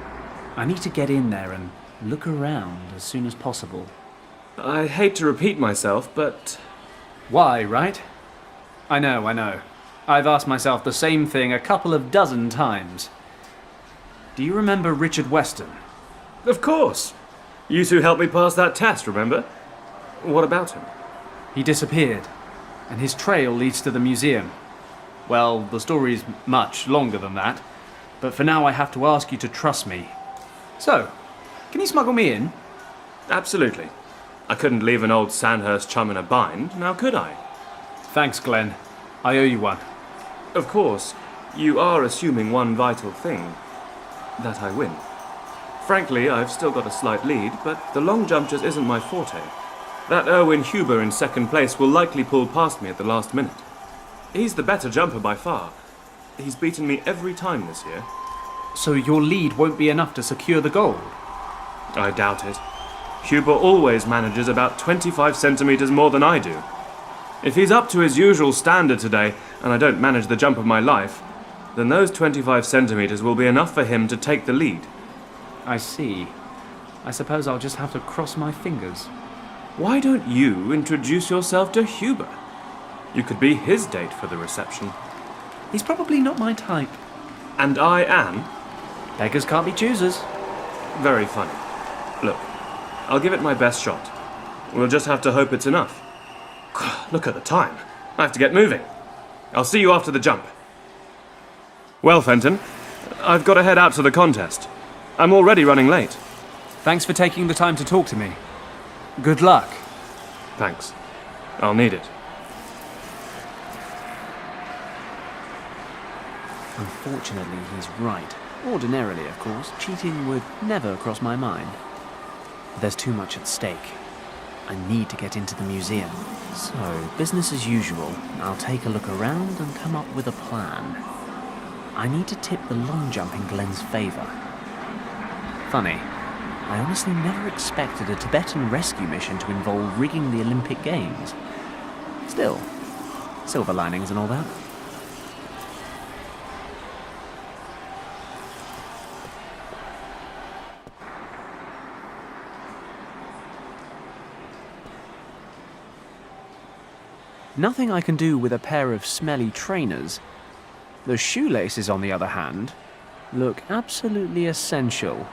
[SPEAKER 14] I need to get in there and look around as soon as possible.
[SPEAKER 1] I hate to repeat myself, but...
[SPEAKER 14] Why, right? I know. I've asked myself the same thing a couple of dozen times. Do you remember Richard Weston?
[SPEAKER 1] Of course. You two helped me pass that test, remember? What about him?
[SPEAKER 14] He disappeared, and his trail leads to the museum. Well, the story's much longer than that, but for now I have to ask you to trust me. So, can you smuggle me in?
[SPEAKER 1] Absolutely. I couldn't leave an old Sandhurst chum in a bind, now could I?
[SPEAKER 9] Thanks, Glenn. I owe you one.
[SPEAKER 1] Of course, you are assuming one vital thing. That I win. Frankly, I've still got a slight lead, but the long jump just isn't my forte. That Erwin Huber in second place will likely pull past me at the last minute. He's the better jumper by far. He's beaten me every time this year.
[SPEAKER 9] So your lead won't be enough to secure the gold?
[SPEAKER 1] I doubt it. Huber always manages about 25 centimetres more than I do. If he's up to his usual standard today, and I don't manage the jump of my life, then those 25 centimetres will be enough for him to take the lead.
[SPEAKER 9] I see. I suppose I'll just have to cross my fingers.
[SPEAKER 1] Why don't you introduce yourself to Huber? You could be his date for the reception.
[SPEAKER 9] He's probably not my type.
[SPEAKER 1] And I am?
[SPEAKER 9] Beggars can't be choosers.
[SPEAKER 1] Very funny. Look, I'll give it my best shot. We'll just have to hope it's enough. Look at the time. I have to get moving. I'll see you after the jump. Well, Fenton, I've got to head out to the contest. I'm already running late.
[SPEAKER 9] Thanks for taking the time to talk to me. Good luck.
[SPEAKER 1] Thanks. I'll need it.
[SPEAKER 11] Unfortunately, he's right. Ordinarily, of course, cheating would never cross my mind. There's too much at stake. I need to get into the museum. So, business as usual. I'll take a look around and come up with a plan. I need to tip the long jump in Glenn's favour. Funny, I honestly never expected a Tibetan rescue mission to involve rigging the Olympic Games. Still, silver linings and all that. Nothing I can do with a pair of smelly trainers. The shoelaces, on the other hand, look absolutely essential.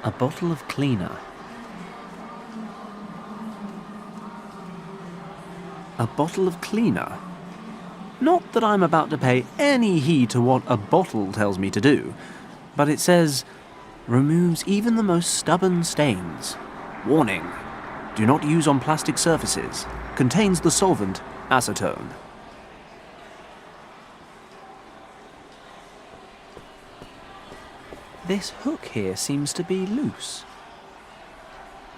[SPEAKER 11] A bottle of cleaner. A bottle of cleaner? Not that I'm about to pay any heed to what a bottle tells me to do, but it says, removes even the most stubborn stains. Warning, do not use on plastic surfaces. Contains the solvent acetone. This hook here seems to be loose.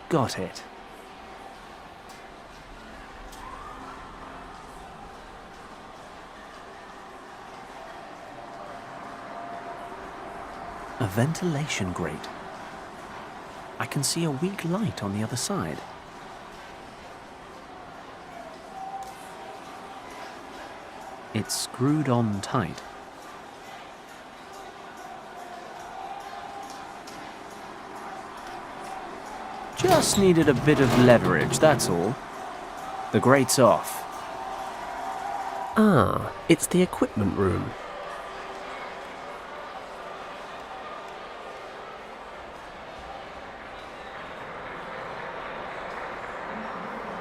[SPEAKER 11] Got it. A ventilation grate. I can see a weak light on the other side. It's screwed on tight. Just needed a bit of leverage, that's all. The grate's off. Ah, it's the equipment room.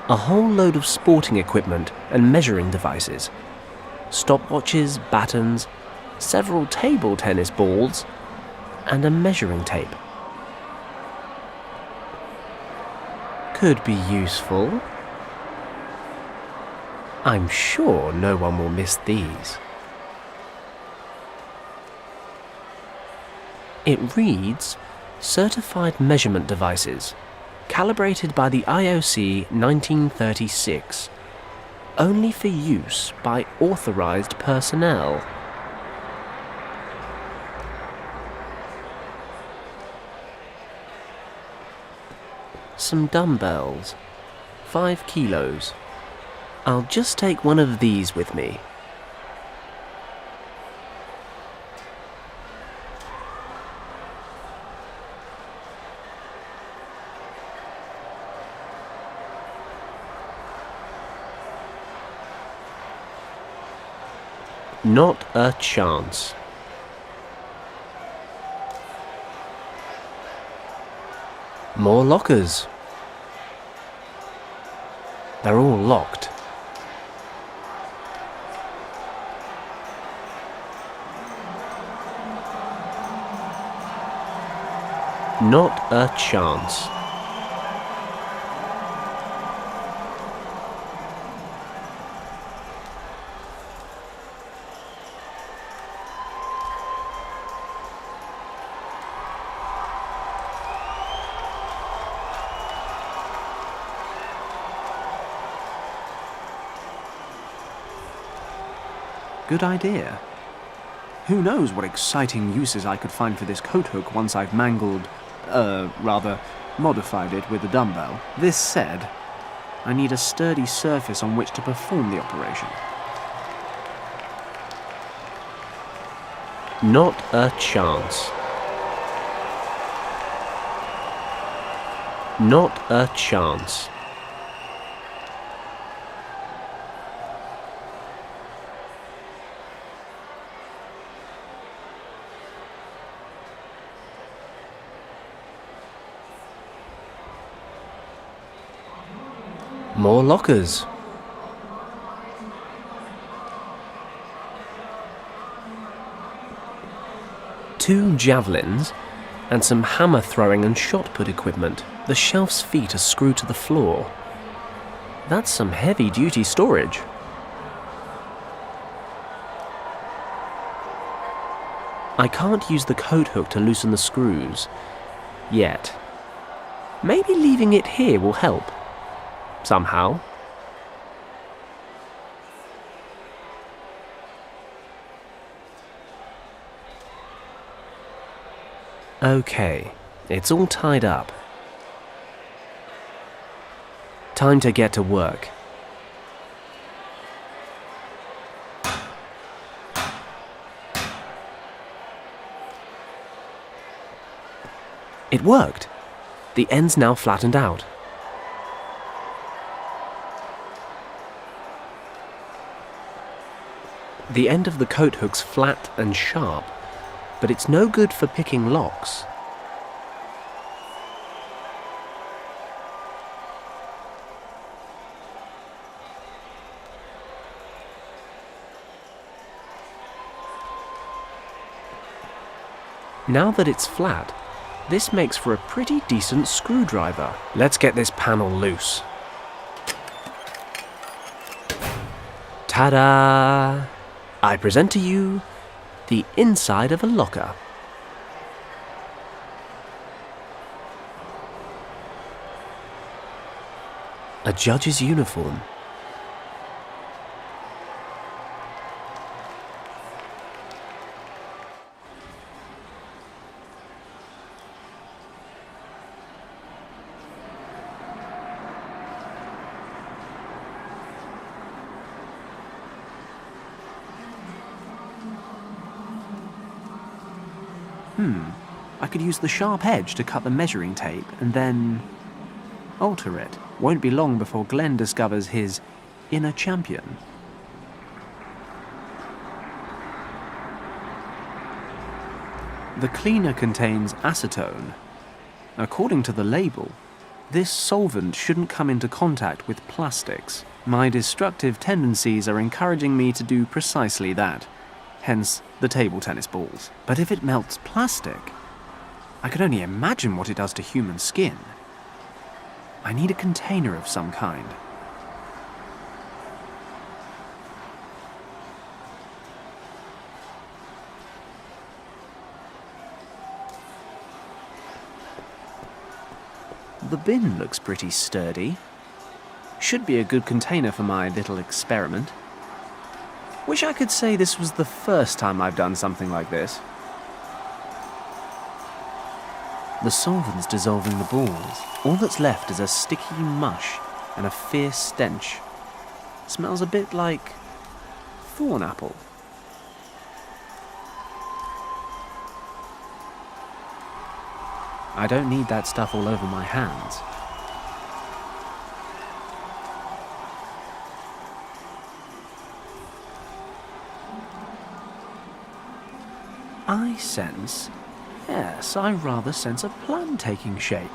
[SPEAKER 11] A whole load of sporting equipment and measuring devices. Stopwatches, batons, several table tennis balls, and a measuring tape. Could be useful. I'm sure no one will miss these. It reads, Certified Measurement Devices, calibrated by the IOC 1936, only for use by authorized personnel. Some dumbbells, 5 kilos. I'll just take one of these with me. Not a chance. More lockers. They're all locked. Not a chance.
[SPEAKER 8] Good idea. Who knows what exciting uses I could find for this coat hook once I've rather modified it with a dumbbell. This said, I need a sturdy surface on which to perform the operation.
[SPEAKER 11] Not a chance. Not a chance. More lockers. Two javelins and some hammer throwing and shot put equipment. The shelf's feet are screwed to the floor. That's some heavy duty storage. I can't use the coat hook to loosen the screws yet. Maybe leaving it here will help. Somehow. Okay, it's all tied up. Time to get to work. It worked. The end's now flattened out. The end of the coat hook's flat and sharp, but it's no good for picking locks. Now that it's flat, this makes for a pretty decent screwdriver. Let's get this panel loose. Ta-da! I present to you the inside of a locker. A judge's uniform. I could use the sharp edge to cut the measuring tape and then alter it. Won't be long before Glenn discovers his inner champion. The cleaner contains acetone. According to the label, this solvent shouldn't come into contact with plastics. My destructive tendencies are encouraging me to do precisely that. Hence the table tennis balls. But if it melts plastic, I can only imagine what it does to human skin. I need a container of some kind. The bin looks pretty sturdy. Should be a good container for my little experiment. Wish I could say this was the first time I've done something like this. The solvent's dissolving the balls. All that's left is a sticky mush and a fierce stench. Smells a bit like thorn apple. I don't need that stuff all over my hands. I sense... Yes, I rather sense a plan taking shape.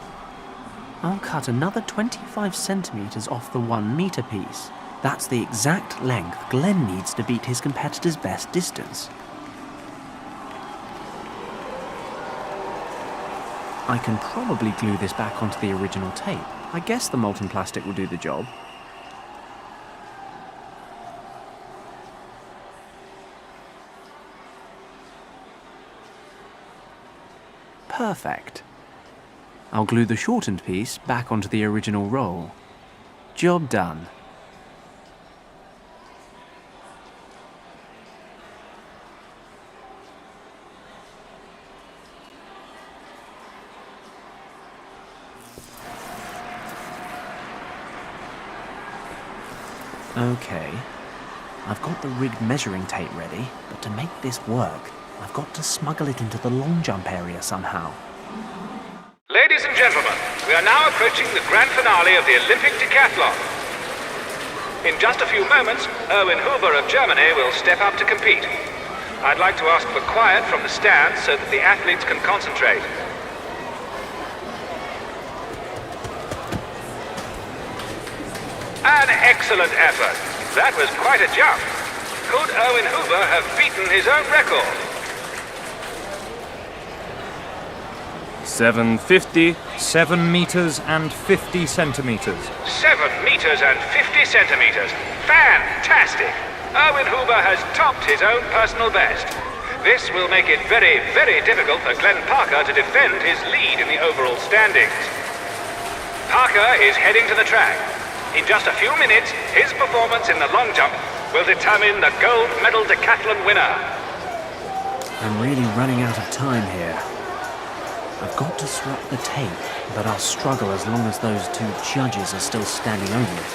[SPEAKER 11] I'll cut another 25 centimeters off the 1 meter piece. That's the exact length Glenn needs to beat his competitor's best distance.
[SPEAKER 8] I can probably glue this back onto the original tape. I guess the molten plastic will do the job. Perfect. I'll glue the shortened piece back onto the original roll. Job done. Okay, I've got the rigged measuring tape ready, but to make this work, I've got to smuggle it into the long jump area somehow.
[SPEAKER 10] Ladies and gentlemen, we are now approaching the grand finale of the Olympic decathlon. In just a few moments, Erwin Huber of Germany will step up to compete. I'd like to ask for quiet from the stands so that the athletes can concentrate. An excellent effort. That was quite a jump. Could Erwin Huber have beaten his own record?
[SPEAKER 1] 750.
[SPEAKER 7] 7 meters and 50 centimeters.
[SPEAKER 10] 7 meters and 50 centimeters. Fantastic! Erwin Huber has topped his own personal best. This will make it very, very difficult for Glenn Parker to defend his lead in the overall standings. Parker is heading to the track. In just a few minutes, his performance in the long jump will determine the gold medal decathlon winner.
[SPEAKER 8] I'm really running out of time here. I've got to swap the tape, but I'll struggle as long as those two judges are still standing over it.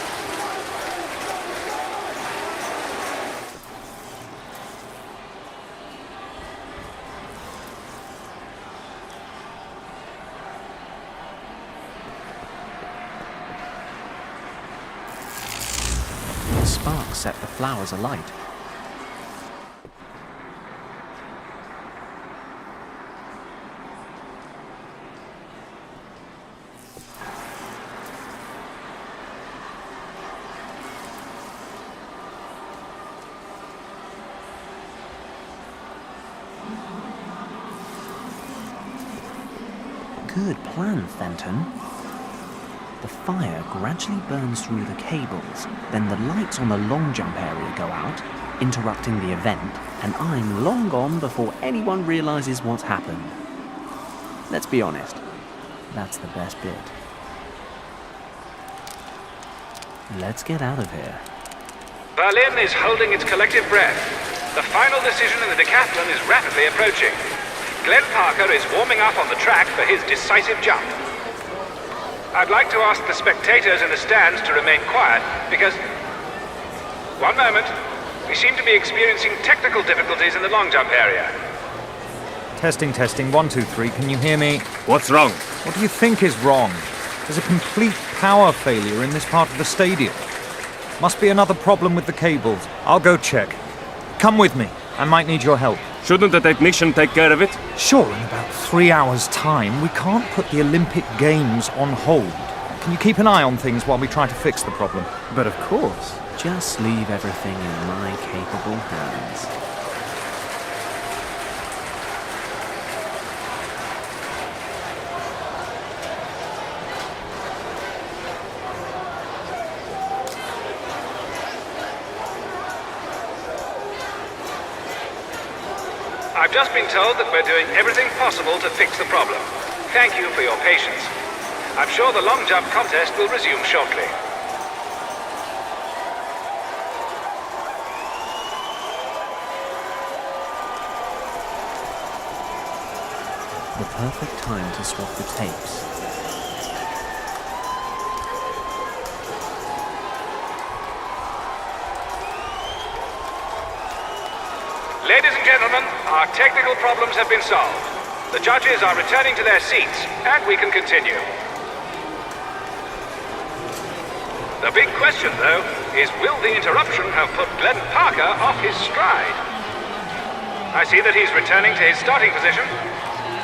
[SPEAKER 8] The sparks set the flowers alight. Good plan, Fenton. The fire gradually burns through the cables, then the lights on the long jump area go out, interrupting the event, and I'm long gone before anyone realizes what's happened. Let's be honest, that's the best bit. Let's get out of here.
[SPEAKER 10] Berlin is holding its collective breath. The final decision in the decathlon is rapidly approaching. Glenn Parker is warming up on the track for his decisive jump. I'd like to ask the spectators in the stands to remain quiet because... One moment. We seem to be experiencing technical difficulties in the long jump area.
[SPEAKER 7] Testing, 1, 2, 3. Can you hear me?
[SPEAKER 1] What's wrong?
[SPEAKER 7] What do you think is wrong? There's a complete power failure in this part of the stadium. Must be another problem with the cables. I'll go check. Come with me. I might need your help.
[SPEAKER 1] Shouldn't the technician take care of it?
[SPEAKER 7] Sure, in about 3 hours' time. We can't put the Olympic Games on hold. Can you keep an eye on things while we try to fix the problem?
[SPEAKER 8] But of course. Just leave everything in my capable hands.
[SPEAKER 10] I've just been told that we're doing everything possible to fix the problem. Thank you for your patience. I'm sure the long jump contest will resume shortly.
[SPEAKER 8] The perfect time to swap the tapes.
[SPEAKER 10] Ladies and gentlemen, our technical problems have been solved. The judges are returning to their seats, and we can continue. The big question, though, is will the interruption have put Glenn Parker off his stride? I see that he's returning to his starting position.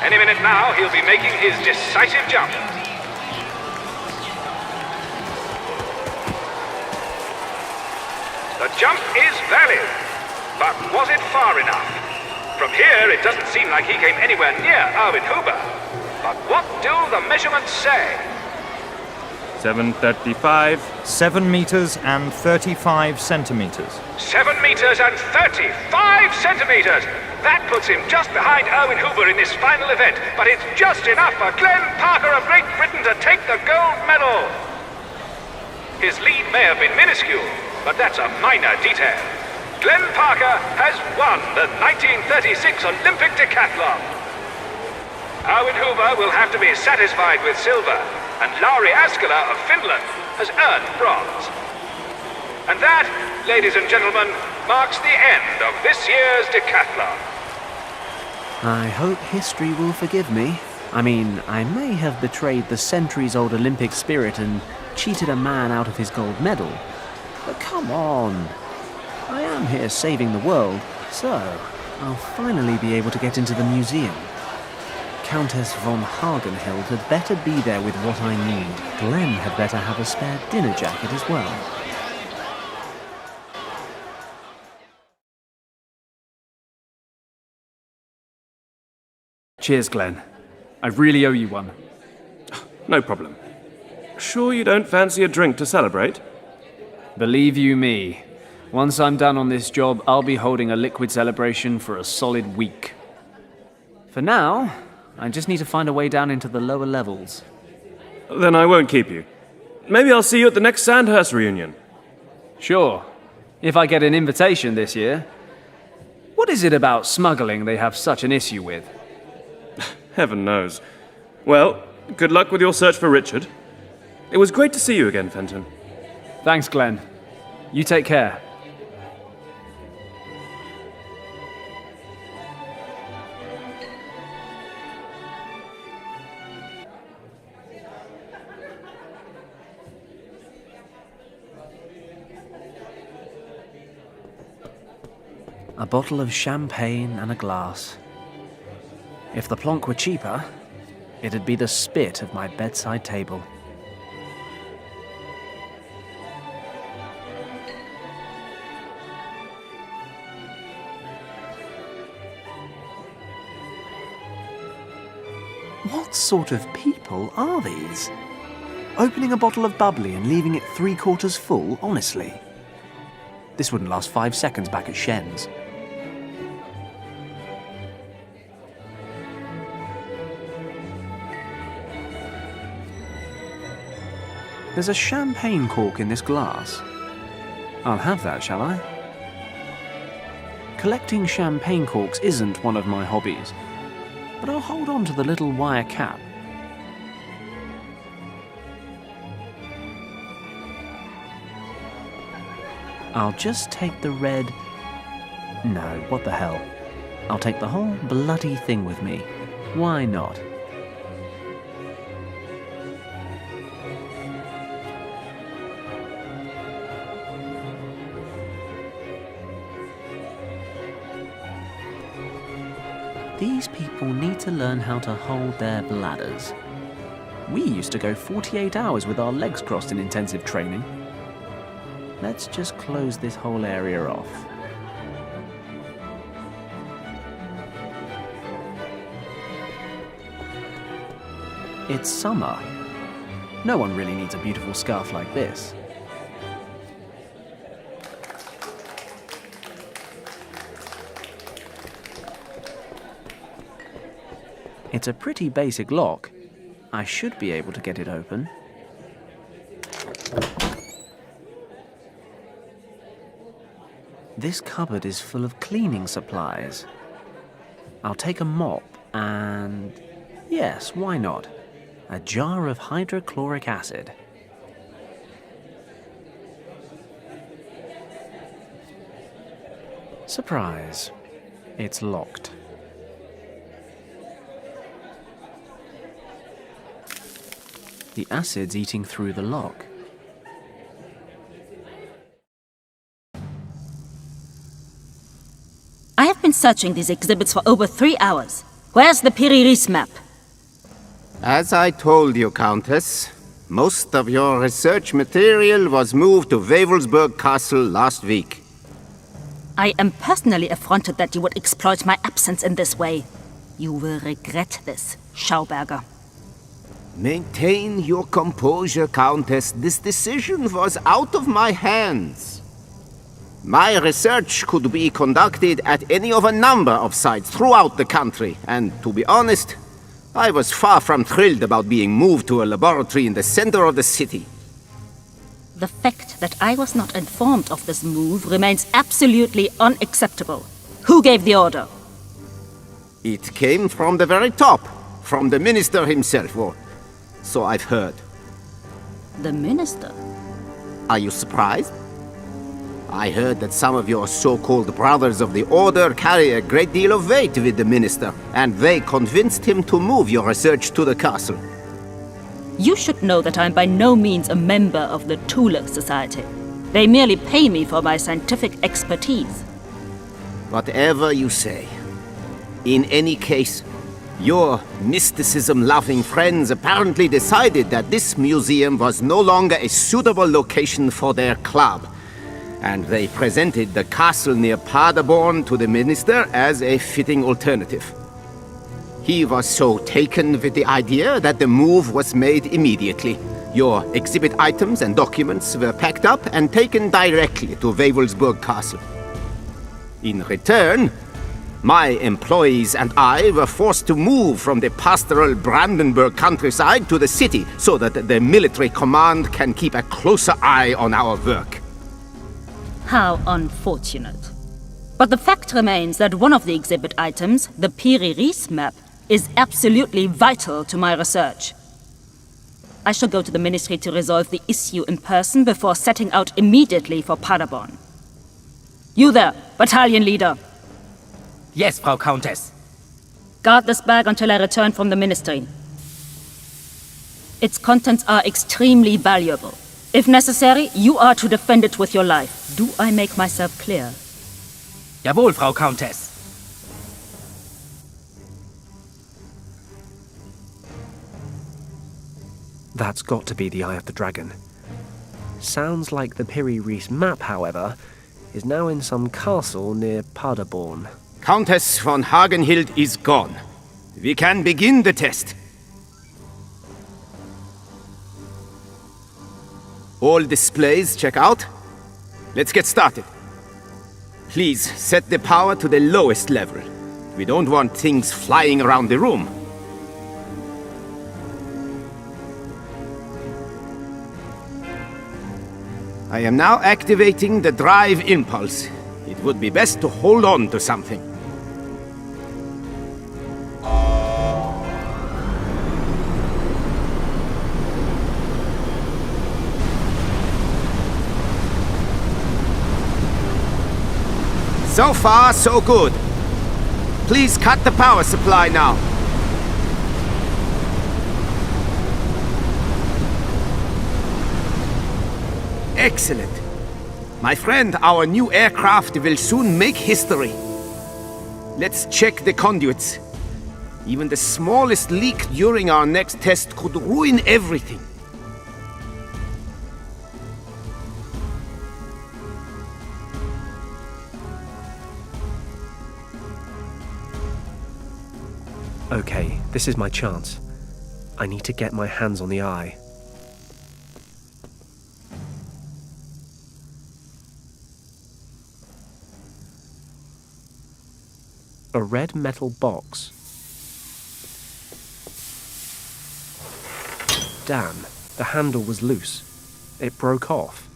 [SPEAKER 10] Any minute now, he'll be making his decisive jump. The jump is valid. But was it far enough? From here, it doesn't seem like he came anywhere near Erwin Huber. But what do the measurements say?
[SPEAKER 1] 7:35.
[SPEAKER 7] 7 meters and 35 centimeters.
[SPEAKER 10] 7 meters and 35 centimeters! That puts him just behind Erwin Huber in this final event, but it's just enough for Glenn Parker of Great Britain to take the gold medal. His lead may have been minuscule, but that's a minor detail. Glenn Parker has won the 1936 Olympic decathlon. Erwin Huber will have to be satisfied with silver, and Lauri Askela of Finland has earned bronze. And that, ladies and gentlemen, marks the end of this year's decathlon.
[SPEAKER 11] I hope history will forgive me. I mean, I may have betrayed the centuries-old Olympic spirit and cheated a man out of his gold medal. But come on. I am here saving the world, so I'll finally be able to get into the museum. Countess von Hagenhild had better be there with what I need. Glenn had better have a spare dinner jacket as well.
[SPEAKER 9] Cheers, Glenn. I really owe you one.
[SPEAKER 1] No problem. Sure you don't fancy a drink to celebrate?
[SPEAKER 9] Believe you me, once I'm done on this job, I'll be holding a liquid celebration for a solid week. For now, I just need to find a way down into the lower levels.
[SPEAKER 1] Then I won't keep you. Maybe I'll see you at the next Sandhurst reunion.
[SPEAKER 9] Sure, if I get an invitation this year. What is it about smuggling they have such an issue with?
[SPEAKER 1] Heaven knows. Well, good luck with your search for Richard. It was great to see you again, Fenton.
[SPEAKER 9] Thanks, Glenn. You take care.
[SPEAKER 11] A bottle of champagne and a glass. If the plonk were cheaper, it'd be the spit of my bedside table. What sort of people are these? Opening a bottle of bubbly and leaving it 3/4 full, honestly. This wouldn't last 5 seconds back at Shen's. There's a champagne cork in this glass. I'll have that, shall I? Collecting champagne corks isn't one of my hobbies, but I'll hold on to the little wire cap. I'll just take the red... No, what the hell. I'll take the whole bloody thing with me. Why not? These people need to learn how to hold their bladders. We used to go 48 hours with our legs crossed in intensive training. Let's just close this whole area off. It's summer. No one really needs a beautiful scarf like this. It's a pretty basic lock. I should be able to get it open. This cupboard is full of cleaning supplies. I'll take a mop and... yes, why not? A jar of hydrochloric acid. Surprise. It's locked. The acid's eating through the lock.
[SPEAKER 13] I have been searching these exhibits for over 3 hours. Where's the Piri-Reis map?
[SPEAKER 5] As I told you, Countess, most of your research material was moved to Wewelsburg Castle last week.
[SPEAKER 13] I am personally affronted that you would exploit my absence in this way. You will regret this, Schauberger.
[SPEAKER 5] Maintain your composure, Countess. This decision was out of my hands. My research could be conducted at any of a number of sites throughout the country, and to be honest, I was far from thrilled about being moved to a laboratory in the center of the city.
[SPEAKER 13] The fact that I was not informed of this move remains absolutely unacceptable. Who gave the order?
[SPEAKER 5] It came from the very top, from the minister himself, or so I've heard.
[SPEAKER 13] The minister?
[SPEAKER 5] Are you surprised? I heard that some of your so-called brothers of the Order carry a great deal of weight with the minister, and they convinced him to move your research to the castle.
[SPEAKER 13] You should know that I'm by no means a member of the Tulip Society. They merely pay me for my scientific expertise.
[SPEAKER 5] Whatever you say. In any case, your mysticism-loving friends apparently decided that this museum was no longer a suitable location for their club, and they presented the castle near Paderborn to the minister as a fitting alternative. He was so taken with the idea that the move was made immediately. Your exhibit items and documents were packed up and taken directly to Wewelsburg Castle. In return, my employees and I were forced to move from the pastoral Brandenburg countryside to the city so that the military command can keep a closer eye on our work.
[SPEAKER 13] How unfortunate. But the fact remains that one of the exhibit items, the Piri-Reis map, is absolutely vital to my research. I shall go to the ministry to resolve the issue in person before setting out immediately for Paderborn. You there, battalion leader.
[SPEAKER 21] Yes, Frau Countess.
[SPEAKER 13] Guard this bag until I return from the ministry. Its contents are extremely valuable. If necessary, you are to defend it with your life. Do I make myself clear?
[SPEAKER 21] Jawohl, Frau Countess.
[SPEAKER 11] That's got to be the Eye of the Dragon. Sounds like the Piri-Reis map, however, is now in some castle near Paderborn.
[SPEAKER 5] Countess von Hagenhild is gone. We can begin the test. All displays check out. Let's get started. Please set the power to the lowest level. We don't want things flying around the room. I am now activating the drive impulse. It would be best to hold on to something. So far, so good. Please cut the power supply now. Excellent. My friend, our new aircraft will soon make history. Let's check the conduits. Even the smallest leak during our next test could ruin everything.
[SPEAKER 11] Okay, this is my chance. I need to get my hands on the eye. A red metal box. Damn, the handle was loose. It broke off.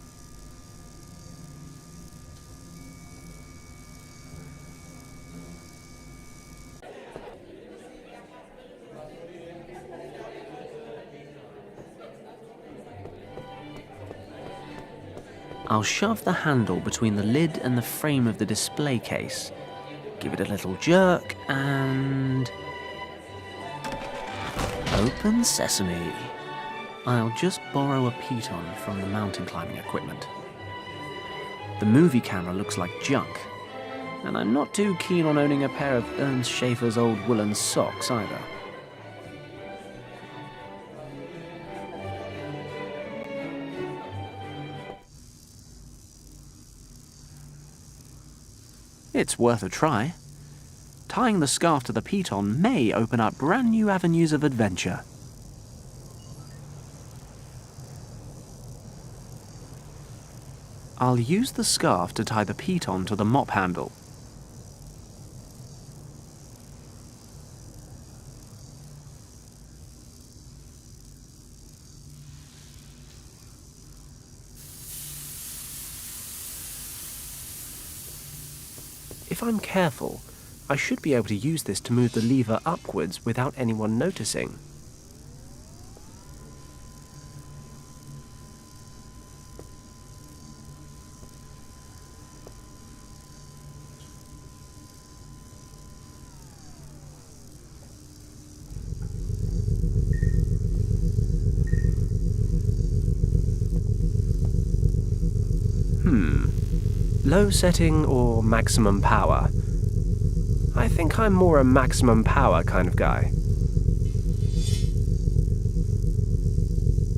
[SPEAKER 11] I'll shove the handle between the lid and the frame of the display case. Give it a little jerk, and... Open sesame. I'll just borrow a piton from the mountain climbing equipment. The movie camera looks like junk, and I'm not too keen on owning a pair of Ernst Schaefer's old woolen socks either. It's worth a try. Tying the scarf to the piton may open up brand new avenues of adventure. I'll use the scarf to tie the peat on to the mop handle. If I'm careful, I should be able to use this to move the lever upwards without anyone noticing. Low setting or maximum power? I think I'm more a maximum power kind of guy.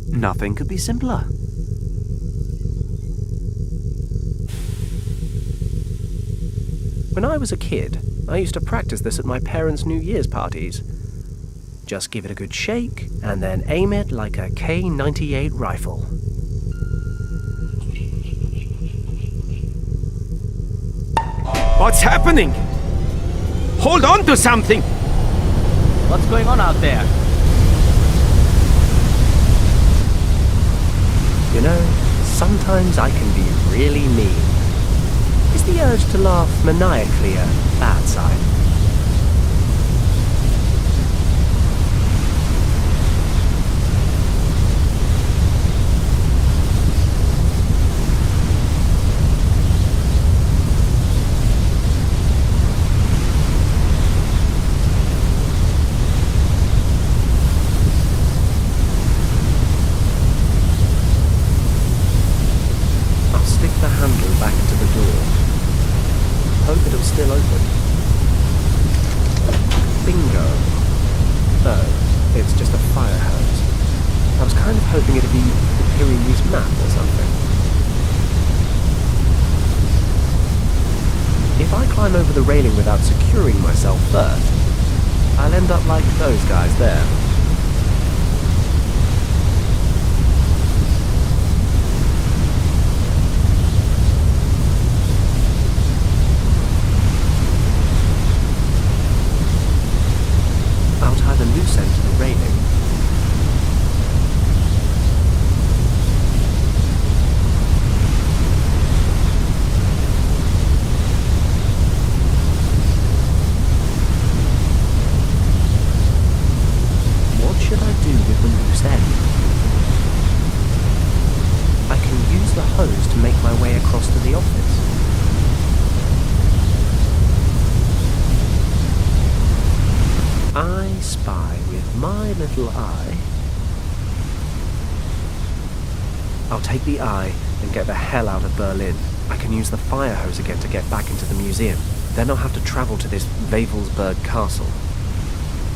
[SPEAKER 11] Nothing could be simpler. When I was a kid, I used to practice this at my parents' New Year's parties. Just give it a good shake, and then aim it like a K-98 rifle.
[SPEAKER 23] What's happening? Hold on to something!
[SPEAKER 21] What's going on out there?
[SPEAKER 11] You know, sometimes I can be really mean. Is the urge to laugh maniacally a bad sign? Still open. Bingo. Oh, it's just a fire hose. I was kind of hoping it'd be the Pyrenees map or something. If I climb over the railing without securing myself first, I'll end up like those guys there. Loose end to the railing. What should I do with the loose end? I can use the hose to make my way across to the office. I spy with my little eye. I'll take the eye and get the hell out of Berlin. I can use the fire hose again to get back into the museum. Then I'll have to travel to this Wavelsberg castle.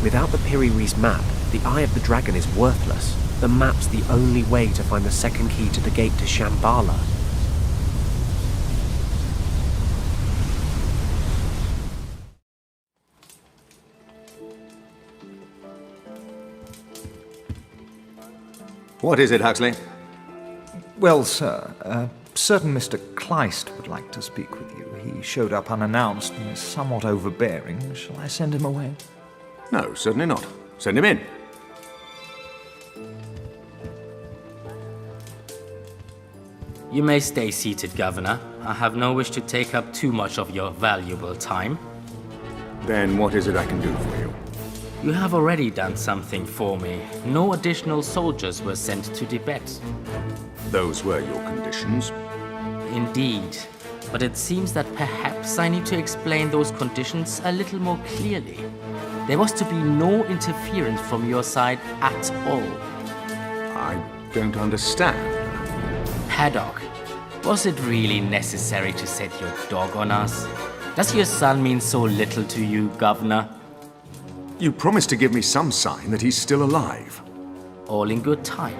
[SPEAKER 11] Without the Pyrenees map, the Eye of the Dragon is worthless. The map's the only way to find the second key to the gate to Shambhala.
[SPEAKER 23] What is it, Huxley?
[SPEAKER 7] Well, sir, a certain Mr. Kleist would like to speak with you. He showed up unannounced and is somewhat overbearing. Shall I send him away?
[SPEAKER 23] No, certainly not. Send him in.
[SPEAKER 12] You may stay seated, Governor. I have no wish to take up too much of your valuable time.
[SPEAKER 23] Then what is it I can do for you?
[SPEAKER 12] You have already done something for me. No additional soldiers were sent to Tibet.
[SPEAKER 23] Those were your conditions?
[SPEAKER 12] Indeed. But it seems that perhaps I need to explain those conditions a little more clearly. There was to be no interference from your side at all.
[SPEAKER 23] I don't understand.
[SPEAKER 12] Paddock, was it really necessary to set your dog on us? Does your son mean so little to you, Governor?
[SPEAKER 23] You promised to give me some sign that he's still alive.
[SPEAKER 12] All in good time.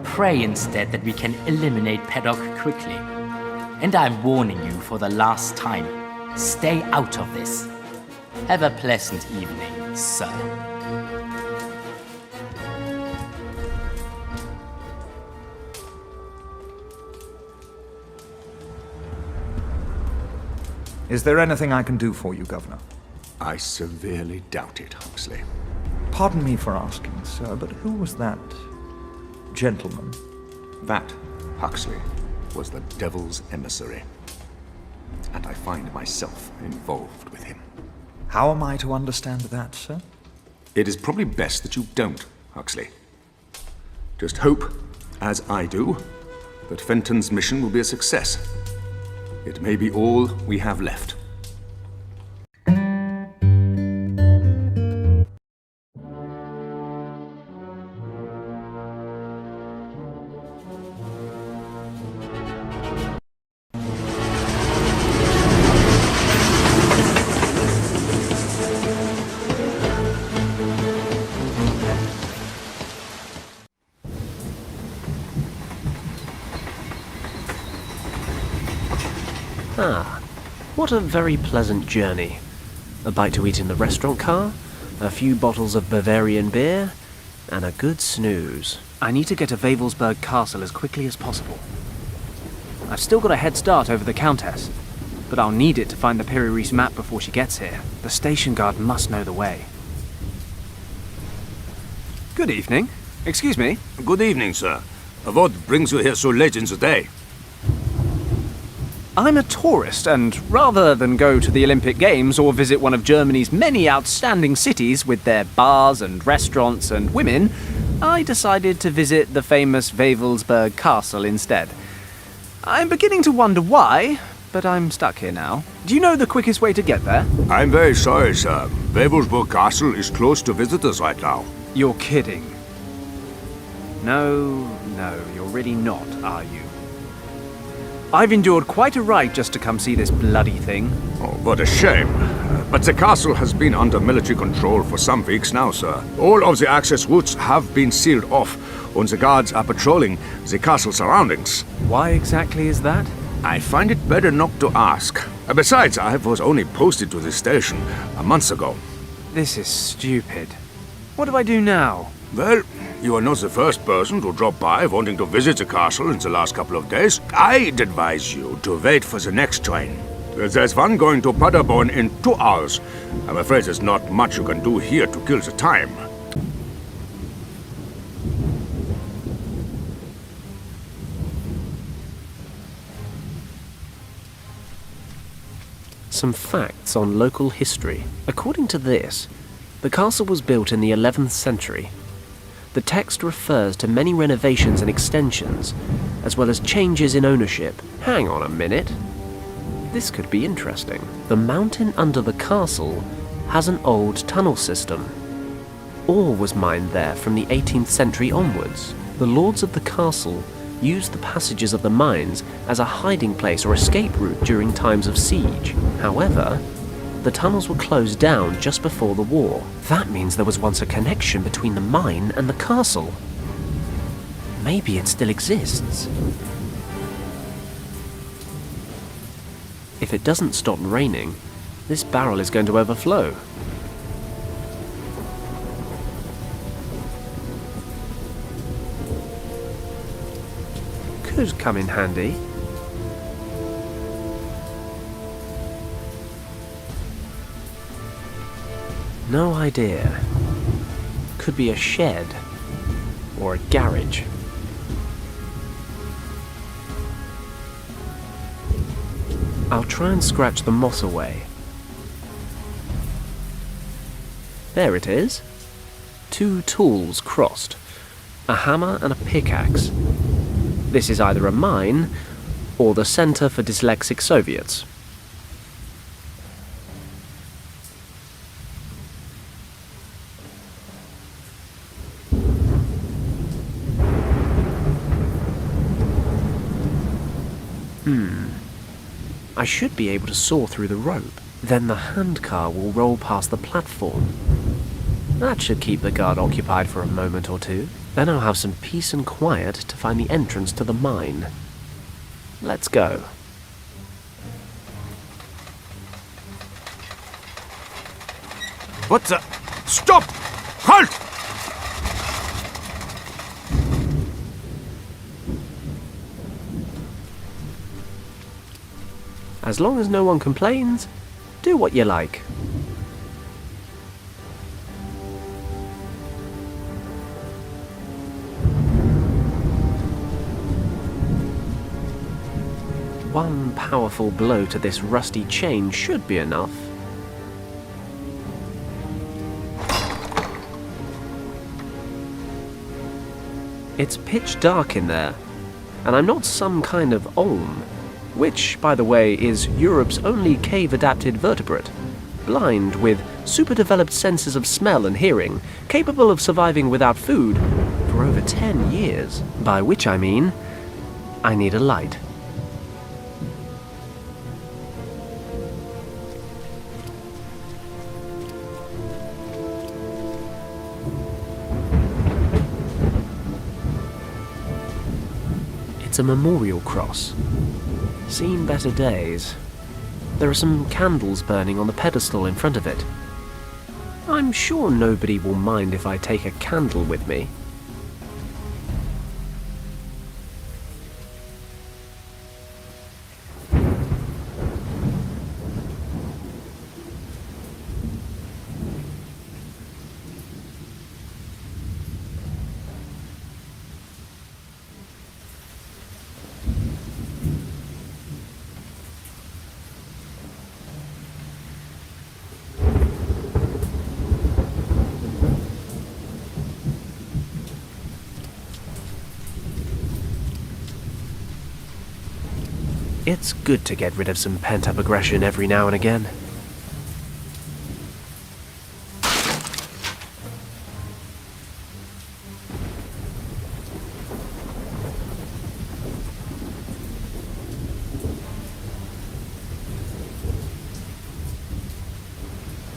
[SPEAKER 12] Pray instead that we can eliminate Paddock quickly. And I'm warning you for the last time. Stay out of this. Have a pleasant evening, sir.
[SPEAKER 7] Is there anything I can do for you, Governor?
[SPEAKER 23] I severely doubt it, Huxley.
[SPEAKER 7] Pardon me for asking, sir, but who was that gentleman?
[SPEAKER 23] That, Huxley, was the devil's emissary. And I find myself involved with him.
[SPEAKER 7] How am I to understand that, sir?
[SPEAKER 23] It is probably best that you don't, Huxley. Just hope, as I do, that Fenton's mission will be a success. It may be all we have left.
[SPEAKER 11] Ah, what a very pleasant journey. A bite to eat in the restaurant car, a few bottles of Bavarian beer, and a good snooze.
[SPEAKER 9] I need to get to Wavelsberg Castle as quickly as possible. I've still got a head start over the Countess, but I'll need it to find the Piri-Reis map before she gets here. The station guard must know the way. Good evening. Excuse me.
[SPEAKER 23] Good evening, sir. What brings you here so late in the day?
[SPEAKER 9] I'm a tourist, and rather than go to the Olympic Games or visit one of Germany's many outstanding cities with their bars and restaurants and women, I decided to visit the famous Wavelsberg Castle instead. I'm beginning to wonder why, but I'm stuck here now. Do you know the quickest way to get there?
[SPEAKER 23] I'm very sorry, sir. Wavelsberg Castle is closed to visitors right now.
[SPEAKER 9] You're kidding. No, you're really not, are you? I've endured quite a ride just to come see this bloody thing.
[SPEAKER 23] Oh, what a shame. But the castle has been under military control for some weeks now, sir. All of the access routes have been sealed off, and the guards are patrolling the castle surroundings.
[SPEAKER 9] Why exactly is that?
[SPEAKER 23] I find it better not to ask. Besides, I was only posted to this station a month ago.
[SPEAKER 9] This is stupid. What do I do now?
[SPEAKER 23] Well, you are not the first person to drop by wanting to visit the castle in the last couple of days. I'd advise you to wait for the next train. There's one going to Paderborn in 2 hours. I'm afraid there's not much you can do here to kill the time.
[SPEAKER 11] Some facts on local history. According to this, the castle was built in the 11th century. The text refers to many renovations and extensions, as well as changes in ownership. Hang on a minute. This could be interesting. The mountain under the castle has an old tunnel system. Ore was mined there from the 18th century onwards. The lords of the castle used the passages of the mines as a hiding place or escape route during times of siege. However, the tunnels were closed down just before the war. That means there was once a connection between the mine and the castle. Maybe it still exists. If it doesn't stop raining, this barrel is going to overflow. Could come in handy. No idea. Could be a shed or a garage. I'll try and scratch the moss away. There it is. 2 tools crossed. A hammer and a pickaxe. This is either a mine or the Center for Dyslexic Soviets. I should be able to saw through the rope. Then the handcar will roll past the platform. That should keep the guard occupied for a moment or two. Then I'll have some peace and quiet to find the entrance to the mine. Let's go.
[SPEAKER 23] What the? Stop! Halt!
[SPEAKER 8] As long as no one complains, do what you like. One powerful blow to this rusty chain should be enough. It's pitch dark in there, and I'm not some kind of olm, which, by the way, is Europe's only cave-adapted vertebrate, blind with super-developed senses of smell and hearing, capable of surviving without food for over 10 years, by which I mean, I need a light. It's a memorial cross. Seen better days. There are some candles burning on the pedestal in front of it. I'm sure nobody will mind if I take a candle with me. It's good to get rid of some pent-up aggression every now and again.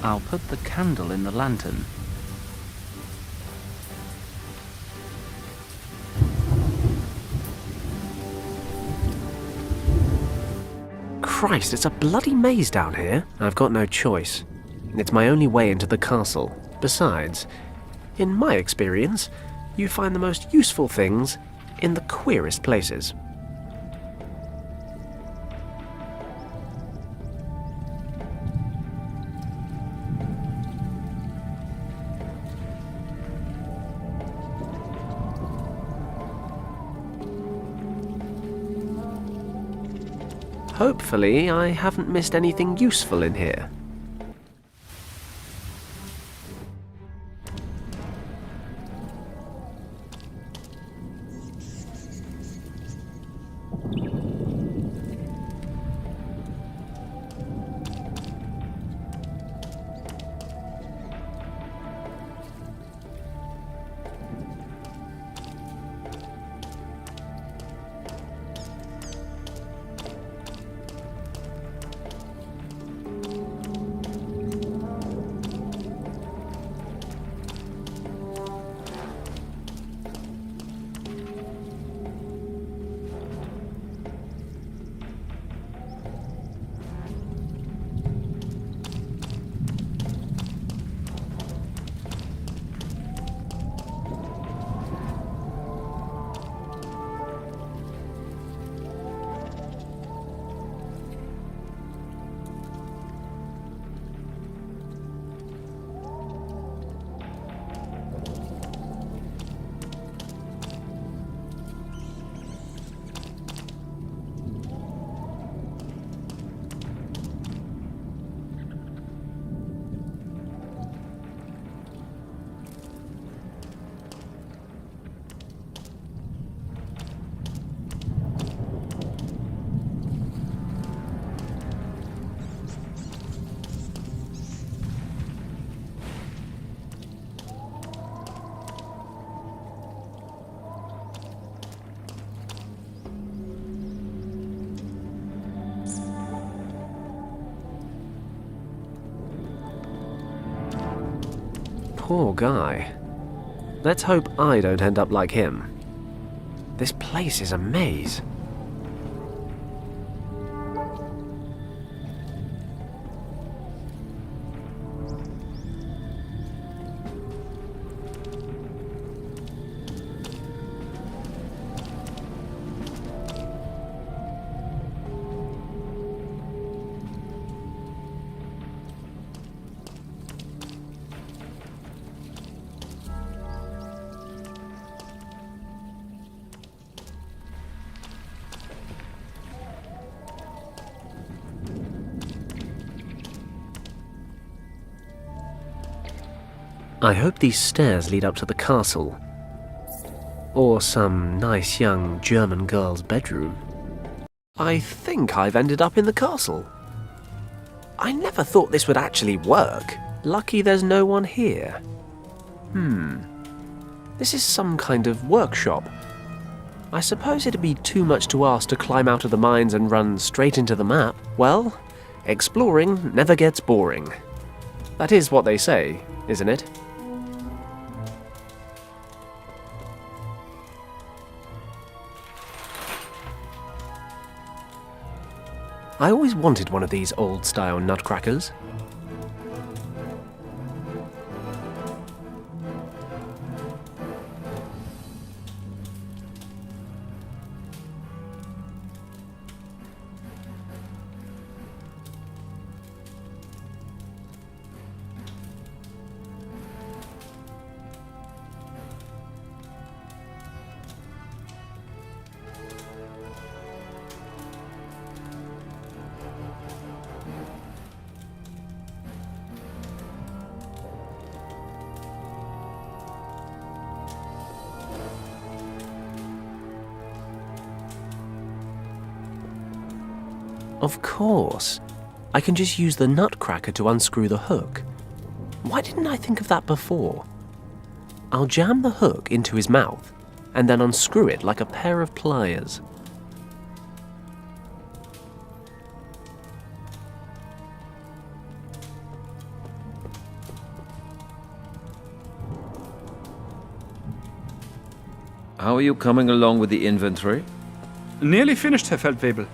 [SPEAKER 8] I'll put the candle in the lantern. Christ, it's a bloody maze down here. I've got no choice. It's my only way into the castle. Besides, in my experience, you find the most useful things in the queerest places. Hopefully, I haven't missed anything useful in here. Poor guy. Let's hope I don't end up like him. This place is a maze.
[SPEAKER 11] I hope these stairs lead up to the castle. Or some nice young German girl's bedroom. I think I've ended up in the castle. I never thought this would actually work. Lucky there's no one here. This is some kind of workshop. I suppose it'd be too much to ask to climb out of the mines and run straight into the map. Well, exploring never gets boring. That is what they say, isn't it? I always wanted one of these old-style nutcrackers. Of course. I can just use the nutcracker to unscrew the hook. Why didn't I think of that before? I'll jam the hook into his mouth and then unscrew it like a pair of pliers.
[SPEAKER 20] How are you coming along with the inventory?
[SPEAKER 14] Nearly finished, Herr Feldwebel.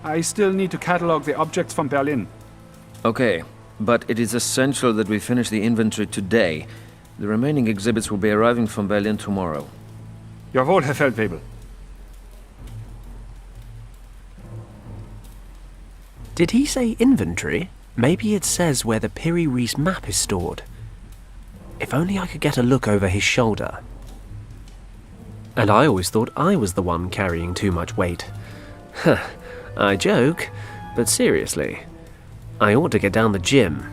[SPEAKER 14] I still need to catalogue the objects from Berlin.
[SPEAKER 20] Okay, but it is essential that we finish the inventory today. The remaining exhibits will be arriving from Berlin tomorrow.
[SPEAKER 14] Jawohl, Herr Feldwebel.
[SPEAKER 11] Did he say inventory? Maybe it says where the Piri-Reis map is stored. If only I could get a look over his shoulder. And I always thought I was the one carrying too much weight. Huh. I joke, but seriously, I ought to get down the gym.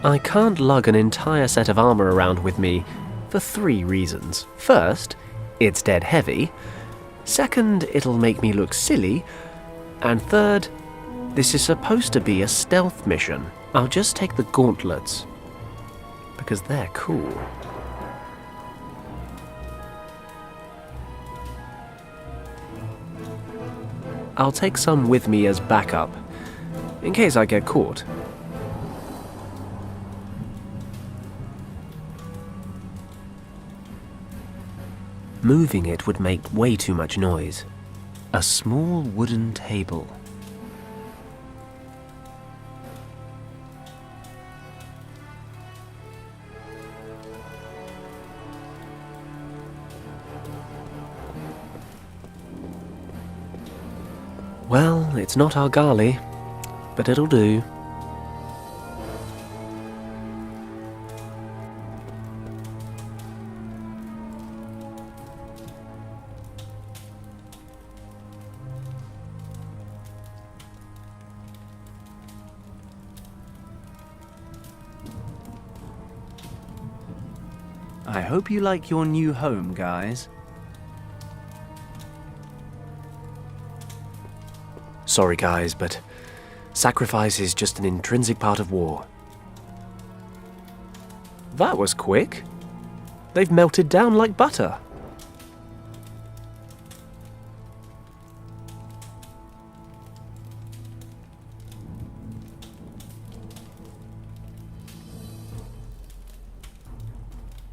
[SPEAKER 11] I can't lug an entire set of armor around with me for 3 reasons. First, it's dead heavy. Second, it'll make me look silly. And third, this is supposed to be a stealth mission. I'll just take the gauntlets, because they're cool. I'll take some with me as backup, in case I get caught. Moving it would make way too much noise. A small wooden table. Well, it's not Argali, but it'll do.
[SPEAKER 8] I hope you like your new home, guys.
[SPEAKER 11] Sorry guys, but sacrifice is just an intrinsic part of war. That was quick. They've melted down like butter.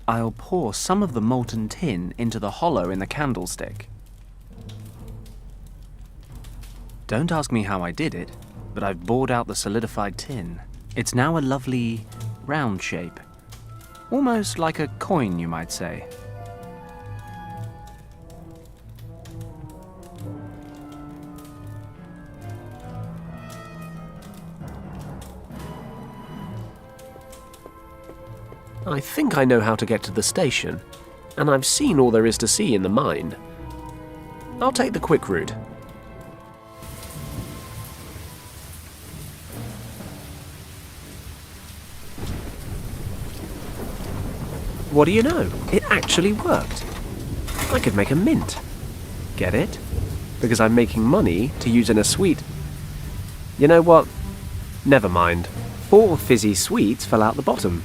[SPEAKER 8] I'll pour some of the molten tin into the hollow in the candlestick. Don't ask me how I did it, but I've bored out the solidified tin. It's now a lovely round shape. Almost like a coin, you might say.
[SPEAKER 11] I think I know how to get to the station, and I've seen all there is to see in the mine. I'll take the quick route.
[SPEAKER 8] what do you know? It actually worked. I could make a mint. Get it? Because I'm making money to use in a sweet. You know what? Never mind. 4 fizzy sweets fell out the bottom.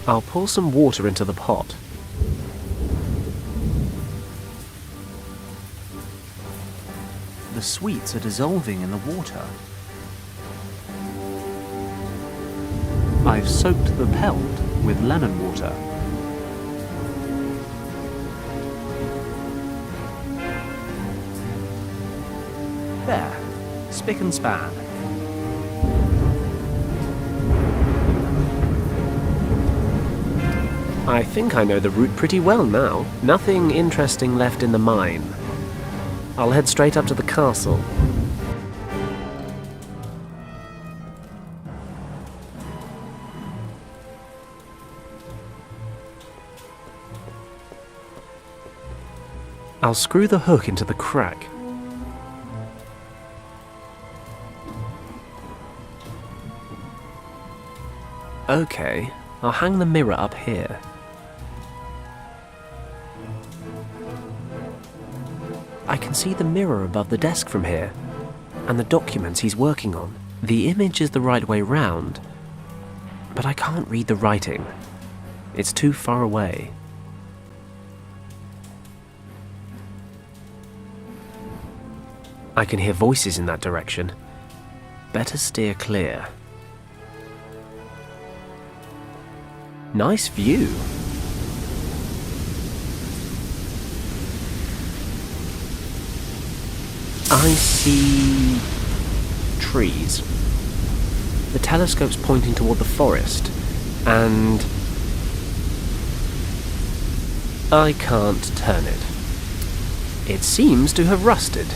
[SPEAKER 8] I'll pour some water into the pot. The sweets are dissolving in the water. I've soaked the pelt with lemon water. There, spick and span. I think I know the route pretty well now. Nothing interesting left in the mine. I'll head straight up to the castle. I'll screw the hook into the crack. Okay, I'll hang the mirror up here. I can see the mirror above the desk from here, and the documents he's working on. The image is the right way round, but I can't read the writing. It's too far away. I can hear voices in that direction. Better steer clear. Nice view. I see trees. The telescope's pointing toward the forest, and I can't turn it. It seems to have rusted.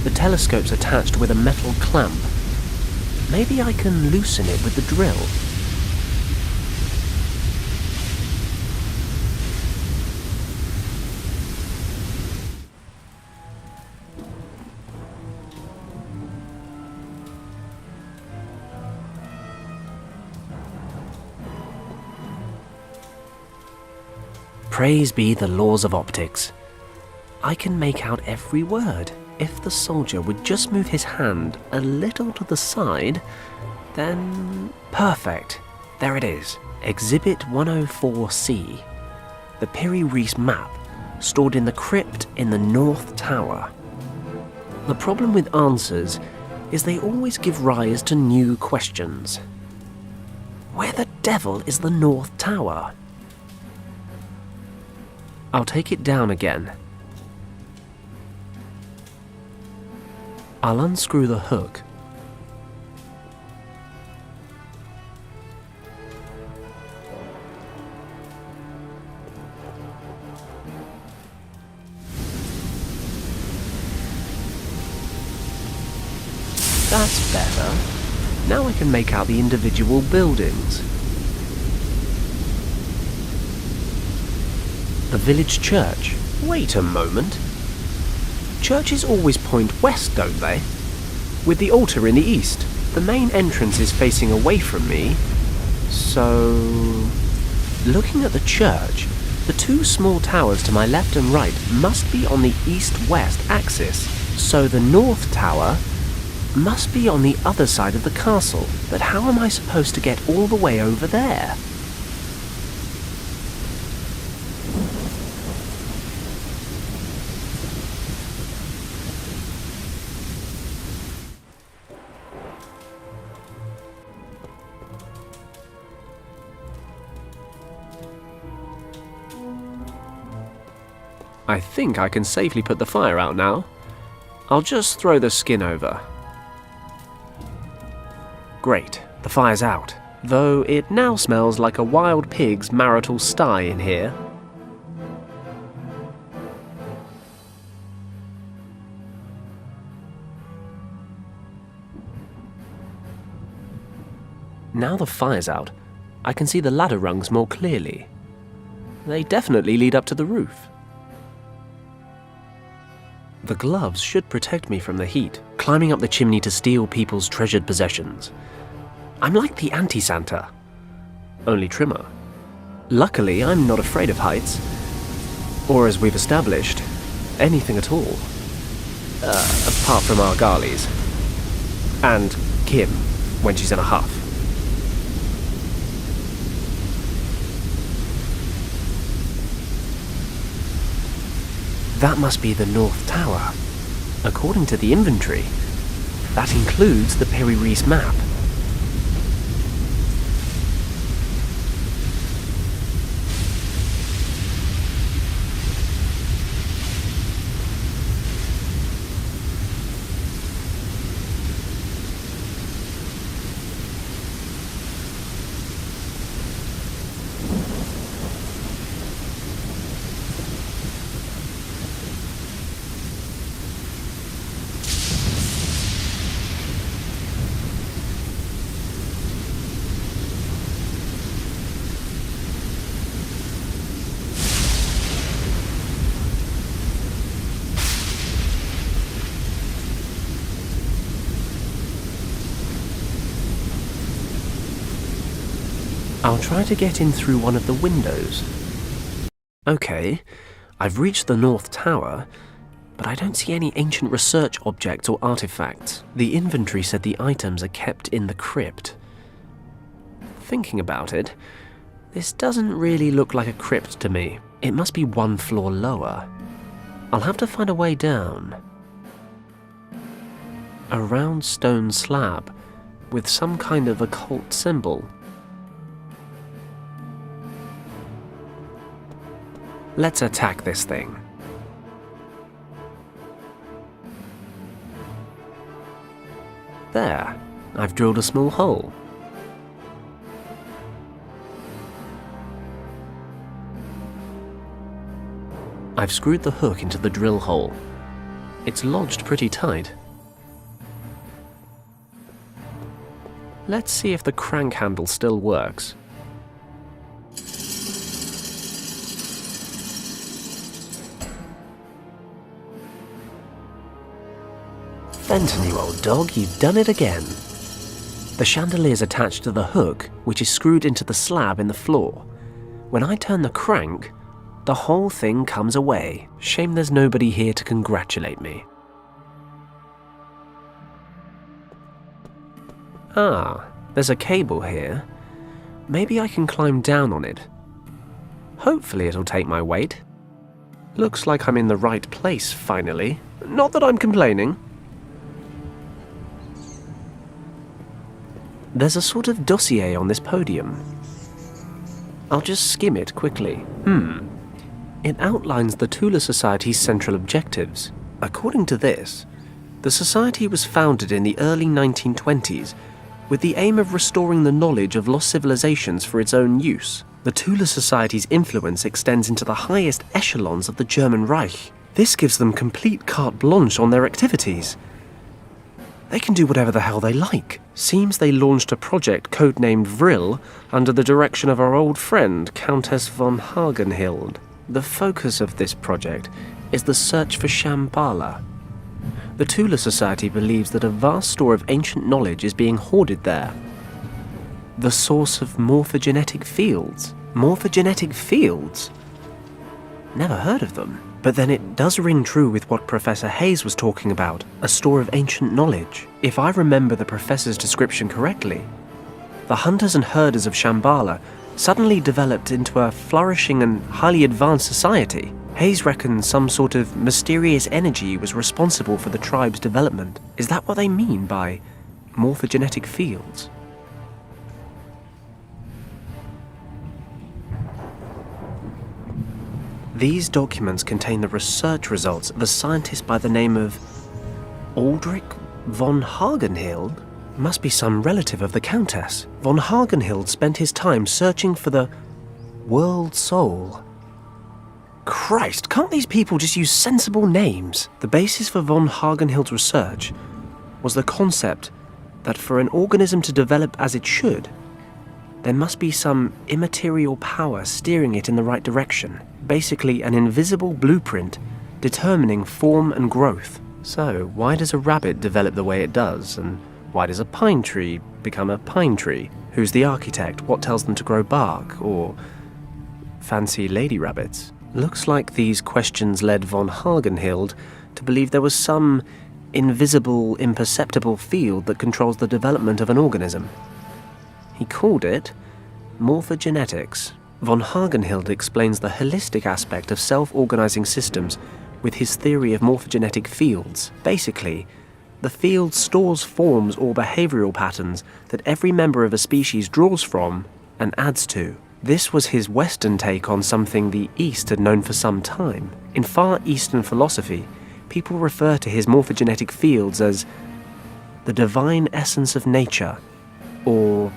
[SPEAKER 8] The telescope's attached with a metal clamp. Maybe I can loosen it with the drill. Praise be the laws of optics. I can make out every word. If the soldier would just move his hand a little to the side, then perfect. There it is. Exhibit 104C. The Piri Reis map, stored in the crypt in the North Tower. The problem with answers is they always give rise to new questions. Where the devil is the North Tower? I'll take it down again. I'll unscrew the hook. That's better. Now I can make out the individual buildings. The village church. Wait a moment. Churches always point west, don't they? With the altar in the east. The main entrance is facing away from me. So, looking at the church, the 2 small towers to my left and right must be on the east-west axis. So the North Tower must be on the other side of the castle. But how am I supposed to get all the way over there? I think I can safely put the fire out now. I'll just throw the skin over. Great, the fire's out, though it now smells like a wild pig's marital sty in here. Now the fire's out, I can see the ladder rungs more clearly. They definitely lead up to the roof.
[SPEAKER 11] The gloves should protect me from the heat, climbing up the chimney to steal people's treasured possessions. I'm like the anti-Santa, only trimmer. Luckily, I'm not afraid of heights, or as we've established, anything at all. Apart from our Garleys. And Kim, when she's in a huff. That must be the North Tower. According to the inventory, that includes the Piri-Reis map. I'll try to get in through one of the windows. Okay, I've reached the North Tower, but I don't see any ancient research objects or artifacts. The inventory said the items are kept in the crypt. Thinking about it, this doesn't really look like a crypt to me. It must be one floor lower. I'll have to find a way down. A round stone slab with some kind of occult symbol. Let's attack this thing. There, I've drilled a small hole. I've screwed the hook into the drill hole. It's lodged pretty tight. Let's see if the crank handle still works. Fenton, you old dog, you've done it again. The chandelier's attached to the hook, which is screwed into the slab in the floor. When I turn the crank, the whole thing comes away. Shame there's nobody here to congratulate me. Ah, there's a cable here. Maybe I can climb down on it. Hopefully it'll take my weight. Looks like I'm in the right place, finally. Not that I'm complaining. There's a sort of dossier on this podium. I'll just skim it quickly. It outlines the Tula Society's central objectives. According to this, the Society was founded in the early 1920s with the aim of restoring the knowledge of lost civilizations for its own use. The Tula Society's influence extends into the highest echelons of the German Reich. This gives them complete carte blanche on their activities. They can do whatever the hell they like. Seems they launched a project codenamed Vril under the direction of our old friend, Countess von Hagenhild. The focus of this project is the search for Shambhala. The Tula Society believes that a vast store of ancient knowledge is being hoarded there. The source of morphogenetic fields. Morphogenetic fields? Never heard of them. But then it does ring true with what Professor Hayes was talking about, a store of ancient knowledge. If I remember the professor's description correctly, the hunters and herders of Shambhala suddenly developed into a flourishing and highly advanced society. Hayes reckons some sort of mysterious energy was responsible for the tribe's development. Is that what they mean by morphogenetic fields? These documents contain the research results of a scientist by the name of Aldrich von Hagenhild. Must be some relative of the Countess. Von Hagenhild spent his time searching for the world soul. Christ, can't these people just use sensible names? The basis for von Hagenhild's research was the concept that for an organism to develop as it should, there must be some immaterial power steering it in the right direction. Basically, an invisible blueprint
[SPEAKER 8] determining form and growth. So, why does a rabbit develop the way it does, and why does a pine tree become a pine tree? Who's the architect? What tells them to grow bark? Or fancy lady rabbits? Looks like these questions led von Hagenhild to believe there was some invisible, imperceptible field that controls the development of an organism. He called it morphogenetics. Von Hagenhild explains the holistic aspect of self-organizing systems with his theory of morphogenetic fields. Basically, the field stores forms or behavioral patterns that every member of a species draws from and adds to. This was his Western take on something the East had known for some time. In Far Eastern philosophy, people refer to his morphogenetic fields as the divine essence of nature, or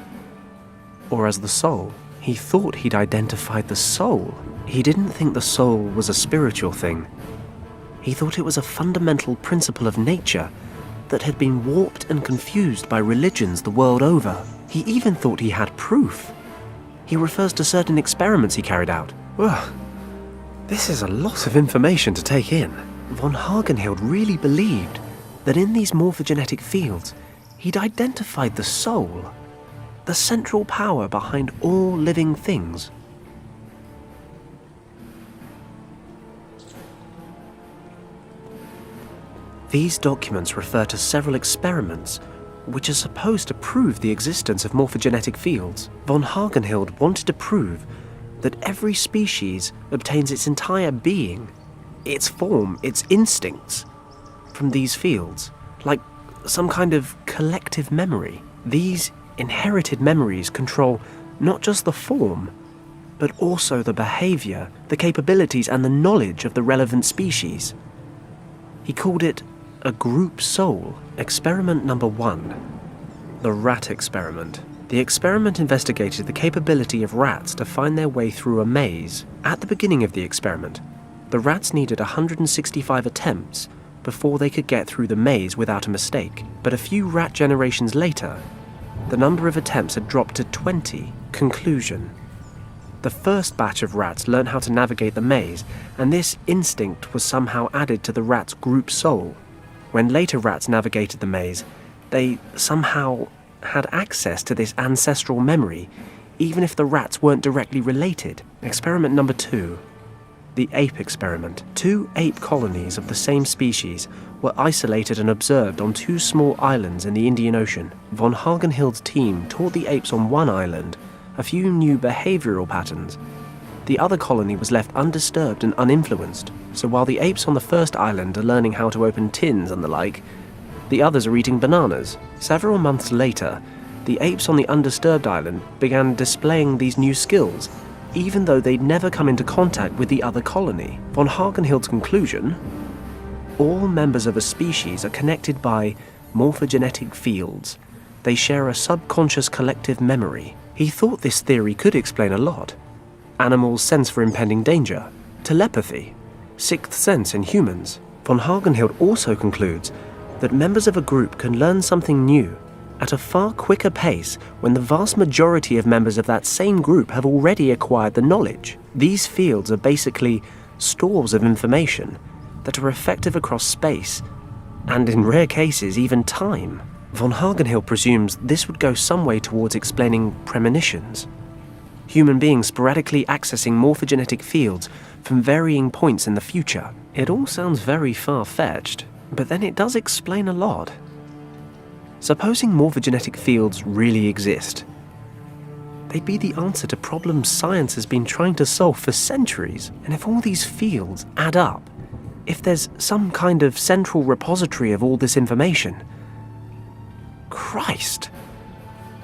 [SPEAKER 8] as the soul. He thought he'd identified the soul. He didn't think the soul was a spiritual thing. He thought it was a fundamental principle of nature that had been warped and confused by religions the world over. He even thought he had proof. He refers to certain experiments he carried out. Ugh, this is a lot of information to take in. Von Hagenhild really believed that in these morphogenetic fields, he'd identified the soul, the central power behind all living things. These documents refer to several experiments which are supposed to prove the existence of morphogenetic fields. Von Hagenhild wanted to prove that every species obtains its entire being, its form, its instincts, from these fields, like some kind of collective memory. These inherited memories control not just the form, but also the behavior, the capabilities, and the knowledge of the relevant species. He called it a group soul. Experiment number 1. The rat experiment. The experiment investigated the capability of rats to find their way through a maze. At the beginning of the experiment, the rats needed 165 attempts before they could get through the maze without a mistake. But a few rat generations later, the number of attempts had dropped to 20. Conclusion. The first batch of rats learned how to navigate the maze, and this instinct was somehow added to the rats' group soul. When later rats navigated the maze, they somehow had access to this ancestral memory, even if the rats weren't directly related. Experiment number 2. The ape experiment. 2 ape colonies of the same species were isolated and observed on 2 small islands in the Indian Ocean. Von Hagenhild's team taught the apes on one island a few new behavioral patterns. The other colony was left undisturbed and uninfluenced, so while the apes on the first island are learning how to open tins and the like, the others are eating bananas. Several months later, the apes on the undisturbed island began displaying these new skills, even though they'd never come into contact with the other colony. Von Hagenhild's conclusion: all members of a species are connected by morphogenetic fields. They share a subconscious collective memory. He thought this theory could explain a lot. Animals' sense for impending danger, telepathy, sixth sense in humans. Von Hagenhild also concludes that members of a group can learn something new at a far quicker pace when the vast majority of members of that same group have already acquired the knowledge. These fields are basically stores of information that are effective across space, and in rare cases even time. Von Hagenhild presumes this would go some way towards explaining premonitions. Human beings sporadically accessing morphogenetic fields from varying points in the future. It all sounds very far-fetched, but then it does explain a lot. Supposing morphogenetic fields really exist, they'd be the answer to problems science has been trying to solve for centuries. And if all these fields add up, if there's some kind of central repository of all this information, Christ!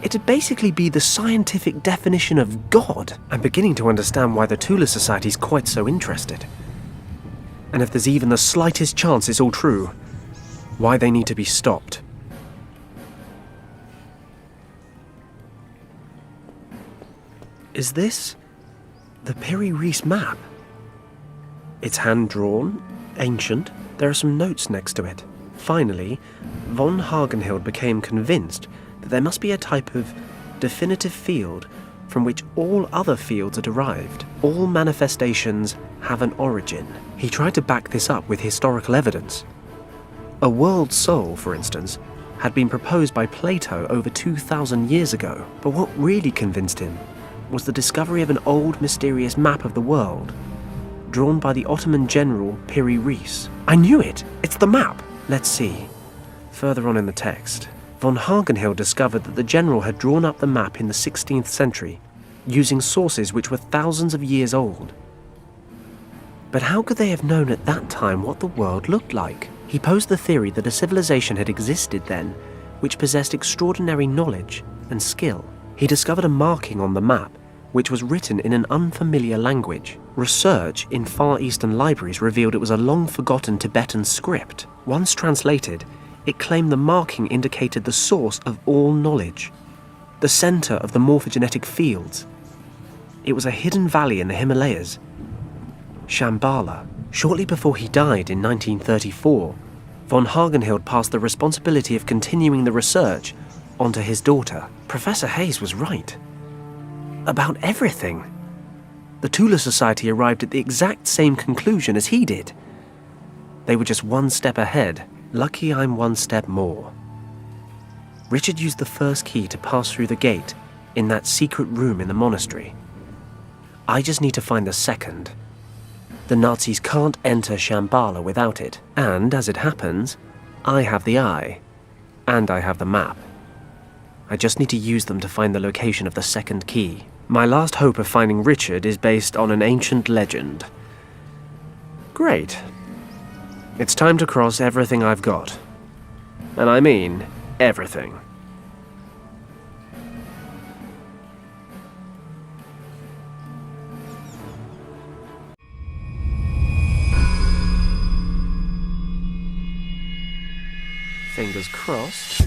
[SPEAKER 8] It'd basically be the scientific definition of God. I'm beginning to understand why the Tula Society's quite so interested. And if there's even the slightest chance it's all true, why they need to be stopped. Is this the Piri Reis map? It's hand-drawn, ancient. There are some notes next to it. Finally, von Hagenhild became convinced that there must be a type of definitive field from which all other fields are derived. All manifestations have an origin. He tried to back this up with historical evidence. A world soul, for instance, had been proposed by Plato over 2,000 years ago, but what really convinced him was the discovery of an old mysterious map of the world, drawn by the Ottoman general Piri Reis. I knew it! It's the map! Let's see. Further on in the text, von Hagenhill discovered that the general had drawn up the map in the 16th century, using sources which were thousands of years old. But how could they have known at that time what the world looked like? He posed the theory that a civilization had existed then, which possessed extraordinary knowledge and skill. He discovered a marking on the map, which was written in an unfamiliar language. Research in Far Eastern libraries revealed it was a long-forgotten Tibetan script. Once translated, it claimed the marking indicated the source of all knowledge, the center of the morphogenetic fields. It was a hidden valley in the Himalayas, Shambhala. Shortly before he died in 1934, von Hagenhill passed the responsibility of continuing the research onto his daughter. Professor Hayes was right. About everything. The Tula Society arrived at the exact same conclusion as he did. They were just one step ahead. Lucky I'm one step more. Richard used the first key to pass through the gate in that secret room in the monastery. I just need to find the second. The Nazis can't enter Shambhala without it, and as it happens, I have the eye, and I have the map. I just need to use them to find the location of the second key. My last hope of finding Richard is based on an ancient legend. Great. It's time to cross everything I've got. And I mean everything. Fingers crossed.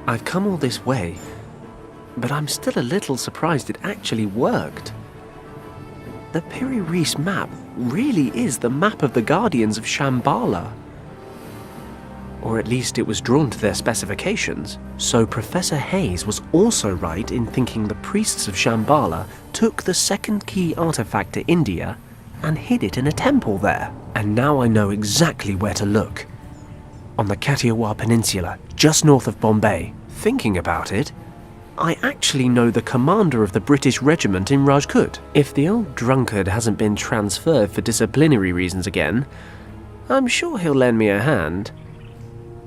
[SPEAKER 8] I've come all this way, but I'm still a little surprised it actually worked. The Piri Reis map really is the map of the Guardians of Shambhala. Or at least it was drawn to their specifications. So Professor Hayes was also right in thinking the priests of Shambhala took the second key artifact to India and hid it in a temple there. And now I know exactly where to look. On the Kathiawar Peninsula, just north of Bombay. Thinking about it, I actually know the commander of the British regiment in Rajkot. If the old drunkard hasn't been transferred for disciplinary reasons again, I'm sure he'll lend me a hand.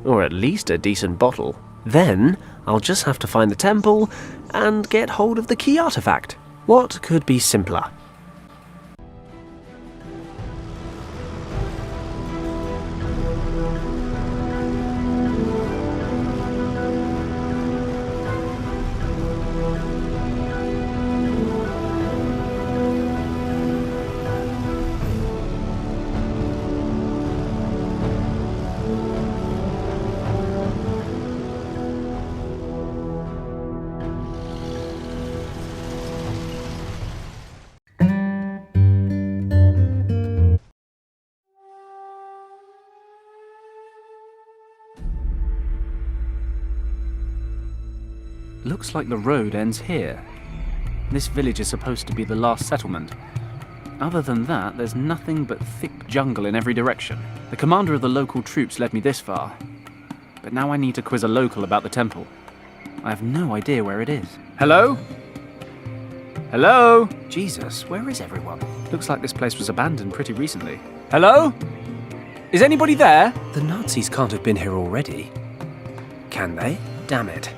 [SPEAKER 8] Or at least a decent bottle. Then I'll just have to find the temple and get hold of the key artifact. What could be simpler?
[SPEAKER 9] Looks like the road ends here. This village is supposed to be the last settlement. Other than that, there's nothing but thick jungle in every direction. The commander of the local troops led me this far. But now I need to quiz a local about the temple. I have no idea where it is. Hello? Hello? Jesus, where is everyone? Looks like this place was abandoned pretty recently. Hello? Is anybody there?
[SPEAKER 8] The Nazis can't have been here already. Can they? Damn it.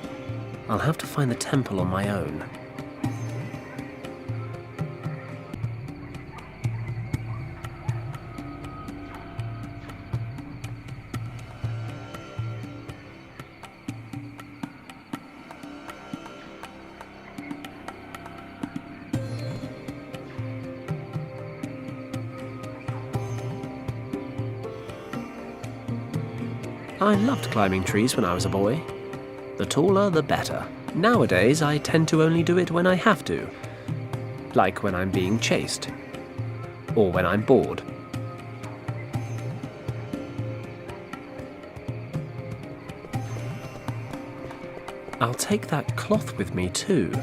[SPEAKER 8] I'll have to find the temple on my own. I loved climbing trees when I was a boy. The taller, the better. Nowadays, I tend to only do it when I have to. Like when I'm being chased. Or when I'm bored.
[SPEAKER 11] I'll take that cloth with me too.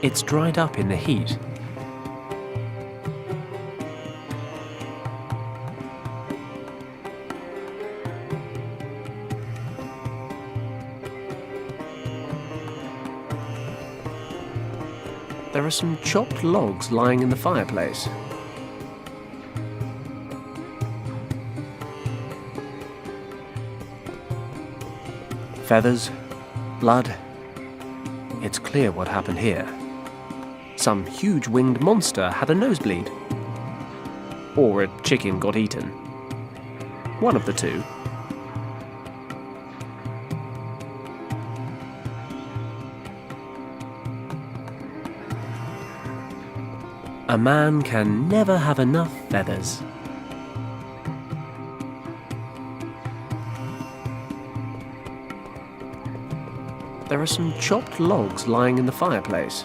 [SPEAKER 11] It's dried up in the heat. There are some chopped logs lying in the fireplace. Feathers, blood. It's clear what happened here. Some huge winged monster had a nosebleed. Or a chicken got eaten. One of the two. A man can never have enough feathers. There are some chopped logs lying in the fireplace.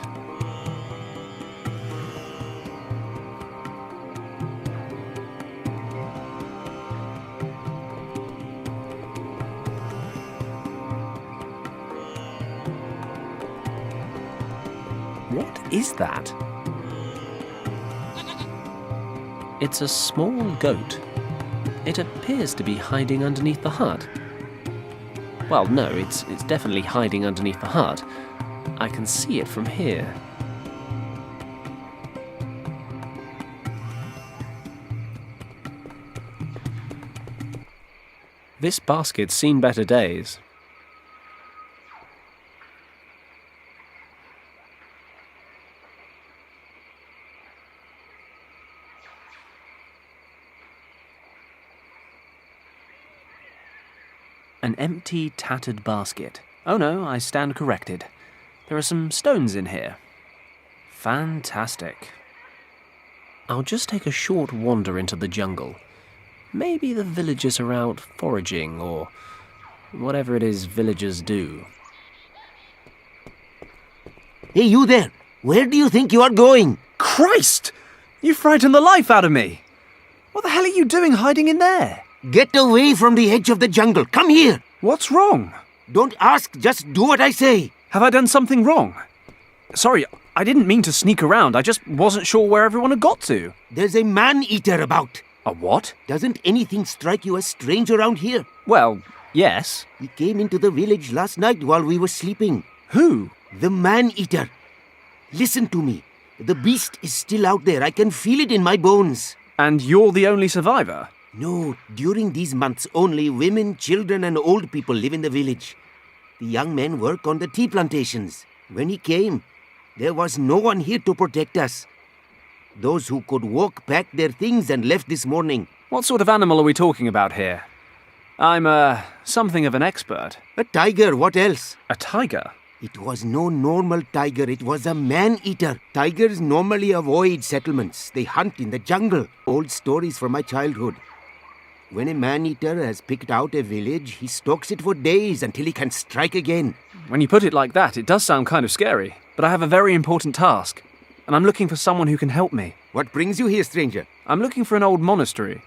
[SPEAKER 11] What is that? It's a small goat. It appears to be hiding underneath the hut. Well, no, it's definitely hiding underneath the hut. I can see it from here. This basket's seen better days. An empty, tattered basket. Oh no, I stand corrected. There are some stones in here. Fantastic. I'll just take a short wander into the jungle. Maybe the villagers are out foraging, or whatever it is villagers do.
[SPEAKER 19] Hey, you there! Where do you think you are going?
[SPEAKER 14] Christ! You frightened the life out of me! What the hell are you doing hiding in there?
[SPEAKER 19] Get away from the edge of the jungle. Come here.
[SPEAKER 14] What's wrong?
[SPEAKER 19] Don't ask, just do what I say.
[SPEAKER 14] Have I done something wrong? Sorry, I didn't mean to sneak around. I just wasn't sure where everyone had got to.
[SPEAKER 19] There's a man-eater about.
[SPEAKER 14] A what?
[SPEAKER 19] Doesn't anything strike you as strange around here?
[SPEAKER 14] Well, yes.
[SPEAKER 19] He came into the village last night while we were sleeping.
[SPEAKER 14] Who?
[SPEAKER 19] The man-eater. Listen to me. The beast is still out there. I can feel it in my bones.
[SPEAKER 14] And you're the only survivor?
[SPEAKER 19] No, during these months only women, children and old people live in the village. The young men work on the tea plantations. When he came, there was no one here to protect us. Those who could walk packed their things and left this morning.
[SPEAKER 14] What sort of animal are we talking about here? I'm, something of an expert.
[SPEAKER 19] A tiger, what else?
[SPEAKER 14] A tiger?
[SPEAKER 19] It was no normal tiger, it was a man-eater. Tigers normally avoid settlements. They hunt in the jungle. Old stories from my childhood. When a man-eater has picked out a village, he stalks it for days until he can strike again.
[SPEAKER 14] When you put it like that, it does sound kind of scary. But I have a very important task, and I'm looking for someone who can help me.
[SPEAKER 19] What brings you here, stranger?
[SPEAKER 14] I'm looking for an old monastery,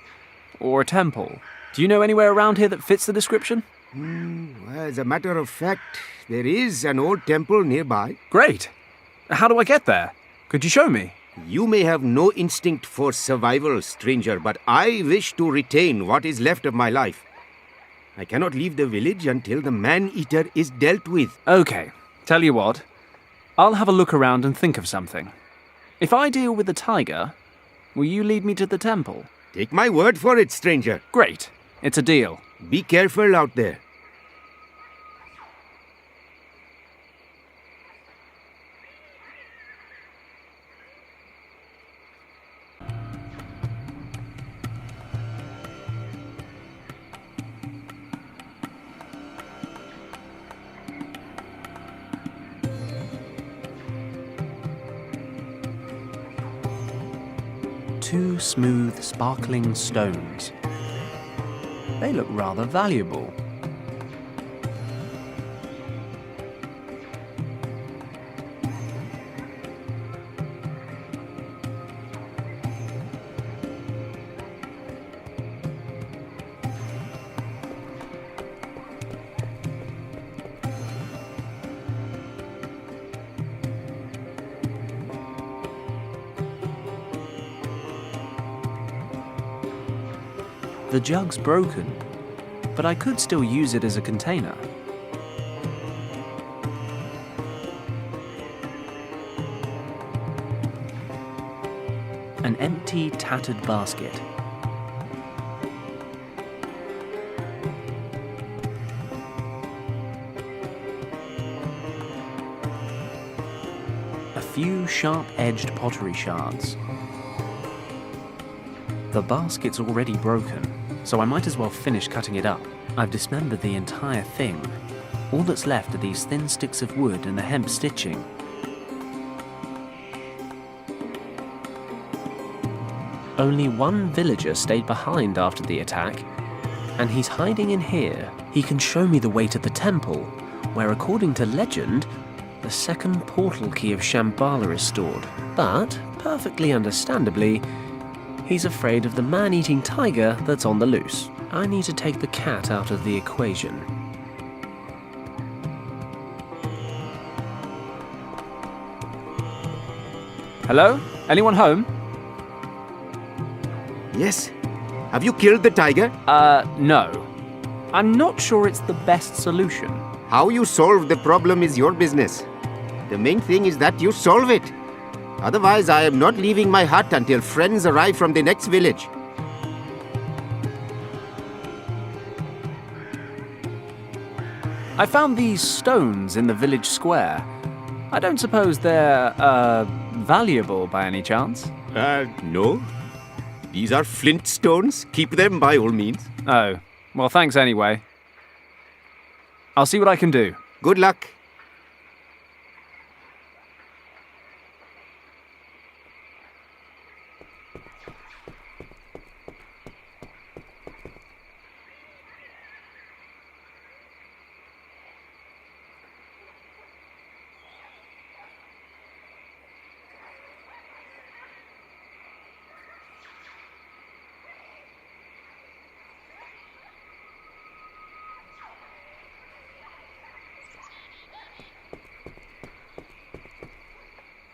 [SPEAKER 14] or a temple. Do you know anywhere around here that fits the description?
[SPEAKER 19] Well, as a matter of fact, there is an old temple nearby.
[SPEAKER 14] Great. How do I get there? Could you show me?
[SPEAKER 19] You may have no instinct for survival, stranger, but I wish to retain what is left of my life. I cannot leave the village until the man-eater is dealt with.
[SPEAKER 14] Okay, tell you what. I'll have a look around and think of something. If I deal with the tiger, will you lead me to the temple?
[SPEAKER 19] Take my word for it, stranger.
[SPEAKER 14] Great. It's a deal.
[SPEAKER 19] Be careful out there.
[SPEAKER 11] Two smooth, sparkling stones. They look rather valuable.
[SPEAKER 8] The jug's broken, but I could still use it as a container. An empty, tattered basket. A few sharp-edged pottery shards. The basket's already broken, so I might as well finish cutting it up. I've dismembered the entire thing. All that's left are these thin sticks of wood and the hemp stitching. Only one villager stayed behind after the attack, and he's hiding in here. He can show me the way to the temple, where according to legend, the second portal key of Shambhala is stored. But, perfectly understandably, he's afraid of the man-eating tiger that's on the loose. I need to take the cat out of the equation.
[SPEAKER 14] Hello? Anyone home?
[SPEAKER 5] Yes. Have you killed the tiger?
[SPEAKER 14] No. I'm not sure it's the best solution.
[SPEAKER 5] How you solve the problem is your business. The main thing is that you solve it. Otherwise, I am not leaving my hut until friends arrive from the next village.
[SPEAKER 14] I found these stones in the village square. I don't suppose they're, valuable by any chance?
[SPEAKER 5] No. These are flint stones. Keep them by all means.
[SPEAKER 14] Oh, well, thanks anyway. I'll see what I can do.
[SPEAKER 5] Good luck.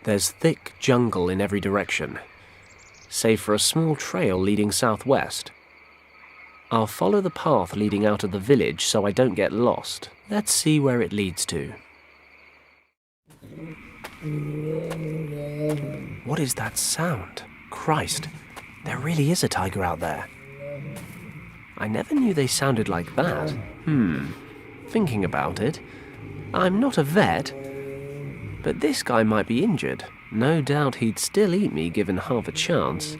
[SPEAKER 8] There's thick jungle in every direction, save for a small trail leading southwest. I'll follow the path leading out of the village so I don't get lost. Let's see where it leads to. What is that sound? Christ, there really is a tiger out there. I never knew they sounded like that. Thinking about it, I'm not a vet, but this guy might be injured. No doubt he'd still eat me given half a chance.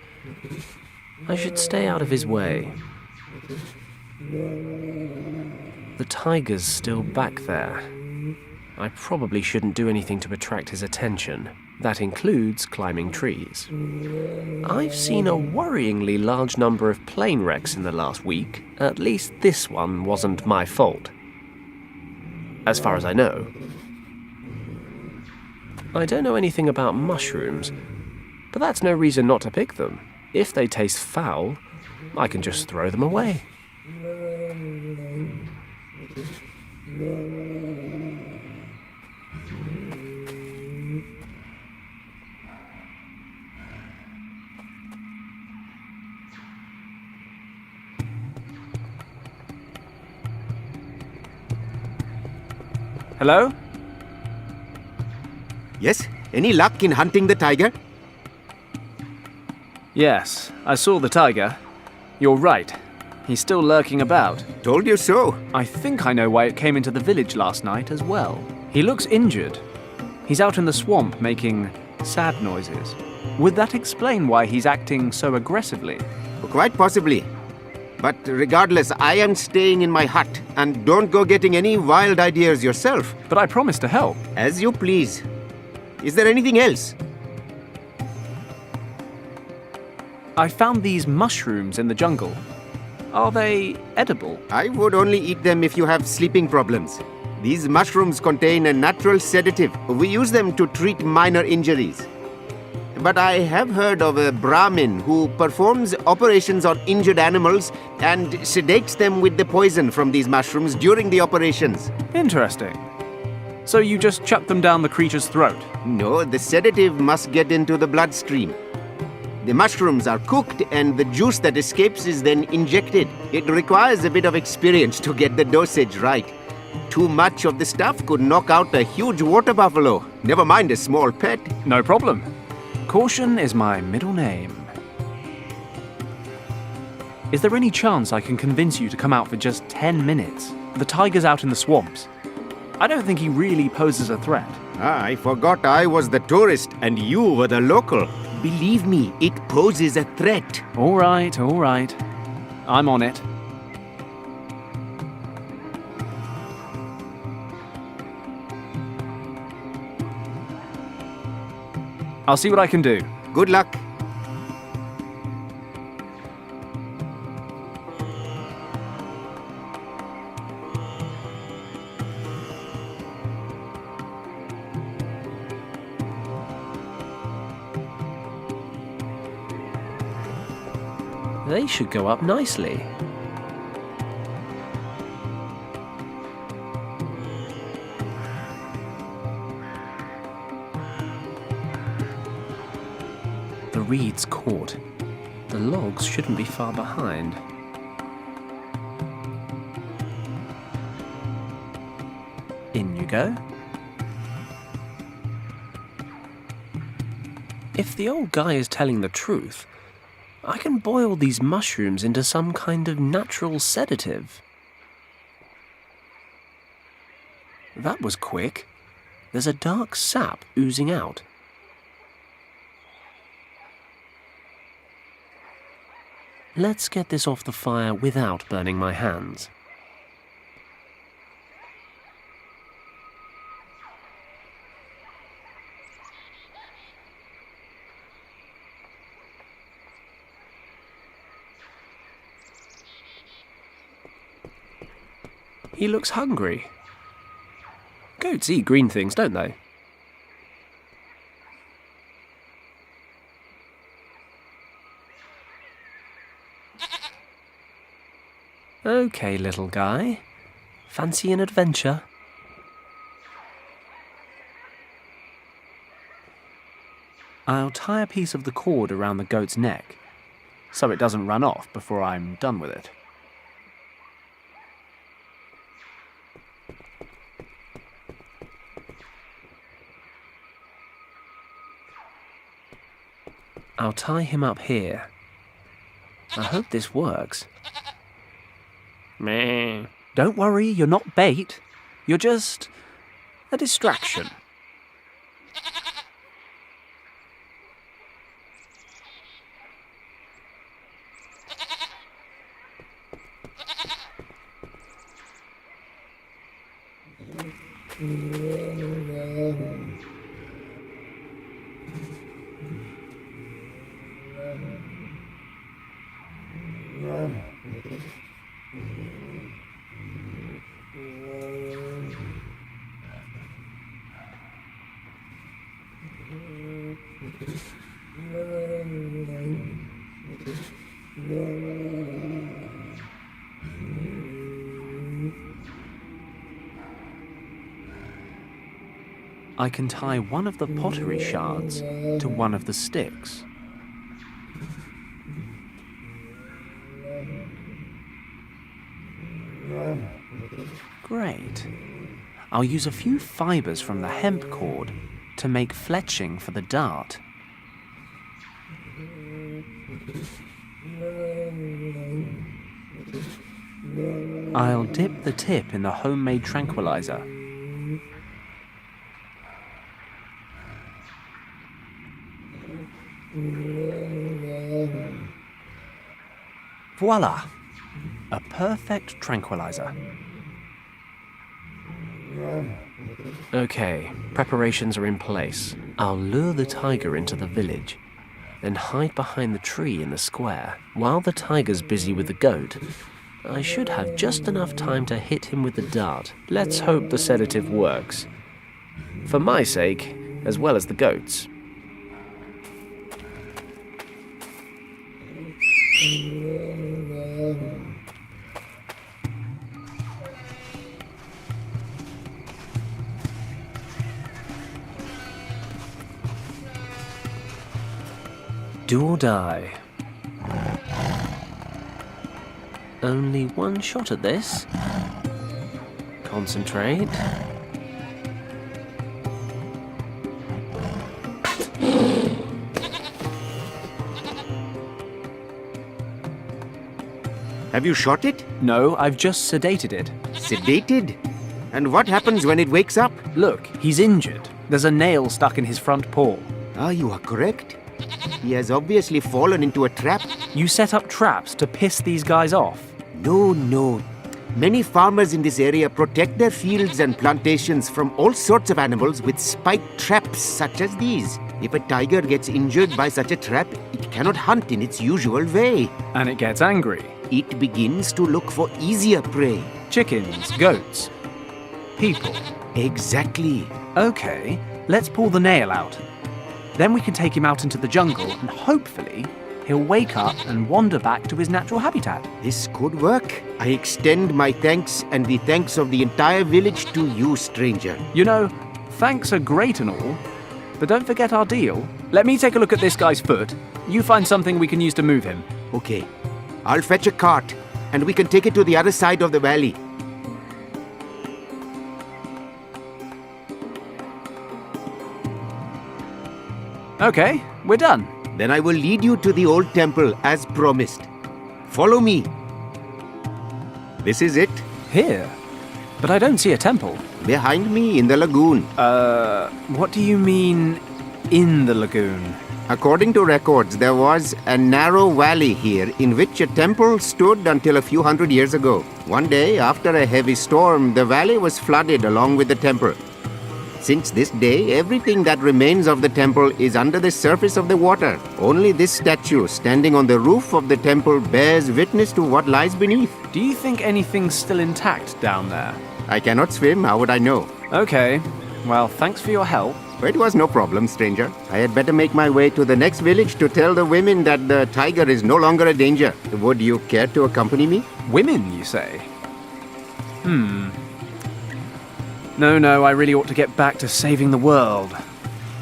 [SPEAKER 8] I should stay out of his way. The tiger's still back there. I probably shouldn't do anything to attract his attention. That includes climbing trees. I've seen a worryingly large number of plane wrecks in the last week. At least this one wasn't my fault. As far as I know. I don't know anything about mushrooms, but that's no reason not to pick them. If they taste foul, I can just throw them away.
[SPEAKER 14] Hello?
[SPEAKER 5] Yes? Any luck in hunting the tiger?
[SPEAKER 14] Yes, I saw the tiger. You're right. He's still lurking about.
[SPEAKER 5] Told you so.
[SPEAKER 14] I think I know why it came into the village last night as well. He looks injured. He's out in the swamp making sad noises. Would that explain why he's acting so aggressively?
[SPEAKER 5] Quite possibly. But regardless, I am staying in my hut, and don't go getting any wild ideas yourself.
[SPEAKER 14] But I promise to help.
[SPEAKER 5] As you please. Is there anything else?
[SPEAKER 14] I found these mushrooms in the jungle. Are they edible?
[SPEAKER 5] I would only eat them if you have sleeping problems. These mushrooms contain a natural sedative. We use them to treat minor injuries. But I have heard of a Brahmin who performs operations on injured animals and sedates them with the poison from these mushrooms during the operations.
[SPEAKER 14] Interesting. So you just chuck them down the creature's throat?
[SPEAKER 5] No, the sedative must get into the bloodstream. The mushrooms are cooked and the juice that escapes is then injected. It requires a bit of experience to get the dosage right. Too much of the stuff could knock out a huge water buffalo, never mind a small pet.
[SPEAKER 9] No problem. Caution is my middle name. Is there any chance I can convince you to come out for just 10 minutes? The tiger's out in the swamps. I don't think he really poses a threat.
[SPEAKER 5] I forgot I was the tourist and you were the local. Believe me, it poses a threat.
[SPEAKER 9] All right, all right. I'm on it. I'll see what I can do.
[SPEAKER 5] Good luck.
[SPEAKER 11] They should go up nicely. The reeds caught. The logs shouldn't be far behind. In you go. If the old guy is telling the truth, I can boil these mushrooms into some kind of natural sedative. That was quick. There's a dark sap oozing out. Let's get this off the fire without burning my hands. He looks hungry. Goats eat green things, don't they? Okay, little guy. Fancy an adventure? I'll tie a piece of the cord around the goat's neck, so it doesn't run off before I'm done with it. I'll tie him up here. I hope this works. Meh. Don't worry, you're not bait. You're just a distraction. I can tie one of the pottery shards to one of the sticks. Great. I'll use a few fibers from the hemp cord to make fletching for the dart. I'll dip the tip in the homemade tranquilizer. Voila! A perfect tranquilizer. Okay, preparations are in place. I'll lure the tiger into the village, then hide behind the tree in the square. While the tiger's busy with the goat, I should have just enough time to hit him with the dart. Let's hope the sedative works. For my sake, as well as the goat's. Do or die. Only one shot at this. Concentrate.
[SPEAKER 5] Have you shot it?
[SPEAKER 9] No, I've just sedated it.
[SPEAKER 5] Sedated? And what happens when it wakes up?
[SPEAKER 9] Look, he's injured. There's a nail stuck in his front paw.
[SPEAKER 5] Ah, you are correct. He has obviously fallen into a trap.
[SPEAKER 9] You set up traps to piss these guys off?
[SPEAKER 5] No. Many farmers in this area protect their fields and plantations from all sorts of animals with spiked traps such as these. If a tiger gets injured by such a trap, it cannot hunt in its usual way.
[SPEAKER 9] And it gets angry.
[SPEAKER 5] It begins to look for easier prey.
[SPEAKER 9] Chickens, goats, people.
[SPEAKER 5] Exactly.
[SPEAKER 9] Okay, let's pull the nail out. Then we can take him out into the jungle and hopefully he'll wake up and wander back to his natural habitat.
[SPEAKER 5] This could work. I extend my thanks and the thanks of the entire village to you, stranger.
[SPEAKER 9] You know, thanks are great and all, but don't forget our deal. Let me take a look at this guy's foot. You find something we can use to move him.
[SPEAKER 5] Okay. I'll fetch a cart, and we can take it to the other side of the valley.
[SPEAKER 9] Okay, we're done.
[SPEAKER 5] Then I will lead you to the old temple, as promised. Follow me. This is it.
[SPEAKER 9] Here? But I don't see a temple.
[SPEAKER 5] Behind me, in the lagoon.
[SPEAKER 9] What do you mean, in the lagoon?
[SPEAKER 5] According to records, there was a narrow valley here in which a temple stood until a few hundred years ago. One day, after a heavy storm, the valley was flooded along with the temple. Since this day, everything that remains of the temple is under the surface of the water. Only this statue standing on the roof of the temple bears witness to what lies beneath.
[SPEAKER 9] Do you think anything's still intact down there?
[SPEAKER 5] I cannot swim, how would I know?
[SPEAKER 9] Okay, well, thanks for your help.
[SPEAKER 5] It was no problem, stranger. I had better make my way to the next village to tell the women that the tiger is no longer a danger. Would you care to accompany me?
[SPEAKER 9] Women, you say? No, I really ought to get back to saving the world.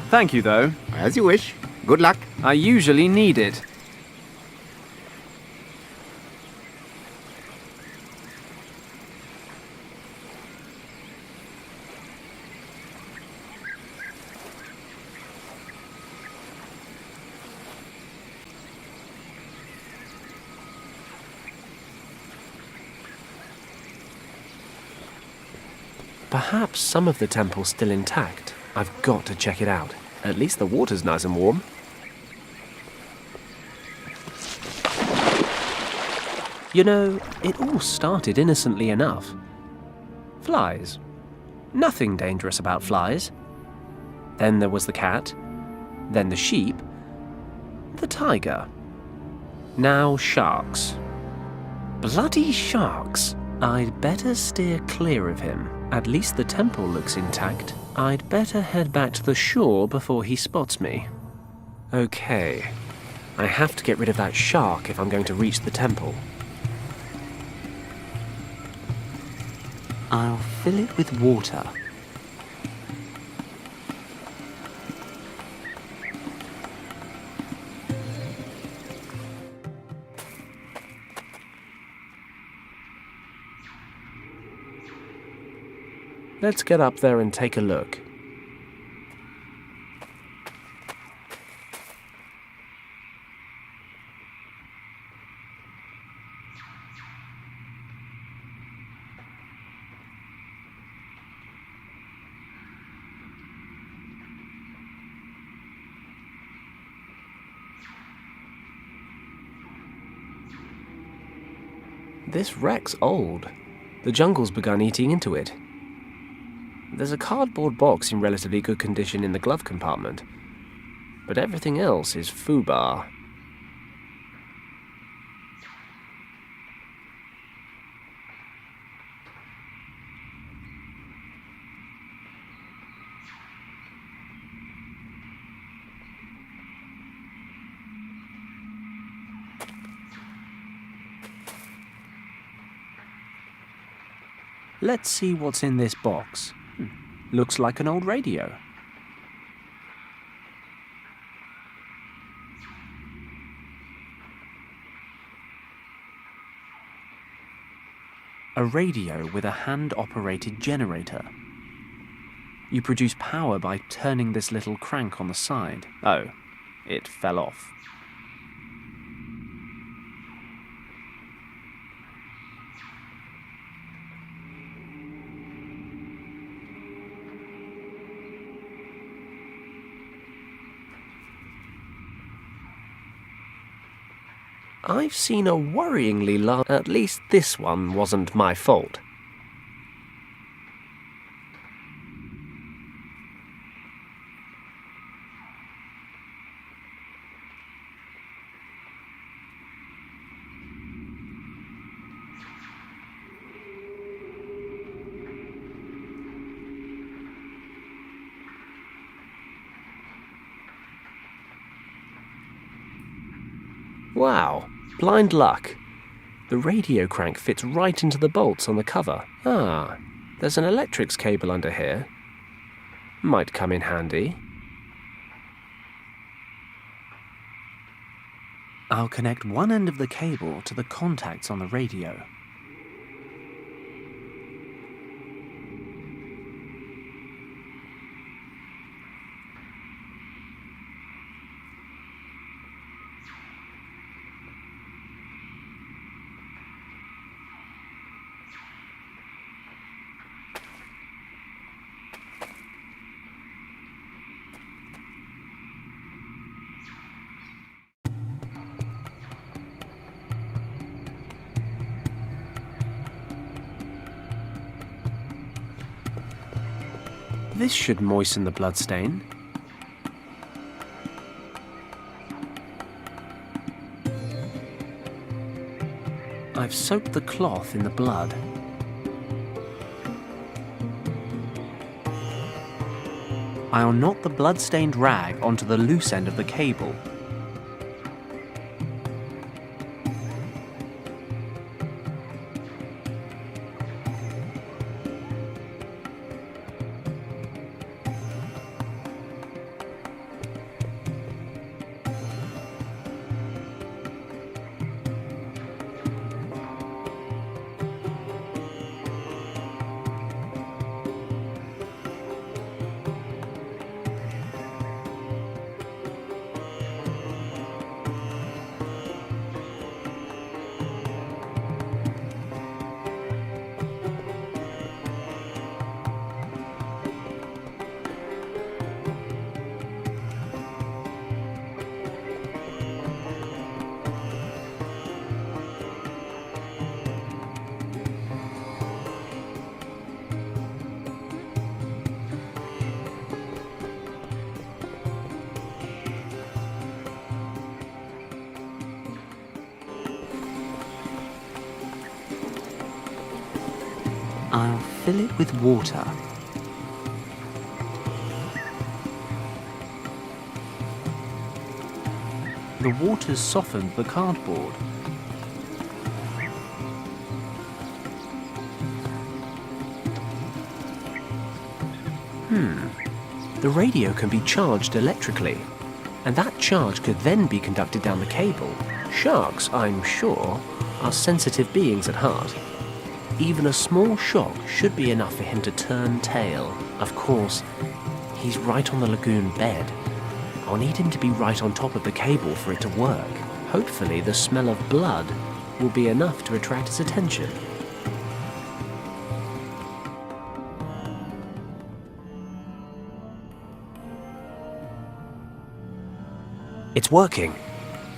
[SPEAKER 9] Thank you, though.
[SPEAKER 5] As you wish. Good luck.
[SPEAKER 9] I usually need it.
[SPEAKER 11] Perhaps some of the temple's still intact. I've got to check it out. At least the water's nice and warm. You know, it all started innocently enough. Flies. Nothing dangerous about flies. Then there was the cat. Then the sheep. The tiger. Now sharks. Bloody sharks! I'd better steer clear of him. At least the temple looks intact. I'd better head back to the shore before he spots me. Okay. I have to get rid of that shark if I'm going to reach the temple. I'll fill it with water. Let's get up there and take a look. This wreck's old. The jungle's begun eating into it. There's a cardboard box in relatively good condition in the glove compartment, but everything else is foobar. Let's see what's in this box. Looks like an old radio.
[SPEAKER 8] A radio with a hand-operated generator. You produce power by turning this little crank on the side. Oh, it fell off.
[SPEAKER 16] I've seen a worryingly large... At least this one wasn't my fault. Wow, blind luck. The radio crank fits right into the bolts on the cover. Ah, there's an electrics cable under here. Might come in handy.
[SPEAKER 8] I'll connect one end of the cable to the contacts on the radio. This should moisten the bloodstain. I've soaked the cloth in the blood. I'll knot the blood-stained rag onto the loose end of the cable. I'll fill it with water. The water's softened the cardboard. The radio can be charged electrically, and that charge could then be conducted down the cable. Sharks, I'm sure, are sensitive beings at heart. Even a small shock should be enough for him to turn tail. Of course, he's right on the lagoon bed. I'll need him to be right on top of the cable for it to work. Hopefully the smell of blood will be enough to attract his attention. It's working.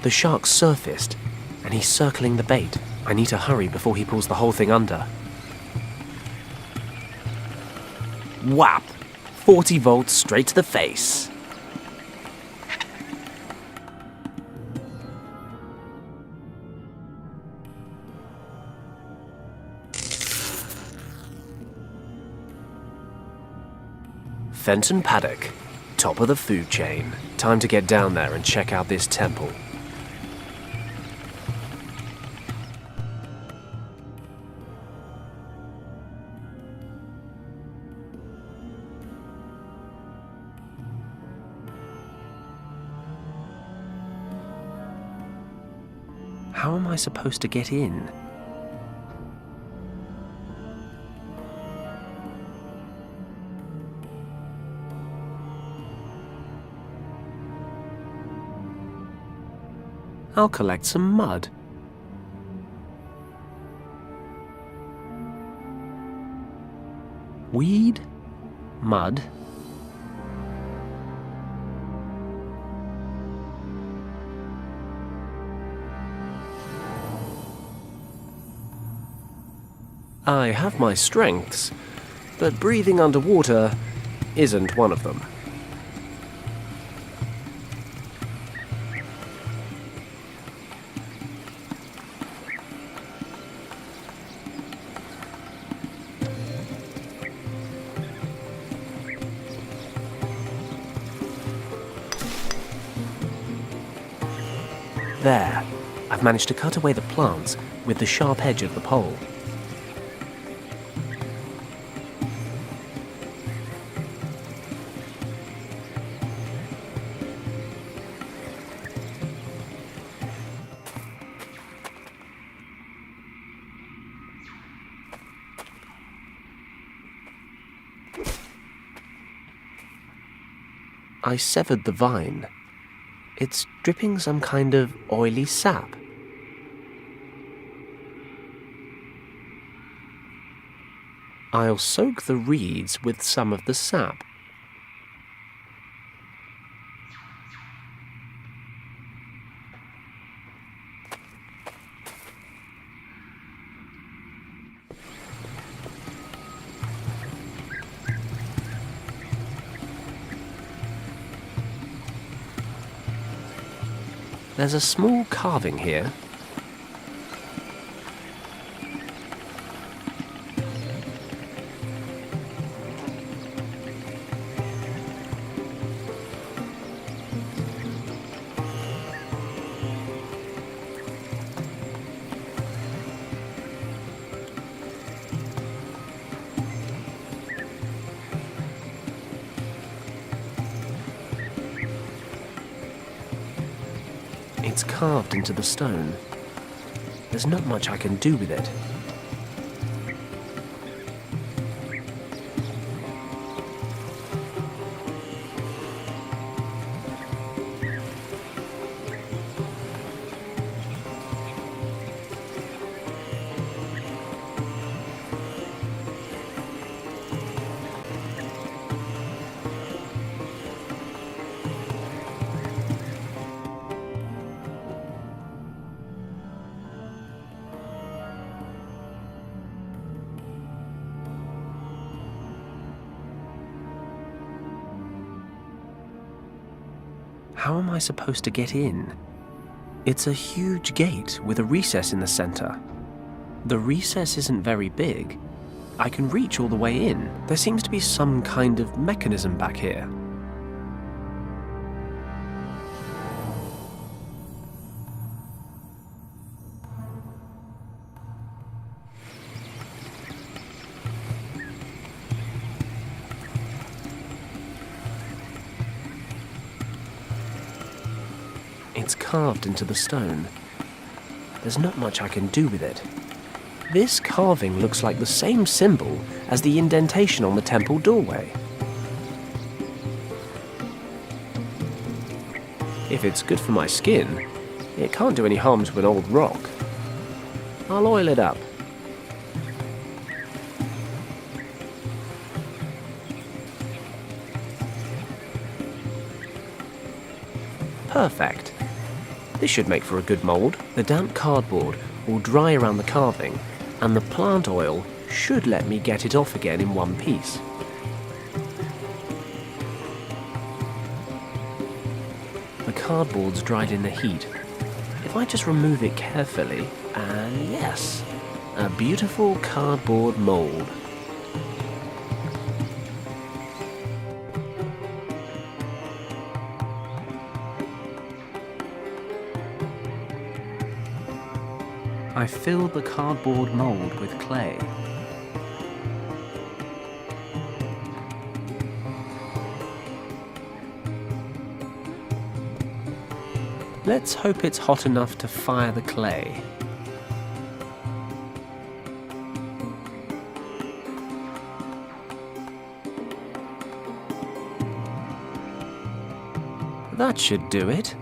[SPEAKER 8] The shark's surfaced, and he's circling the bait. I need to hurry before he pulls the whole thing under. Whap! 40 volts straight to the face. Fenton Paddock, top of the food chain. Time to get down there and check out this temple. How am I supposed to get in?
[SPEAKER 16] I'll collect some mud. Weed, mud. I have my strengths, but breathing underwater isn't one of them. There, I've managed to cut away the plants with the sharp edge of the pole. I severed the vine. It's dripping some kind of oily sap. I'll soak the reeds with some of the sap. There's a small carving here. It's carved into the stone. There's not much I can do with it. How am I supposed to get in? It's a huge gate with a recess in the center. The recess isn't very big. I can reach all the way in. There seems to be some kind of mechanism back here. It's carved into the stone. There's not much I can do with it. This carving looks like the same symbol as the indentation on the temple doorway. If it's good for my skin, it can't do any harm to an old rock. I'll oil it up. Perfect. This should make for a good mold. The damp cardboard will dry around the carving, and the plant oil should let me get it off again in one piece. The cardboard's dried in the heat. If I just remove it carefully, and yes, a beautiful cardboard mold. I filled the cardboard mold with clay. Let's hope it's hot enough to fire the clay. That should do it.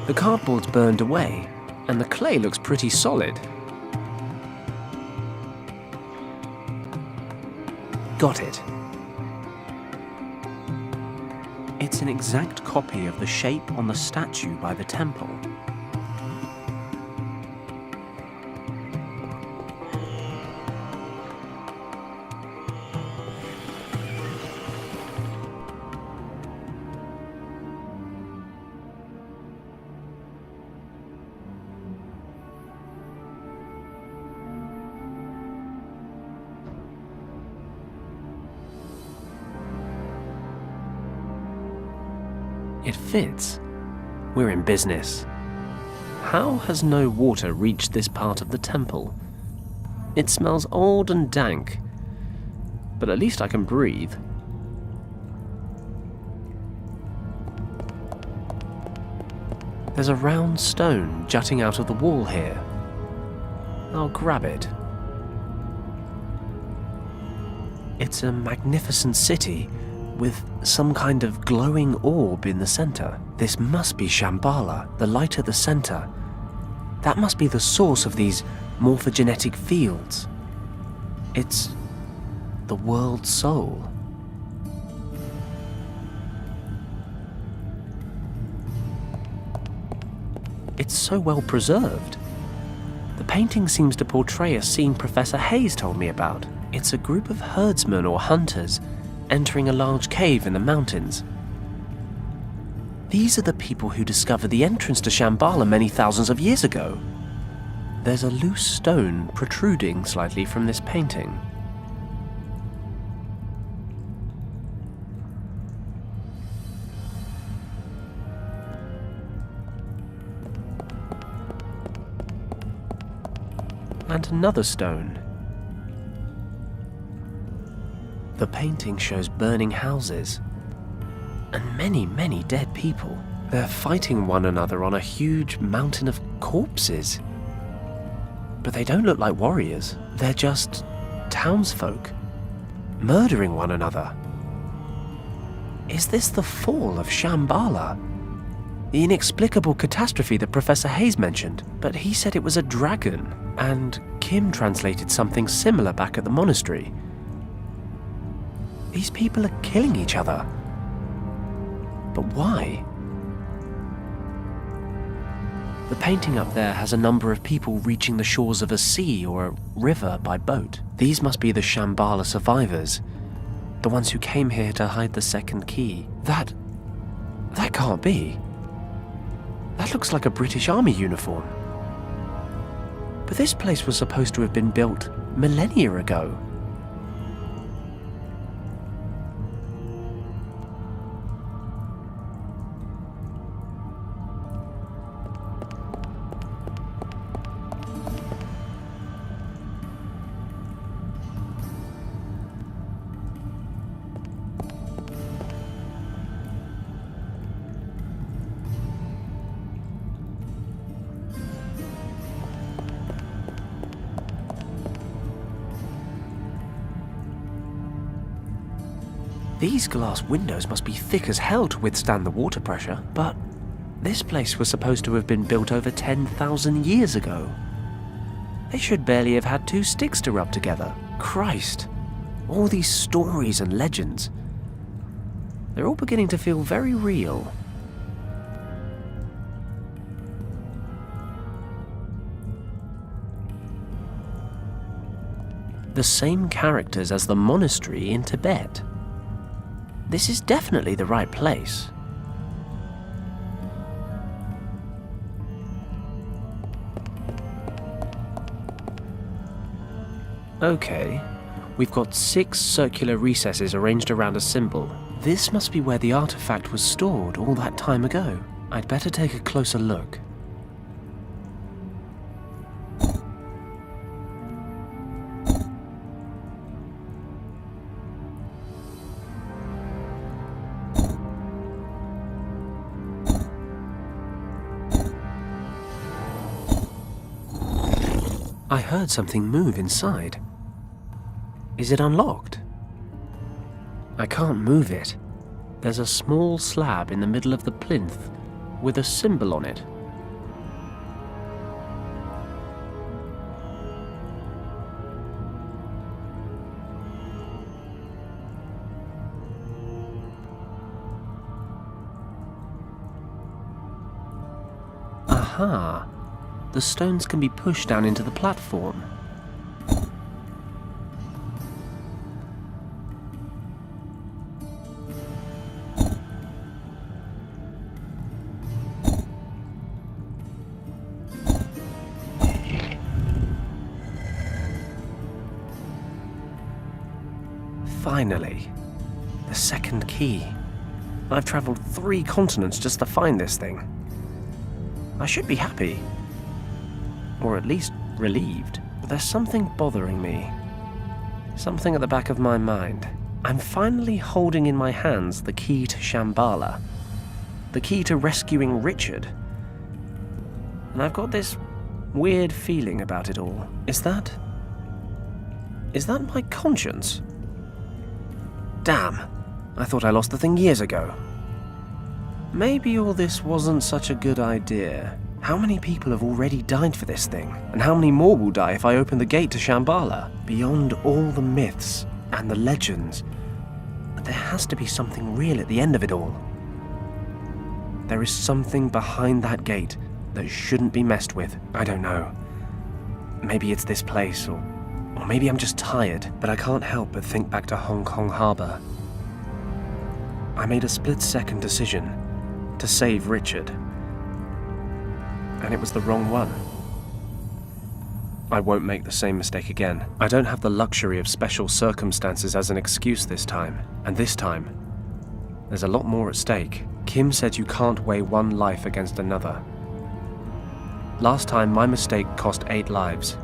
[SPEAKER 16] The cardboard's burned away, and the clay looks pretty solid. Got it. It's an exact copy of the shape on the statue by the temple. It fits. We're in business. How has no water reached this part of the temple? It smells old and dank, but at least I can breathe. There's a round stone jutting out of the wall here. I'll grab it. It's a magnificent city with some kind of glowing orb in the center. This must be Shambhala, the light at the center. That must be the source of these morphogenetic fields. It's the world's soul. It's so well preserved. The painting seems to portray a scene Professor Hayes told me about. It's a group of herdsmen or hunters entering a large cave in the mountains. These are the people who discovered the entrance to Shambhala many thousands of years ago. There's a loose stone protruding slightly from this painting. And another stone. The painting shows burning houses and many, many dead people. They're fighting one another on a huge mountain of corpses. But they don't look like warriors. They're just townsfolk, murdering one another. Is this the fall of Shambhala? The inexplicable catastrophe that Professor Hayes mentioned? But he said it was a dragon, and Kim translated something similar back at the monastery. These people are killing each other. But why? The painting up there has a number of people reaching the shores of a sea or a river by boat. These must be the Shambhala survivors, the ones who came here to hide the second key. That can't be. That looks like a British Army uniform. But this place was supposed to have been built millennia ago. These glass windows must be thick as hell to withstand the water pressure, but this place was supposed to have been built over 10,000 years ago. They should barely have had two sticks to rub together. Christ, all these stories and legends. They're all beginning to feel very real. The same characters as the monastery in Tibet. This is definitely the right place. Okay, we've got 6 circular recesses arranged around a symbol. This must be where the artifact was stored all that time ago. I'd better take a closer look. I heard something move inside. Is it unlocked? I can't move it. There's a small slab in the middle of the plinth with a symbol on it. Aha! The stones can be pushed down into the platform. Finally, the second key. I've traveled 3 continents just to find this thing. I should be happy. Or at least relieved. But there's something bothering me. Something at the back of my mind. I'm finally holding in my hands the key to Shambhala. The key to rescuing Richard. And I've got this weird feeling about it all. Is that my conscience? Damn, I thought I lost the thing years ago. Maybe all this wasn't such a good idea. How many people have already died for this thing? And how many more will die if I open the gate to Shambhala? Beyond all the myths and the legends, there has to be something real at the end of it all. There is something behind that gate that shouldn't be messed with. I don't know. Maybe it's this place, or maybe I'm just tired, but I can't help but think back to Hong Kong Harbor. I made a split-second decision to save Richard. And it was the wrong one. I won't make the same mistake again. I don't have the luxury of special circumstances as an excuse this time. And this time, there's a lot more at stake. Kim said you can't weigh one life against another. Last time, my mistake cost 8 lives.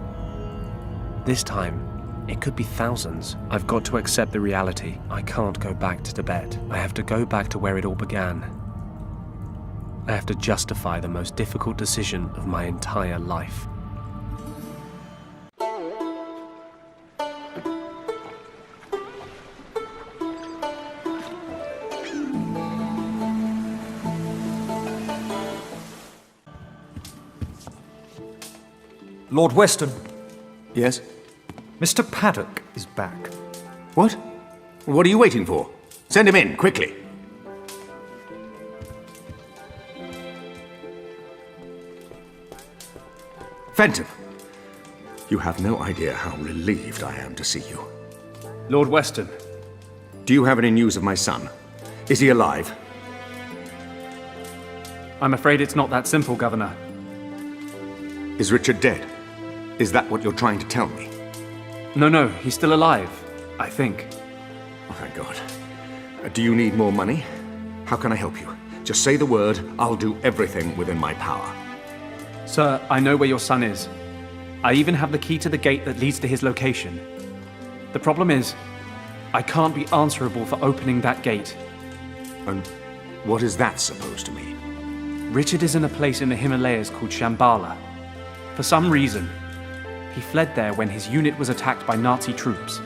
[SPEAKER 16] This time, it could be thousands. I've got to accept the reality. I can't go back to Tibet. I have to go back to where it all began. I have to justify the most difficult decision of my entire life.
[SPEAKER 15] Lord Weston.
[SPEAKER 23] Yes?
[SPEAKER 15] Mr. Paddock is back.
[SPEAKER 23] What? What are you waiting for? Send him in, quickly. Fenton, you have no idea how relieved I am to see you.
[SPEAKER 14] Lord Weston.
[SPEAKER 23] Do you have any news of my son? Is he alive?
[SPEAKER 14] I'm afraid it's not that simple, Governor.
[SPEAKER 23] Is Richard dead? Is that what you're trying to tell me?
[SPEAKER 14] No, he's still alive, I think.
[SPEAKER 23] Oh, thank God. Do you need more money? How can I help you? Just say the word, I'll do everything within my power.
[SPEAKER 14] Sir, I know where your son is. I even have the key to the gate that leads to his location. The problem is, I can't be answerable for opening that gate.
[SPEAKER 23] And what is that supposed to mean?
[SPEAKER 14] Richard is in a place in the Himalayas called Shambhala. For some reason, he fled there when his unit was attacked by Nazi troops.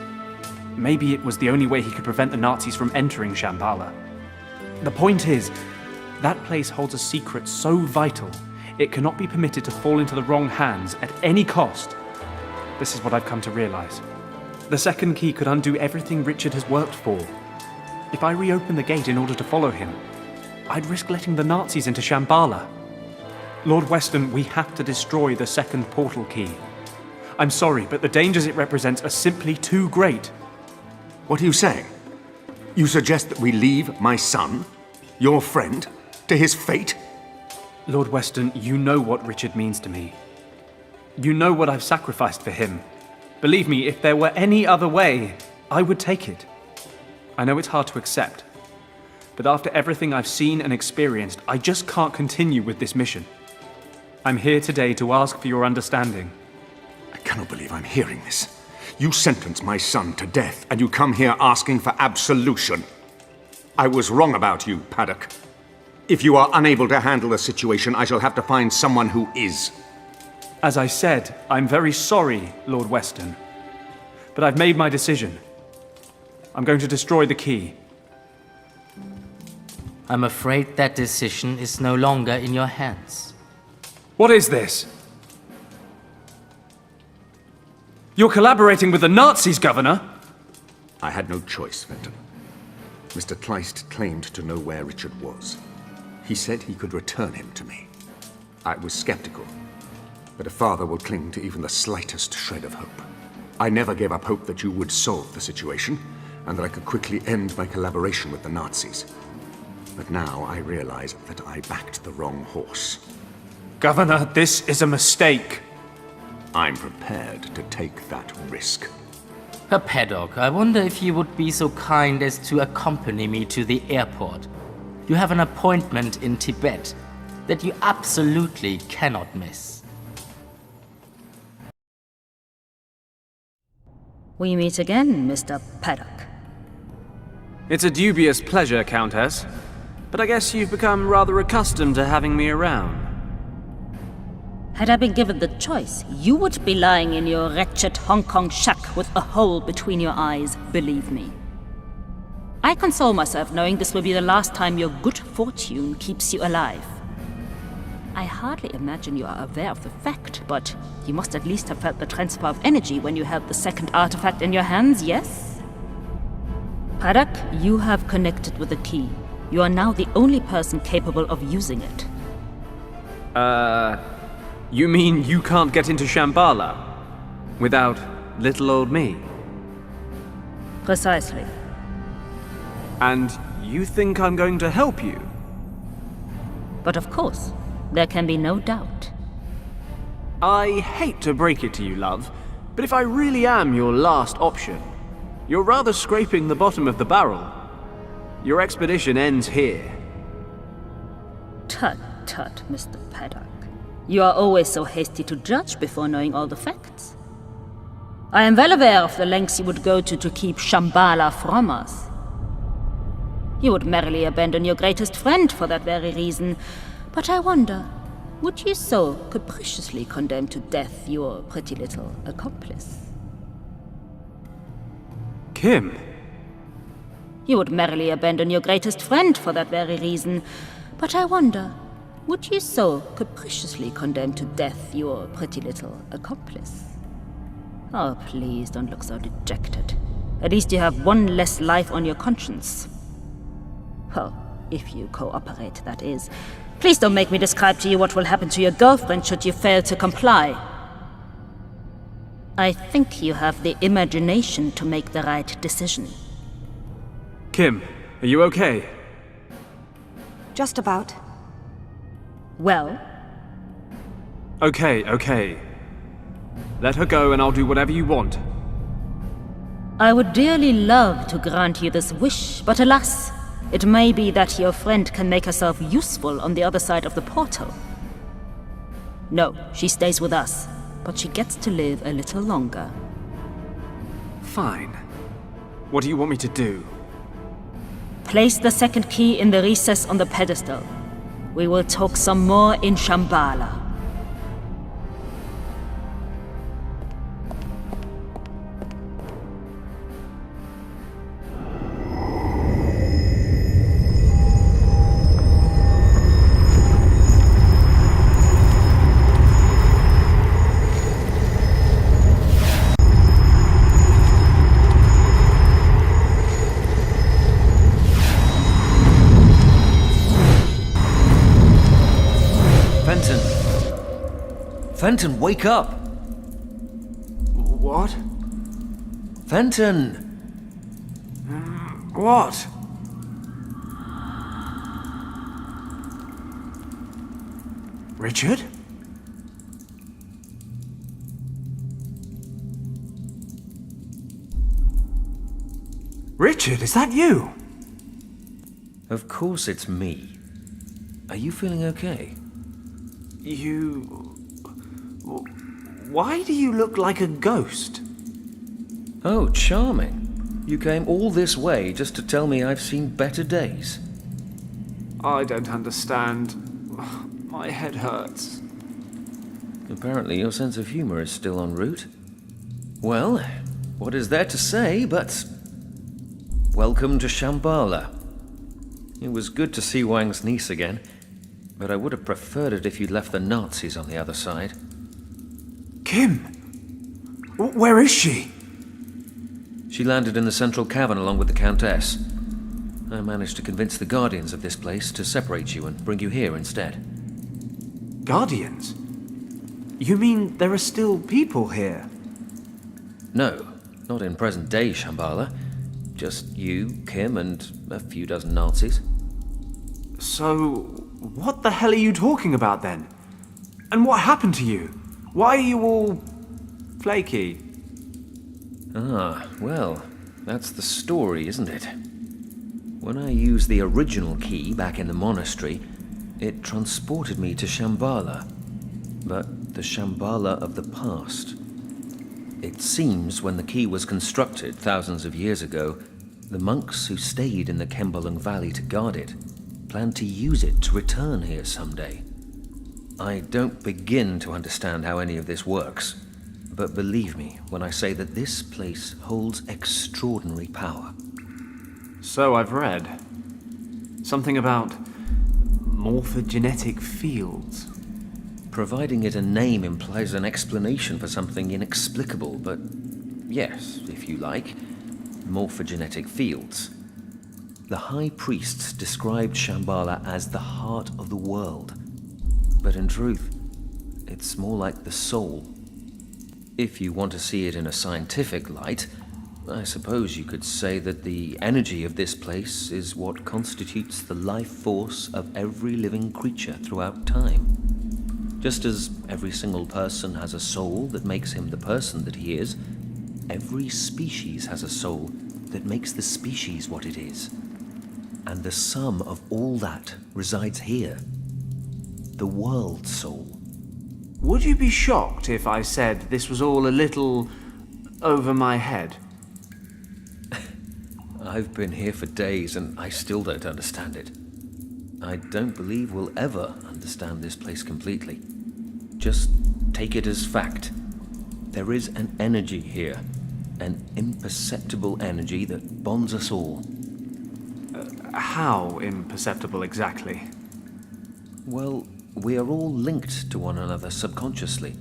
[SPEAKER 14] Maybe it was the only way he could prevent the Nazis from entering Shambhala. The point is, that place holds a secret so vital, it cannot be permitted to fall into the wrong hands at any cost. This is what I've come to realize. The second key could undo everything Richard has worked for. If I reopen the gate in order to follow him, I'd risk letting the Nazis into Shambhala. Lord Weston, we have to destroy the second portal key. I'm sorry, but the dangers it represents are simply too great.
[SPEAKER 23] What are you saying? You suggest that we leave my son, your friend, to his fate?
[SPEAKER 14] Lord Weston, you know what Richard means to me. You know what I've sacrificed for him. Believe me, if there were any other way, I would take it. I know it's hard to accept, but after everything I've seen and experienced, I just can't continue with this mission. I'm here today to ask for your understanding.
[SPEAKER 23] I cannot believe I'm hearing this. You sentence my son to death, and you come here asking for absolution. I was wrong about you, Paddock. If you are unable to handle the situation, I shall have to find someone who is.
[SPEAKER 14] As I said, I'm very sorry, Lord Weston. But I've made my decision. I'm going to destroy the key.
[SPEAKER 12] I'm afraid that decision is no longer in your hands.
[SPEAKER 14] What is this? You're collaborating with the Nazis, Governor!
[SPEAKER 23] I had no choice, Fenton. Mr. Kleist claimed to know where Richard was. He said he could return him to me. I was skeptical. But a father will cling to even the slightest shred of hope. I never gave up hope that you would solve the situation, and that I could quickly end my collaboration with the Nazis. But now I realize that I backed the wrong horse.
[SPEAKER 1] Governor, this is a mistake.
[SPEAKER 23] I'm prepared to take that risk.
[SPEAKER 12] Herr Paddock, I wonder if you would be so kind as to accompany me to the airport. You have an appointment in Tibet that you absolutely cannot miss.
[SPEAKER 13] We meet again, Mr. Paddock.
[SPEAKER 14] It's a dubious pleasure, Countess. But I guess you've become rather accustomed to having me around.
[SPEAKER 13] Had I been given the choice, you would be lying in your wretched Hong Kong shack with a hole between your eyes, believe me. I console myself knowing this will be the last time your good fortune keeps you alive. I hardly imagine you are aware of the fact, but you must at least have felt the transfer of energy when you held the second artifact in your hands, yes? Paddock, you have connected with the key. You are now the only person capable of using it.
[SPEAKER 14] You mean you can't get into Shambhala without little old me?
[SPEAKER 13] Precisely.
[SPEAKER 14] And you think I'm going to help you?
[SPEAKER 13] But of course, there can be no doubt.
[SPEAKER 14] I hate to break it to you, love, but if I really am your last option, you're rather scraping the bottom of the barrel. Your expedition ends here.
[SPEAKER 13] Tut, tut, Mr. Paddock. You are always so hasty to judge before knowing all the facts. I am well aware of the lengths you would go to keep Shambhala from us. You would merrily abandon your greatest friend for that very reason. But I wonder, would you so capriciously condemn to death your pretty little accomplice?
[SPEAKER 14] Kim.
[SPEAKER 13] You would merrily abandon your greatest friend for that very reason. But I wonder, would you so capriciously condemn to death your pretty little accomplice? Oh, please don't look so dejected. At least you have one less life on your conscience. Well, if you cooperate, that is. Please don't make me describe to you what will happen to your girlfriend should you fail to comply. I think you have the imagination to make the right decision.
[SPEAKER 14] Kim, are you okay?
[SPEAKER 17] Just about.
[SPEAKER 13] Well?
[SPEAKER 14] Okay. Let her go and I'll do whatever you want.
[SPEAKER 13] I would dearly love to grant you this wish, but alas, it may be that your friend can make herself useful on the other side of the portal. No, she stays with us, but she gets to live a little longer.
[SPEAKER 14] Fine. What do you want me to do?
[SPEAKER 13] Place the second key in the recess on the pedestal. We will talk some more in Shambhala.
[SPEAKER 20] Fenton, wake up!
[SPEAKER 14] What?
[SPEAKER 20] Fenton!
[SPEAKER 14] What? Richard? Richard, is that you?
[SPEAKER 20] Of course it's me. Are you feeling okay?
[SPEAKER 14] Why do you look like a ghost?
[SPEAKER 20] Oh, charming. You came all this way just to tell me I've seen better days.
[SPEAKER 14] I don't understand. My head hurts.
[SPEAKER 20] Apparently your sense of humor is still en route. Well, what is there to say but... welcome to Shambhala. It was good to see Wang's niece again, but I would have preferred it if you'd left the Nazis on the other side.
[SPEAKER 14] Kim! Where is she?
[SPEAKER 20] She landed in the central cavern along with the Countess. I managed to convince the guardians of this place to separate you and bring you here instead.
[SPEAKER 14] Guardians? You mean there are still people here?
[SPEAKER 20] No, not in present day Shambhala. Just you, Kim, and a few dozen Nazis.
[SPEAKER 14] So, what the hell are you talking about then? And what happened to you? Why are you all flaky?
[SPEAKER 20] Ah, well, that's the story, isn't it? When I used the original key back in the monastery, it transported me to Shambhala, but the Shambhala of the past. It seems when the key was constructed thousands of years ago, the monks who stayed in the Kembalung Valley to guard it planned to use it to return here someday. I don't begin to understand how any of this works, but believe me when I say that this place holds extraordinary power.
[SPEAKER 14] So I've read. Something about morphogenetic fields.
[SPEAKER 20] Providing it a name implies an explanation for something inexplicable, but yes, if you like, morphogenetic fields. The high priests described Shambhala as the heart of the world, but in truth, it's more like the soul. If you want to see it in a scientific light, I suppose you could say that the energy of this place is what constitutes the life force of every living creature throughout time. Just as every single person has a soul that makes him the person that he is, every species has a soul that makes the species what it is. And the sum of all that resides here. The world soul.
[SPEAKER 14] Would you be shocked if I said this was all a little over my head?
[SPEAKER 20] I've been here for days and I still don't understand it. I don't believe we'll ever understand this place completely. Just take it as fact. There is an energy here, an imperceptible energy that bonds us all.
[SPEAKER 14] How imperceptible exactly?
[SPEAKER 20] Well, we are all linked to one another subconsciously.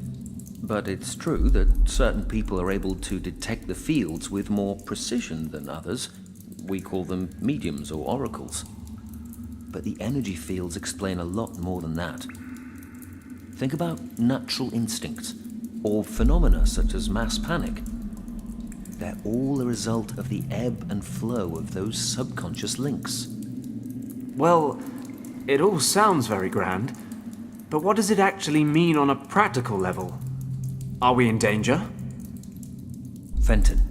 [SPEAKER 20] But it's true that certain people are able to detect the fields with more precision than others. We call them mediums or oracles. But the energy fields explain a lot more than that. Think about natural instincts, or phenomena such as mass panic. They're all a result of the ebb and flow of those subconscious links.
[SPEAKER 14] Well, it all sounds very grand, but what does it actually mean on a practical level? Are we in danger?
[SPEAKER 20] Fenton,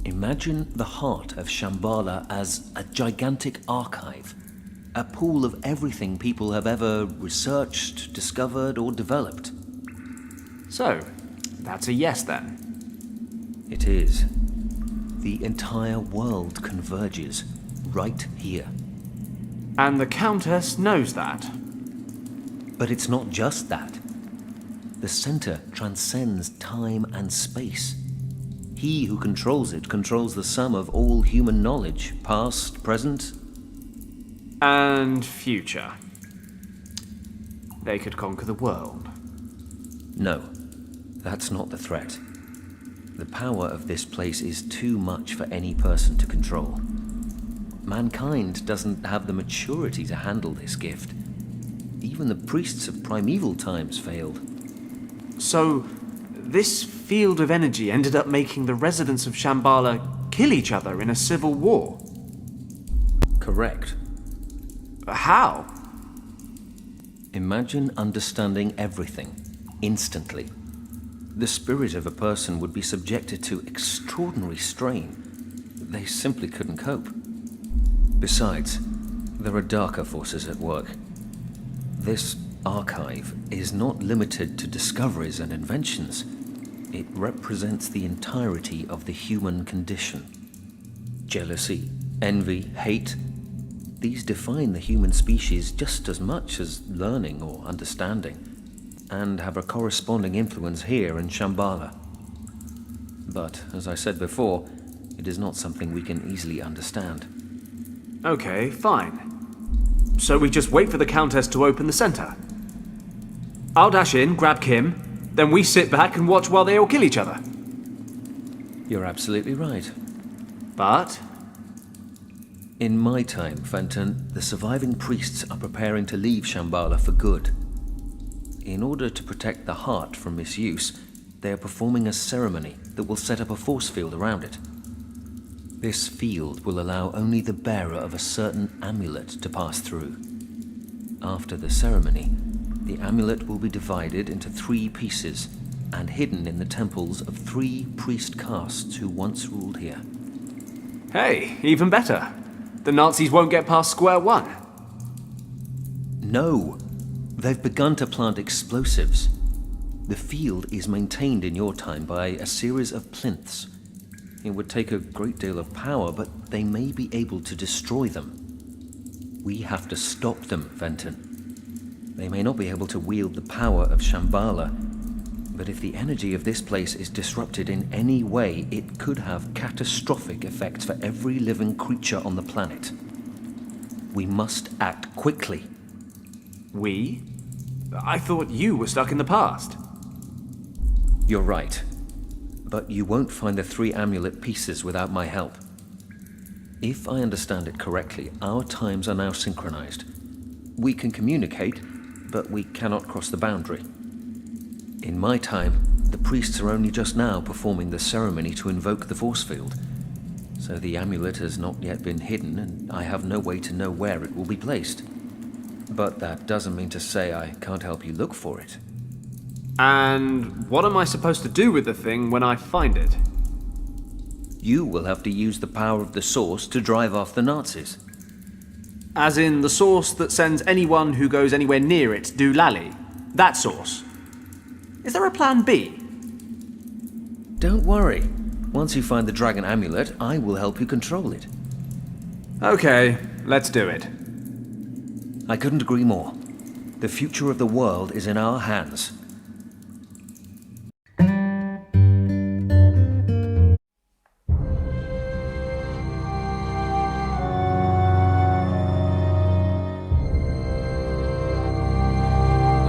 [SPEAKER 20] imagine the heart of Shambhala as a gigantic archive, a pool of everything people have ever researched, discovered, or developed.
[SPEAKER 14] So, that's a yes then?
[SPEAKER 20] It is. The entire world converges right here.
[SPEAKER 14] And the Countess knows that?
[SPEAKER 20] But it's not just that. The center transcends time and space. He who controls it controls the sum of all human knowledge, past, present,
[SPEAKER 14] and future. They could conquer the world.
[SPEAKER 20] No, that's not the threat. The power of this place is too much for any person to control. Mankind doesn't have the maturity to handle this gift. Even the priests of primeval times failed.
[SPEAKER 14] So, this field of energy ended up making the residents of Shambhala kill each other in a civil war?
[SPEAKER 20] Correct.
[SPEAKER 14] How?
[SPEAKER 20] Imagine understanding everything, instantly. The spirit of a person would be subjected to extraordinary strain. They simply couldn't cope. Besides, there are darker forces at work. This archive is not limited to discoveries and inventions. It represents the entirety of the human condition. Jealousy, envy, hate, these define the human species just as much as learning or understanding, and have a corresponding influence here in Shambhala. But, as I said before, it is not something we can easily understand.
[SPEAKER 14] Okay, fine. So we just wait for the Countess to open the center. I'll dash in, grab Kim, then we sit back and watch while they all kill each other.
[SPEAKER 20] You're absolutely right.
[SPEAKER 14] But?
[SPEAKER 20] In my time, Fenton, the surviving priests are preparing to leave Shambhala for good. in order to protect the heart from misuse, they are performing a ceremony that will set up a force field around it. This field will allow only the bearer of a certain amulet to pass through. After the ceremony, the amulet will be divided into 3 pieces and hidden in the temples of 3 priest castes who once ruled here.
[SPEAKER 9] Hey, even better. The Nazis won't get past square one.
[SPEAKER 20] No, they've begun to plant explosives. The field is maintained in your time by a series of plinths. It would take a great deal of power, but they may be able to destroy them. We have to stop them, Fenton. They may not be able to wield the power of Shambhala, but if the energy of this place is disrupted in any way, it could have catastrophic effects for every living creature on the planet. We must act quickly.
[SPEAKER 9] We? I thought you were stuck in the past.
[SPEAKER 20] You're right. But you won't find the 3 amulet pieces without my help. If I understand it correctly, our times are now synchronized. We can communicate, but we cannot cross the boundary. In my time, the priests are only just now performing the ceremony to invoke the force field. So the amulet has not yet been hidden, and I have no way to know where it will be placed. But that doesn't mean to say I can't help you look for it.
[SPEAKER 9] And what am I supposed to do with the thing when I find it?
[SPEAKER 20] You will have to use the power of the source to drive off the Nazis.
[SPEAKER 9] As in the source that sends anyone who goes anywhere near it doolally? That source? Is there a plan B?
[SPEAKER 20] Don't worry. Once you find the dragon amulet, I will help you control it.
[SPEAKER 9] Okay, let's do it.
[SPEAKER 20] I couldn't agree more. The future of the world is in our hands.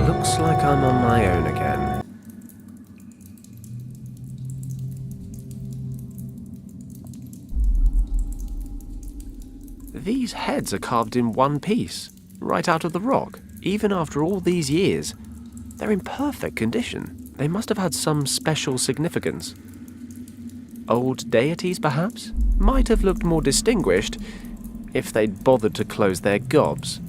[SPEAKER 16] Looks like I'm on my own again. These heads are carved in one piece, right out of the rock, even after all these years. They're in perfect condition. They must have had some special significance. Old deities, perhaps? Might have looked more distinguished if they'd bothered to close their gobs.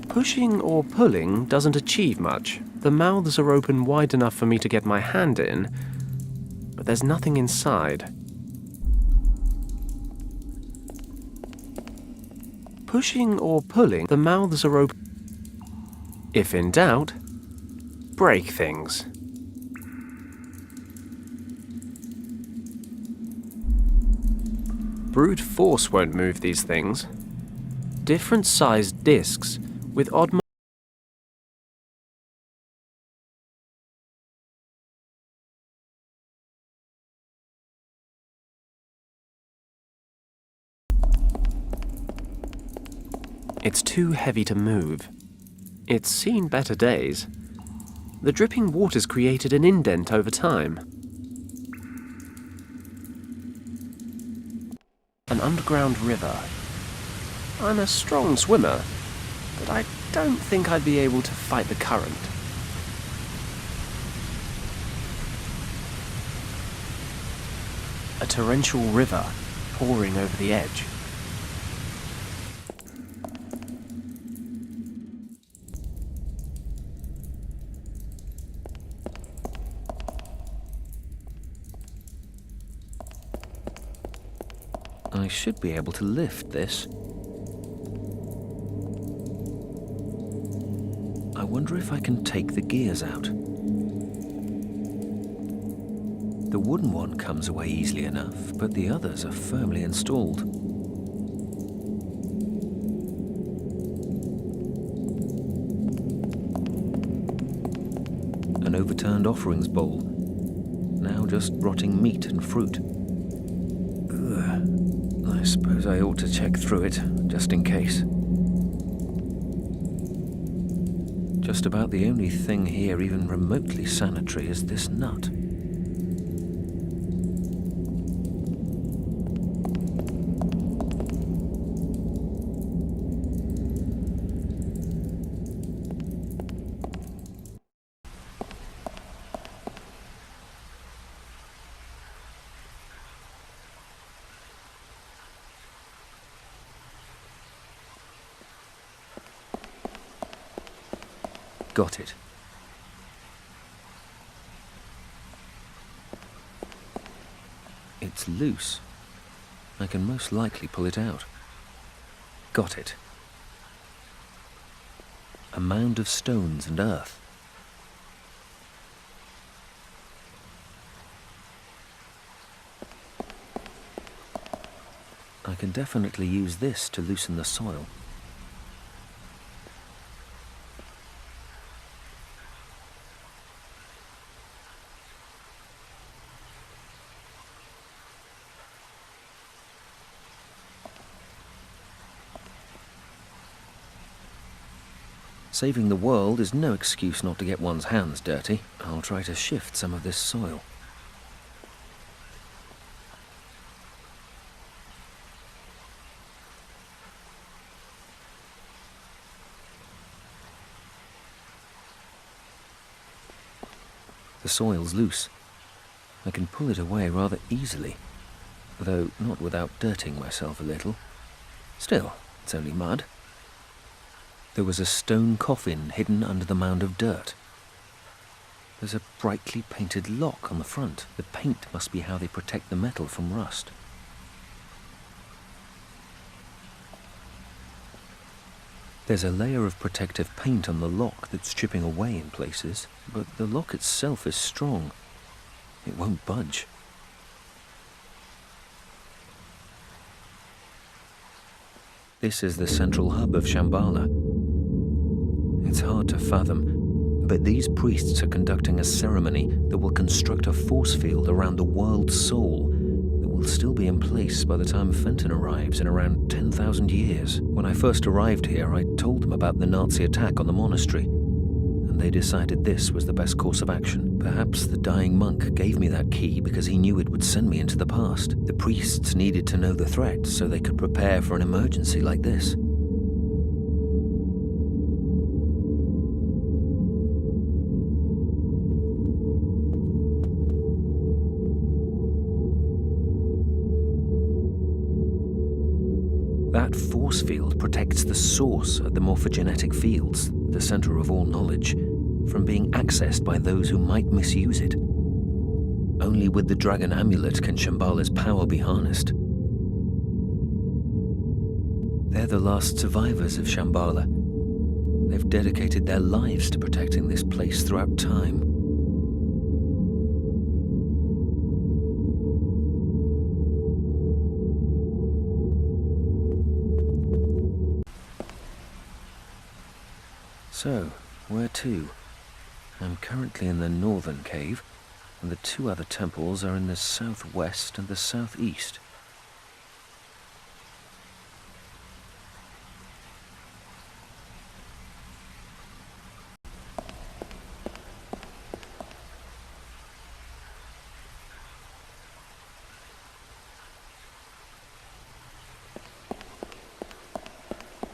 [SPEAKER 16] Pushing or pulling doesn't achieve much. The mouths are open wide enough for me to get my hand in, but there's nothing inside. Pushing or pulling, the mouths are open. If in doubt, break things. Brute force won't move these things. Different sized discs with odd It's too heavy to move. It's seen better days. The dripping water's created an indent over time. An underground river. I'm a strong swimmer, but I don't think I'd be able to fight the current. A torrential river pouring over the edge.
[SPEAKER 20] I should be able to lift this. I wonder if I can take the gears out. The wooden one comes away easily enough, but the others are firmly installed. An overturned offerings bowl, now just rotting meat and fruit. I suppose I ought to check through it, just in case. Just about the only thing here even remotely sanitary is this nut. Got it. It's loose. I can most likely pull it out. Got it. A mound of stones and earth. I can definitely use this to loosen the soil. Saving the world is no excuse not to get one's hands dirty. I'll try to shift some of this soil. The soil's loose. I can pull it away rather easily, though not without dirtying myself a little. Still, it's only mud. There was a stone coffin hidden under the mound of dirt. There's a brightly painted lock on the front. The paint must be how they protect the metal from rust. There's a layer of protective paint on the lock that's chipping away in places, but the lock itself is strong. It won't budge. This is the central hub of Shambhala. It's hard to fathom, but these priests are conducting a ceremony that will construct a force field around the world's soul that will still be in place by the time Fenton arrives in around 10,000 years. When I first arrived here, I told them about the Nazi attack on the monastery, and they decided this was the best course of action. Perhaps the dying monk gave me that key because he knew it would send me into the past. The priests needed to know the threat so they could prepare for an emergency like this. That force field protects the source of the morphogenetic fields, the center of all knowledge, from being accessed by those who might misuse it. Only with the dragon amulet can Shambhala's power be harnessed. They're the last survivors of Shambhala. They've dedicated their lives to protecting this place throughout time. So, where to? I'm currently in the northern cave, and the two other temples are in the southwest and the southeast.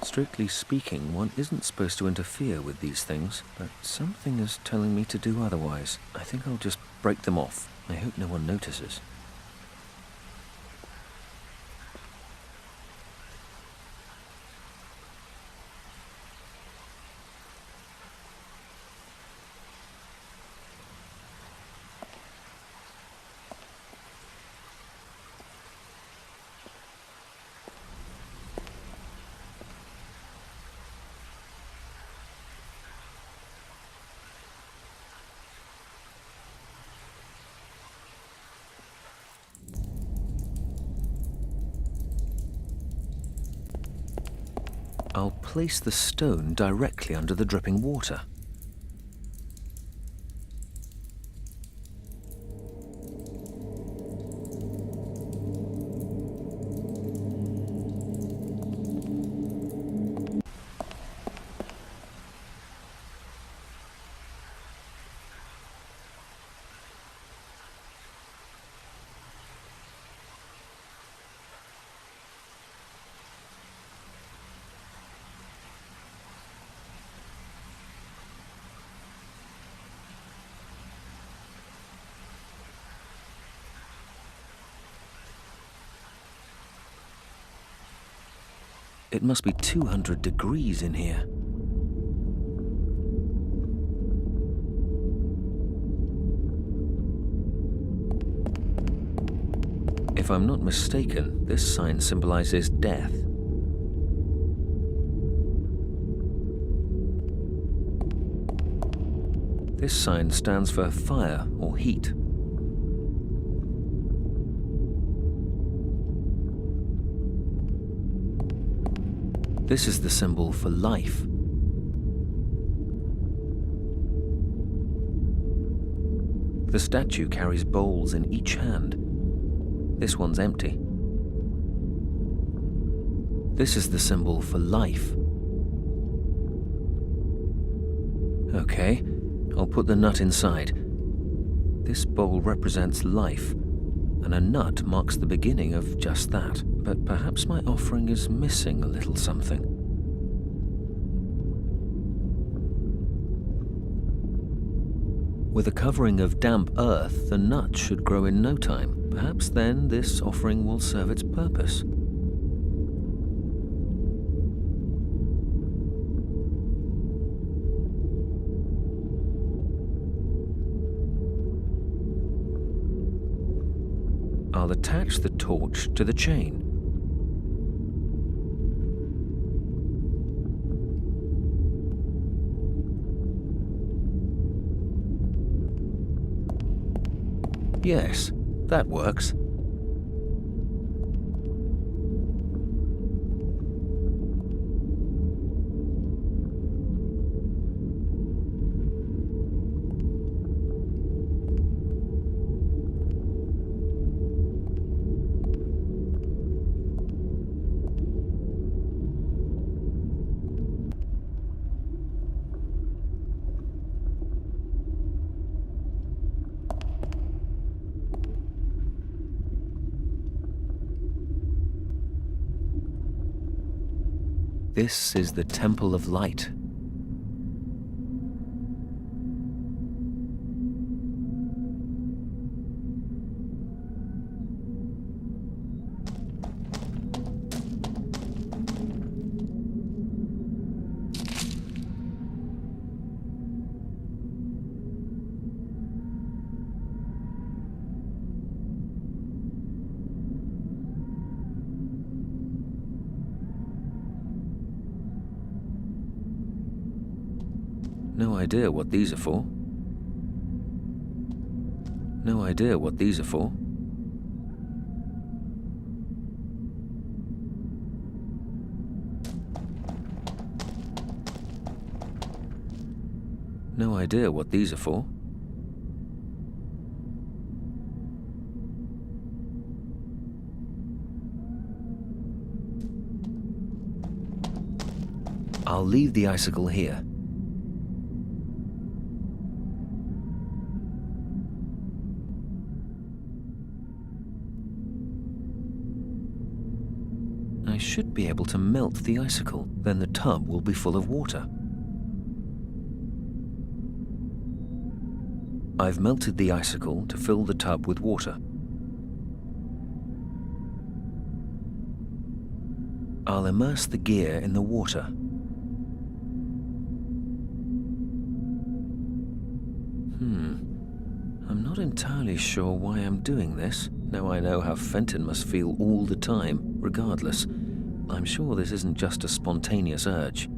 [SPEAKER 20] Strictly speaking, one isn't supposed to interfere with these things, but something is telling me to do otherwise. I think I'll just break them off. I hope no one notices. I'll place the stone directly under the dripping water. It must be 200 degrees in here. If I'm not mistaken, this sign symbolizes death. This sign stands for fire or heat. This is the symbol for life. The statue carries bowls in each hand. This one's empty. This is the symbol for life. Okay, I'll put the nut inside. This bowl represents life, and a nut marks the beginning of just that. But perhaps my offering is missing a little something. With a covering of damp earth, the nut should grow in no time. Perhaps then this offering will serve its purpose. I'll attach the torch to the chain. Yes, that works. This is the Temple of Light. No idea what these are for. No idea what these are for. No idea what these are for. I'll leave the icicle here. I should be able to melt the icicle, then the tub will be full of water. I've melted the icicle to fill the tub with water. I'll immerse the gear in the water. I'm not entirely sure why I'm doing this. Now I know how Fenton must feel all the time, regardless. I'm sure this isn't just a spontaneous urge.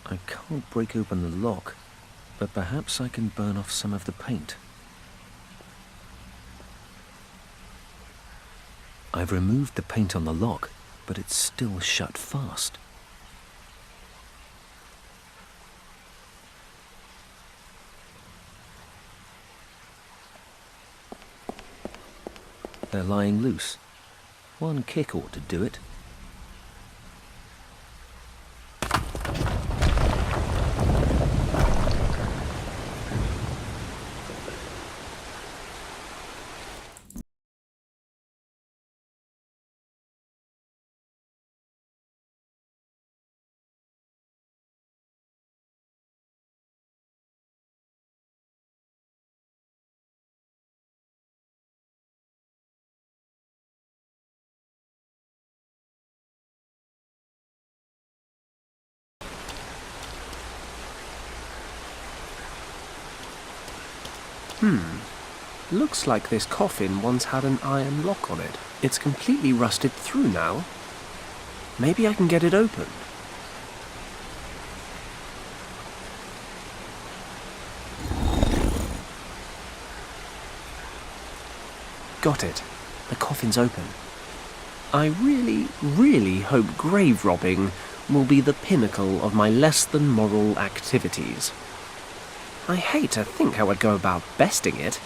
[SPEAKER 20] I can't break open the lock, but perhaps I can burn off some of the paint. I've removed the paint on the lock, but it's still shut fast. They're lying loose. One kick ought to do it.
[SPEAKER 16] Looks like this coffin once had an iron lock on it. It's completely rusted through now. Maybe I can get it open. Got it. The coffin's open. I really hope grave robbing will be the pinnacle of my less than moral activities. I hate to think how I'd go about besting it.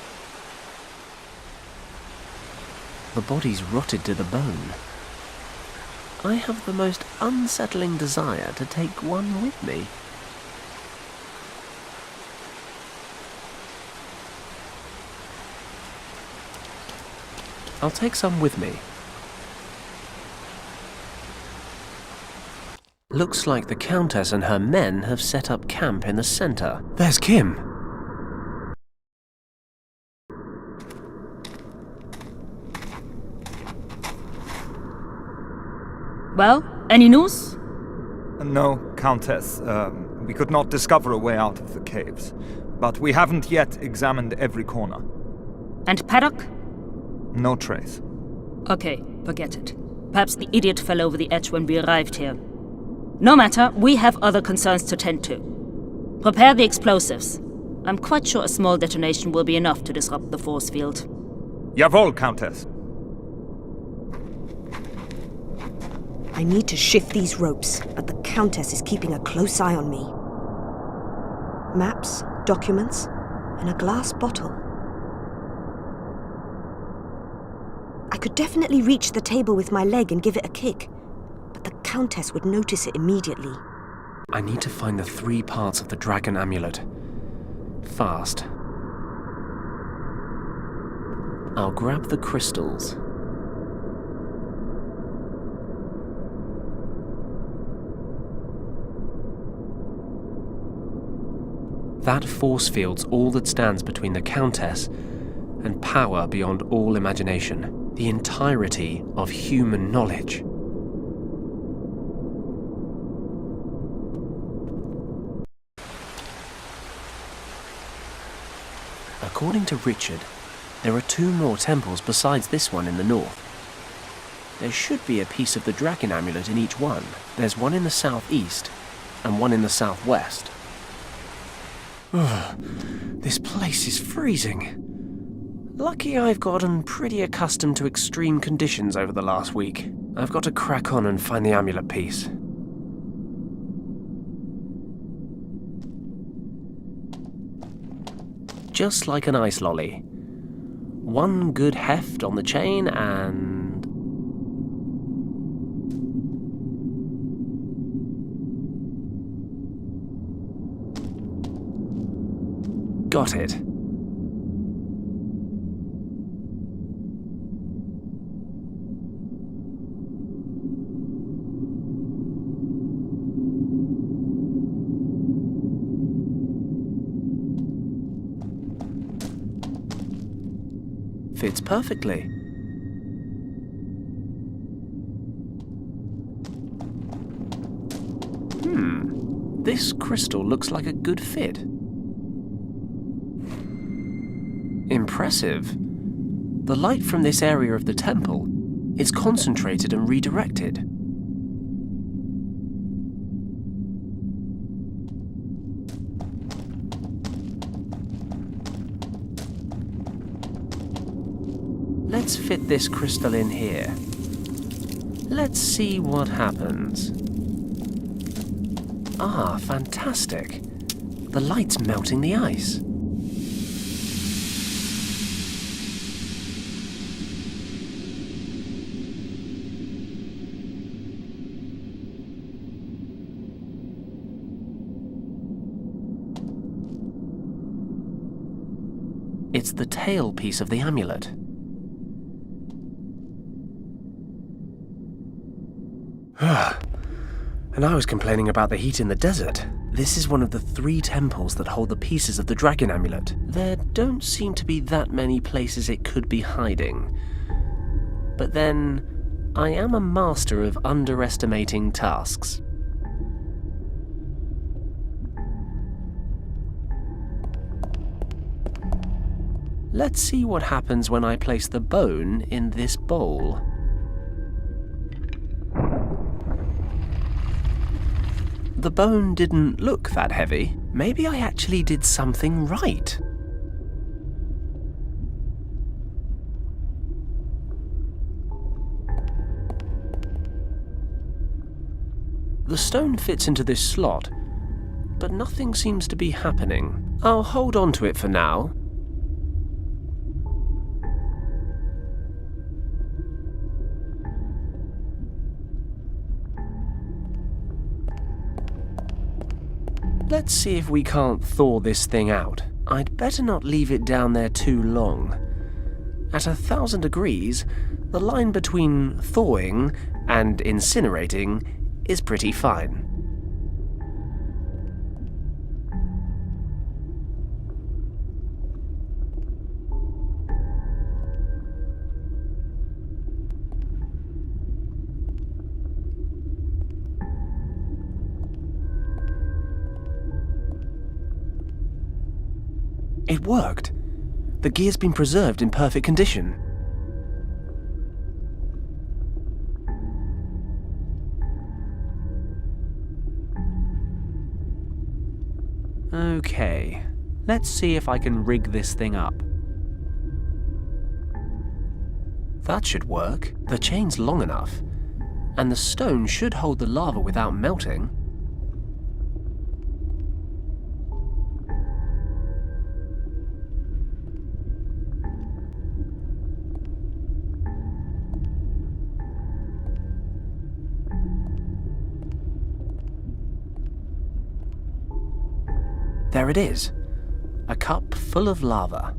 [SPEAKER 16] The body's rotted to the bone. I have the most unsettling desire to take one with me. I'll take some with me. Looks like the Countess and her men have set up camp in the center. There's Kim.
[SPEAKER 13] Well, any news?
[SPEAKER 7] No, Countess. We could not discover a way out of the caves. But we haven't yet examined every corner.
[SPEAKER 13] And Paddock?
[SPEAKER 7] No trace.
[SPEAKER 13] Okay, forget it. Perhaps the idiot fell over the edge when we arrived here. No matter, we have other concerns to tend to. Prepare the explosives. I'm quite sure a small detonation will be enough to disrupt the force field.
[SPEAKER 7] Jawohl, Countess.
[SPEAKER 17] I need to shift these ropes, but the Countess is keeping a close eye on me. Maps, documents, and a glass bottle. I could definitely reach the table with my leg and give it a kick, but the Countess would notice it immediately.
[SPEAKER 16] I need to find the 3 parts of the dragon amulet. Fast. I'll grab the crystals. That force field's all that stands between the Countess and power beyond all imagination. The entirety of human knowledge. According to Richard, there are 2 more temples besides this one in the north. There should be a piece of the dragon amulet in each one. There's one in the southeast and one in the southwest. This place is freezing. Lucky I've gotten pretty accustomed to extreme conditions over the last week. I've got to crack on and find the amulet piece. Just like an ice lolly. One good heft on the chain and... Got it. Fits perfectly. This crystal looks like a good fit. Impressive. The light from this area of the temple is concentrated and redirected. Let's fit this crystal in here. Let's see what happens. Ah, fantastic. The light's melting the ice. It's the tailpiece of the amulet. And I was complaining about the heat in the desert. This is one of the 3 temples that hold the pieces of the dragon amulet. There don't seem to be that many places it could be hiding. But then, I am a master of underestimating tasks. Let's see what happens when I place the bone in this bowl. The bone didn't look that heavy. Maybe I actually did something right. The stone fits into this slot, but nothing seems to be happening. I'll hold on to it for now. Let's see if we can't thaw this thing out. I'd better not leave it down there too long. At 1,000 degrees, the line between thawing and incinerating is pretty fine. It worked. The gear's been preserved in perfect condition. Okay, let's see if I can rig this thing up. That should work. The chain's long enough, and the stone should hold the lava without melting. There it is, a cup full of lava.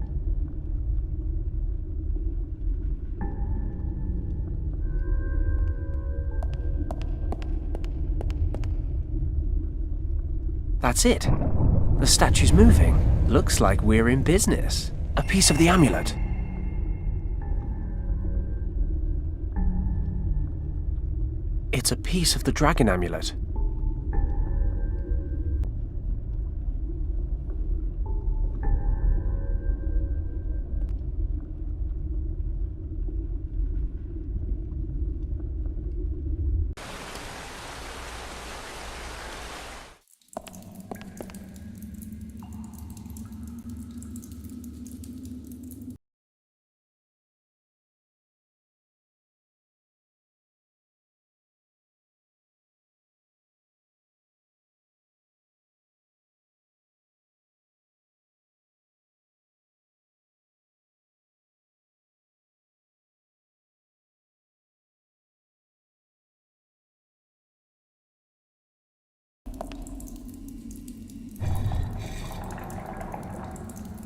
[SPEAKER 16] That's it. The statue's moving. Looks like we're in business. A piece of the amulet. It's a piece of the dragon amulet.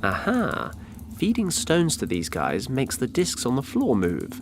[SPEAKER 16] Aha! Feeding stones to these guys makes the discs on the floor move.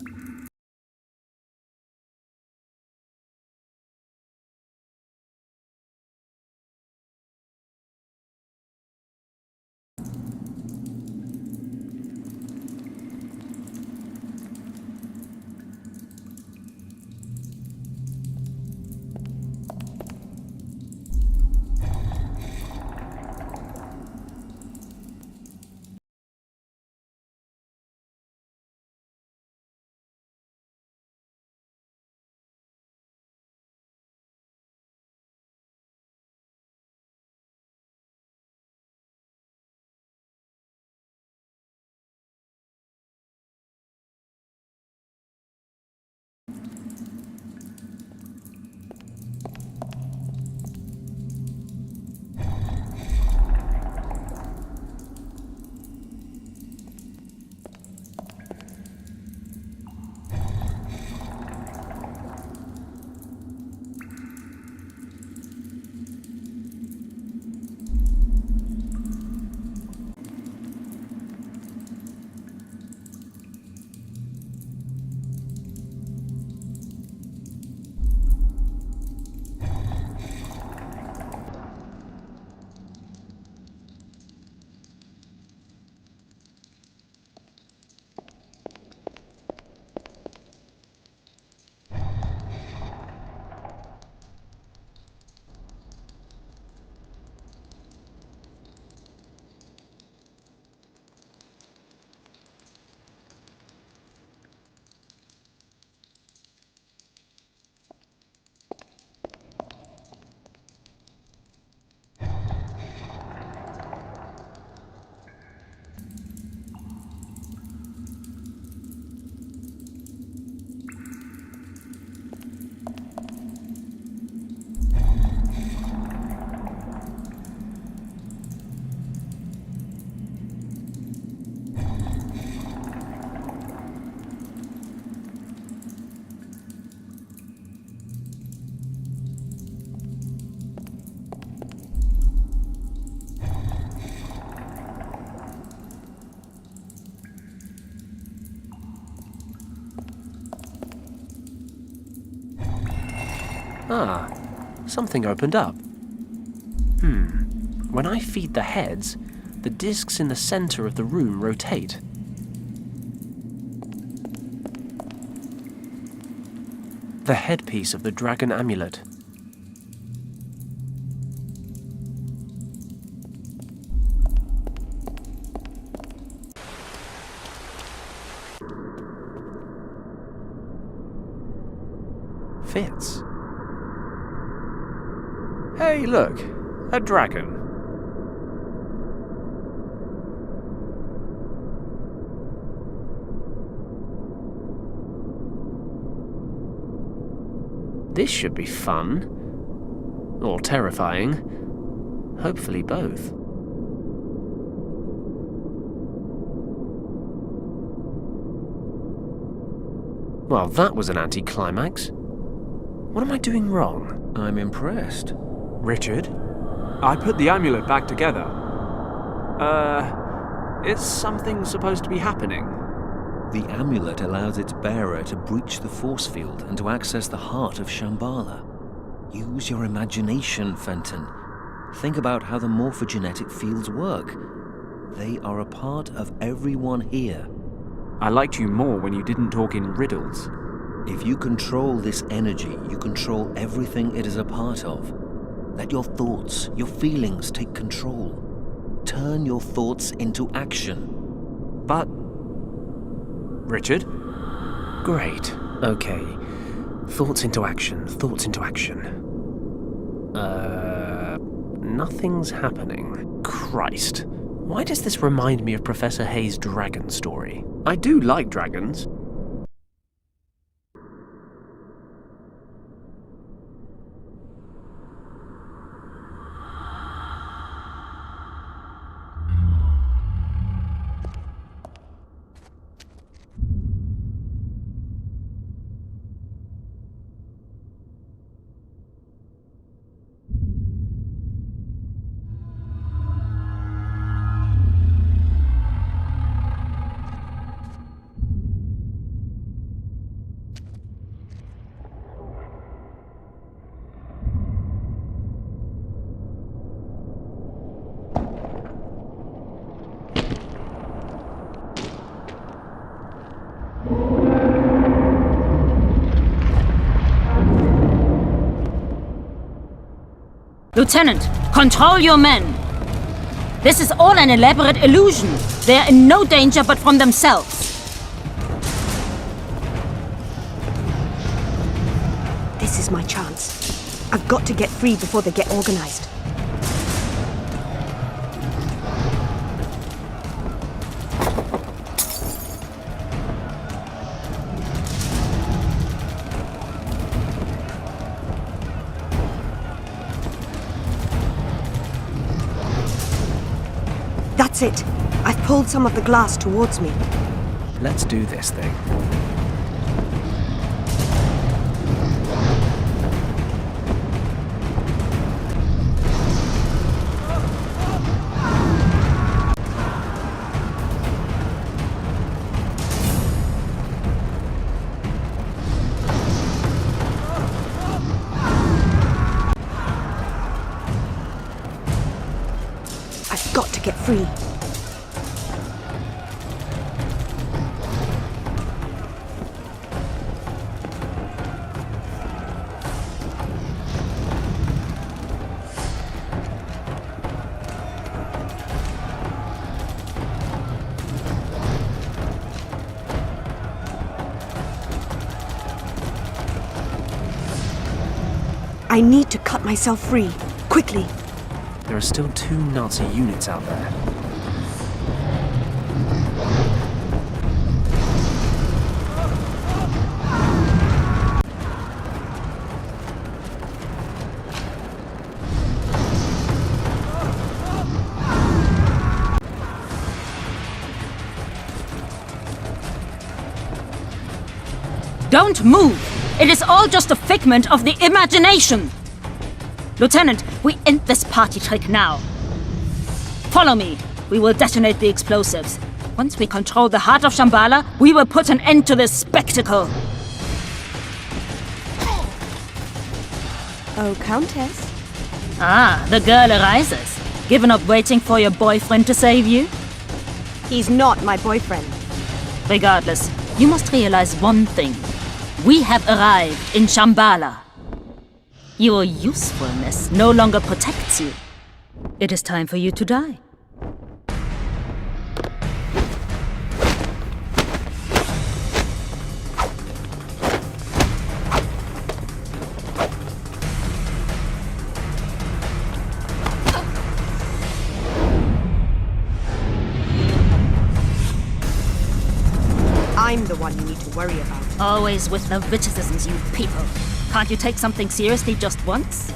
[SPEAKER 16] Ah, something opened up. When I feed the heads, the discs in the center of the room rotate. The headpiece of the dragon amulet. Fits. Hey, look, a dragon. This should be fun. Or terrifying. Hopefully both. Well, that was an anticlimax. What am I doing wrong?
[SPEAKER 20] I'm impressed.
[SPEAKER 14] Richard, I put the amulet back together. Is something supposed to be happening?
[SPEAKER 20] The amulet allows its bearer to breach the force field and to access the heart of Shambhala. Use your imagination, Fenton. Think about how the morphogenetic fields work. They are a part of everyone here.
[SPEAKER 14] I liked you more when you didn't talk in riddles.
[SPEAKER 20] If you control this energy, you control everything it is a part of. Let your thoughts, your feelings take control. Turn your thoughts into action.
[SPEAKER 14] But... Richard?
[SPEAKER 16] Great. Okay. Thoughts into action, thoughts into action. Nothing's happening. Christ. Why does this remind me of Professor Hayes' dragon story? I do like dragons.
[SPEAKER 13] Lieutenant, control your men. This is all an elaborate illusion. They are in no danger but from themselves.
[SPEAKER 17] This is my chance. I've got to get free before they get organized. That's it. I've pulled some of the glass towards me.
[SPEAKER 16] Let's do this thing.
[SPEAKER 17] I've got to get free. I need to cut myself free. Quickly.
[SPEAKER 16] There are still 2 Nazi units out there.
[SPEAKER 13] Don't move! It is all just a figment of the imagination! Lieutenant, we end this party trick now. Follow me. We will detonate the explosives. Once we control the heart of Shambhala, we will put an end to this spectacle.
[SPEAKER 17] Oh, Countess.
[SPEAKER 13] Ah, the girl arises. Given up waiting for your boyfriend to save you?
[SPEAKER 17] He's not my boyfriend.
[SPEAKER 13] Regardless, you must realize one thing. We have arrived in Shambhala. Your usefulness no longer protects you. It is time for you to die.
[SPEAKER 17] I'm the one you need to worry about.
[SPEAKER 13] Always with the witticisms, you people. Can't you take something seriously just once?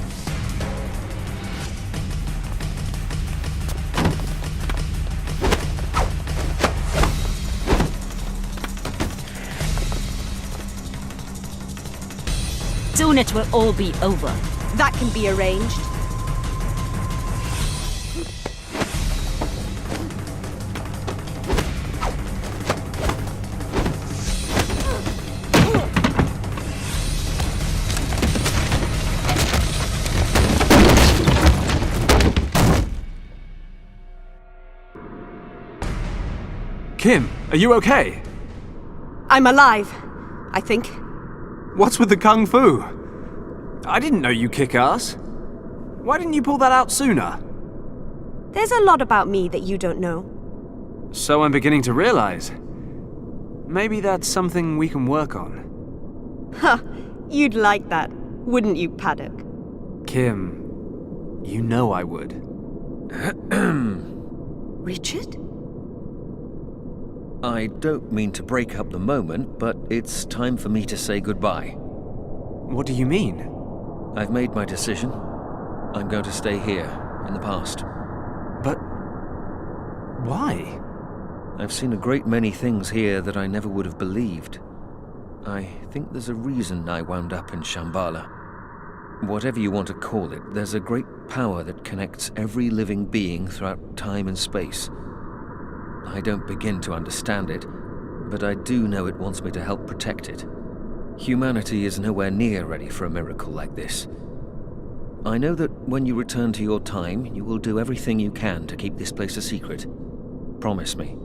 [SPEAKER 13] Soon it will all be over.
[SPEAKER 17] That can be arranged.
[SPEAKER 14] Kim, are you okay?
[SPEAKER 17] I'm alive, I think.
[SPEAKER 14] What's with the kung fu? I didn't know you kick ass. Why didn't you pull that out sooner?
[SPEAKER 17] There's a lot about me that you don't know.
[SPEAKER 14] So I'm beginning to realize. Maybe that's something we can work on.
[SPEAKER 17] Huh, you'd like that, wouldn't you, Paddock?
[SPEAKER 14] Kim, you know I would.
[SPEAKER 17] Richard?
[SPEAKER 20] I don't mean to break up the moment, but it's time for me to say goodbye.
[SPEAKER 14] What do you mean?
[SPEAKER 20] I've made my decision. I'm going to stay here, in the past.
[SPEAKER 14] But why?
[SPEAKER 20] I've seen a great many things here that I never would have believed. I think there's a reason I wound up in Shambhala. Whatever you want to call it, there's a great power that connects every living being throughout time and space. I don't begin to understand it, but I do know it wants me to help protect it. Humanity is nowhere near ready for a miracle like this. I know that when you return to your time, you will do everything you can to keep this place a secret. Promise me.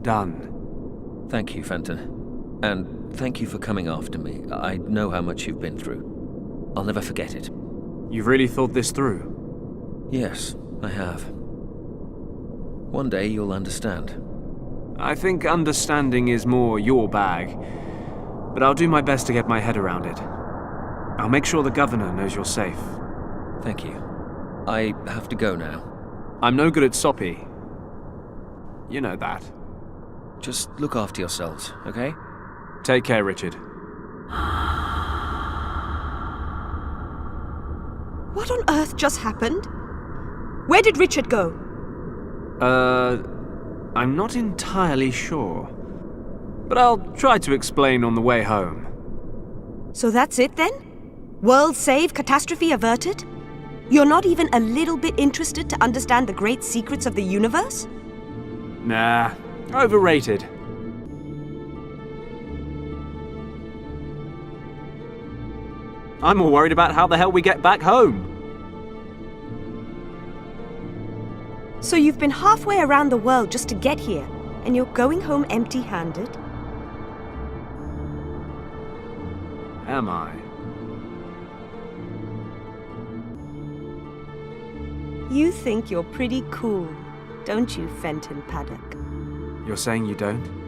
[SPEAKER 14] Done.
[SPEAKER 20] Thank you, Fenton. And thank you for coming after me. I know how much you've been through. I'll never forget it.
[SPEAKER 14] You've really thought this through?
[SPEAKER 20] Yes, I have. One day you'll understand.
[SPEAKER 14] I think understanding is more your bag, but I'll do my best to get my head around it. I'll make sure the governor knows you're safe.
[SPEAKER 20] Thank you. I have to go now.
[SPEAKER 14] I'm no good at soppy. You know that.
[SPEAKER 20] Just look after yourselves, okay?
[SPEAKER 14] Take care, Richard.
[SPEAKER 17] What on earth just happened? Where did Richard go?
[SPEAKER 14] I'm not entirely sure. But I'll try to explain on the way home.
[SPEAKER 17] So that's it then? World saved, catastrophe averted? You're not even a little bit interested to understand the great secrets of the universe?
[SPEAKER 14] Nah, overrated. I'm more worried about how the hell we get back home.
[SPEAKER 17] So you've been halfway around the world just to get here, and you're going home empty-handed?
[SPEAKER 14] Am I?
[SPEAKER 17] You think you're pretty cool, don't you, Fenton Paddock?
[SPEAKER 14] You're saying you don't?